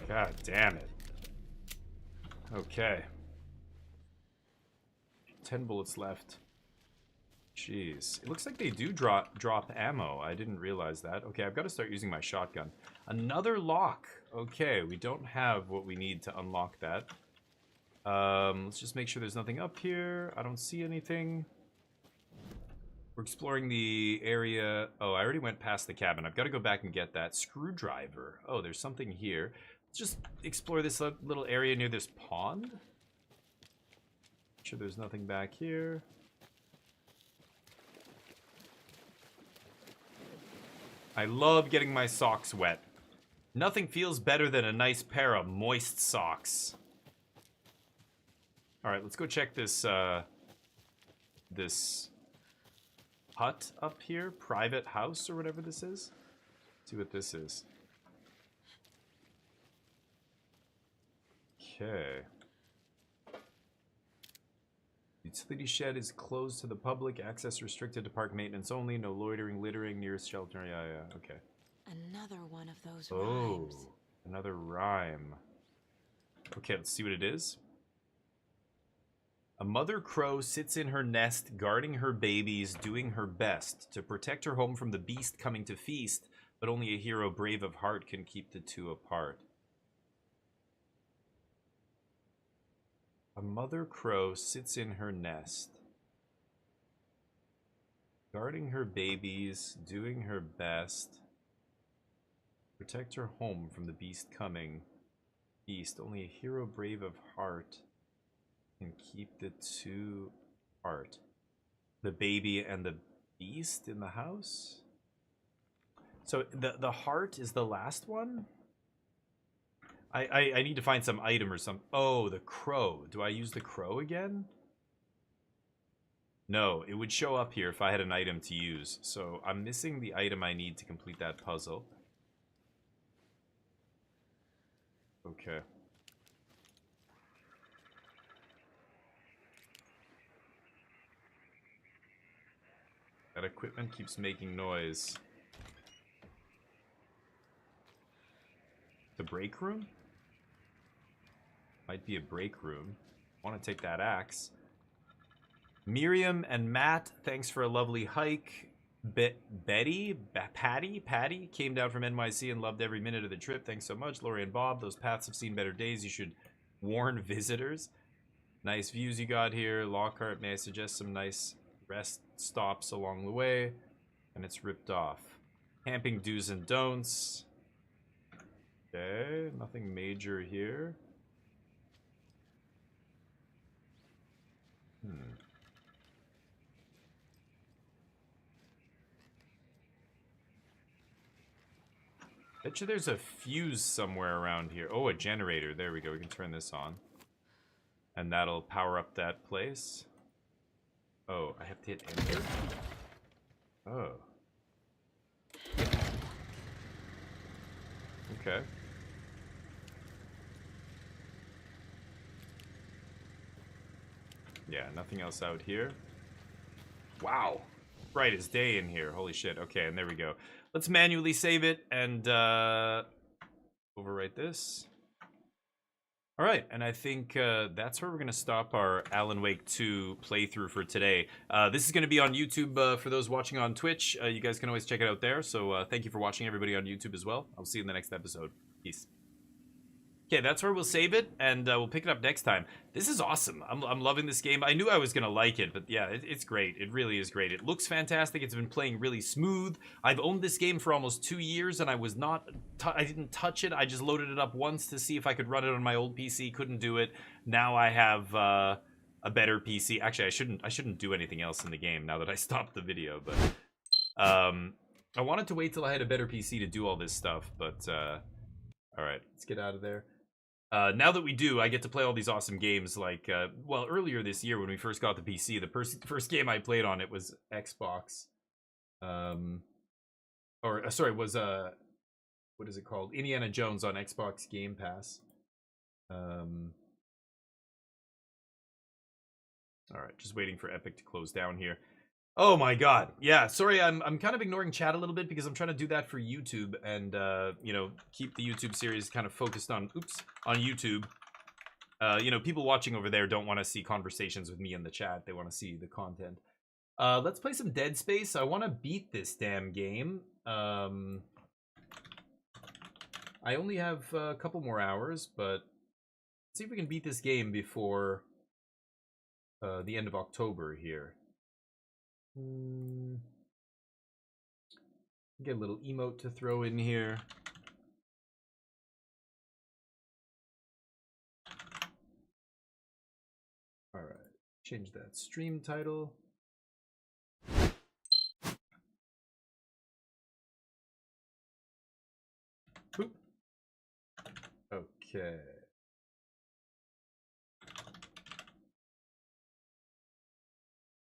God damn it. Okay. 10 bullets left. Jeez. It looks like they do drop ammo. I didn't realize that. Okay, I've got to start using my shotgun. Another lock. Okay, we don't have what we need to unlock that. Let's just make sure there's nothing up here. I don't see anything. We're exploring the area. Oh, I already went past the cabin. I've got to go back and get that screwdriver. Oh, there's something here. Let's just explore this little area near this pond. Make sure there's nothing back here. I love getting my socks wet. Nothing feels better than a nice pair of moist socks. All right, let's go check this this hut up here, private house or whatever this is. See what this is. Okay. Utility shed is closed to the public. Access restricted to park maintenance only. No loitering, littering, nearest shelter. Yeah, okay. Another one of those Oh, rhymes. another rhyme. Okay, let's see what it is. A mother crow sits in her nest, guarding her babies, doing her best to protect her home from the beast coming to feast, but only a hero brave of heart can keep the two apart. A mother crow sits in her nest, guarding her babies, doing her best, protect her home from the beast coming. Beast, only a hero brave of heart can keep the two apart. The baby and the beast in the house? So the heart is the last one? I need to find some item or some. Oh, the crow. Do I use the crow again? No, it would show up here if I had an item to use. So I'm missing the item I need to complete that puzzle. Okay. That equipment keeps making noise. The break room? Might be a break room. I want to take that axe. Miriam and Matt, thanks for a lovely hike. Patty came down from NYC and loved every minute of the trip. Thanks so much. Lori and Bob, those paths have seen better days. You should warn visitors. Nice views you got here. Lockhart, may I suggest some nice rest stops along the way? And it's ripped off. Camping do's and don'ts. Okay, nothing major here. Bet you there's a fuse somewhere around here. Oh, a generator. There we go. We can turn this on. And that'll power up that place. Oh, I have to hit enter? Oh. Okay. Yeah, nothing else out here. Wow. Bright as day in here. Holy shit. Okay, and there we go. Let's manually save it and overwrite this. All right, and I think that's where we're going to stop our Alan Wake 2 playthrough for today. This is going to be on YouTube for those watching on Twitch. You guys can always check it out there. So thank you for watching, everybody on YouTube as well. I'll see you in the next episode. Peace. Okay, that's where we'll save it, and we'll pick it up next time. This is awesome. I'm loving this game. I knew I was going to like it, but yeah, it's great. It really is great. It looks fantastic. It's been playing really smooth. I've owned this game for almost 2 years, and I didn't touch it. I just loaded it up once to see if I could run it on my old PC. Couldn't do it. Now I have a better PC. Actually, I shouldn't do anything else in the game now that I stopped the video, but I wanted to wait till I had a better PC to do all this stuff, but all right, let's get out of there. Now that we do, I get to play all these awesome games. Like, well, earlier this year when we first got the PC, the first game I played on it was Xbox. Was what is it called? Indiana Jones on Xbox Game Pass. All right, just waiting for Epic to close down here. Oh my god. Yeah, sorry, I'm kind of ignoring chat a little bit because I'm trying to do that for YouTube and you know, keep the YouTube series kind of focused on YouTube. You know, people watching over there don't want to see conversations with me in the chat. They want to see the content. Let's play some Dead Space. I want to beat this damn game. I only have a couple more hours, but see if we can beat this game before the end of October here. Get a little emote to throw in here. All right, change that stream title. Boop. Okay.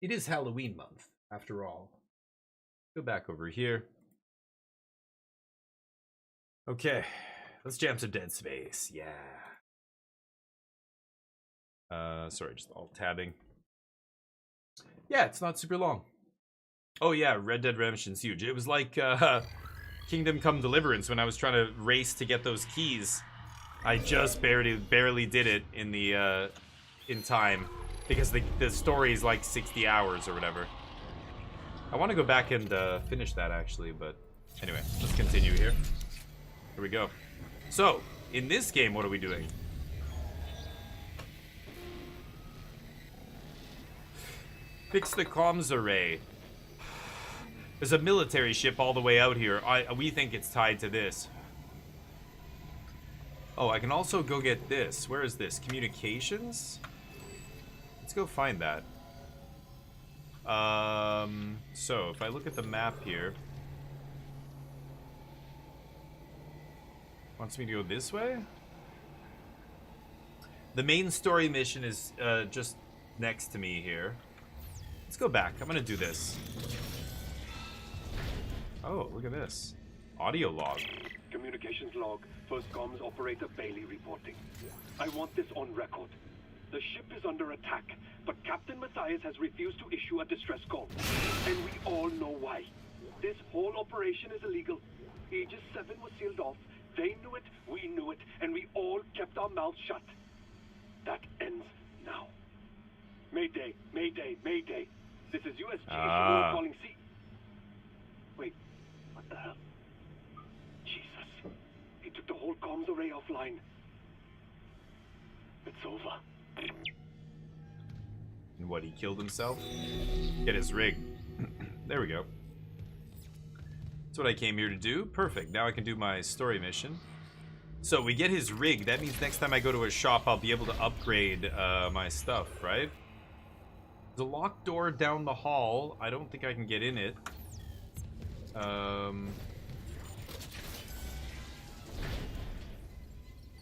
It is Halloween month, after all. Go back over here. Okay, let's jam some Dead Space. Yeah. Sorry, just alt tabbing. Yeah, it's not super long. Oh yeah, Red Dead Redemption's huge. It was like Kingdom Come Deliverance when I was trying to race to get those keys. I just barely did it in the in time because the story is like 60 hours or whatever. I want to go back and finish that actually, but anyway, let's continue here. Here we go. So, in this game, what are we doing? Fix the comms array. There's a military ship all the way out here. We think it's tied to this. Oh, I can also go get this. Where is this? Communications? Let's go find that. So, if I look at the map here... Wants me to go this way? The main story mission is just next to me here. Let's go back. I'm gonna do this. Oh, look at this. Audio log. Communications log. First comms operator Bailey reporting. I want this on record. The ship is under attack, but Captain Matthias has refused to issue a distress call. And we all know why. This whole operation is illegal. Aegis 7 was sealed off. They knew it, we knew it, and we all kept our mouths shut. That ends now. Mayday, Mayday, Mayday. This is USG calling C. Wait, what the hell? Jesus. He took the whole comms array offline. It's over. And what, he killed himself? Get his rig. There we go. That's what I came here to do. Perfect. Now I can do my story mission. So we get his rig. That means next time I go to a shop, I'll be able to upgrade my stuff, right? There's a locked door down the hall. I don't think I can get in it.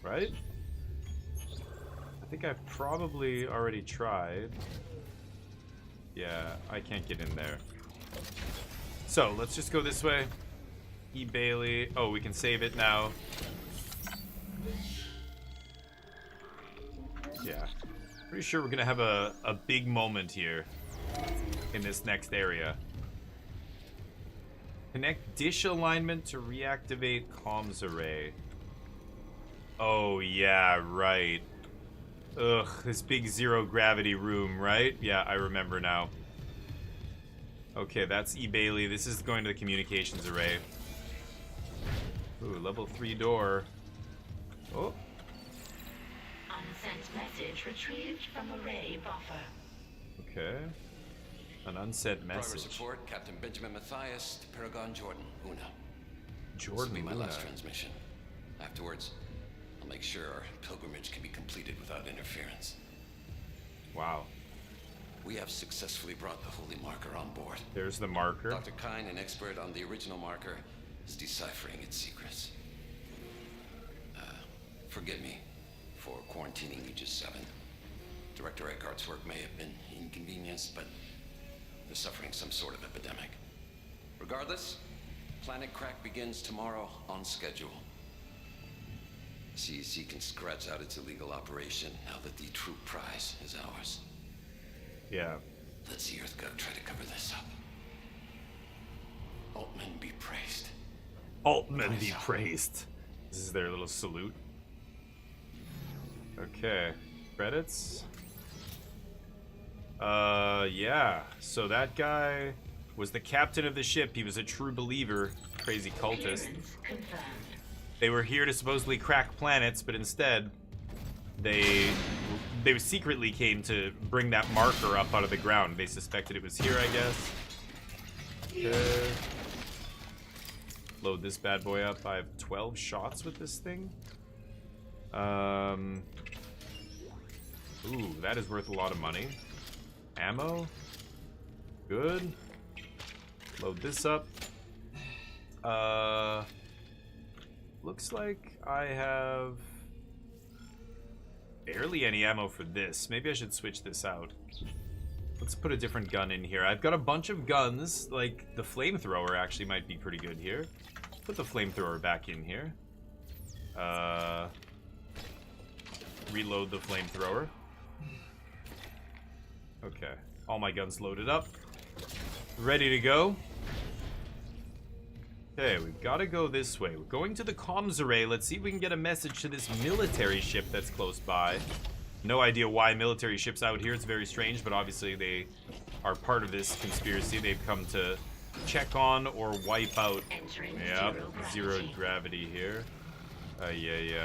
Right? I think I've probably already tried. Yeah, I can't get in there. So, let's just go this way. E. Bailey. Oh, we can save it now. Yeah. Pretty sure we're gonna have a big moment here in this next area. Connect dish alignment to reactivate comms array. Oh, yeah, right. Ugh, this big zero gravity room, right? Yeah, I remember now. Okay, that's E. Bailey. This is going to the communications array. Ooh, level 3 door. Oh. Unsent message retrieved from array buffer. Okay. An unsent message. Progress report, Captain Benjamin Matthias to Paragon Jordan, Una. Jordan, This will be my Una. last transmission. Afterwards, I'll make sure our pilgrimage can be completed without interference. Wow. We have successfully brought the Holy Marker on board. There's the marker. Dr. Kine, an expert on the original marker, is deciphering its secrets. Forgive me for quarantining Aegis 7. Director Eckhart's work may have been inconvenienced, but they're suffering some sort of epidemic. Regardless, Planet Crack begins tomorrow on schedule. CEC can scratch out its illegal operation now that the true prize is ours. Yeah. Let's see EarthGov try to cover this up. Altman be praised. Altman be praised. This is their little salute. Okay. Credits. Yeah. So that guy was the captain of the ship. He was a true believer. Crazy cultist. They were here to supposedly crack planets, but instead they secretly came to bring that marker up out of the ground. They suspected it was here, I guess. Okay. Load this bad boy up. I have 12 shots with this thing. Ooh, that is worth a lot of money. Ammo. Good. Load this up. Looks like I have barely any ammo for this. Maybe I should switch this out. Let's put a different gun in here. I've got a bunch of guns. Like, the flamethrower actually might be pretty good here. Put the flamethrower back in here. Reload the flamethrower. Okay. All my guns loaded up. Ready to go. Okay, we've got to go this way. We're going to the comms array. Let's see if we can get a message to this military ship that's close by. No idea why military ships out here. It's very strange, but obviously they are part of this conspiracy. They've come to check on or wipe out. Yep, zero gravity here. Ay.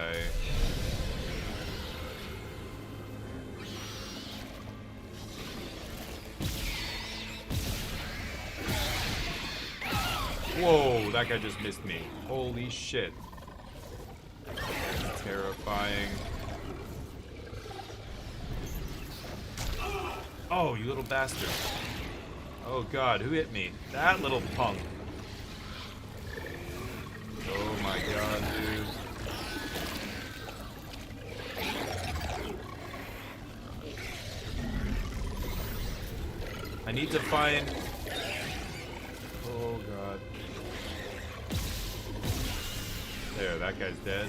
Whoa, that guy just missed me. Holy shit. That's terrifying. Oh, you little bastard. Oh god, who hit me? That little punk. Oh my god, dude. I need to find... Oh god. There, that guy's dead.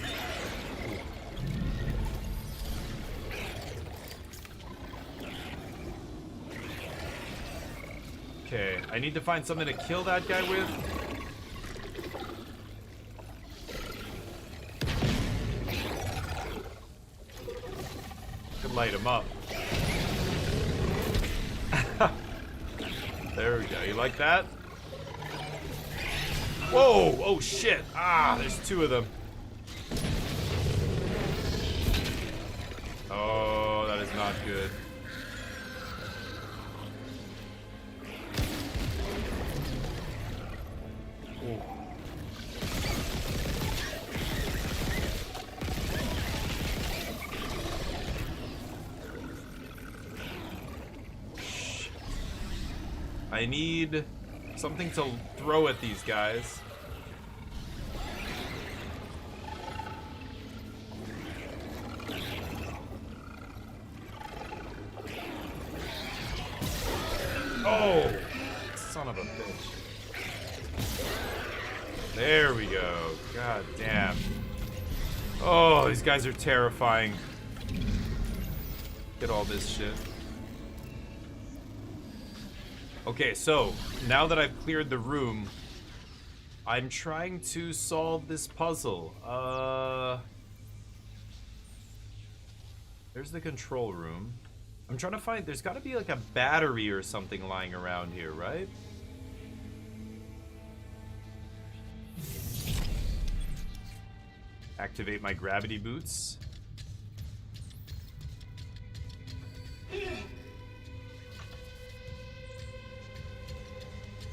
Okay, I need to find something to kill that guy with. Could light him up. There we go. You like that? Whoa! Oh shit! Ah, there's two of them. Oh, that is not good. Ooh. I need something to throw at these guys. Oh, son of a bitch. There we go. God damn. Oh, these guys are terrifying. Get all this shit. Okay, so now that I've cleared the room, I'm trying to solve this puzzle. There's the control room. I'm trying to find, there's got to be like a battery or something lying around here, right? Activate my gravity boots.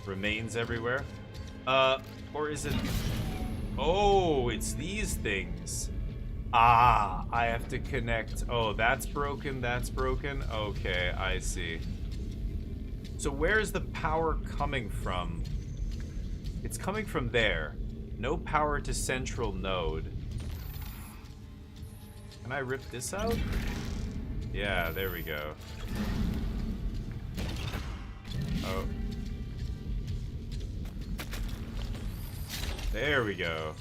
Remains everywhere. Or is it... Oh, it's these things. Ah, I have to connect. Oh, that's broken, that's broken. Okay, I see. So where's the power coming from? It's coming from there. No power to central node. Can I rip this out? Yeah, there we go. Oh. There we go.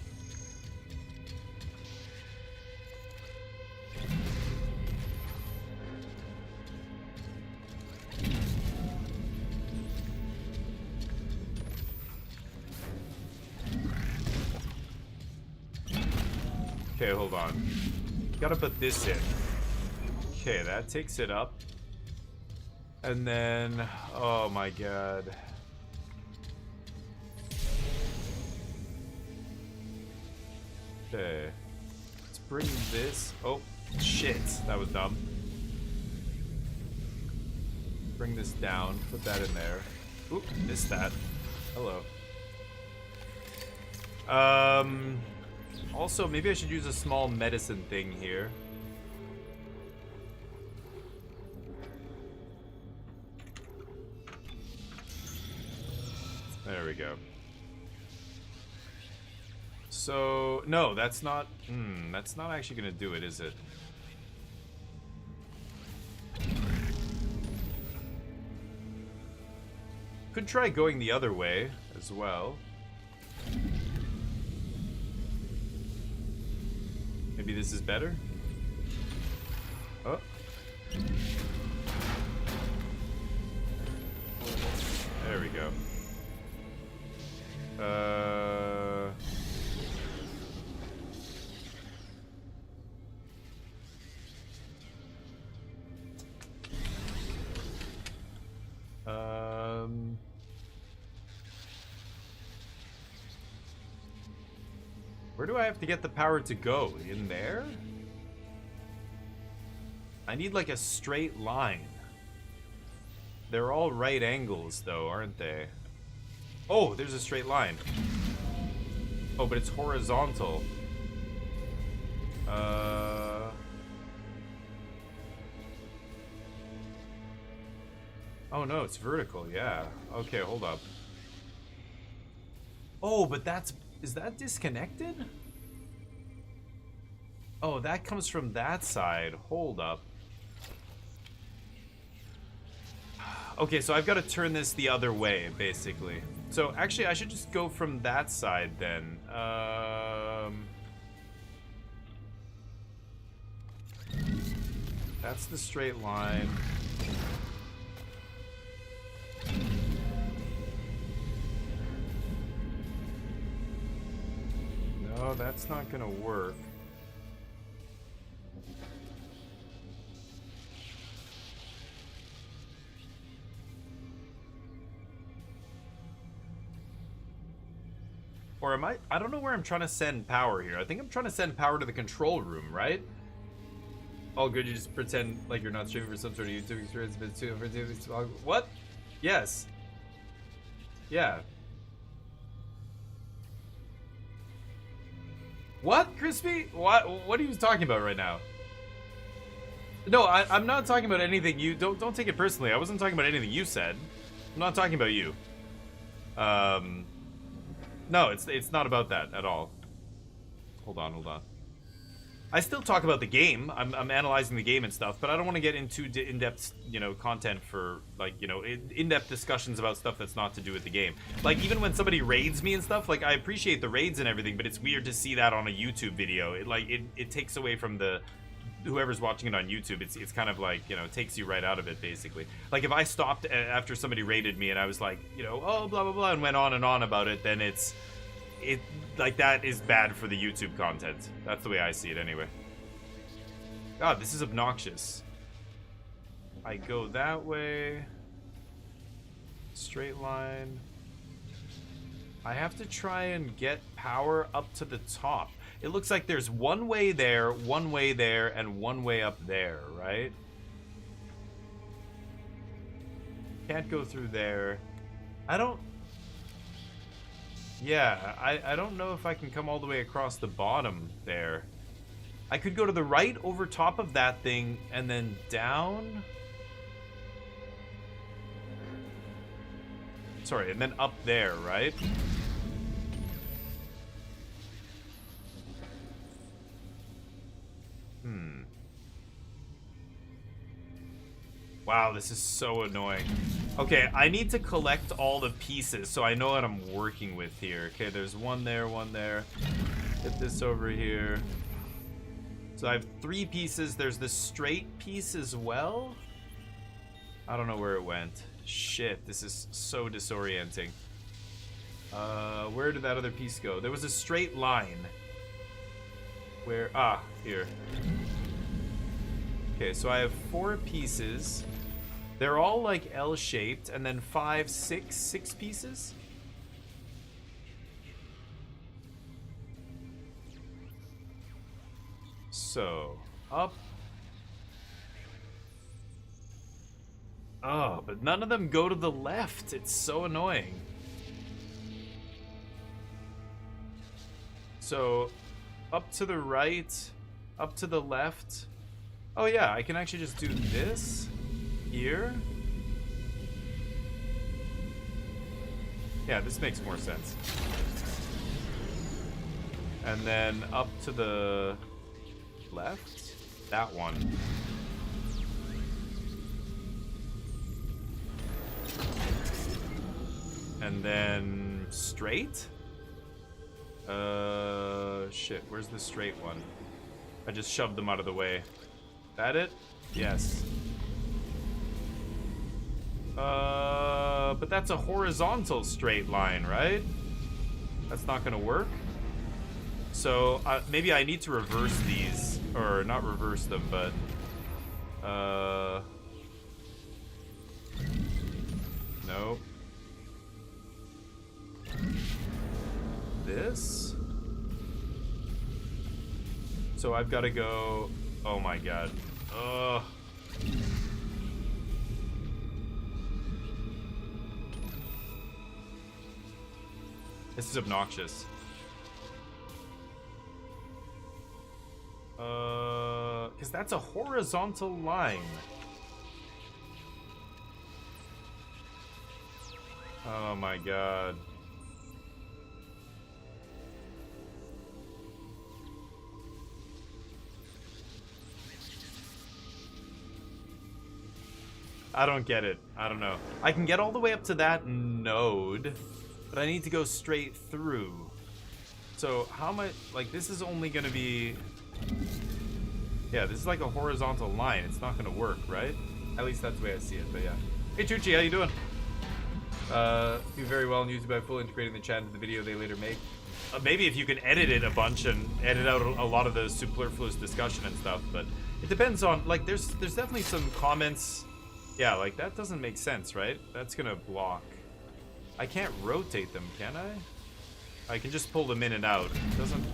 Okay, hold on. Gotta put this in. Okay, that takes it up. And then, oh my god. Okay. Let's bring this. Oh, Shit, that was dumb. Bring this down, put that in there. Oop, missed that. Hello. Also, maybe I should use a small medicine thing here. There we go. So, no, that's not actually gonna do it, is it? Could try going the other way as well. Maybe this is better? Oh. There we go. Where do I have to get the power to go? In there? I need like a straight line. They're all right angles though, aren't they? Oh, there's a straight line. Oh, but it's horizontal. Oh no, it's vertical, yeah. Okay, hold up. Oh, but is that disconnected? Oh, that comes from that side. Hold up. Okay, so I've got to turn this the other way, basically. So, actually, I should just go from that side, then. That's the straight line. No, that's not gonna work. Or am I don't know where I'm trying to send power here. I think I'm trying to send power to the control room, right? All good, you just pretend like you're not streaming for some sort of YouTube experience, but what? Yes. Yeah. What, Crispy? What are you talking about right now? No, I'm not talking about anything you don't take it personally. I wasn't talking about anything you said. I'm not talking about you. No, it's not about that at all. Hold on. I still talk about the game. I'm analyzing the game and stuff, but I don't want to get into in-depth, content for, like, in-depth discussions about stuff that's not to do with the game. Like, even when somebody raids me and stuff, like, I appreciate the raids and everything, but it's weird to see that on a YouTube video. It takes away from whoever's watching it on YouTube. It's kind of like, it takes you right out of it, basically. Like, if I stopped after somebody raided me and I was like, oh, blah, blah, blah, and went on and on about it, then like, that is bad for the YouTube content. That's the way I see it anyway. God, this is obnoxious. I go that way. Straight line. I have to try and get power up to the top. It looks like there's one way there, and one way up there, right? Can't go through there. I don't know if I can come all the way across the bottom there. I could go to the right over top of that thing and then down. Sorry, and then up there, right? Wow, this is so annoying. Okay, I need to collect all the pieces so I know what I'm working with here. Okay, there's one there. Get this over here. So I have 3 pieces. There's the straight piece as well. I don't know where it went. Shit, this is so disorienting. Where did that other piece go? There was a straight line. Where? Ah, here. Okay, so I have 4 pieces. They're all like L-shaped, and then 6 pieces. So, up. Oh, but none of them go to the left. It's so annoying. So, up to the right, up to the left. Oh yeah, I can actually just do this here. Yeah, this makes more sense. And then up to the left, that one. And then straight? Shit, where's the straight one? I just shoved them out of the way. That it? Yes. But that's a horizontal straight line, right? That's not gonna work. So, maybe I need to reverse these. Or, not reverse them, but... No. This? So I've got to go... Oh my god. Ugh. This is obnoxious. Because that's a horizontal line. Oh my god. I don't get it. I don't know. I can get all the way up to that node, but I need to go straight through. So how much, like, this is only gonna be, yeah, this is like a horizontal line. It's not gonna work, right? At least that's the way I see it, but yeah. Hey Chuchi, how you doing? Do very well on YouTube by fully integrating the chat into the video they later make. Maybe if you can edit it a bunch and edit out a lot of the superfluous discussion and stuff, but it depends on, like, there's definitely some comments. Yeah, like, that doesn't make sense, right? That's gonna block. I can't rotate them, can I? I can just pull them in and out. It doesn't...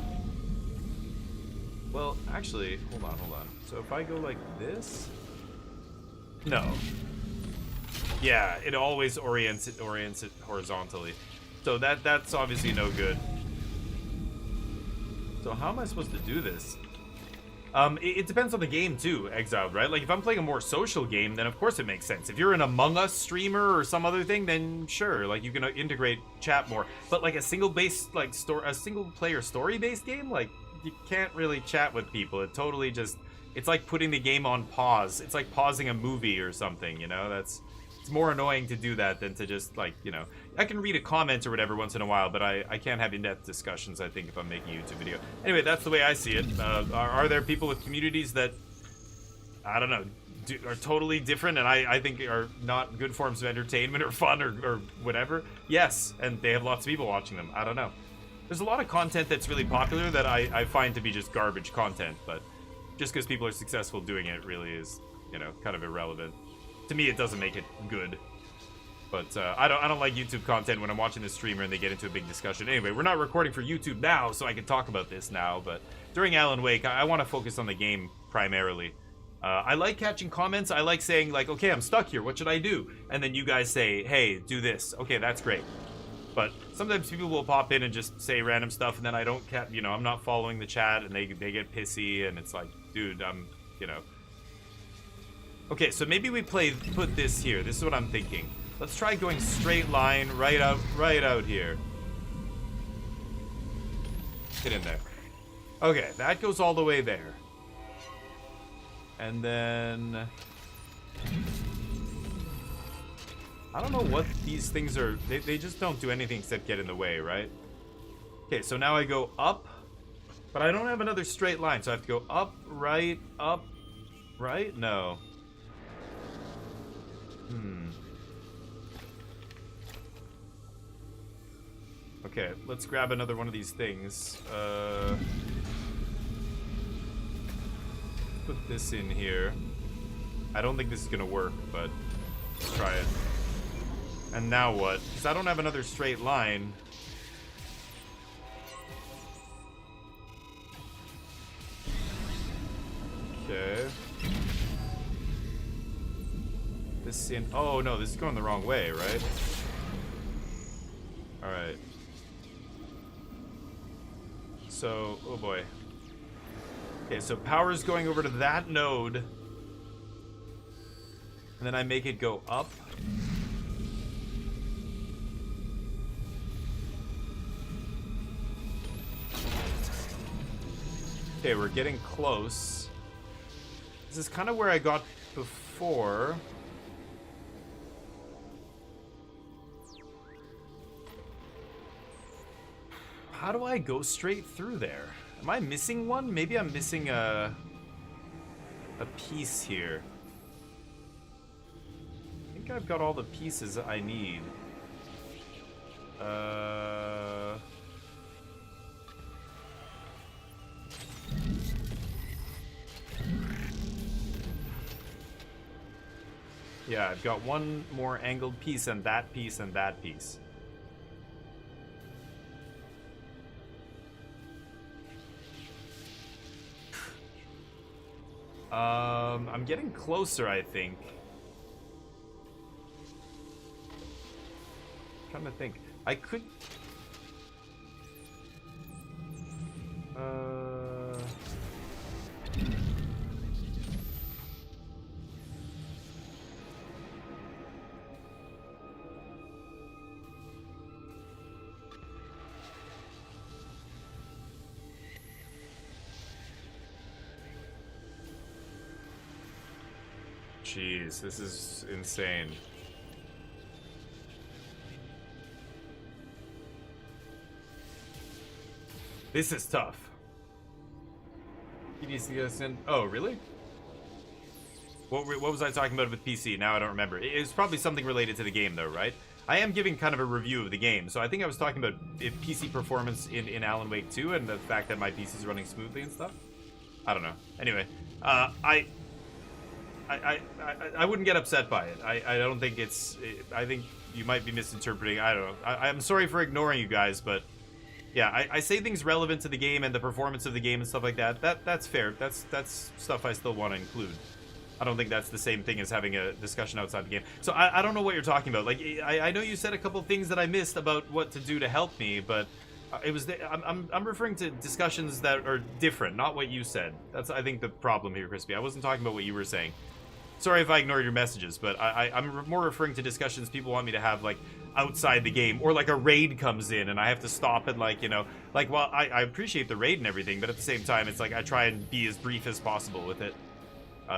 Well, actually, hold on. So if I go like this... No. Yeah, it always orients it horizontally. So that's obviously no good. So how am I supposed to do this? It depends on the game too, Exiled, right? Like if I'm playing a more social game, then of course it makes sense. If you're an Among Us streamer or some other thing, then sure, like you can integrate chat more. But like a single player story based game, like you can't really chat with people. It totally just, it's like putting the game on pause. It's like pausing a movie or something, you know? It's more annoying to do that than to just, like, you know, I can read a comment or whatever once in a while, but I can't have in-depth discussions, I think, if I'm making a YouTube video. Anyway, that's the way I see it. Are there people with communities that, I don't know, are totally different and I think are not good forms of entertainment or fun or whatever? Yes, and they have lots of people watching them. I don't know. There's a lot of content that's really popular that I find to be just garbage content, but just because people are successful doing it really is, you know, kind of irrelevant. To me, it doesn't make it good. But I don't like YouTube content when I'm watching this streamer and they get into a big discussion. Anyway, we're not recording for YouTube now, so I can talk about this now. But during Alan Wake, I want to focus on the game primarily. I like catching comments. I like saying, like, okay, I'm stuck here. What should I do? And then you guys say, hey, do this. Okay, that's great. But sometimes people will pop in and just say random stuff, and then I don't, you know, I'm not following the chat, and they get pissy, and it's like, dude, you know. Okay, so maybe we put this here. This is what I'm thinking. Let's try going straight line right out here. Get in there. Okay, that goes all the way there. And then I don't know what these things are. They just don't do anything except get in the way, right? Okay, so now I go up, but I don't have another straight line, so I have to go up, right? No. Okay, let's grab another one of these things. Put this in here. I don't think this is gonna work, but let's try it. And now what? Because I don't have another straight line. Okay. This in. Oh no, this is going the wrong way, right? All right. So, oh boy. Okay, so power's going over to that node. And then I make it go up. Okay, we're getting close. This is kind of where I got before. How do I go straight through there? Am I missing one? Maybe I'm missing a piece here. I think I've got all the pieces I need. Yeah, I've got one more angled piece and that piece and that piece. I'm getting closer, I think. I'm trying to think. I could... Jeez, this is insane. This is tough. PDCS and oh, really? What was I talking about with PC? Now I don't remember. It's probably something related to the game, though, right? I am giving kind of a review of the game, so I think I was talking about PC performance in Alan Wake 2 and the fact that my PC is running smoothly and stuff. I don't know. Anyway, I wouldn't get upset by it. I don't think it's... I think you might be misinterpreting. I don't know. I'm sorry for ignoring you guys, but... Yeah, I say things relevant to the game and the performance of the game and stuff like that. That's fair. That's stuff I still want to include. I don't think that's the same thing as having a discussion outside the game. So I don't know what you're talking about. Like, I know you said a couple things that I missed about what to do to help me, but... it was I'm referring to discussions that are different, not what you said. That's, I think, the problem here, Crispy. I wasn't talking about what you were saying. Sorry if I ignored your messages, but I'm more referring to discussions people want me to have, like, outside the game. Or, like, a raid comes in and I have to stop and, like, you know... Like, well, I appreciate the raid and everything, but at the same time, it's like I try and be as brief as possible with it.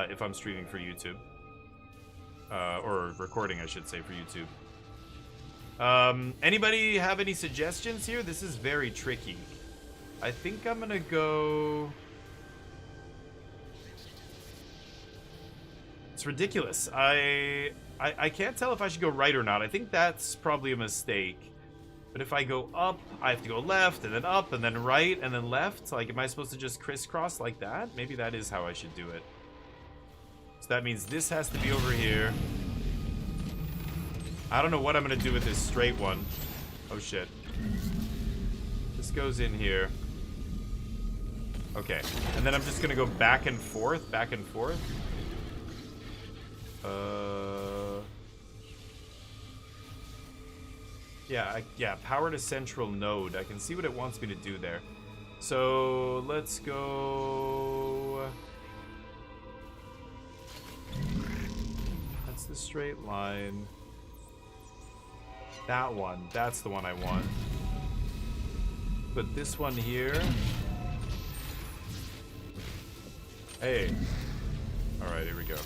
If I'm streaming for YouTube. Or recording, I should say, for YouTube. Anybody have any suggestions here? This is very tricky. I think I'm gonna go... It's ridiculous. I can't tell if I should go right or not. I think that's probably a mistake. But if I go up, I have to go left, and then up, and then right, and then left. Like, am I supposed to just crisscross like that? Maybe that is how I should do it. So that means this has to be over here. I don't know what I'm going to do with this straight one. Oh, shit. This goes in here. Okay. And then I'm just going to go back and forth, back and forth. Yeah, power to central node. I can see what it wants me to do there. So, let's go... That's the straight line. That one. That's the one I want. Put this one here. Hey. Alright, here we go.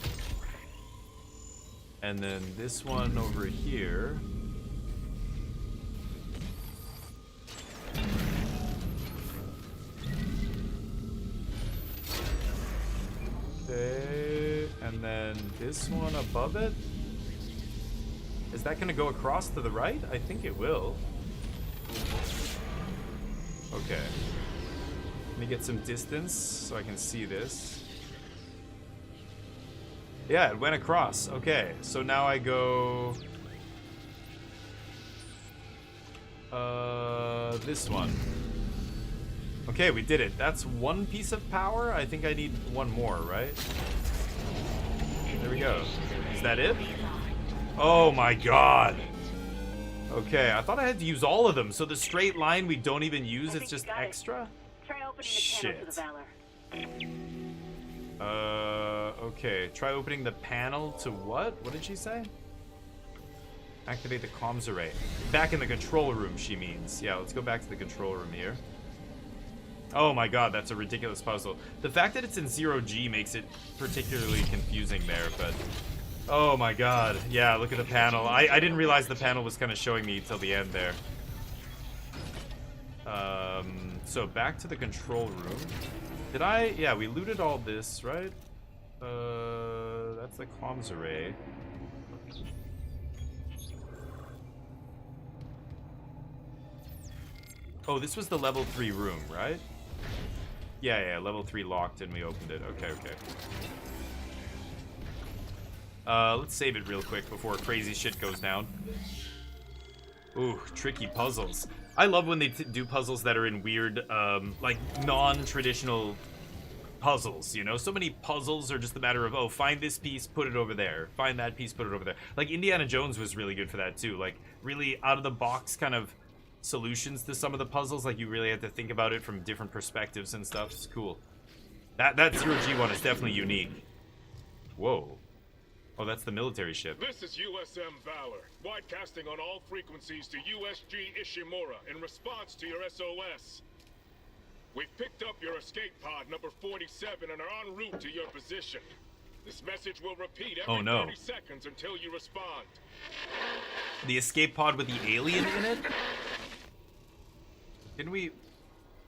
And then this one over here. Okay. And then this one above it. Is that going to go across to the right? I think it will. Okay. Let me get some distance so I can see this. Yeah, it went across. Okay, so now I go... this one. Okay, we did it. That's one piece of power. I think I need one more, right? There we go. Is that it? Oh my god. Okay, I thought I had to use all of them. So the straight line we don't even use, it's just extra? Try opening Shit. the panel to the Valor. Okay. Try opening the panel to what? What did she say? Activate the comms array. Back in the control room, she means. Yeah, let's go back to the control room here. Oh my god, that's a ridiculous puzzle. The fact that it's in 0G makes it particularly confusing there, but... Oh my god. Yeah, look at the panel. I didn't realize the panel was kind of showing me till the end there. So back to the control room. Did I... Yeah, we looted all this, right? That's the comms array. Oh, this was the level 3 room, right? Yeah, level 3 locked and we opened it. Okay. Let's save it real quick before crazy shit goes down. Ooh, tricky puzzles. I love when they do puzzles that are in weird, like, non-traditional puzzles, you know? So many puzzles are just a matter of, oh, find this piece, put it over there. Find that piece, put it over there. Like, Indiana Jones was really good for that, too. Like, really out-of-the-box kind of solutions to some of the puzzles. Like, you really have to think about it from different perspectives and stuff. It's cool. That 0G one is definitely unique. Whoa. Oh, that's the military ship. This is USM Valor, broadcasting on all frequencies to USG Ishimura in response to your SOS. We've picked up your escape pod number 47 and are en route to your position. This message will repeat every 30 seconds until you respond. The escape pod with the alien in it? Didn't we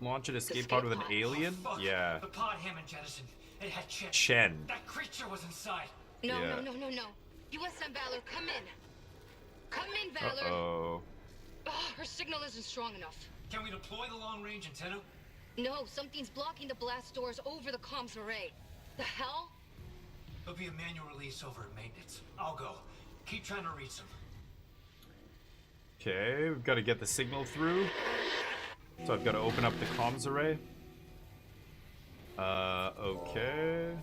launch an escape pod with an alien? Yeah. The pod Hammond jettisoned. It had Chen. Chen. That creature was inside. No. Yeah. USM Valor, come in. Come in, Valor. Uh-oh. Her signal isn't strong enough. Can we deploy the long-range antenna? No, something's blocking the blast doors over the comms array. The hell? There'll be a manual release over at maintenance. I'll go. Keep trying to reach them. Okay, we've got to get the signal through. So I've got to open up the comms array. Okay.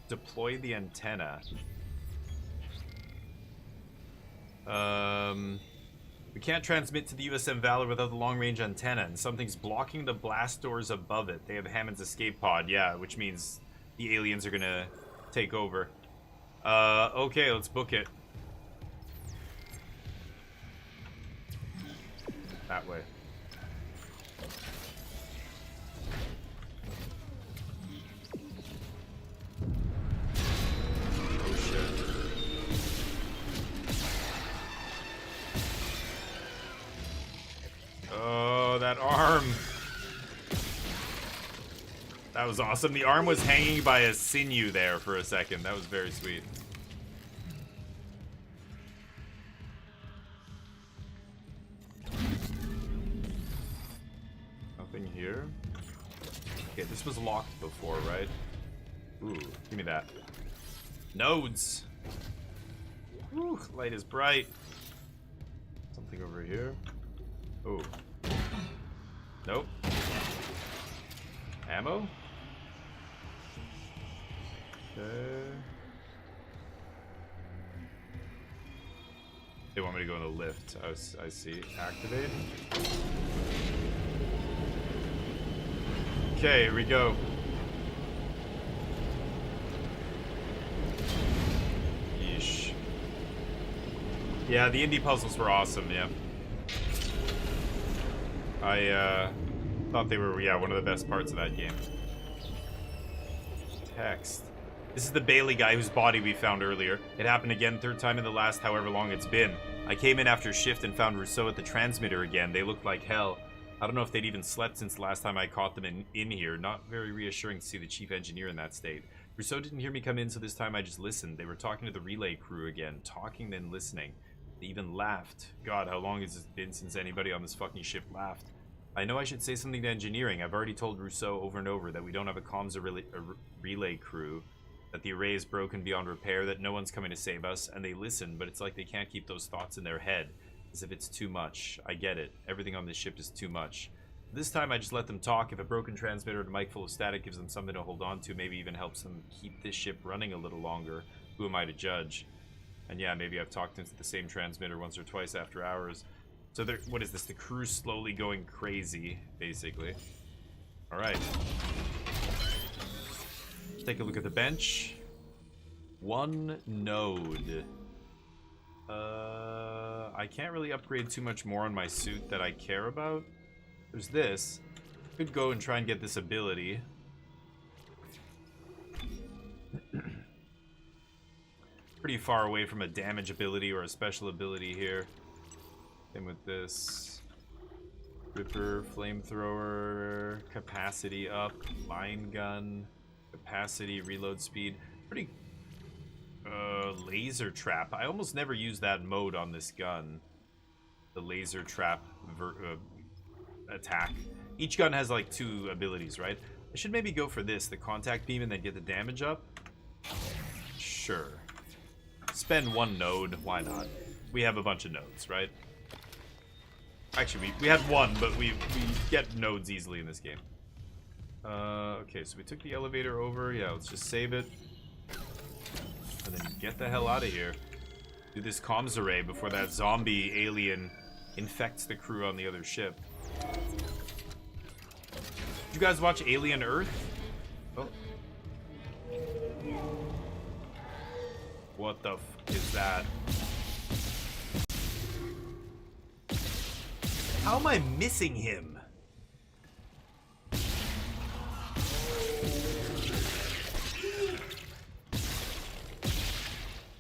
Deploy the antenna. We can't transmit to the USM Valor without the long-range antenna, and something's blocking the blast doors above it. They have Hammond's escape pod, yeah, which means the aliens are gonna take over. Okay, let's book it. That way. Oh shit. Oh, that arm. That was awesome. The arm was hanging by a sinew there for a second. That was very sweet. Nothing here. Okay, this was locked before, right? Ooh, give me that. Nodes. Ooh, light is bright. Something over here. Ooh. Nope. Ammo? Okay. They want me to go in the lift. I see. Activate. Okay, here we go. Yeesh. Yeah, the indie puzzles were awesome, yeah. I thought they were, yeah, one of the best parts of that game. Text. This is the Bailey guy whose body we found earlier. It happened again, third time in the last however long it's been. I came in after shift and found Rousseau at the transmitter again. They looked like hell. I don't know if they'd even slept since the last time I caught them in here. Not very reassuring to see the chief engineer in that state. Rousseau didn't hear me come in, so this time I just listened. They were talking to the relay crew again. Talking, then listening. They even laughed. God, how long has it been since anybody on this fucking ship laughed? I know I should say something to engineering. I've already told Rousseau over and over that we don't have a comms relay crew, that the array is broken beyond repair, that no one's coming to save us, and they listen, but it's like they can't keep those thoughts in their head, as if it's too much. I get it. Everything on this ship is too much. This time I just let them talk. If a broken transmitter and a mic full of static gives them something to hold on to, maybe even helps them keep this ship running a little longer, who am I to judge? And yeah, maybe I've talked into the same transmitter once or twice after hours. So there, what is this? The crew's slowly going crazy, basically. Alright. Let's take a look at the bench. 1 node. I can't really upgrade too much more on my suit that I care about. There's this. Could go and try and get this ability. Pretty far away from a damage ability or a special ability here. Same with this. Ripper, flamethrower, capacity up, line gun, capacity, reload speed. Pretty laser trap. I almost never use that mode on this gun. The laser trap attack. Each gun has like 2 abilities, right? I should maybe go for this, the contact beam, and then get the damage up. Sure. Spend 1 node, why not? We have a bunch of nodes, right? Actually, we had 1, but we get nodes easily in this game. Okay, so we took the elevator over. Yeah, let's just save it. And then get the hell out of here. Do this comms array before that zombie alien infects the crew on the other ship. Did you guys watch Alien Earth? Oh. What the f is that? How am I missing him?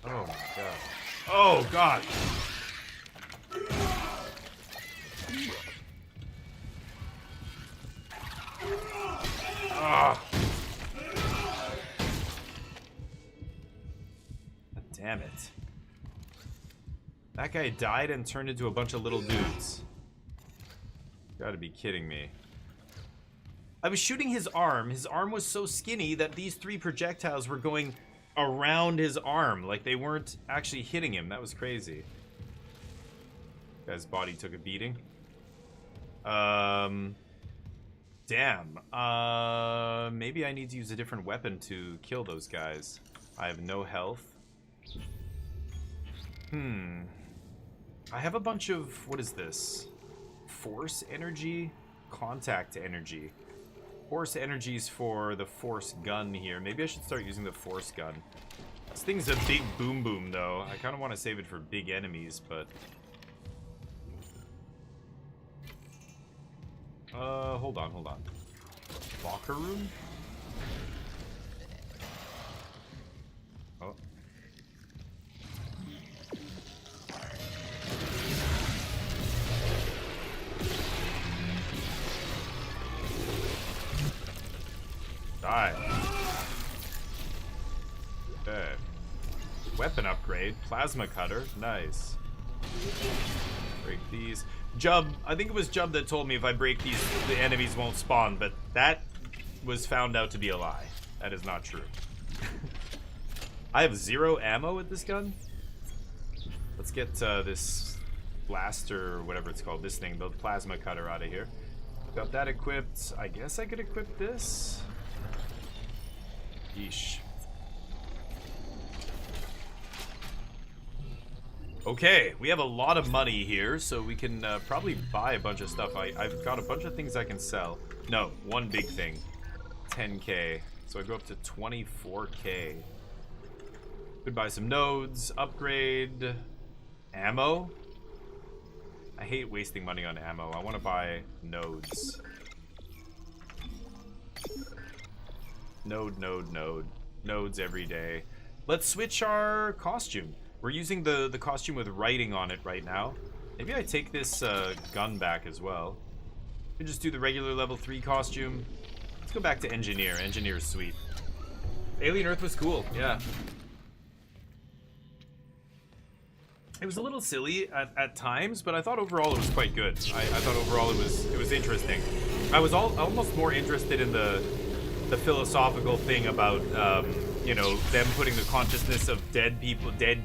Oh my god. Oh god. Ah. Damn it. That guy died and turned into a bunch of little dudes. Gotta be kidding me. I was shooting his arm. His arm was so skinny that these 3 projectiles were going around his arm. Like they weren't actually hitting him. That was crazy. Guy's body took a beating. Damn. Maybe I need to use a different weapon to kill those guys. I have no health. I have a bunch of... What is this? Force energy? Contact energy. Force energies for the force gun here. Maybe I should start using the force gun. This thing's a big boom boom, though. I kind of want to save it for big enemies, but... hold on. Locker room? Oh. Die. Okay. Weapon upgrade. Plasma cutter. Nice. Break these. Jub, I think it was Jub that told me if I break these, the enemies won't spawn, but that was found out to be a lie. That is not true. I have 0 ammo with this gun. Let's get this blaster, or whatever it's called, this thing, the plasma cutter out of here. Got that equipped. I guess I could equip this. Yeesh. Okay, we have a lot of money here, so we can probably buy a bunch of stuff. I've got a bunch of things I can sell. No, one big thing. 10k. So I go up to 24k. Could buy some nodes, upgrade, ammo. I hate wasting money on ammo. I want to buy nodes. Node. Nodes every day. Let's switch our costume. We're using the costume with writing on it right now. Maybe I take this gun back as well. We just do the regular level 3 costume. Let's go back to engineer. Engineer's sweet. Alien Earth was cool, yeah. It was a little silly at times, but I thought overall it was quite good. I thought overall it was interesting. I was almost more interested in the philosophical thing about you know, them putting the consciousness of dead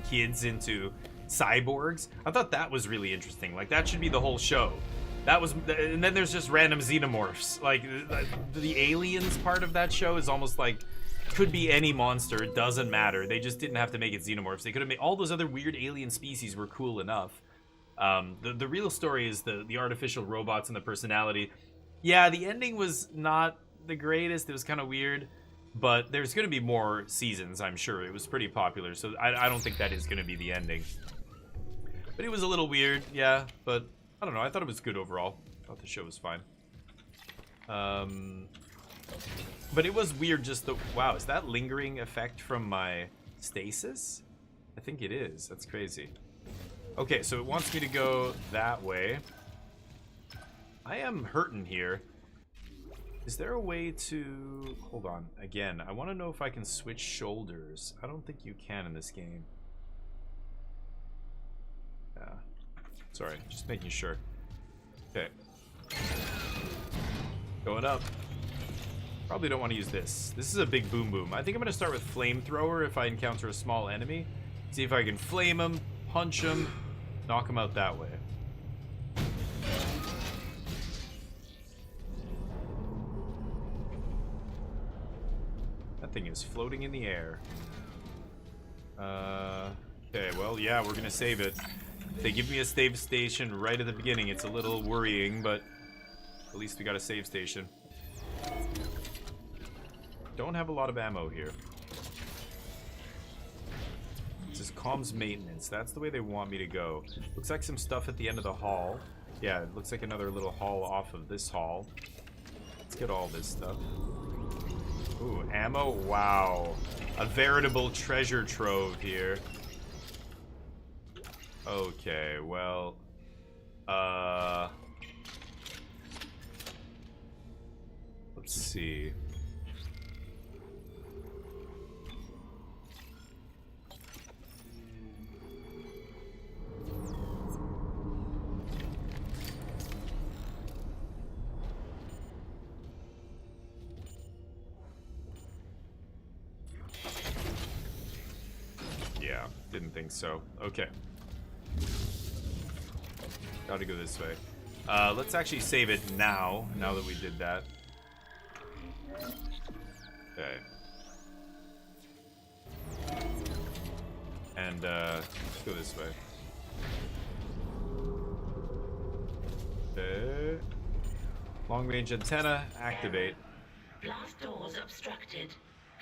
kids into cyborgs. I thought that was really interesting. Like, that should be the whole show. That was, and then there's just random xenomorphs. Like, the aliens part of that show is almost like, could be any monster, it doesn't matter. They just didn't have to make it xenomorphs. They could have made, all those other weird alien species were cool enough. The real story is the artificial robots and the personality. Yeah, the ending was not the greatest. It was kind of weird. But there's going to be more seasons, I'm sure. It was pretty popular, so I don't think that is going to be the ending. But it was a little weird, yeah. But, I don't know, I thought it was good overall. I thought the show was fine. But it was weird just the... Wow, is that lingering effect from my stasis? I think it is. That's crazy. Okay, so it wants me to go that way. I am hurting here. Is there a way to... Hold on. Again, I want to know if I can switch shoulders. I don't think you can in this game. Yeah. Sorry, just making sure. Okay. Going up. Probably don't want to use this. This is a big boom boom. I think I'm going to start with flamethrower if I encounter a small enemy. See if I can flame him, punch him, knock him out that way. That thing is floating in the air. Okay, well, yeah, we're gonna save it. If they give me a save station right at the beginning, it's a little worrying, but at least we got a save station. Don't have a lot of ammo here. This is comms maintenance. That's the way they want me to go. Looks like some stuff at the end of the hall. Yeah, it looks like another little hall off of this hall. Let's get all this stuff. Ooh, ammo? Wow. A veritable treasure trove here. Okay, well... Let's see. Yeah, didn't think so. Okay. Gotta go this way. Let's actually save it now that we did that. Okay. And, let's go this way. Okay. Long range antenna, activate. Blast doors obstructed.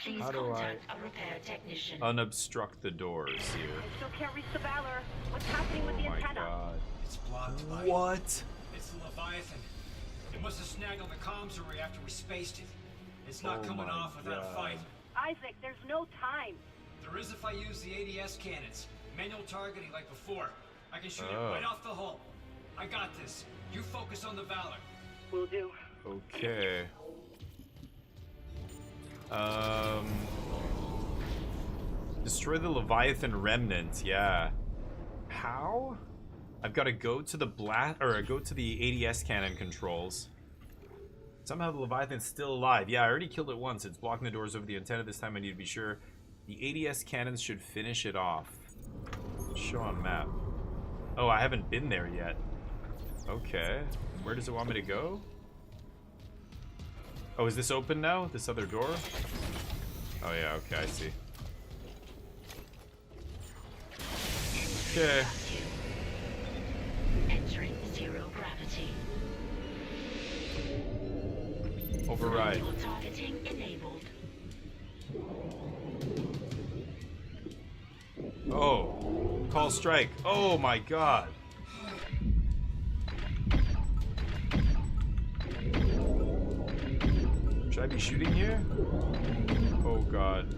Please How do contact a repair technician. Unobstruct the doors here? I still can't reach the Valor. What's happening with the antenna? God. It's blocked by... What? It's the Leviathan. It must have snagged on the comms array after we spaced it. It's not coming off without a fight. Isaac, there's no time. There is if I use the ADS cannons. Manual targeting like before. I can shoot it right off the hull. I got this. You focus on the Valor. Will do. Okay. Destroy the Leviathan remnant. Yeah. How? I've got to go to the go to the ADS cannon controls. Somehow the Leviathan's still alive. Yeah, I already killed it once. It's blocking the doors over the antenna. This time I need to be sure. The ADS cannons should finish it off. Show on map. Oh, I haven't been there yet. Okay. Where does it want me to go? Oh, is this open now? This other door? Oh yeah, okay, I see. Okay. Entering zero gravity. Override. Manual targeting enabled. Oh. Call strike. Oh my god. Should I be shooting here? Oh god.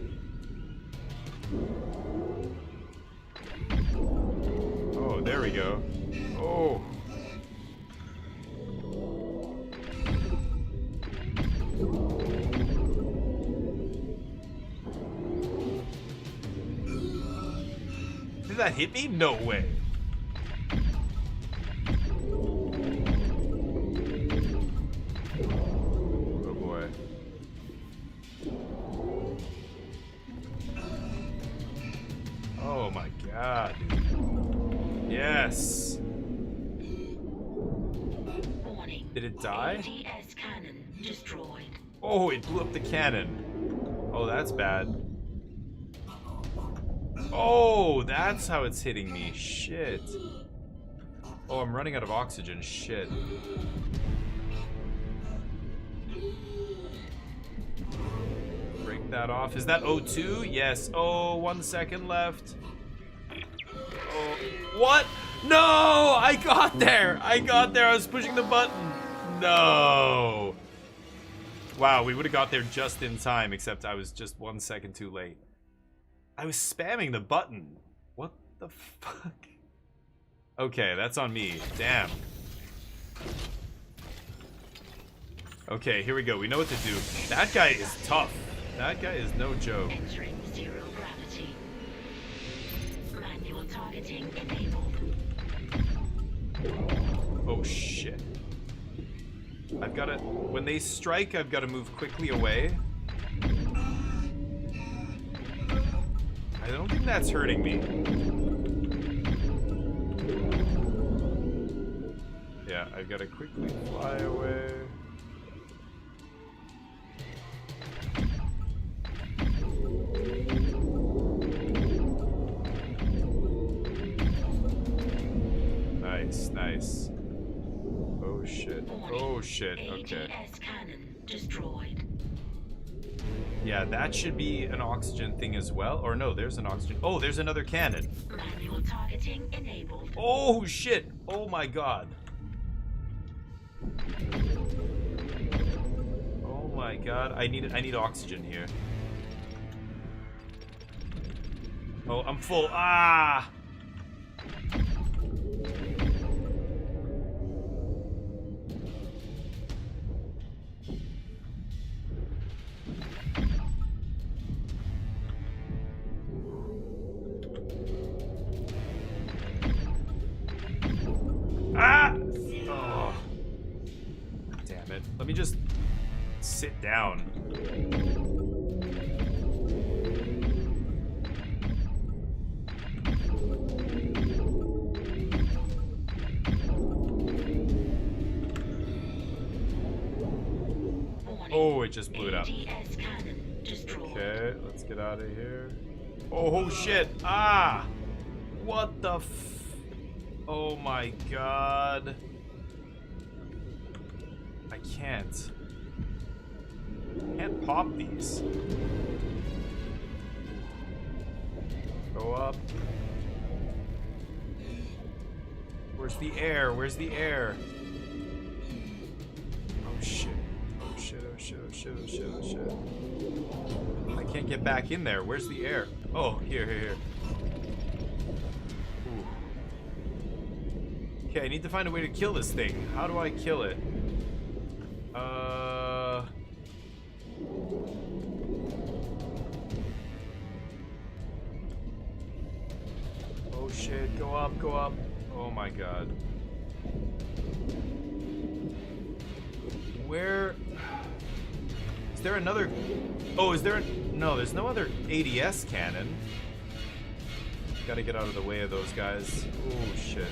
Oh, there we go. Oh. Did that hit me? No way. Oh boy. Oh my god. Yes. Did it die? ADS cannon destroyed. Oh, it blew up the cannon. Oh, that's bad. Oh, that's how it's hitting me. Shit. Oh, I'm running out of oxygen. Shit. Break that off. Is that O2? Yes. Oh, 1 second left. Oh, what? No! I got there! I got there. I was pushing the button. No. Wow, we would have got there just in time, except I was just 1 second too late. I was spamming the button. What the fuck? Okay, that's on me. Damn. Okay, here we go. We know what to do. That guy is tough. That guy is no joke. Entering zero gravity. Manual targeting enabled. Oh shit. I've got to... When they strike, I've got to move quickly away. I don't think that's hurting me. Yeah, I've got to quickly fly away. Nice, nice. Oh shit. Oh shit. Okay. ADS cannon destroyed. Yeah, that should be an oxygen thing as well. Or no, there's an oxygen. Oh, there's another cannon. Manual targeting enabled. Oh shit. Oh my god. Oh my god. I need oxygen here. Oh, I'm full. Ah. Ah! Oh. Damn it. Let me just sit down. Oh, it just blew it up. Okay, let's get out of here. Oh, shit. Ah! What the f... Oh my god. I can't. Can't pop these. Go up. Where's the air? Where's the air? Oh shit. Oh shit, oh shit, oh shit, oh shit, oh shit. I can't get back in there. Where's the air? Oh, here, here, here. Okay, I need to find a way to kill this thing. How do I kill it? Oh shit, go up, go up. Oh my god. Where... Is there another... Oh, is there... No, there's no other ADS cannon. Gotta get out of the way of those guys. Oh shit.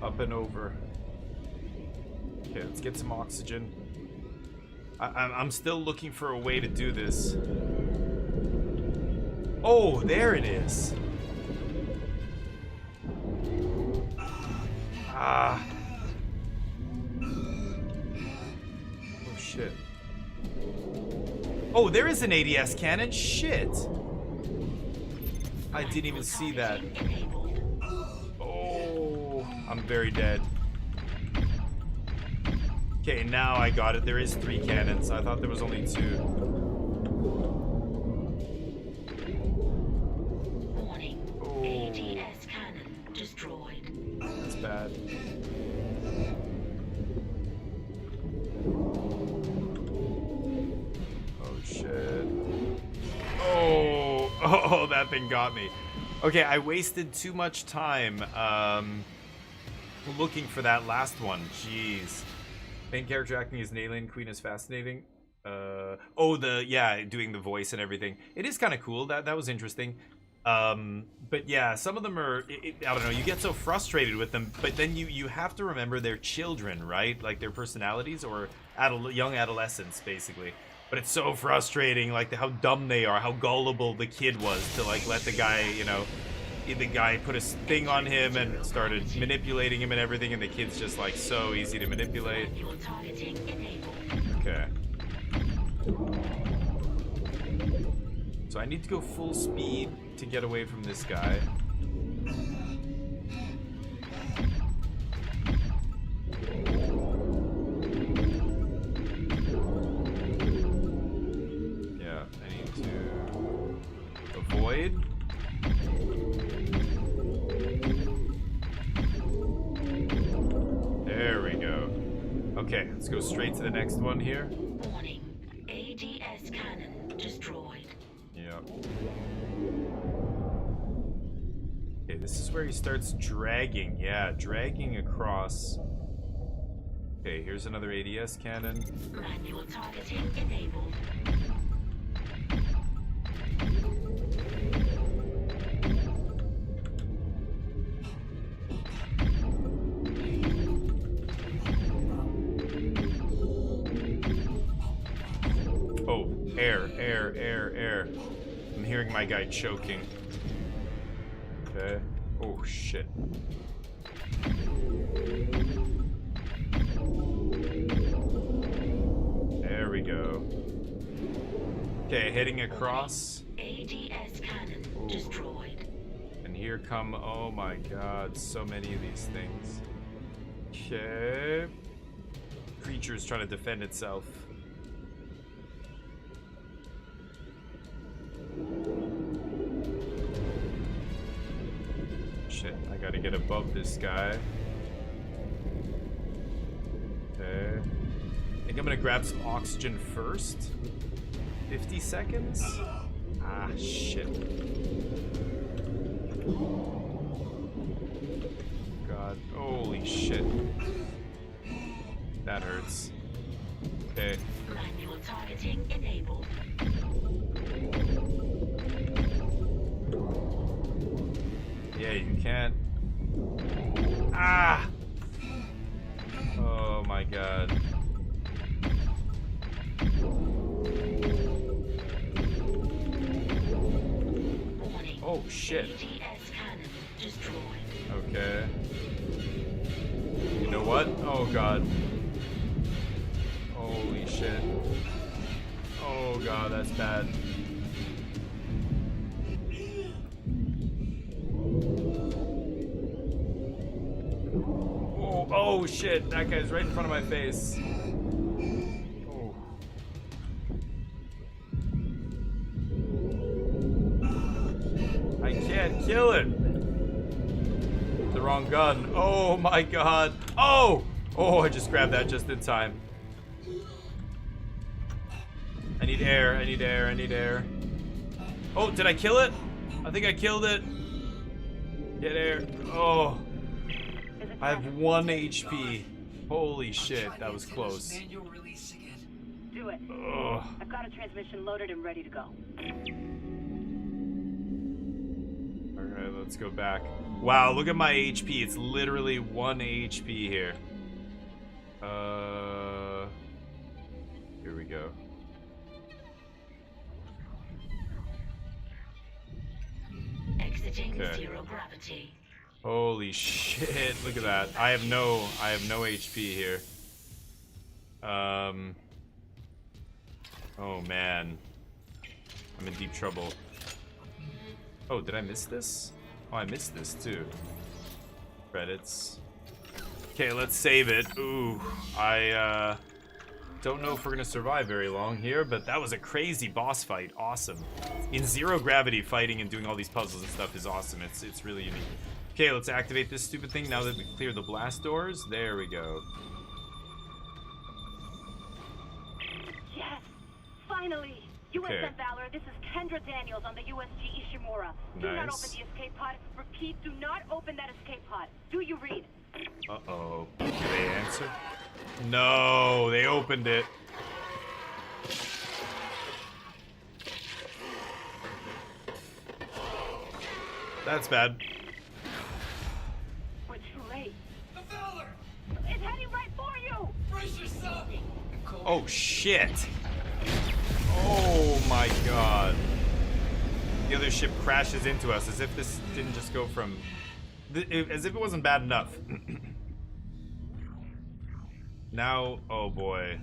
Up and over. Okay, let's get some oxygen. I'm still looking for a way to do this. Oh, there it is. Ah. Oh, shit. Oh, there is an ADS cannon. Shit. I didn't even see that. I'm very dead. Okay, now I got it. There is 3 cannons. I thought there was only 2. Warning. ADS cannon destroyed. That's bad. Oh shit. Oh, that thing got me. Okay, I wasted too much time looking for that last one. Jeez. Main character acting as an alien queen is fascinating. Doing the voice and everything. It is kind of cool. That was interesting. But yeah, some of them are, I don't know, you get so frustrated with them, but then you have to remember they're children, right? Like their personalities, or young adolescents, basically. But it's so frustrating, like how dumb they are, how gullible the kid was to like let the guy, you know, the guy put a thing on him and started manipulating him and everything, and the kid's just like so easy to manipulate. Okay. So I need to go full speed to get away from this guy. Yeah, I need to avoid. There we go. Okay, let's go straight to the next one here. Warning. ADS cannon destroyed. Yep. Okay, this is where he starts dragging. Yeah, dragging across. Okay, here's another ADS cannon. Manual targeting enabled. Oh, air. I'm hearing my guy choking. Okay. Oh, shit. There we go. Okay, heading across. ADS cannon destroyed. And here come, oh my god, so many of these things. Okay. Creature's trying to defend itself. Shit, I gotta get above this guy. Okay. I think I'm gonna grab some oxygen first. 50 seconds? Ah, shit. God, holy shit. That hurts. Okay. Manual targeting enabled. Yeah, you can't. Ah! Oh my god. Oh shit. ADS cannon destroyed. Okay. You know what? Oh god. Holy shit. Oh god, that's bad. Oh shit, that guy's right in front of my face. Oh. I can't kill it. The wrong gun. Oh my god. Oh! Oh, I just grabbed that just in time. I need air, I need air, I need air. Oh, did I kill it? I think I killed it. Get air. Oh. I have 1 HP. Holy shit, that was close. Do it. Ugh. I've got a transmission loaded and ready to go. Alright, let's go back. Wow, look at my HP. It's literally 1 HP here. Here we go. Exiting zero gravity. Holy shit, look at that. I have no HP here. Oh man. I'm in deep trouble. Oh, did I miss this? Oh, I missed this too. Credits. Okay, let's save it. Ooh, I don't know if we're gonna survive very long here, but that was a crazy boss fight. Awesome. In zero gravity, fighting and doing all these puzzles and stuff is awesome. It's really unique. Okay, let's activate this stupid thing now that we cleared the blast doors. There we go. Yes! Finally! Okay. USN Valor, this is Kendra Daniels on the USG Ishimura. Do not Nice. open the escape pod. Repeat, do not open that escape pod. Do you read? Uh-oh. Do they answer? No, they opened it. That's bad. We're too late. The Valor! It's heading right for you! Brace yourself! Oh shit! Oh my god. The other ship crashes into us as if this didn't just go from... as if it wasn't bad enough. Now, oh boy.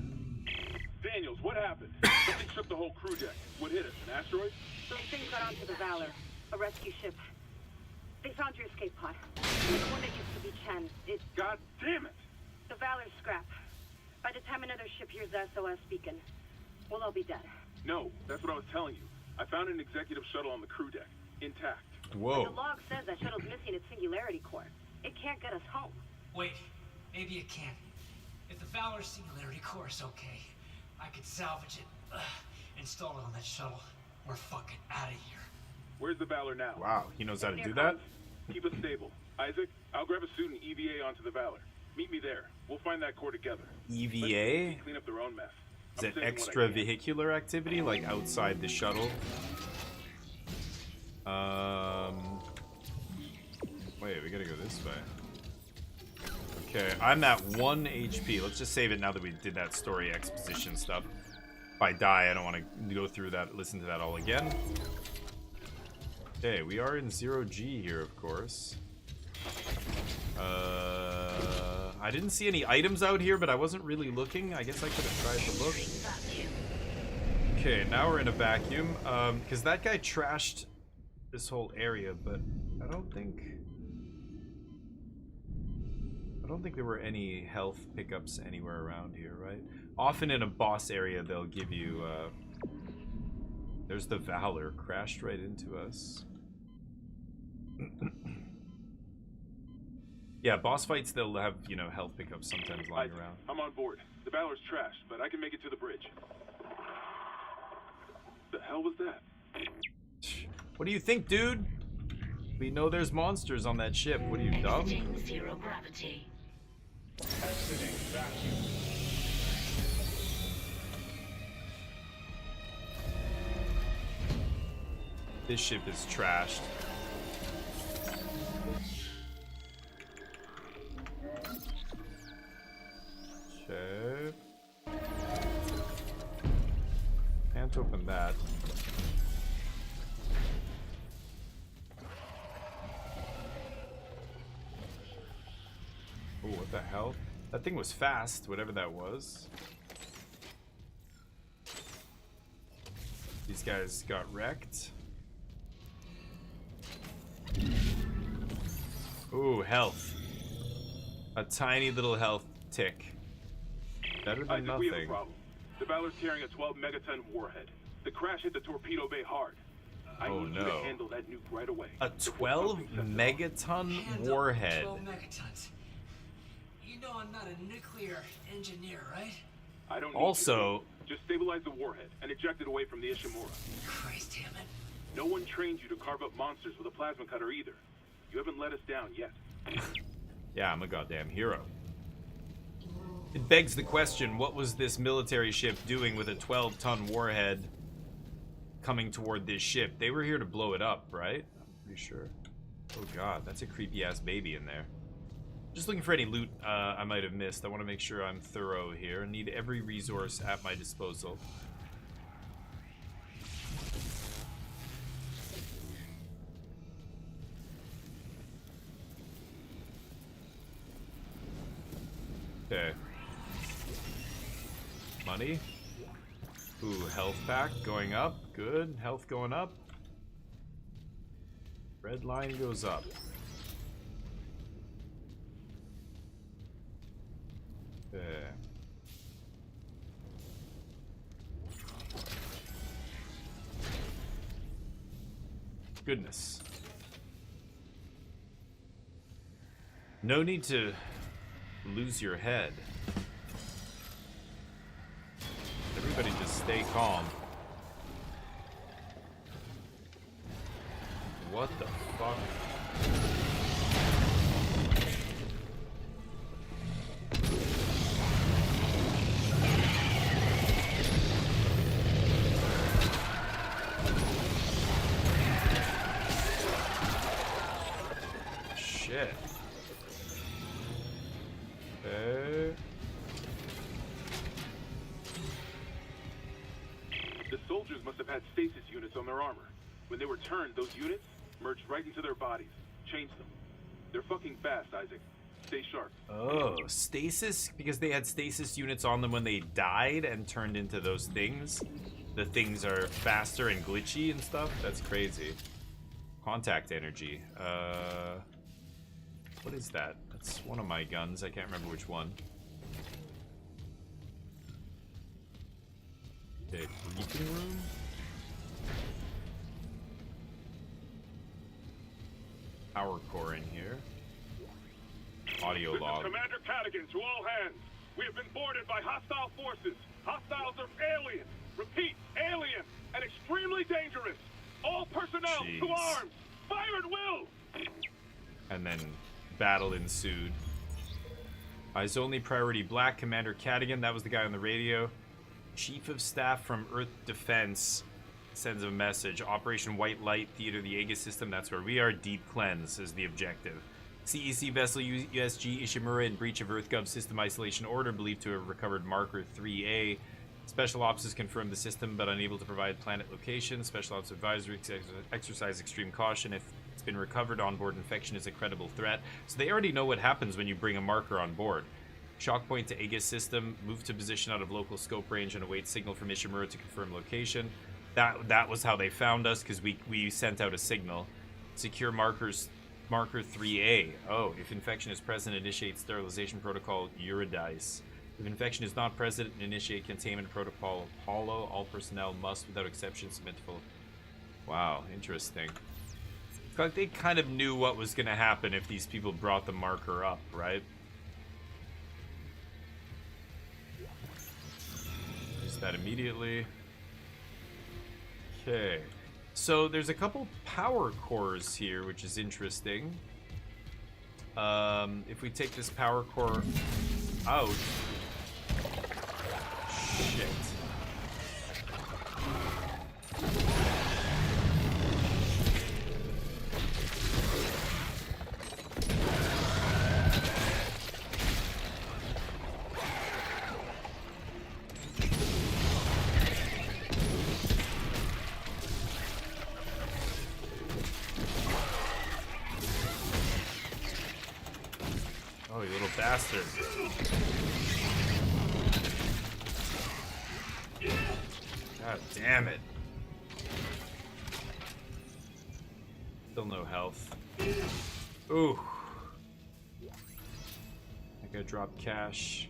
Daniels, what happened? Something stripped the whole crew deck. What hit us? An asteroid? Those things got onto the Valor, a rescue ship. They found your escape pod. The one that used to be Chen. It... God damn it! The Valor's scrap. By the time another ship hears the SOS beacon, we'll all be dead. No, that's what I was telling you. I found an executive shuttle on the crew deck, intact. Whoa. But the log says that shuttle's missing its singularity core. It can't get us home. Wait, maybe it can. If the Valor singularity core is okay, I could salvage it, install it on that shuttle. We're fucking out of here. Where's the Valor now? Wow, he knows how to do that? Keep us stable. Isaac, I'll grab a suit and EVA onto the Valor. Meet me there. We'll find that core together. EVA? Clean up their own mess. Is it extravehicular activity, like outside the shuttle? Wait, we gotta go this way. Okay, I'm at 1 HP. Let's just save it now that we did that story exposition stuff. If I die, I don't want to go through that, listen to that all again. Okay, we are in 0G here, of course. I didn't see any items out here, but I wasn't really looking. I guess I could have tried to look. Okay, now we're in a vacuum. Because that guy trashed this whole area, but I don't think there were any health pickups anywhere around here, right? Often in a boss area, they'll give you, there's the Valor, crashed right into us. Yeah, boss fights, they'll have, you know, health pickups sometimes lying around. I'm on board. The Valor's trashed, but I can make it to the bridge. The hell was that? What do you think, dude? We know there's monsters on that ship. What are you, dumb? Exiting zero gravity. Exiting vacuum. This ship is trashed. Okay. Can't open that. Oh, what the hell? That thing was fast, whatever that was. These guys got wrecked. Ooh, health. A tiny little health tick. Better than Isaac, we have a nothing. problem. The Valor's carrying a 12 megaton warhead. The crash hit the torpedo bay hard. I need you to handle that nuke right away. A 12 megaton warhead. 12 megatons. You know I'm not a nuclear engineer, right? I don't need Also, you. Just stabilize the warhead and eject it away from the Ishimura. Christ damn it. No one trained you to carve up monsters with a plasma cutter either. You haven't let us down yet. Yeah, I'm a goddamn hero. It begs the question, what was this military ship doing with a 12-ton warhead coming toward this ship? They were here to blow it up, right? I'm pretty sure. Oh god, that's a creepy-ass baby in there. Just looking for any loot I might have missed. I want to make sure I'm thorough here. Need every resource at my disposal. Okay. Money. Ooh, health pack going up. Good. Health going up. Red line goes up. Okay. Goodness. No need to lose your head. Everybody just stay calm. What the fuck? it. Okay. The soldiers must have had stasis units on their armor. When they were turned, those units merged right into their bodies. Changed them. They're fucking fast, Isaac. Stay sharp. Oh, stasis? Because they had stasis units on them when they died and turned into those things? The things are faster and glitchy and stuff? That's crazy. Contact energy. What is that? That's one of my guns. I can't remember which one. Okay, briefing room? Power core in here. Audio This log. is Commander Cadigan to all hands. We have been boarded by hostile forces. Hostiles are alien. Repeat, alien and extremely dangerous. All personnel to arms. Fire at will. And then battle ensued. Eyes only, priority black. Commander Cadigan, that was the guy on the radio. Chief of Staff from Earth Defense sends a message. Operation White Light, Theater, the Aegis system. That's where we are. Deep cleanse is the objective. CEC vessel USG Ishimura in breach of EarthGov system isolation order, believed to have recovered marker 3A. Special Ops has confirmed the system, but unable to provide planet location. Special Ops advisory: exercise extreme caution. If it's been recovered on board, infection is a credible threat. So they already know what happens when you bring a marker on board. Shock point to Aegis system. Move to position out of local scope range and await signal from Ishimura to confirm location. That was how they found us, because we sent out a signal. Secure markers. Marker 3A. Oh, if infection is present, initiate sterilization protocol Eurydice. If infection is not present, initiate containment protocol Apollo. All personnel must, without exception, submit to full... Wow, interesting. It's like they kind of knew what was going to happen if these people brought the marker up, right? Use that immediately. Okay. So there's a couple power cores here, which is interesting. If we take this power core out... Shit. Oh, you little bastard. God damn it. Still no health. Ooh. I gotta drop cash.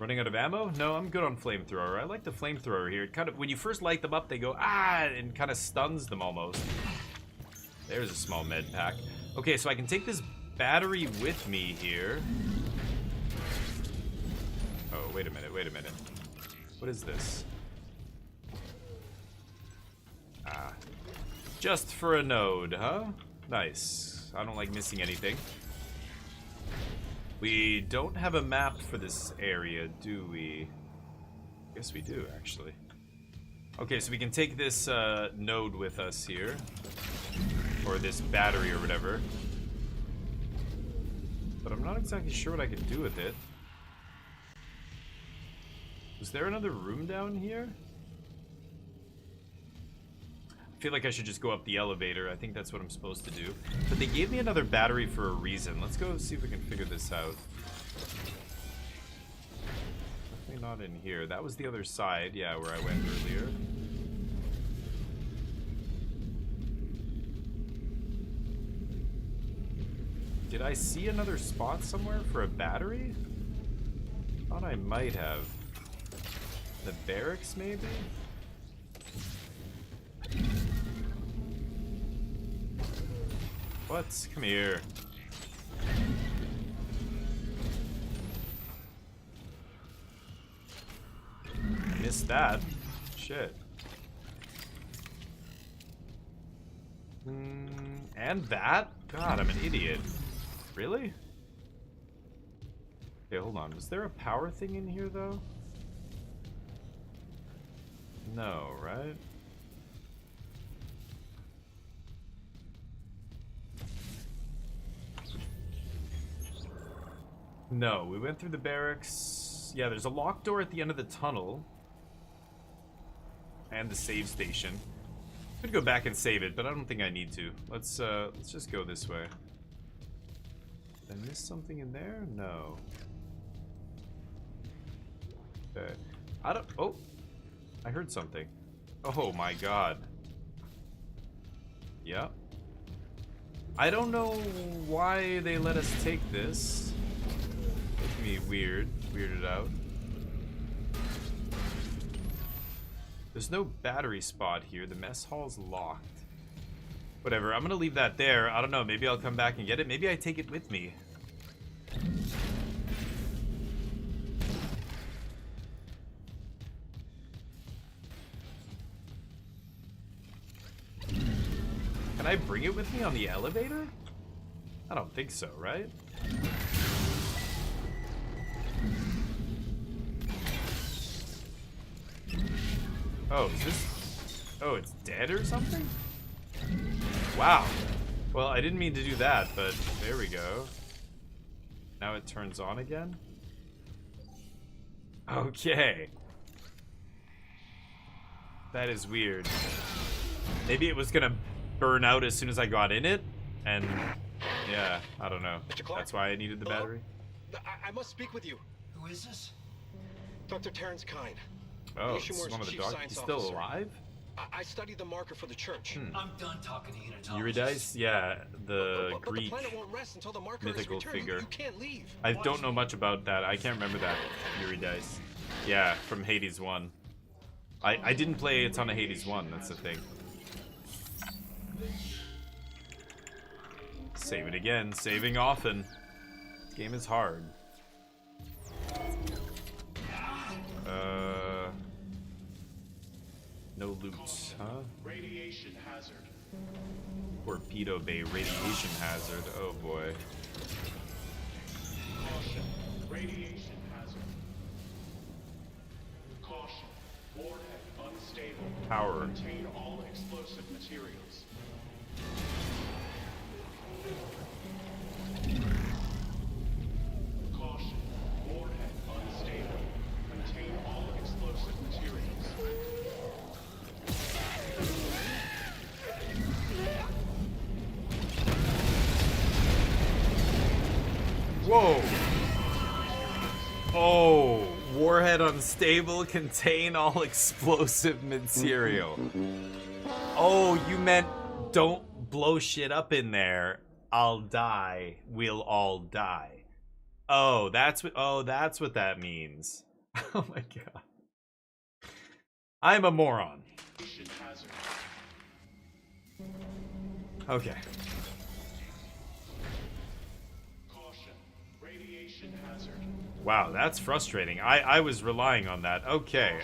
Running out of ammo? No, I'm good on flamethrower. I like the flamethrower here. It kind of, when you first light them up, they go, ah, and kind of stuns them almost. There's a small med pack. Okay, so I can take this battery with me here. Oh, wait a minute, wait a minute. What is this? Ah. Just for a node, huh? Nice. I don't like missing anything. We don't have a map for this area, do we? Yes, we do, actually. Okay, so we can take this node with us here. Or this battery or whatever. But I'm not exactly sure what I can do with it. Was there another room down here? I feel like I should just go up the elevator. I think that's what I'm supposed to do. But they gave me another battery for a reason. Let's go see if we can figure this out. Definitely not in here. That was the other side, yeah, where I went earlier. Did I see another spot somewhere for a battery? Thought I might have. The barracks, maybe? What? Come here. Missed that. Shit. And that? God, I'm an idiot. Really? Okay, hold on. Was there a power thing in here, though? No, right? No, we went through the barracks. Yeah, there's a locked door at the end of the tunnel. And the save station. Could go back and save it, but I don't think I need to. Let's just go this way. Did I miss something in there? No. Okay. Oh! I heard something. Oh my god. Yep. I don't know why they let us take this. Making me weirded out. There's no battery spot here. The mess hall's locked. Whatever, I'm gonna leave that there. I don't know, maybe I'll come back and get it. Maybe I take it with me. Can I bring it with me on the elevator? I don't think so, right? Oh, is this... Oh, it's dead or something? Wow. Well, I didn't mean to do that, but there we go. Now it turns on again? Okay. That is weird. Maybe it was gonna burn out as soon as I got in it? And... yeah, I don't know. That's why I needed the battery. I must speak with you. Who is this? Dr. Terrence Kyne. Oh, this is one of the doctors. He's still alive? I studied the marker for the church. I'm done talking to Unitologists. Eurydice? Yeah, the Greek the planet won't rest until the marker mythical is returned. figure. You can't leave. I don't know much about that. I can't remember that. Eurydice. Yeah, from Hades 1. I didn't play a ton of Hades 1, that's the thing. Save it again. Saving often. This game is hard. No loot, huh? Radiation hazard. Torpedo Bay radiation hazard. Oh boy. Caution. Radiation hazard. Caution. Warhead unstable. Power. Contain all explosive materials. Caution. Warhead unstable. Contain all explosive materials. Whoa! Oh, warhead unstable, contain all explosive material. Oh, you meant don't blow shit up in there. I'll die. We'll all die. Oh, that's what that means. Oh my god. I'm a moron. Okay. Wow, that's frustrating. I was relying on that. Okay,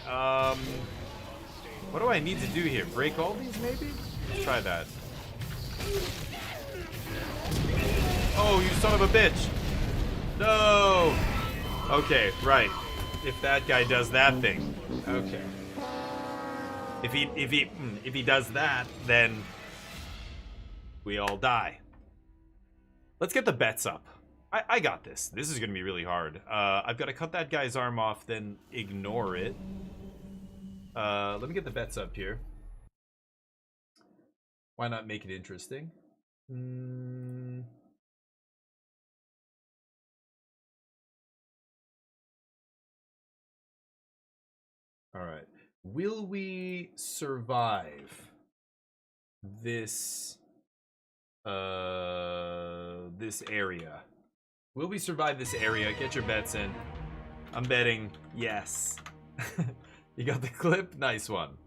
what do I need to do here? Break all these, maybe? Let's try that. Oh, you son of a bitch! No! Okay, right. If that guy does that thing. Okay. If he does that, then we all die. Let's get the bets up. I got this. This is gonna be really hard. I've got to cut that guy's arm off, then ignore it. Let me get the bets up here. Why not make it interesting? All right. Will we survive this this area? Will we survive this area? Get your bets in. I'm betting yes. You got the clip? Nice one.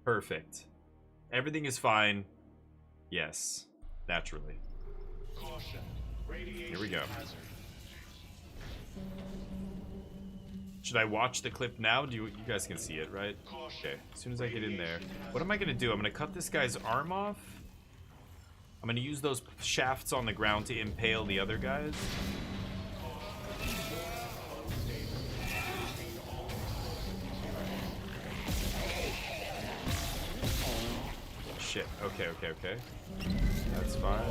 Perfect. Everything is fine. Yes. Naturally. Caution. Here we go. Should I watch the clip now? You guys can see it, right? Okay. As soon as I get in there. What am I going to do? I'm going to cut this guy's arm off. I'm going to use those shafts on the ground to impale the other guys. Shit. Okay. That's fine.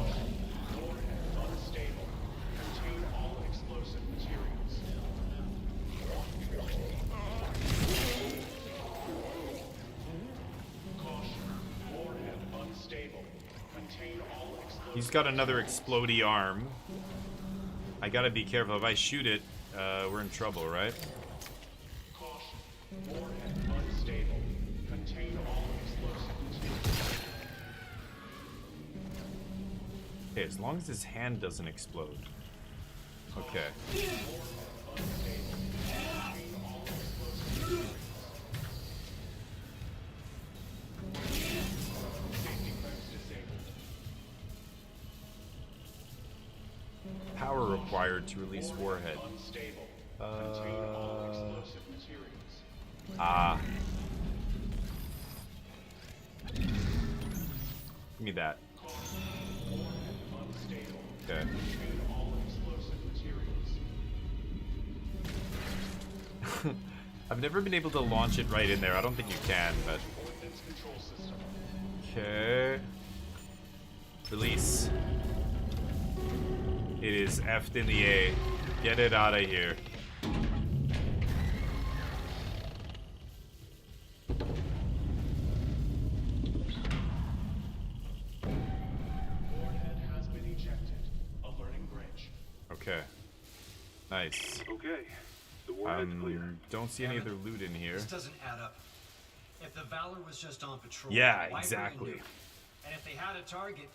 Unstable. Contain all explosive materials. He's got another explodey arm. I gotta be careful. If I shoot it, we're in trouble, right? Caution. Warhead unstable. Contain all explosives. Okay, as long as his hand doesn't explode. Okay. Power required to release warhead. Give me that. Okay. I've never been able to launch it right in there. I don't think you can, but... Okay. Release. It is F'd in the A. Get it out of here. Warhead has been ejected. Alerting bridge. Okay. Nice. Okay. The warhead's clear. Don't see any other loot in here. This doesn't add up. If the Valor was just on patrol, Yeah, why exactly. were you? And if they had a target,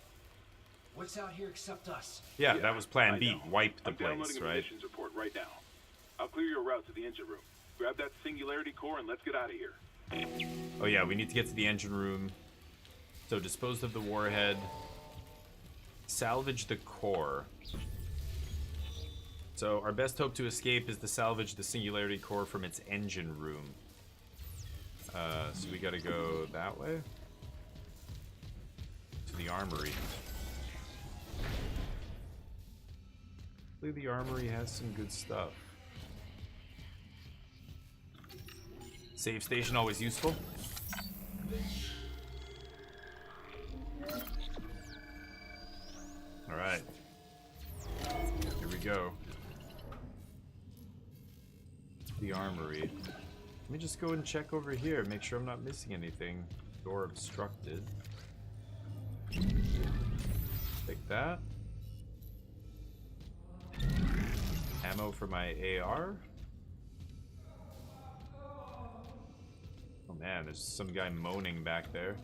what's out here except us? Yeah, that was plan I B. know. Wipe the I'm downloading place, a right? munitions report right now. I'll clear your route to the engine room. Grab that singularity core and let's get out of here. Oh yeah, we need to get to the engine room. So dispose of the warhead. Salvage the core. So our best hope to escape is to salvage the singularity core from its engine room. So we gotta go that way. To the armory. Hopefully the armory has some good stuff. Save station always useful. Alright. Here we go. The armory. Let me just go and check over here, make sure I'm not missing anything. Door obstructed. Take that. Ammo for my AR. Oh man, there's some guy moaning back there.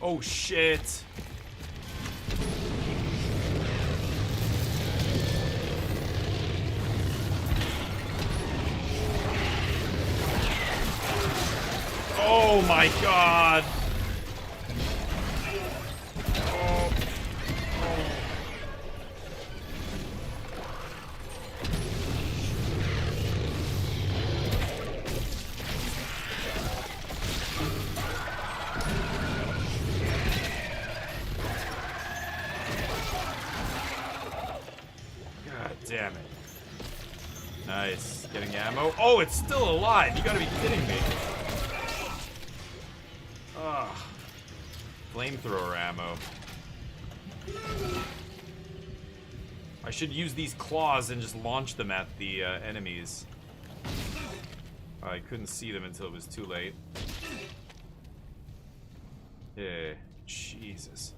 Oh shit! Oh my god! God damn it. Nice. Getting ammo. Oh, it's still alive! You gotta be kidding me. Ugh. Flamethrower ammo. I should use these claws and just launch them at the enemies. I couldn't see them until it was too late. Yeah, Jesus.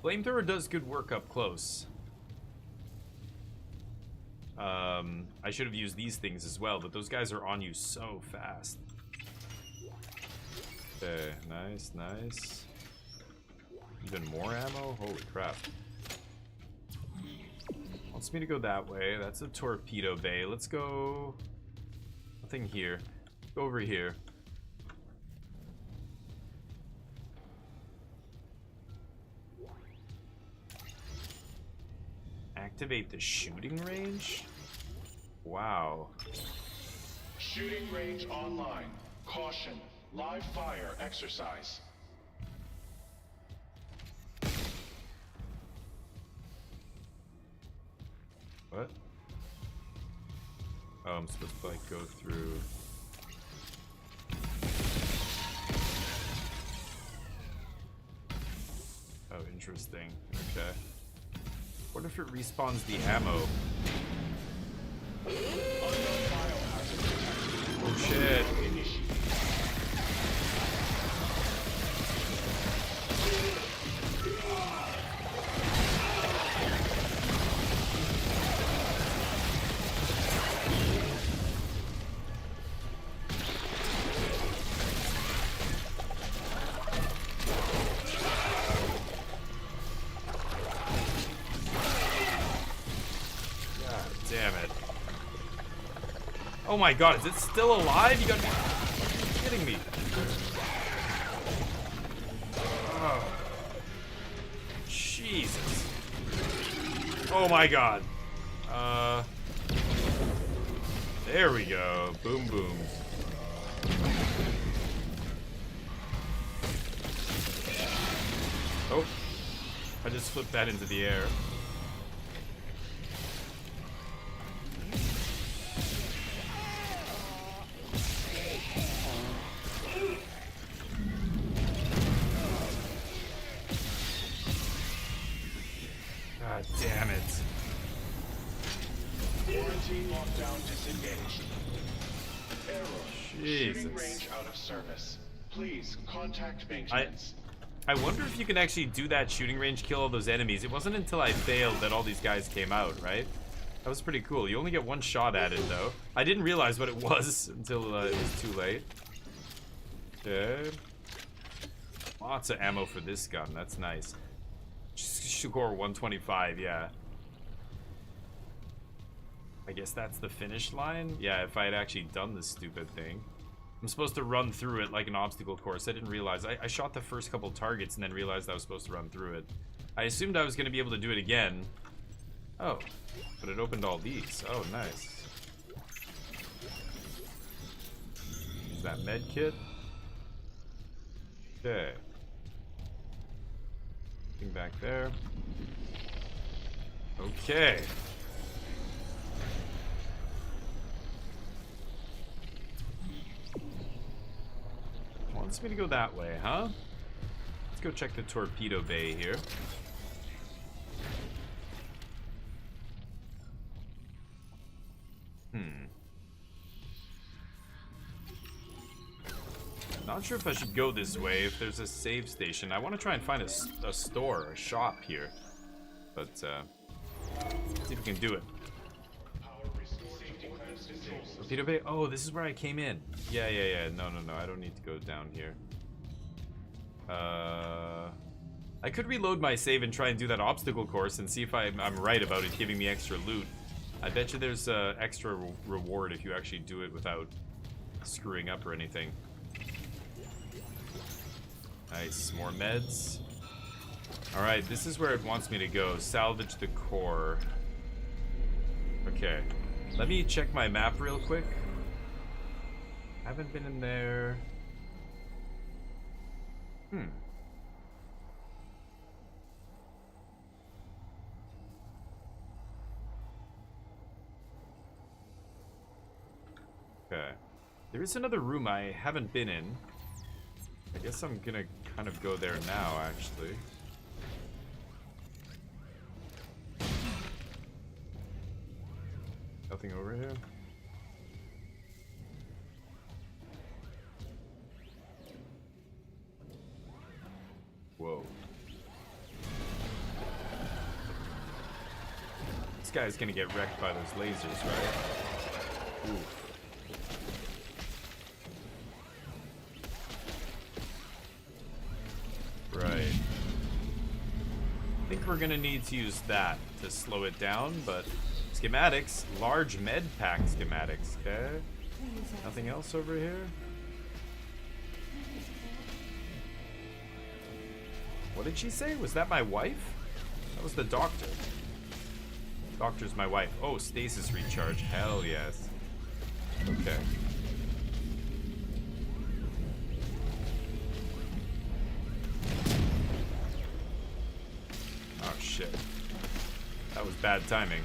Flamethrower does good work up close. I should have used these things as well, but those guys are on you so fast. Okay, nice, nice. Even more ammo? Holy crap. Wants me to go that way. That's a torpedo bay. Let's go... Nothing here. Go over here. Activate the shooting range? Wow. Shooting range online. Caution. Live fire exercise. What? Oh, I'm supposed to like go through. Oh, interesting. Okay. What if it respawns the ammo? Oh shit. Damn it. Oh my god, is it still alive? You gotta be kidding me. Oh. Jesus. Oh my god. There we go. Boom boom. Oh. I just flipped that into the air. God damn it. Quarantine lockdown disengaged. Error. Shooting Jesus. range out of service. Please contact maintenance. I wonder if you can actually do that shooting range, kill all those enemies. It wasn't until I failed that all these guys came out, right? That was pretty cool. You only get one shot at it, though. I didn't realize what it was until it was too late. Okay. Lots of ammo for this gun. That's nice. Score 125, yeah. I guess that's the finish line? Yeah, if I had actually done this stupid thing. I'm supposed to run through it like an obstacle course. I didn't realize. I shot the first couple targets and then realized I was supposed to run through it. I assumed I was going to be able to do it again. Oh, but it opened all these. Oh, nice. Use that med kit. Okay. Thing back there. Okay. Wants me to go that way, huh? Let's go check the torpedo bay here. Not sure if I should go this way if there's a save station. I want to try and find a store, a shop here. But, see if we can do it. Torpedo bay? Oh, this is where I came in. Yeah. No. I don't need to go down here. I could reload my save and try and do that obstacle course and see if I'm right about it giving me extra loot. I bet you there's extra reward if you actually do it without screwing up or anything. Nice, more meds. Alright, this is where it wants me to go. Salvage the core. Okay. Let me check my map real quick. Haven't been in there. Okay. There is another room I haven't been in. I guess I'm gonna kind of go there now, actually. Nothing over here? Whoa. This guy's gonna get wrecked by those lasers, right? Oof. Right. I think we're gonna need to use that to slow it down, but schematics, large med pack schematics, okay? Nothing else over here? What did she say? Was that my wife? That was the doctor. Doctor's my wife. Oh, stasis recharge. Hell yes. Okay. Oh shit. That was bad timing.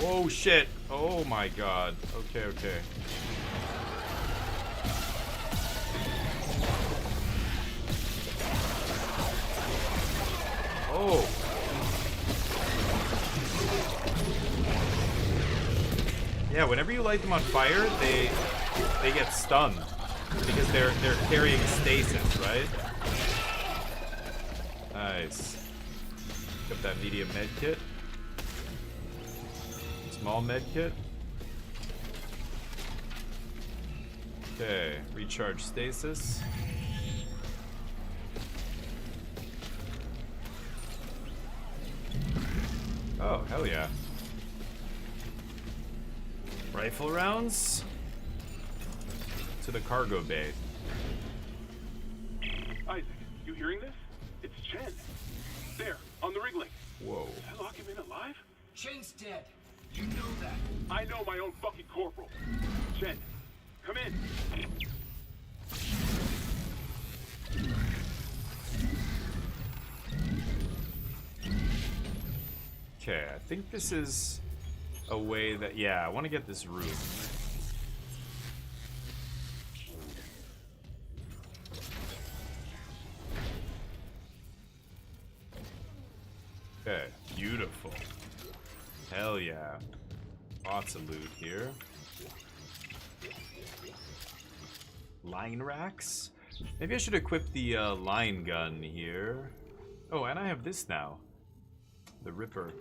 Oh shit. Oh my god. Okay, okay. Oh. Yeah, whenever you light them on fire, they get stunned because they're carrying stasis, right? Nice. Pick up that medium med kit. Small med kit. Okay, recharge stasis. Oh, hell yeah. Rifle rounds to the cargo bay. Isaac, you hearing this? It's Chen. There, on the rig. Whoa. Did I lock him in alive? Chen's dead. You know that. I know my own fucking corporal. Chen, come in. Okay, I think this is a way that, yeah, I want to get this roof. Okay, beautiful. Hell yeah. Lots of loot here. Line racks? Maybe I should equip the line gun here. Oh, and I have this now. The Ripper.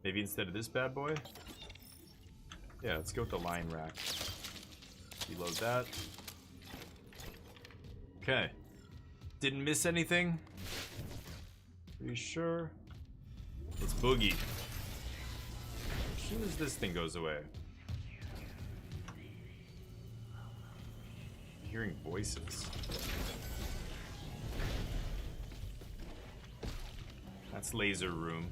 Maybe instead of this bad boy? Yeah, let's go with the line rack. Reload that. Okay. Didn't miss anything? Are you sure? Let's boogie. As soon as this thing goes away. I'm hearing voices. That's laser room.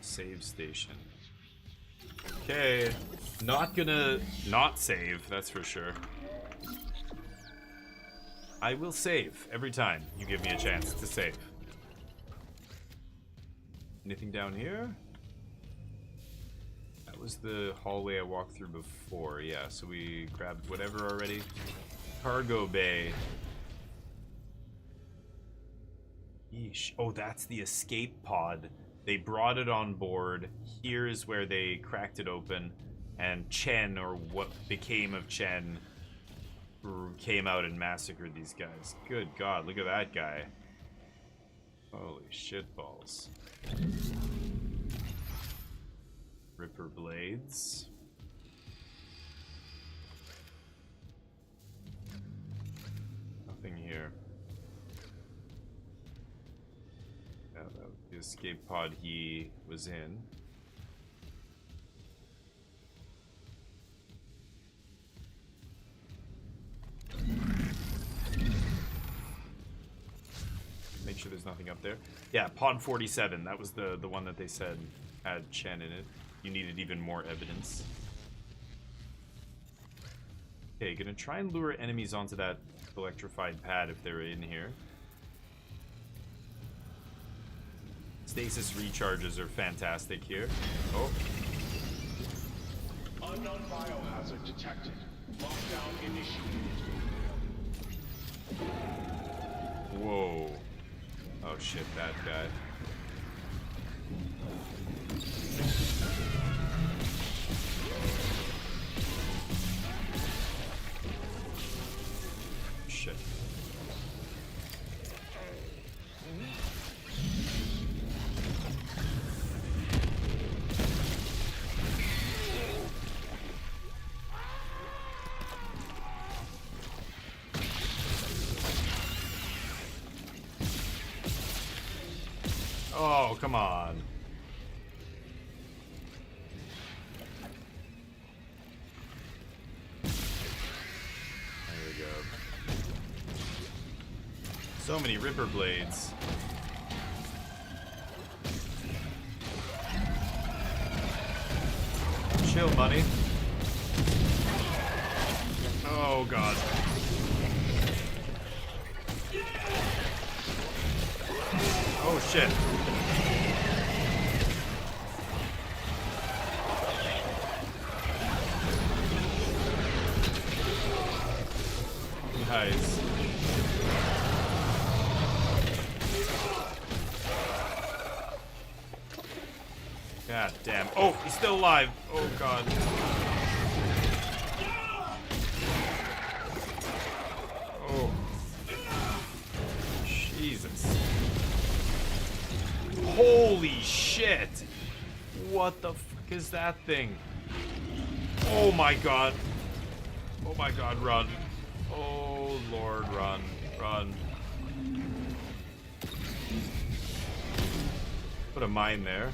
Save station. Okay. Not gonna not save, that's for sure. I will save every time you give me a chance to save. Anything down here? That was the hallway I walked through before. Yeah, so we grabbed whatever already. Cargo bay. Yeesh. Oh, that's the escape pod. They brought it on board. Here is where they cracked it open. And Chen, or what became of Chen, came out and massacred these guys. Good God, look at that guy. Holy shit balls. Ripper blades. Nothing here. Yeah, that was the escape pod he was in. Make sure there's nothing up there. Yeah, pod 47. That was the one that they said had Chen in it. You needed even more evidence. Okay, gonna try and lure enemies onto that electrified pad if they're in here. Stasis recharges are fantastic here. Oh. Unknown biohazard detected. Lockdown initiated. Whoa. Oh shit, that guy. Shit. Oh, come on. There we go. So many Ripper blades. Chill, buddy. Oh, God. Oh, shit. Nice. God damn. Oh, he's still alive. Oh, God. Oh. Jesus. Holy shit. What the fuck is that thing? Oh, my God. Oh, my God, run. Oh, Lord, run. Run. Put a mine there.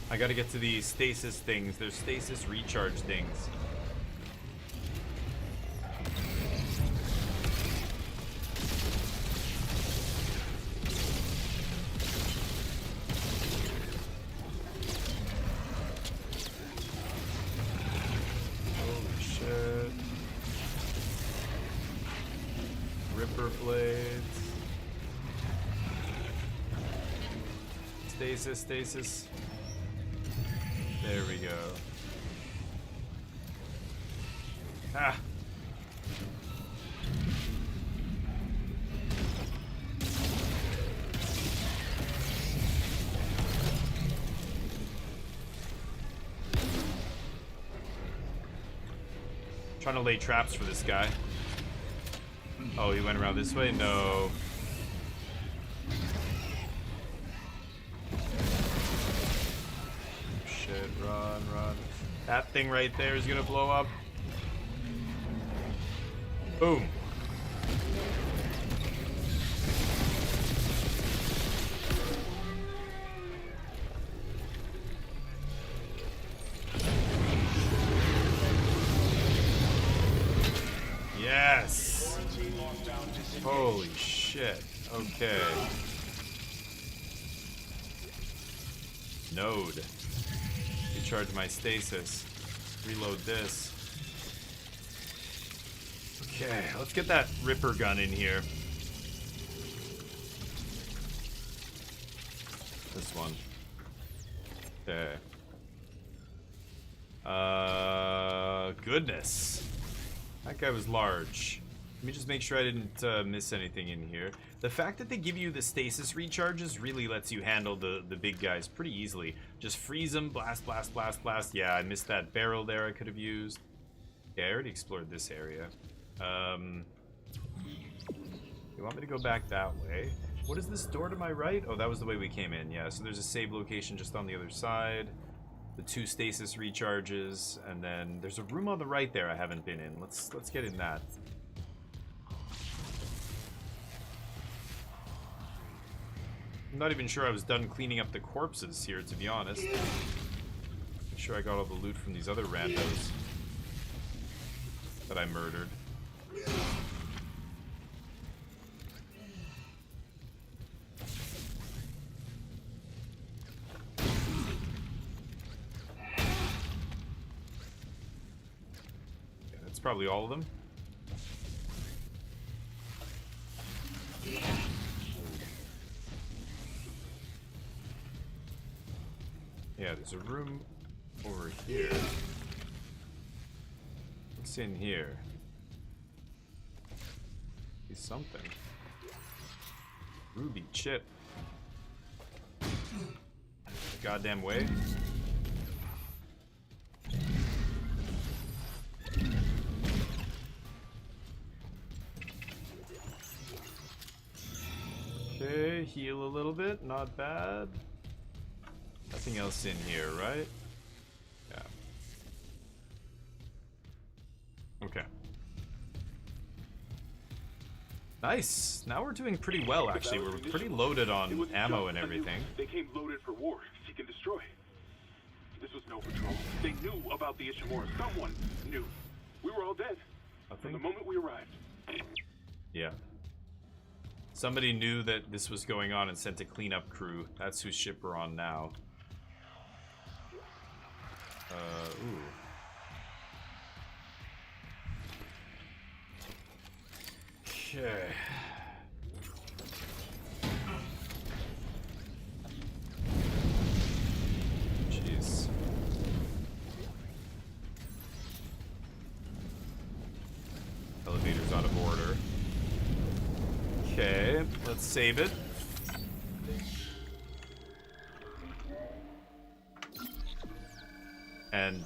I gotta get to these stasis things. There's stasis recharge things. Holy shit. Ripper blades. Stasis, stasis. There we go. Ah. Trying to lay traps for this guy. Oh, he went around this way? No. Shit, run, run. That thing right there is gonna blow up. Boom. Yes. Holy shit. Okay. Node. Recharge my stasis. Reload this. Okay, let's get that Ripper gun in here. This one. Okay. Goodness. That guy was large. Let me just make sure I didn't miss anything in here. The fact that they give you the stasis recharges really lets you handle the big guys pretty easily. Just freeze them, blast, blast, blast, blast. Yeah, I missed that barrel there I could have used. Yeah, I already explored this area. You want me to go back that way? What is this door to my right? Oh, that was the way we came in. Yeah, so there's a save location just on the other side. The 2 stasis recharges, and then there's a room on the right there I haven't been in. Let's get in that. I'm not even sure I was done cleaning up the corpses here, to be honest. Make sure I got all the loot from these other randos that I murdered. Yeah, that's probably all of them. Yeah, there's a room over here. What's in here? Is something. Ruby chip. Goddamn way. Okay, heal a little bit, not bad. Nothing else in here, right? Yeah. Okay. Nice. Now we're doing pretty well, actually. We're pretty loaded on ammo and everything. They came loaded for war, seek and destroy. This was no patrol. They knew about the Ishimura. Someone knew. We were all dead from the moment we arrived. Yeah. Somebody knew that this was going on and sent a cleanup crew. That's whose ship we're on now. Ooh. Okay. Jeez. Elevator's out of order. Okay, let's save it. and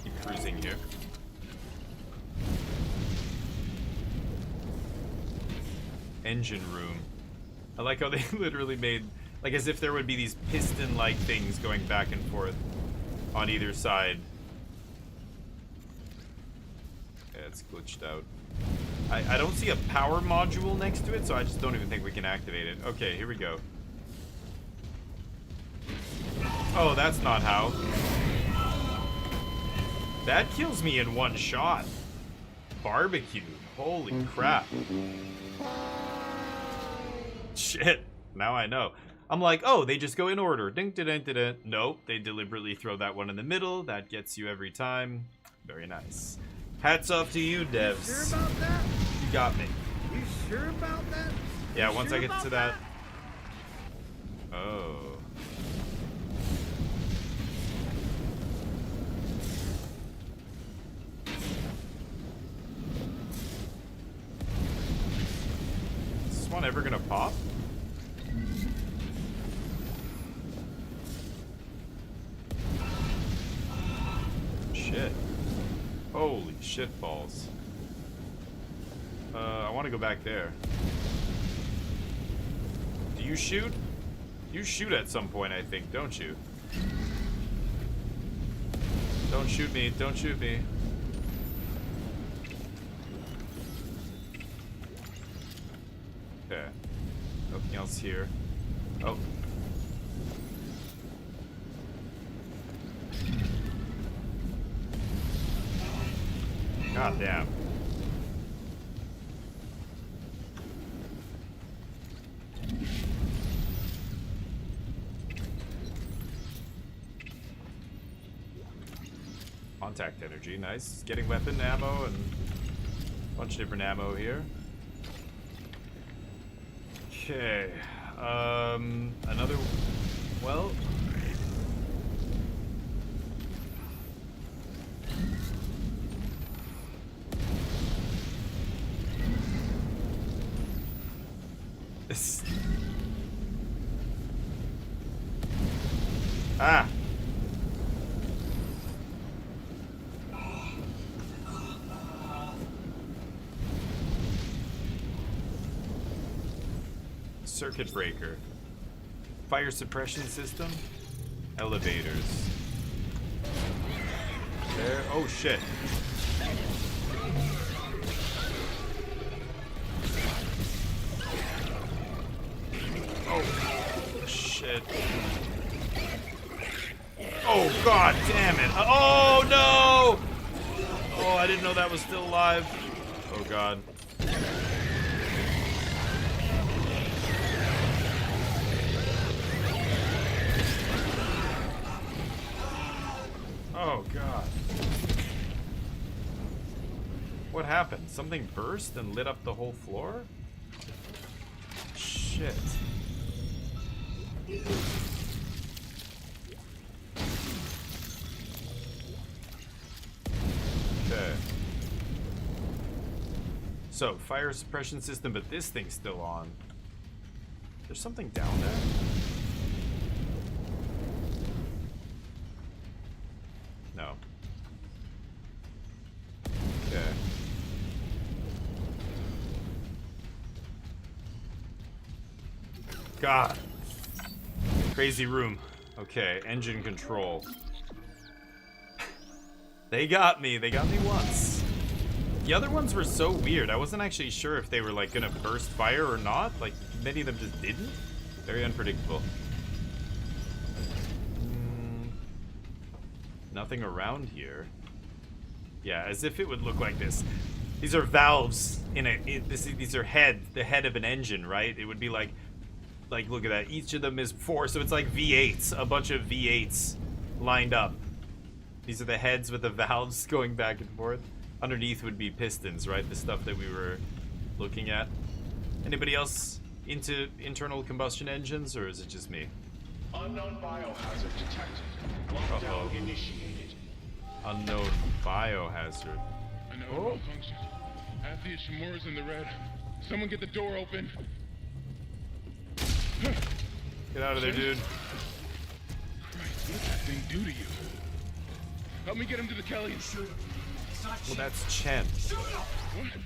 keep cruising here. Engine room. I like how they literally made, like, as if there would be these piston-like things going back and forth on either side. Yeah, it's glitched out. I don't see a power module next to it, so I just don't even think we can activate it. Okay, here we go. Oh, that's not how. That kills me in one shot. Barbecue. Holy crap. Shit. Now I know. I'm like, oh, they just go in order. Ding, ding, ding, ding. Nope, they deliberately throw that one in the middle. That gets you every time. Very nice. Hats off to you, devs. You sure about that? You got me. You sure about that? Yeah, You once sure I get about to that. Oh. Is this one ever gonna pop? Shit. Holy shit balls. I want to go back there. Do you shoot? You shoot at some point, I think, don't you? Don't shoot me. Don't shoot me. Okay. Nothing else here. Oh. God damn. Contact energy, nice. Getting weapon ammo and a bunch of different ammo here. Okay. Another. Well. This. Ah. Circuit breaker. Fire suppression system. Elevators. There. Oh shit. Oh shit. Oh god damn it. Oh no! Oh, I didn't know that was still alive. Oh god. Oh god. What happened? Something burst and lit up the whole floor? Shit. Okay. So, fire suppression system, but this thing's still on. There's something down there? No. Okay. God. Crazy room. Okay, engine control. They got me. They got me once. The other ones were so weird. I wasn't actually sure if they were like gonna burst fire or not. Like many of them just didn't. Very unpredictable. Nothing around here. Yeah, as if it would look like this. These are valves in a. These are the head of an engine, right? It would be like look at that. Each of them is 4, so it's like V8s, a bunch of V8s lined up. These are the heads with the valves going back and forth. Underneath would be pistons, right? The stuff that we were looking at. Anybody else into internal combustion engines, or is it just me? Unknown biohazard detected. Lockdown initiated. Unknown biohazard. I know it malfunctioned. Half the Ishimura's in the red. Someone get the door open. Get out of there, dude. Right. What did that thing do to you? Help me get him to the Kelly. Shoot him. It's not Well, Chen. that's Chen. Shoot him!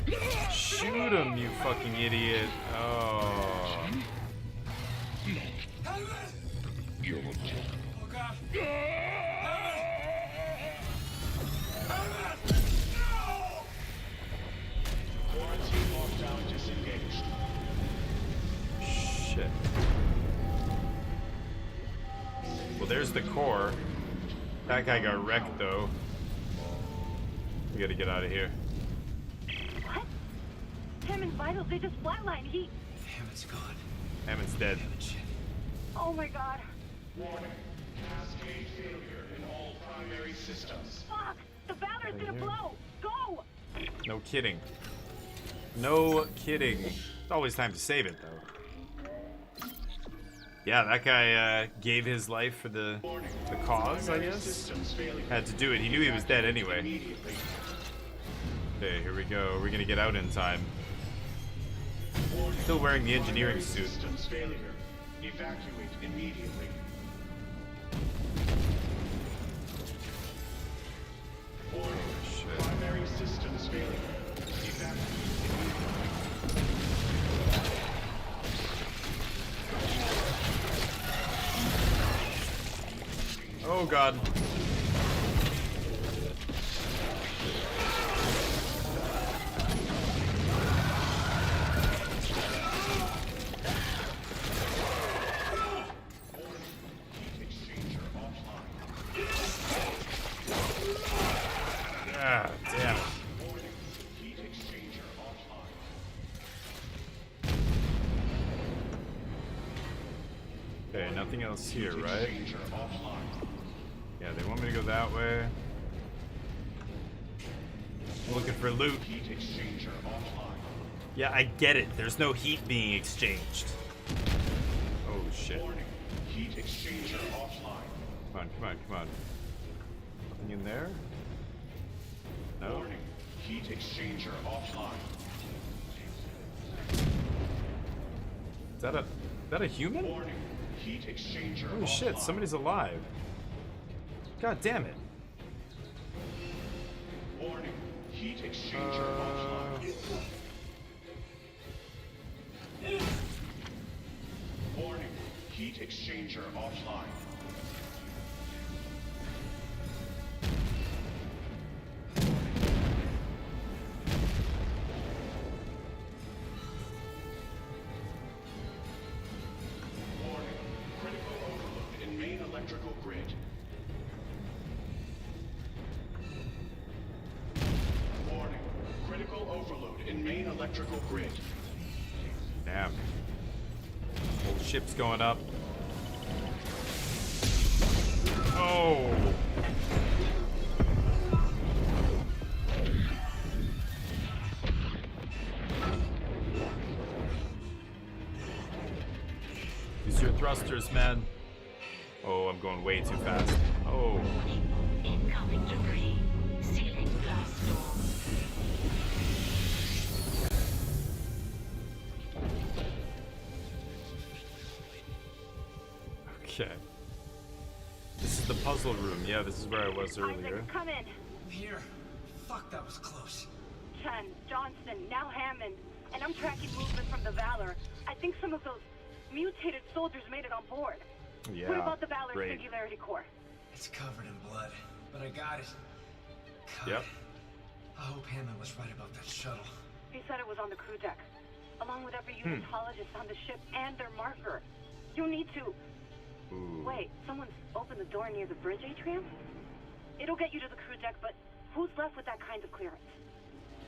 What? Shoot him, you fucking idiot. Oh. You're Oh god. Quarantine lockdown disengaged. Shit. Well, there's the core. That guy got wrecked, though. We gotta get out of here. What? Hammond's vitals, they just flatlined. Hammond's gone. Hammond's dead. Oh my god. Warning. Cascade failure in all primary systems. Fuck! The Valor's gonna blow! Go! No kidding. No kidding. It's always time to save it, though. Yeah, that guy gave his life for the cause, I guess. Had to do it. He knew he was dead anyway. Okay, here we go. We're gonna get out in time. Still wearing the engineering suit. Systems failure. Evacuate immediately. Warning. Primary systems failure. Evacuate immediately. Oh god. Ah, damn it. Okay, nothing else here, right? Yeah, they want me to go that way. I'm looking for loot. Yeah, I get it. There's no heat being exchanged. Oh shit. Heat exchanger offline. Come on, come on, come on. Nothing in there? No. Warning. Heat exchanger offline. Is that a human? Warning. Heat exchanger Holy shit, somebody's alive. God damn it. Warning. Heat exchanger offline. Warning. Heat exchanger offline. Warning. Critical overload in main electrical grid. Warning. Critical overload in main electrical grid. Damn. Whole ship's going up. Oh. Use your thrusters, man. Oh, I'm going way too fast. Oh. Incoming debris. Sealing blast door. Okay. This is the puzzle room. Yeah, this is where I was earlier. Isaac, come in. I'm here. Fuck, that was close. Chen, Johnson, now Hammond. And I'm tracking movement from the Valor. I think some of those mutated soldiers made it on board. Yeah, What about the Valor great. Singularity Core? It's covered in blood, but I got it. God, Yep. I hope Hammond was right about that shuttle. He said it was on the crew deck, along with every Hmm. unitologist on the ship and their marker. You need to... Ooh. Wait, someone's opened the door near the bridge atrium? It'll get you to the crew deck, but who's left with that kind of clearance?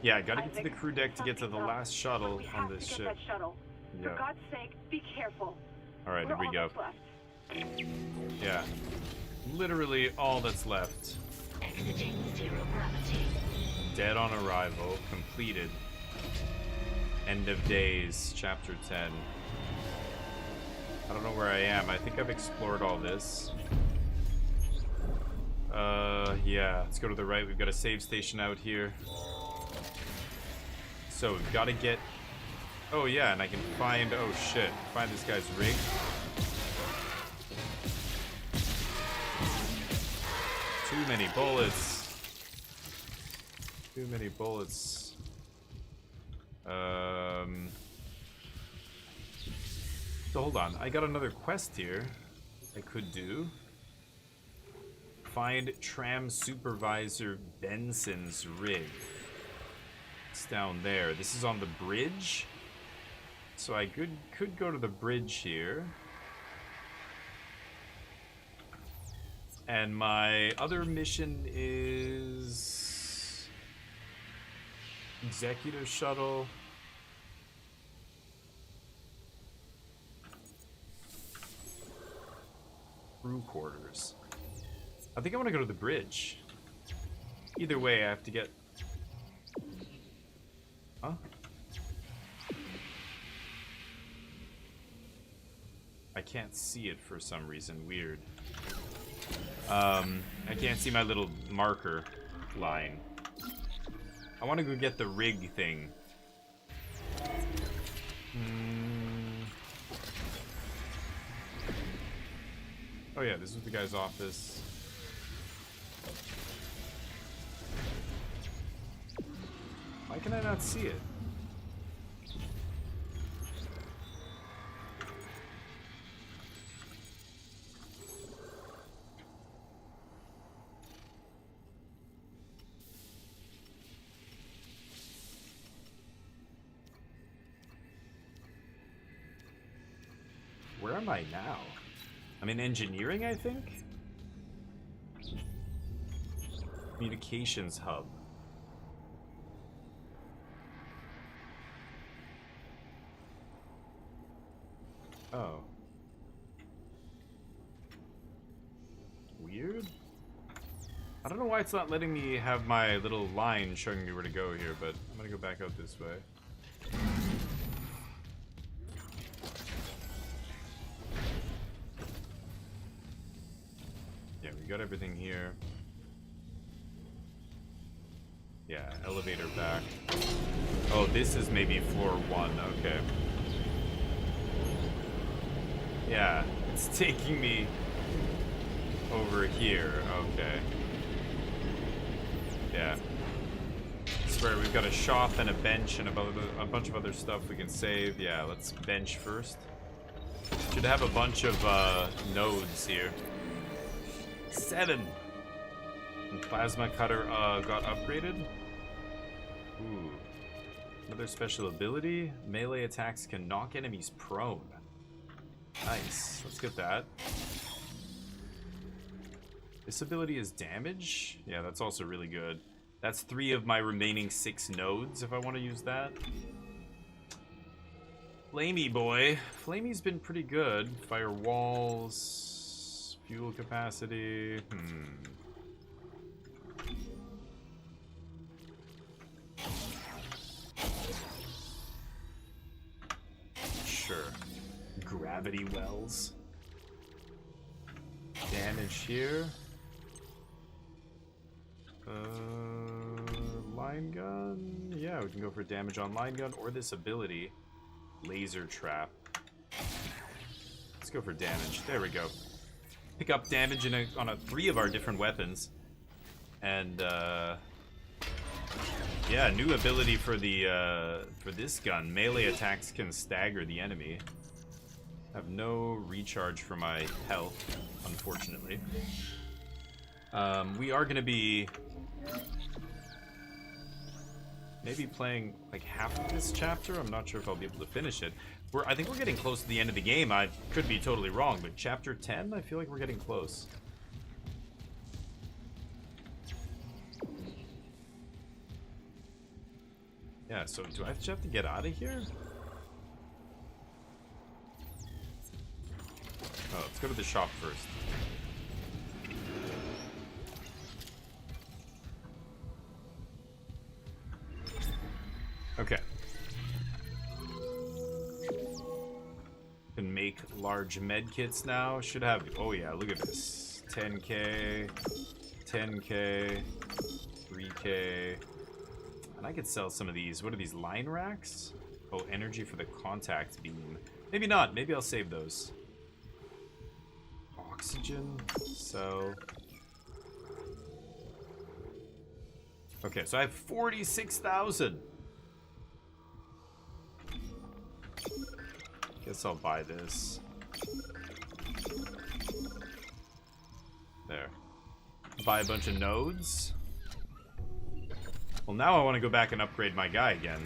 Yeah, I gotta get to Isaac, the crew deck to get to the something's up. last shuttle We on have this to get ship. that shuttle. For Yeah. God's sake, be careful. Alright, We're here we all go. that's left. Yeah. Literally all that's left. Exiting zero gravity. Dead on arrival. Completed. End of days. Chapter 10. I don't know where I am. I think I've explored all this. Yeah. Let's go to the right. We've got a save station out here. So we've got to get... Oh, yeah, and I can find... Oh, shit. Find this guy's rig. Too many bullets. Too many bullets. So hold on. I got another quest here I could do. Find Tram Supervisor Benson's rig. It's down there. This is on the bridge. So I could go to the bridge here. And my other mission is Executive Shuttle. Crew quarters. I think I want to go to the bridge. Either way, I have to get... Huh? I can't see it for some reason. Weird. I can't see my little marker line. I want to go get the rig thing. Oh yeah, this is the guy's office. Why can I not see it? Where am I now? I'm in engineering, I think? Communications hub. Oh. Weird? I don't know why it's not letting me have my little line showing me where to go here, but I'm gonna go back out this way. Yeah, we got everything here. Yeah, elevator back. Oh, this is maybe floor 1, okay. Yeah, it's taking me over here, okay. Yeah. Swear, we've got a shop and a bench and a bunch of other stuff we can save. Yeah, let's bench first. Should have a bunch of nodes here. 7! And plasma cutter got upgraded. Ooh. Another special ability. Melee attacks can knock enemies prone. Nice. Let's get that. This ability is damage. Yeah, that's also really good. That's 3 of my remaining 6 nodes if I want to use that. Flamey boy. Flamey's been pretty good. Firewalls. Fuel capacity. Sure. Gravity wells. Damage here. Line gun. Yeah, we can go for damage on line gun or this ability. Laser trap. Let's go for damage. There we go. Pick up damage on 3 of our different weapons. And yeah, new ability for the for this gun. Melee attacks can stagger the enemy. I have no recharge for my health, unfortunately. We are going to be maybe playing like half of this chapter. I'm not sure if I'll be able to finish it. I think we're getting close to the end of the game. I could be totally wrong, but chapter 10, I feel like we're getting close. Yeah, so do I just have to get out of here? Oh, let's go to the shop first. Okay. Can make large med kits now. Should have. Oh yeah, look at this. 10k, 10k, 3k. And I could sell some of these. What are these, line racks? Oh, energy for the contact beam. Maybe not. Maybe I'll save those. Oxygen. So Okay, so I have 46,000. Guess I'll buy this. There. Buy a bunch of nodes. Well, now I want to go back and upgrade my guy again.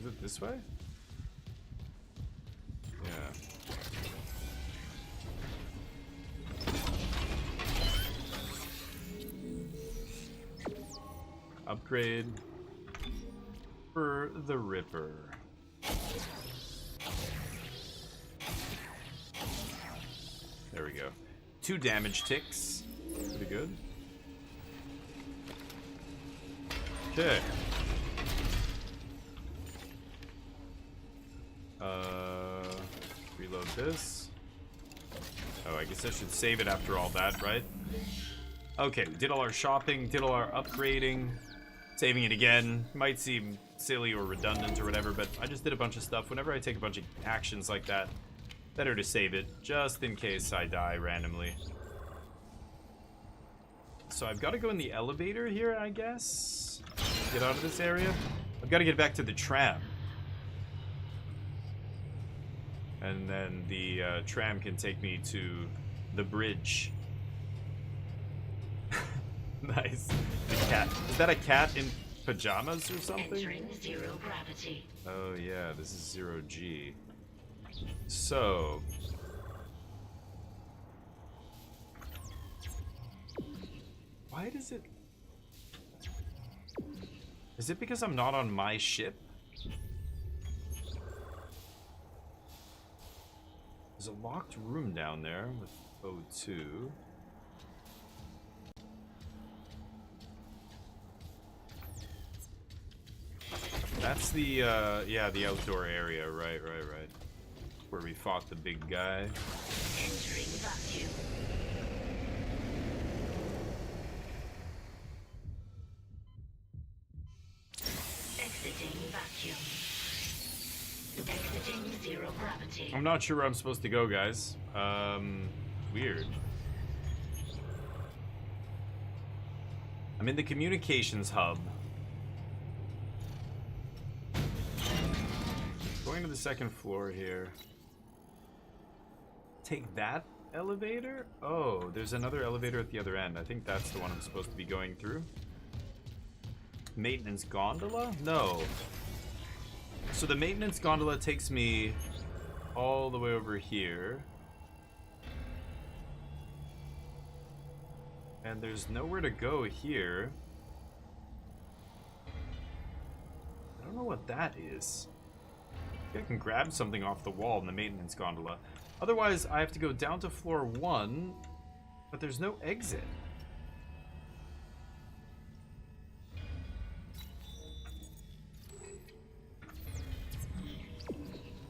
Is it this way? Yeah. Upgrade for the Ripper. There we go. 2 damage ticks. Pretty good. Okay. Reload this. Oh, I guess I should save it after all that, right? Okay, we did all our shopping, did all our upgrading. Saving it again might seem silly or redundant or whatever, but I just did a bunch of stuff. Whenever I take a bunch of actions like that, better to save it, just in case I die randomly. So I've got to go in the elevator here, I guess. Get out of this area. I've got to get back to the tram. And then the tram can take me to the bridge. Nice. The cat. Is that a cat in pajamas or something? Entering zero gravity. Oh yeah, this is 0G. So... why does it... is it because I'm not on my ship? There's a locked room down there with O2. That's the, yeah, the outdoor area, right. Where we fought the big guy. Entering vacuum. Exiting vacuum. Exiting zero gravity. I'm not sure where I'm supposed to go, guys. Weird. I'm in the communications hub. Going to the second floor here. Take that elevator? Oh, there's another elevator at the other end. I think that's the one I'm supposed to be going through. Maintenance gondola? No. So the maintenance gondola takes me all the way over here. And there's nowhere to go here. I don't know what that is. I can grab something off the wall in the maintenance gondola. Otherwise, I have to go down to floor 1, but there's no exit.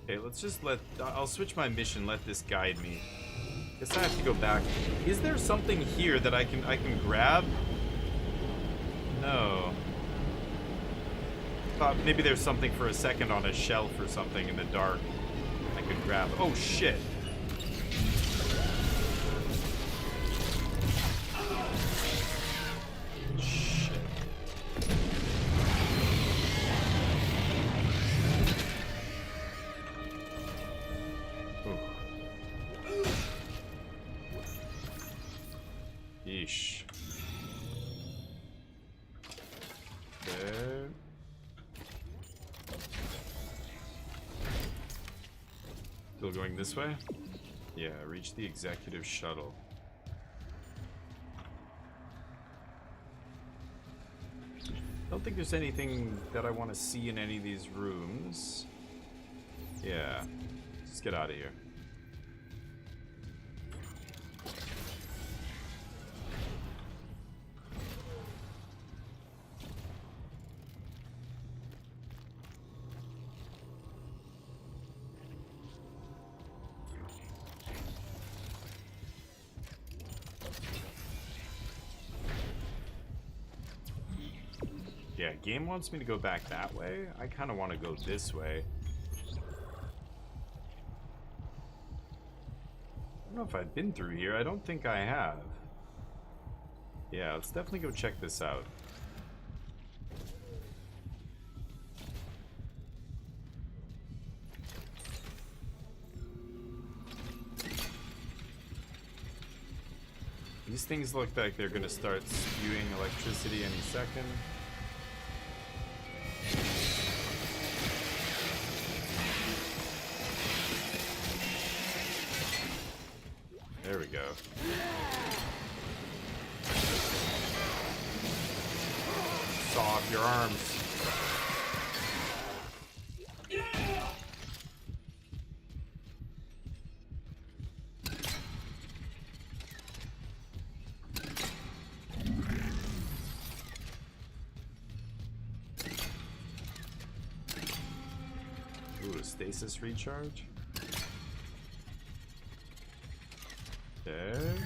Okay, let's just I'll switch my mission, let this guide me. Guess I have to go back. Is there something here that I can grab? No. Thought maybe there's something for a second on a shelf or something in the dark I could grab. Oh shit. Shit. Ooh. Yeesh. There. Still going this way? Yeah, reach the executive shuttle. Don't think there's anything that I want to see in any of these rooms. Yeah, let's get out of here. Yeah, game wants me to go back that way. I kind of want to go this way. know if I've been through here. I don't think I have. Yeah, let's definitely go check this out. These things look like they're gonna start spewing electricity any second. There we go. Saw off your arms. Ooh, a stasis recharge. Okay.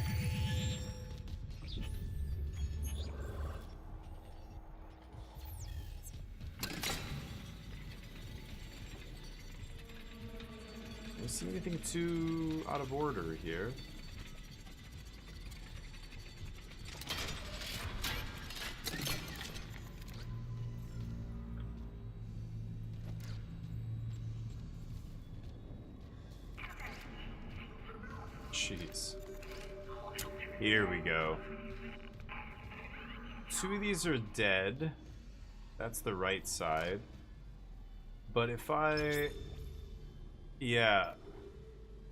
Don't see anything too out of order here. Jeez. Here we go. 2 of these are dead. That's the right side. But if I... Yeah.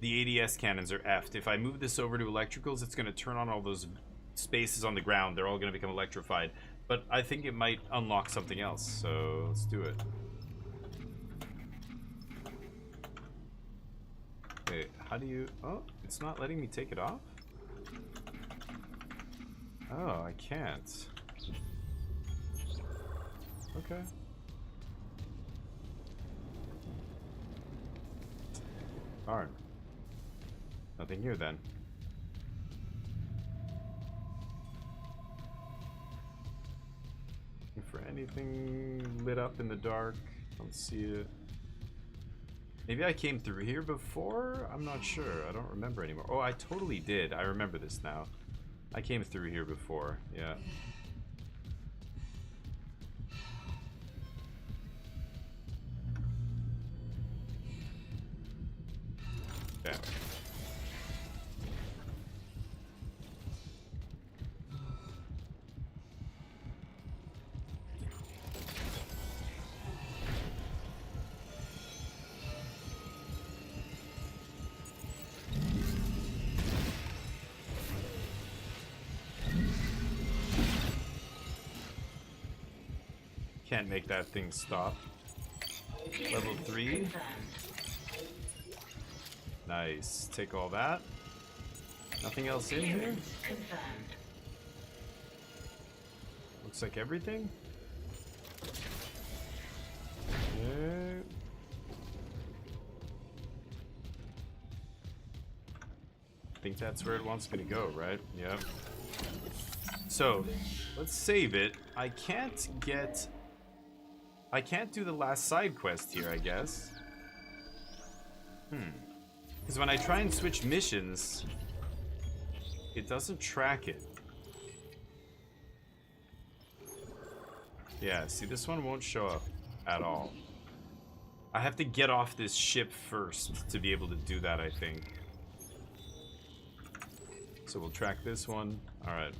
The ADS cannons are effed. If I move this over to electricals, it's going to turn on all those spaces on the ground. They're all going to become electrified. But I think it might unlock something else. So let's do it. Wait, how do you... Oh, it's not letting me take it off? Oh, I can't. Okay. Darn. Nothing here then. Looking for anything lit up in the dark. Don't see it. Maybe I came through here before? I'm not sure. I don't remember anymore. Oh, I totally did. I remember this now. I came through here before. Yeah. Yeah. Can't make that thing stop. Level 3. Nice. Take all that. Nothing else in here? Looks like everything. Yeah. I think that's where it wants me to go, right? Yep. So, let's save it. I can't do the last side quest here, I guess. Because when I try and switch missions, it doesn't track it. Yeah, see, this one won't show up at all. I have to get off this ship first to be able to do that, I think. So we'll track this one. Alright.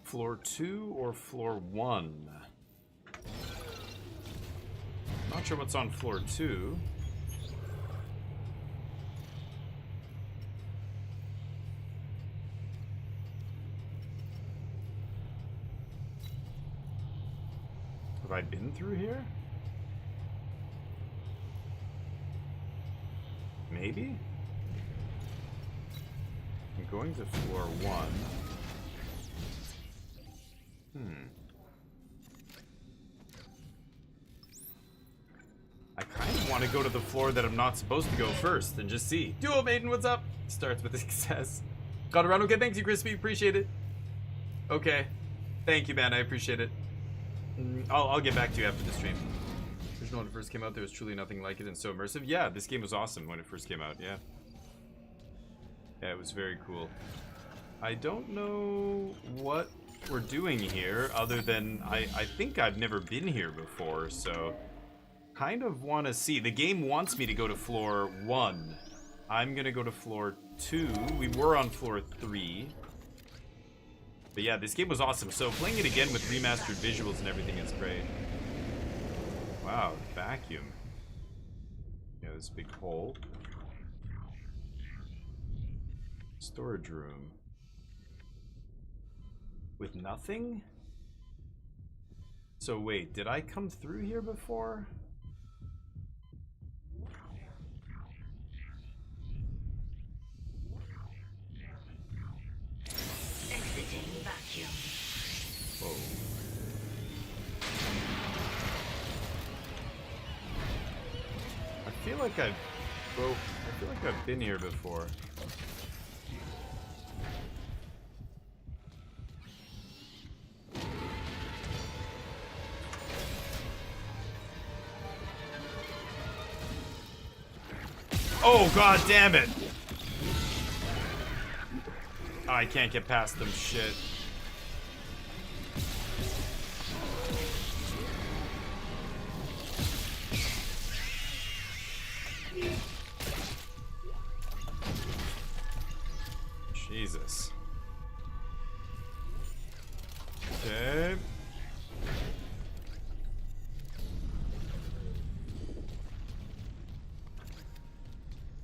Floor 2 or floor 1? Not sure what's on floor 2. Have I been through here? Maybe? I'm going to floor 1. I kind of want to go to the floor that I'm not supposed to go first and just see. Duo Maiden, what's up? Starts with a success. Got around. Okay, thank you, Crispy. Appreciate it. Okay. Thank you, man. I appreciate it. I'll get back to you after the stream. Original when it first came out, there was truly nothing like it and so immersive. Yeah, this game was awesome when it first came out. Yeah. Yeah, it was very cool. I don't know what we're doing here other than I think I've never been here before, so kind of want to see. The game wants me to go to floor 1. I'm gonna go to floor 2. We were on floor 3. But yeah, this game was awesome. So playing it again with remastered visuals and everything is great. Wow, vacuum. Yeah, this big hole. Storage room. With nothing? So wait, did I come through here before? Exiting vacuum. Whoa. I feel like I've been here before. Oh, god damn it! Oh, I can't get past them, shit. Jesus. Okay.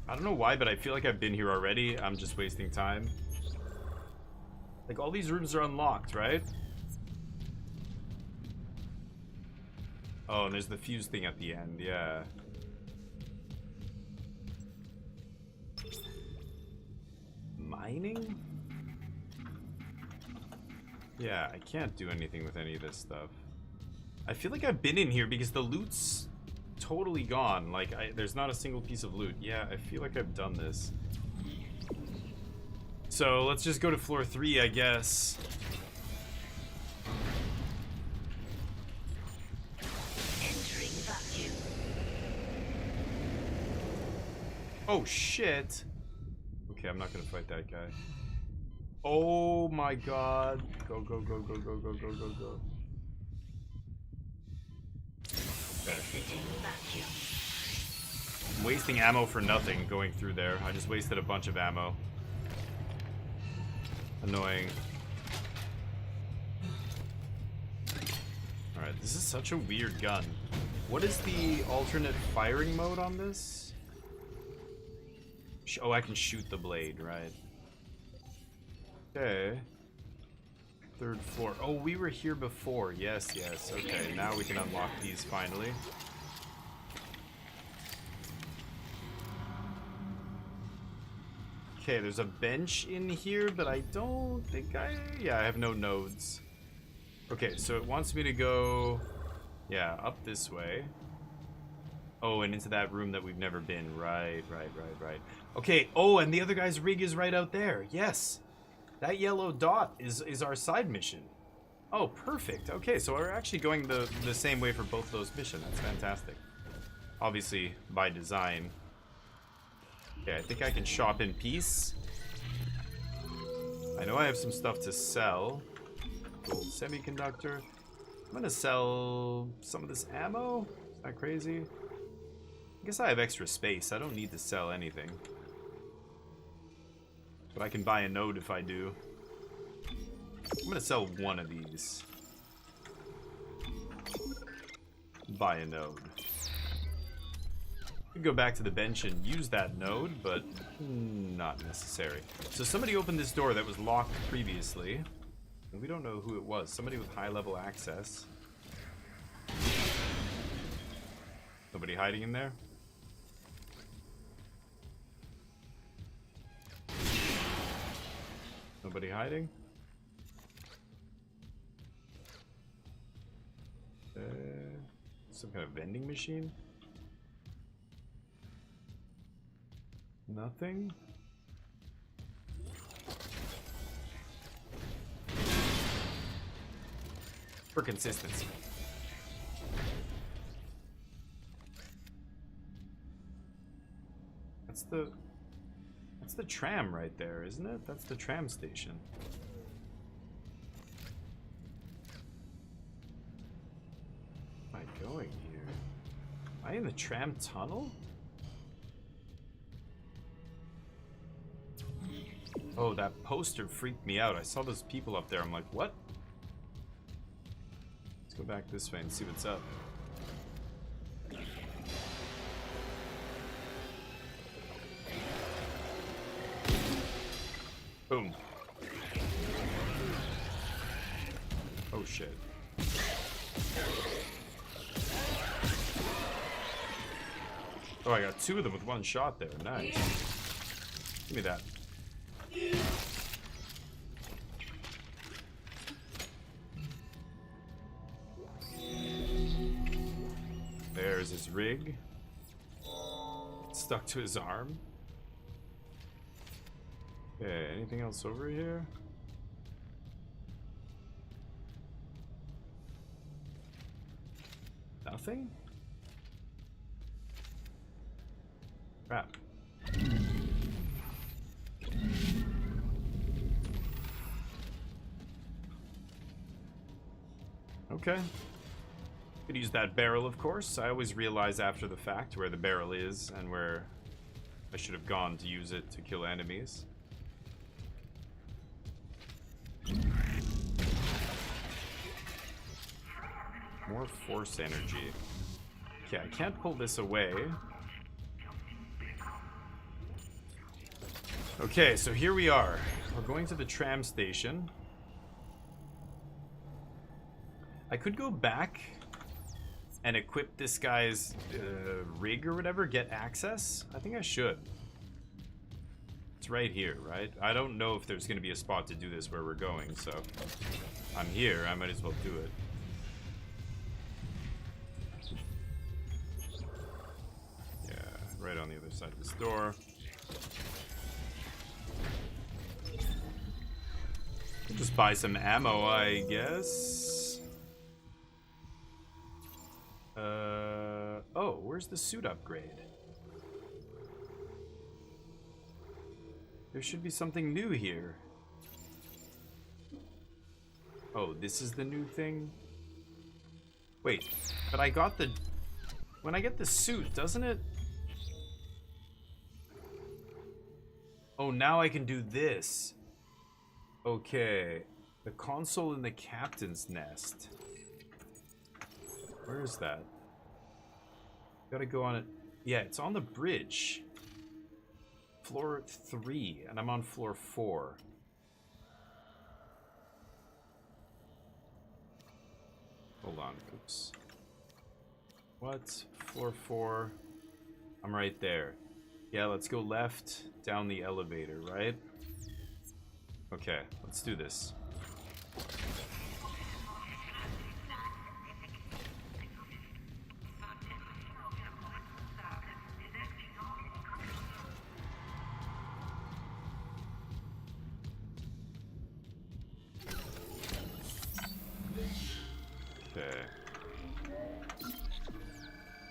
I don't know why, but I feel like I've been here already. I'm just wasting time. Like, all these rooms are unlocked, right? Oh, and there's the fuse thing at the end, yeah. Mining? Yeah, I can't do anything with any of this stuff. I feel like I've been in here because the loot's totally gone. Like, there's not a single piece of loot. Yeah, I feel like I've done this. So let's just go to floor 3, I guess. Entering vacuum. Oh shit. Okay, I'm not gonna fight that guy. Oh my god. Go, go, go, go, go, go, go, go, go. Exiting vacuum. I'm wasting ammo for nothing going through there. I just wasted a bunch of ammo. Annoying. Alright, this is such a weird gun. What is the alternate firing mode on this? Oh, I can shoot the blade, right. Okay. 3rd floor. Oh, we were here before. Yes, yes. Okay, now we can unlock these finally. Okay, there's a bench in here, but I don't think yeah, I have no nodes. Okay, so it wants me to go, yeah, up this way. Oh, and into that room that we've never been. Right. Okay, oh, and the other guy's rig is right out there. Yes. That yellow dot is our side mission. Oh, perfect. Okay, so we're actually going the same way for both those missions. That's fantastic. Obviously, by design. Okay, I think I can shop in peace. I know I have some stuff to sell. Gold semiconductor. I'm gonna sell some of this ammo. Is that crazy? I guess I have extra space. I don't need to sell anything. But I can buy a node if I do. I'm gonna sell one of these. Buy a node. Could go back to the bench and use that node, but not necessary. So somebody opened this door that was locked previously. And we don't know who it was. Somebody with high-level access. Nobody hiding in there? Nobody hiding? Some kind of vending machine? Nothing? For consistency. That's the tram right there, isn't it? That's the tram station. Where am I going here? Am I in the tram tunnel? Oh, that poster freaked me out. I saw those people up there. I'm like, what? Let's go back this way and see what's up. Boom. Oh shit. Oh, I got two of them with one shot there. Nice. Give me that. There's his rig. Stuck to his arm. Okay, anything else over here? Nothing? Crap. Okay. Could use that barrel, of course. I always realize after the fact where the barrel is and where I should have gone to use it to kill enemies. More force energy. Okay, I can't pull this away. Okay, so here we are. We're going to the tram station. I could go back and equip this guy's rig or whatever, get access. I think I should. It's right here, right? I don't know if there's going to be a spot to do this where we're going, so I'm here. I might as well do it. Yeah, right on the other side of this door. Just buy some ammo, I guess. Oh, where's the suit upgrade? There should be something new here. Oh, this is the new thing? Wait, but I got the... When I get the suit, doesn't it... Oh, now I can do this. Okay. The console in the captain's nest. Where is that? Gotta go on it. Yeah, it's on the bridge. Floor 3, and I'm on floor 4. Hold on, oops. What? Floor 4. I'm right there. Yeah, let's go left down the elevator, right? Okay, let's do this.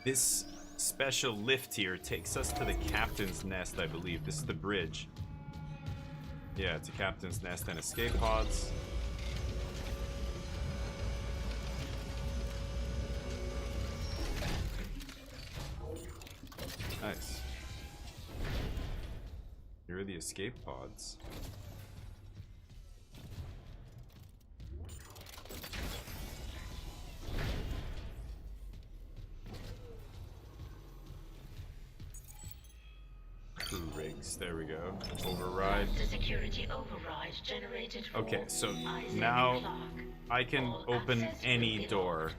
This special lift here takes us to the captain's nest, I believe. This is the bridge. Yeah, it's a captain's nest and escape pods. Nice. Here are the escape pods. There we go. Override. Security override generated. Okay, so now I can open any door.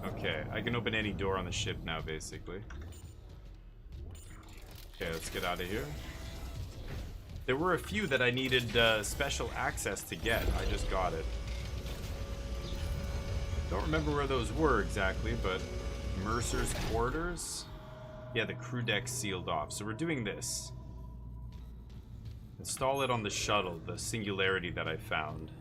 Okay, I can open any door on the ship now, basically. Okay, let's get out of here. There were a few that I needed special access to get. I just got it. Don't remember where those were exactly, but Mercer's quarters. Yeah, the crew deck sealed off. So we're doing this. Install it on the shuttle, the singularity that I found.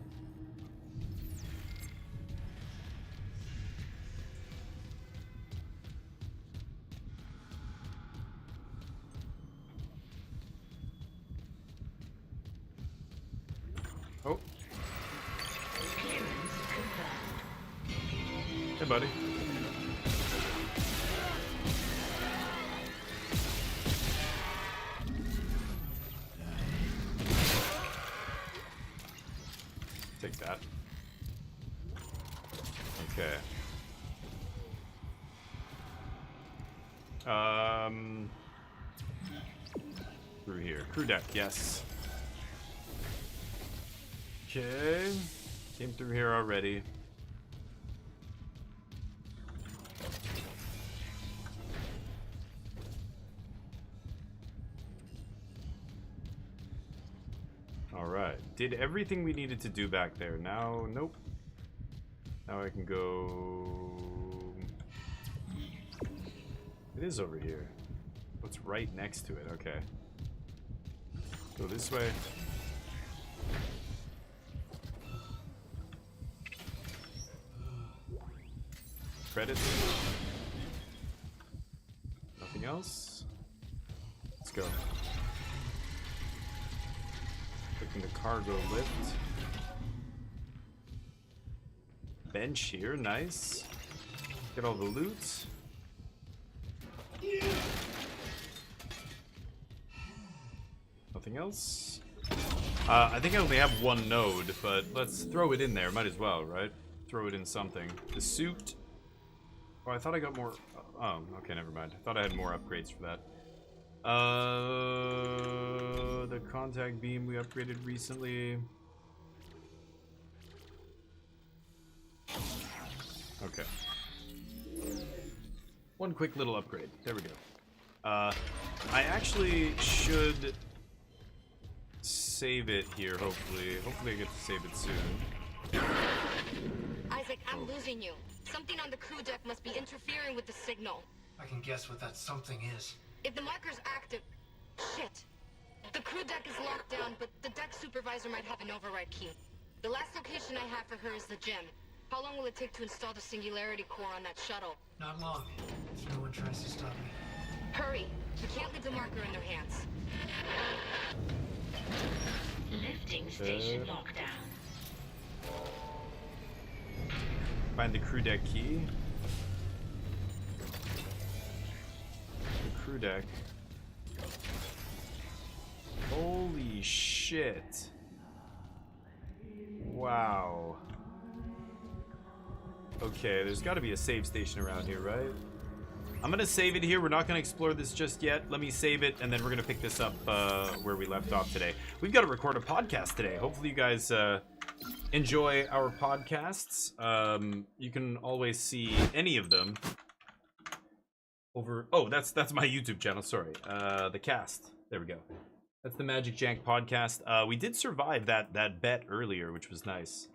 Oh. Hey, buddy. Take that. Okay. Through here. Crew deck, yes. Okay. Came through here already. Alright. Did everything we needed to do back there. Now, nope. Now I can go... It is over here. What's right next to it? Okay. Go this way. Credits. Nothing else. Let's go. Clicking the cargo lift. Bench here, nice. Get all the loot. Nothing else. I think I only have one node, but let's throw it in there. Might as well, right? Throw it in something. The suit. Oh, I thought I got more. Oh, okay, never mind. I thought I had more upgrades for that. The contact beam we upgraded recently. Okay. One quick little upgrade. There we go. I actually should save it here, hopefully. Hopefully I get to save it soon. Isaac, I'm losing you. Something on the crew deck must be interfering with the signal. I can guess what that something is. If the marker's active... Shit. The crew deck is locked down, but the deck supervisor might have an override key. The last location I have for her is the gym. How long will it take to install the singularity core on that shuttle? Not long, if no one tries to stop me. Hurry. We can't leave the marker in their hands. Lifting station lockdown. Find the crew deck key. The crew deck. Holy shit. Wow. Okay, there's got to be a save station around here, right? I'm gonna save it here. We're not gonna explore this just yet. Let me save it, and then we're gonna pick this up where we left off today. We've got to record a podcast today. Hopefully you guys enjoy our podcasts. You can always see any of them over... Oh, that's my YouTube channel. Sorry. The cast. There we go. That's the Magic Jank podcast. We did survive that bet earlier, which was nice.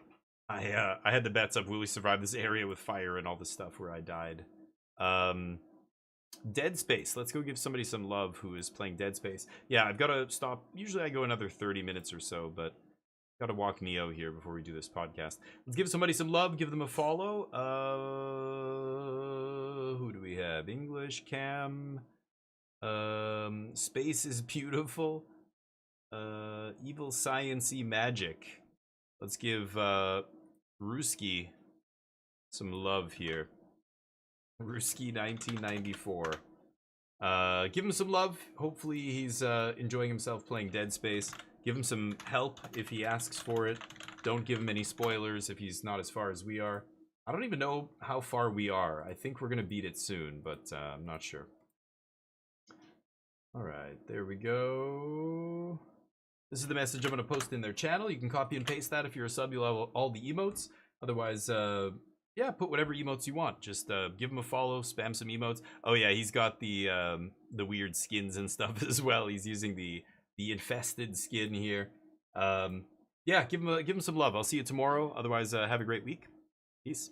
I had the bets up. Will we survive this area with fire and all the stuff where I died? Dead Space. Let's go give somebody some love who is playing Dead Space. Yeah, I've got to stop. Usually I go another 30 minutes or so, but got to walk Neo here before we do this podcast. Let's give somebody some love. Give them a follow. Who do we have? English Cam. Space is beautiful. Evil Science-y Magic. Let's give Ruski some love here. Ruski 1994. Give him some love. Hopefully he's enjoying himself playing Dead Space. Give him some help if he asks for it. Don't give him any spoilers if he's not as far as we are. I don't even know how far we are. I think we're gonna beat it soon, but I'm not sure. Alright, there we go. This is the message I'm gonna post in their channel. You can copy and paste that. If you're a sub, you'll have all the emotes. Otherwise, yeah, put whatever emotes you want. Just give him a follow, spam some emotes. Oh yeah, he's got the weird skins and stuff as well. He's using the infested skin here. Yeah, give him some love. I'll see you tomorrow. Otherwise, have a great week. Peace.